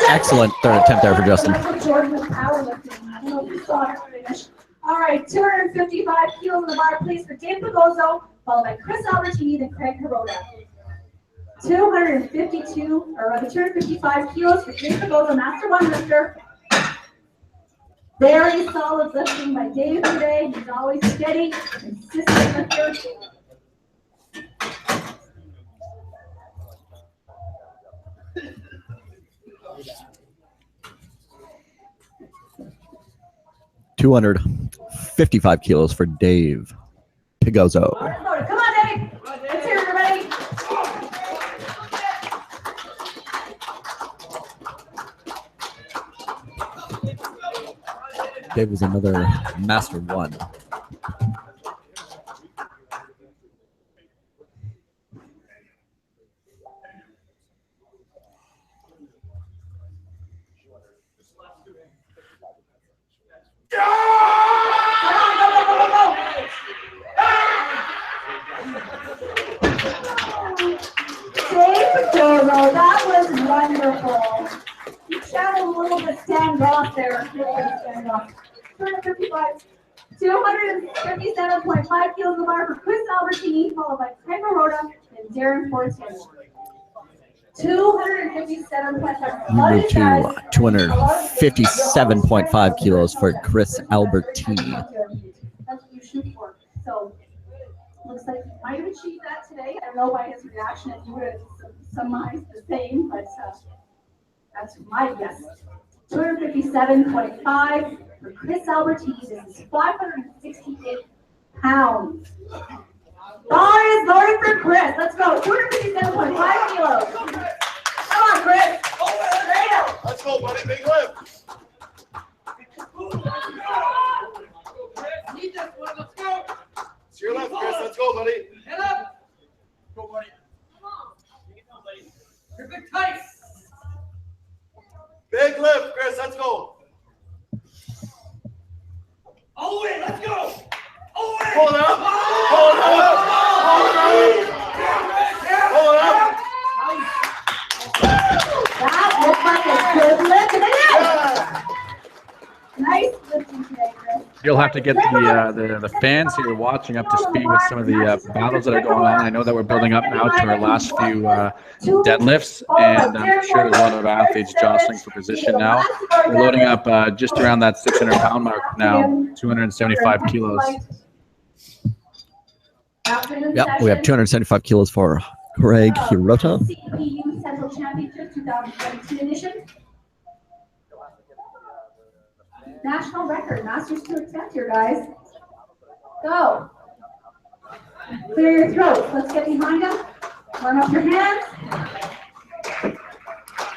Excellent third attempt there for Justin. All right, 255 kilos on the bar, please, for Dave Pagozo, followed by Chris Albertini, then Craig Hirota. 255 kilos for Dave Pagozo, Master 1 lifter. Very solid lifting by Dave today. He's always steady, consistent lifter. $255 kilos for Dave Pigozzo. Come on, Dave. Let's hear it, everybody. Dave was another Master 1. Roto. That was wonderful. You shouted a little bit standoff there. 257.5 kilos in the bar for Chris Albertini, followed by Craig Rota and Darren Fortin. 257.5. We move to 257.5 kilos for Chris Albertini. That's what you shoot for. So, looks like he might have achieved that today. I don't know by his reaction if you would have surmised the same, but that's my guess. 257.5 for Chris Albertini. This is 568 pounds. Bar is going for Chris. Let's go. 257.5 kilos. Come on, Chris. Straight up. Let's go, buddy. Big lift. Need this one. Let's go. To your left, Chris. Let's go, buddy. Head up. Go, buddy. Come on. Grip it tight. Big lift, Chris. Let's go. All the way. Let's go. All the way. Hold up. Hold up. Hold up. Hold up. That looks like a good lift. And it is. Nice lifting today, Chris. You'll have to get the fans here watching up to speed with some of the battles that are going on. I know that we're building up now to our last few deadlifts, and I'm sure there's a lot of athletes jostling for position now. We're loading up just around that 600-pound mark now, 275 kilos. Yep, we have 275 kilos for Craig Hirota. CPU Central Championship 2017 edition. National record, masters to accept here, guys. Go. Clear your throats. Let's get behind them. Warm up your hands.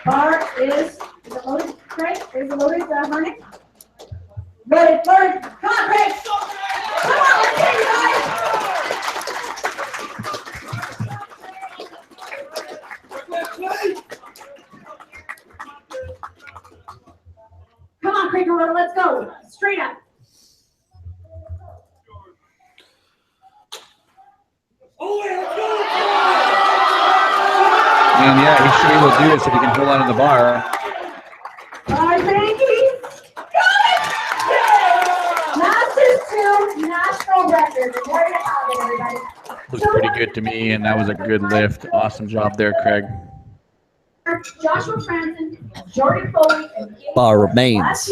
Bar is it loaded? Craig, is it loaded, Harney? Loaded. Come on, Craig. Come on, let's get you guys. Come on, Craig Rota, let's go. Straight up. And yeah, he should be able to do this if he can hold on to the bar. All right, Frankie. Got it! Masters 2 national record. There you have it, everybody. Looks pretty good to me, and that was a good lift. Awesome job there, Craig. Joshua Franson, Jordan Foley, and Bar remains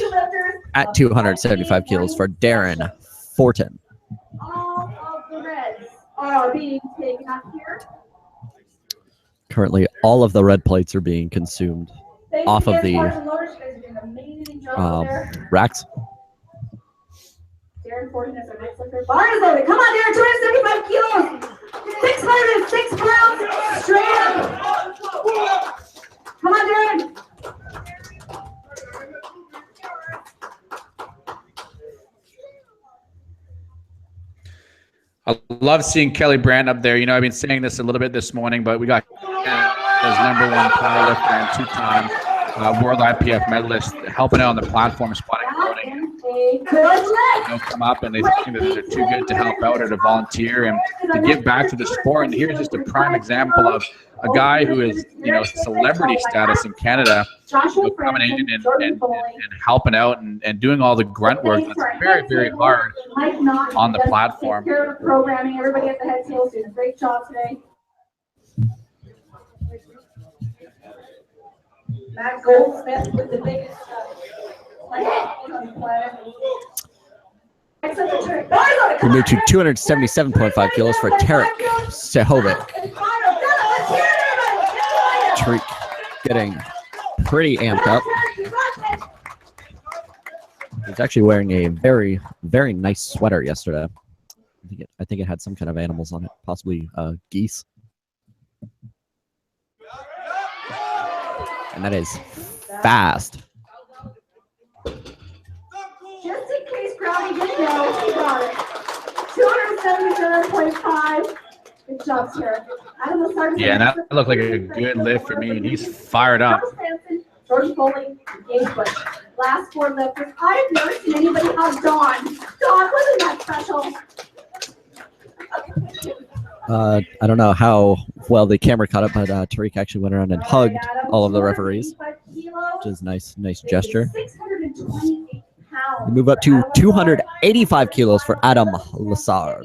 at 275 kilos for Darren Fortin. all of the reds are being taken up here. Currently, all of the red plates are being consumed off of the racks. Darren Fortin is our next lifter. Bar is loaded. Come on, Darren, 275 kilos. 606 pounds. Straight up. Come on, Darren. I love seeing Kelly Brandt up there. You know, I've been saying this a little bit this morning, but we got as #1 powerlifter and two-time world IPF medalist helping out on the platform, spotting and loading. They'll come up and they think that they're too good to help out or to volunteer and to give back to the sport. And here's just a prime example of a guy who is, you know, celebrity status in Canada, coming in and helping out and doing all the grunt work that's very, very hard on the platform. Programming, everybody at the head tails doing a great job today. Matt Goldsmith with the biggest on the planet. We move to 277.5 kilos for Tarek Sehovic. Tariq getting pretty amped up. He's actually wearing a very, very nice sweater yesterday. I think it had some kind of animals on it, possibly geese. And that is fast. Just in case Brownie didn't know, he got it. 277.5. Good job, Sarah. Yeah, and that looked like a good lift for me, and he's fired up. Jordan Foley, Gage Bush. Last four lifters. I've never seen anybody have Dawn. Dawn, wasn't that special? I don't know how well the camera caught up, but Tariq actually went around and hugged all of the referees, which is nice gesture. We move up to 285 kilos for Adam Lassard.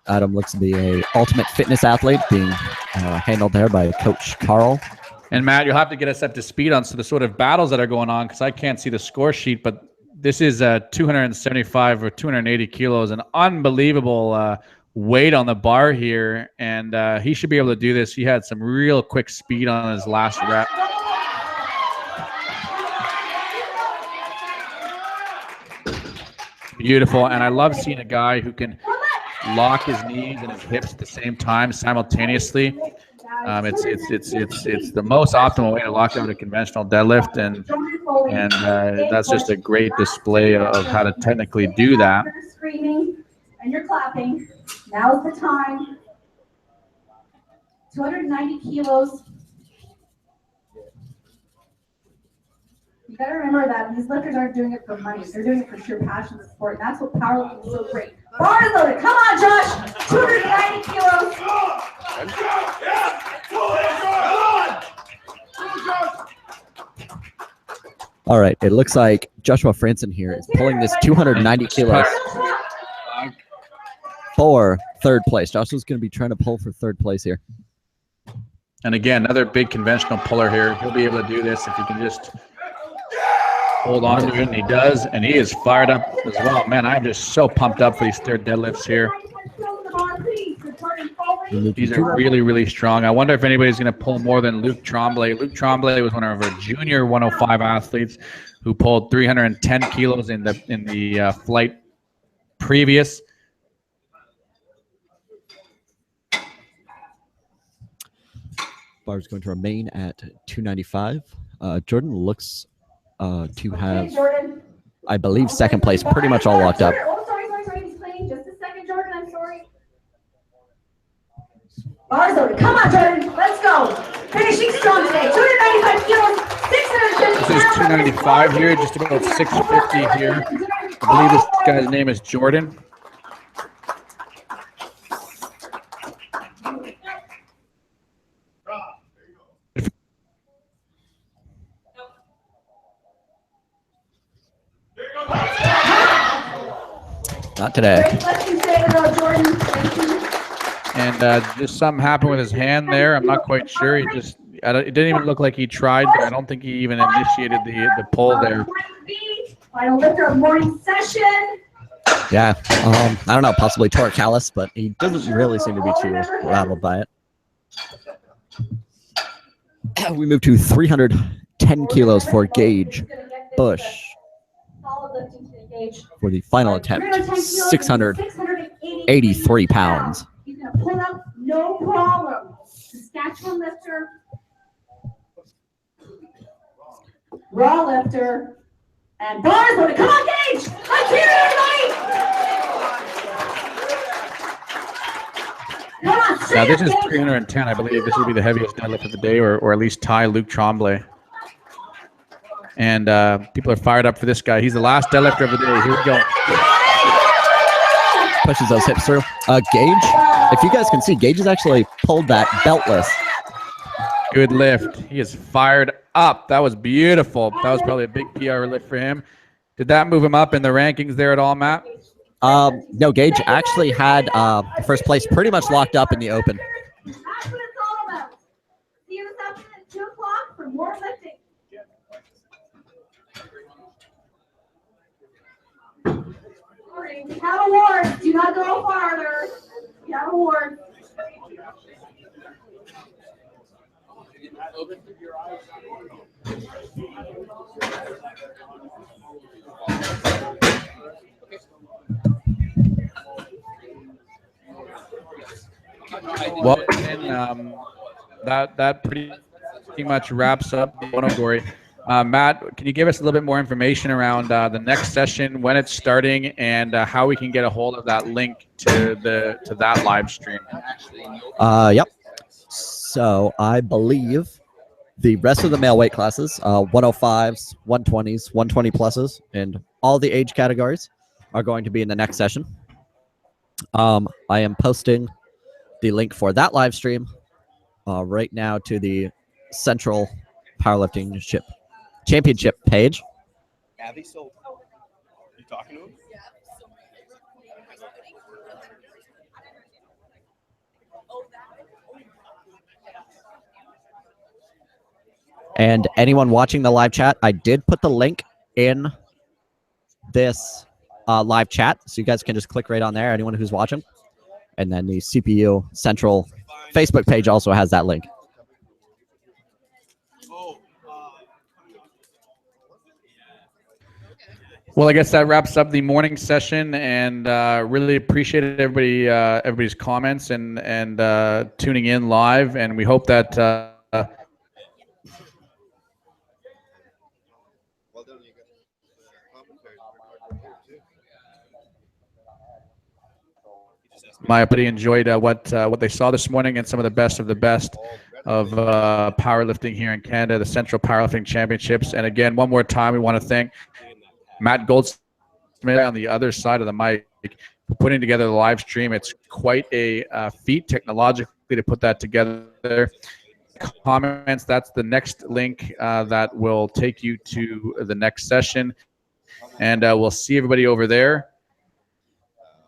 Adam looks to be a ultimate fitness athlete, being handled there by Coach Carl. And Matt, you'll have to get us up to speed on the sort of battles that are going on, because I can't see the score sheet, but this is 275 or 280 kilos, an unbelievable weight on the bar here, and he should be able to do this. He had some real quick speed on his last rep. Beautiful, and I love seeing a guy who can lock his knees and his hips at the same time simultaneously. It's the most optimal way to lock out a conventional deadlift, and that's just a great display of how to technically do that. You're screaming and you're clapping. Now's the time. 290 kilos. You gotta remember that these lifters aren't doing it for money. They're doing it for sheer passion of the sport, and that's what powerlifting is so great. Bar is loaded. Come on, Josh. 290 kilos. All right, it looks like Joshua Franson here is pulling this 290 kilos for third place. Joshua's going to be trying to pull for third place here. And again, another big conventional puller here. He'll be able to do this if he can just hold on to it, and he does, and he is fired up as well. Man, I'm just so pumped up for these third deadlifts here. These are really, really strong. I wonder if anybody's going to pull more than Luke Tremblay. Luke Tremblay was one of our junior 105 athletes who pulled 310 kilos in the flight previous. Bar is going to remain at 295. Jordan looks to have, I believe, second place pretty much all locked up. Oh, sorry. He's playing. Just a second, Jordan. I'm sorry. Bars loaded. Come on, Jordan. Let's go. Finishing strong today. 295 kilos, 650 This is 295 here, just about 650 here. I believe this guy's name is Jordan. Not today. And just something happened with his hand there. I'm not quite sure. It didn't even look like he tried. I don't think he even initiated the pull there. Final lifter of morning session. Yeah, I don't know, possibly tore a callus, but he doesn't really seem to be too rattled by it. We move to 310 kilos for Gage Bush for the final attempt, 683 pounds. He's going to pull up, no problem. Saskatchewan lifter, raw lifter, and bars loaded. Come on, Gage! Let's hear it, everybody! Come on, Now this is 310. I believe this will be the heaviest deadlift of the day, or at least tie Luke Tremblay. And people are fired up for this guy. He's the last deadlifter of the day. Here we go. Pushes those hips through. Gage, if you guys can see, Gage has actually pulled that beltless. Good lift. He is fired up. That was beautiful. That was probably a big PR lift for him. Did that move him up in the rankings there at all, Matt? No, Gage actually had first place pretty much locked up in the open. That's what it's all about. See you this afternoon at 2 o'clock for more lifting. We have awards. Do not go farther. We have awards. Well, and that pretty much wraps up the category. Matt, can you give us a little bit more information around the next session, when it's starting, and how we can get a hold of that link to that live stream? Yep. So I believe the rest of the male weight classes, 105s, 120s, 120 pluses, and all the age categories are going to be in the next session. I am posting the link for that live stream right now to the Central Powerlifting Championship page. Abby, so you talking to him? And anyone watching the live chat, I did put the link in this live chat, so you guys can just click right on there, anyone who's watching. And then the CPU Central Facebook page also has that link. Well, I guess that wraps up the morning session, and really appreciated everybody's comments and tuning in live, and we hope that. My buddy enjoyed what they saw this morning, and some of the best of powerlifting here in Canada, the Central Powerlifting Championships. And again, one more time, we want to thank Matt Goldsmith on the other side of the mic for putting together the live stream. It's quite a feat technologically to put that together. Comments, that's the next link that will take you to the next session. And we'll see everybody over there.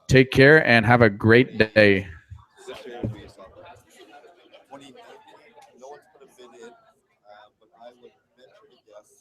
Take care and have a great day.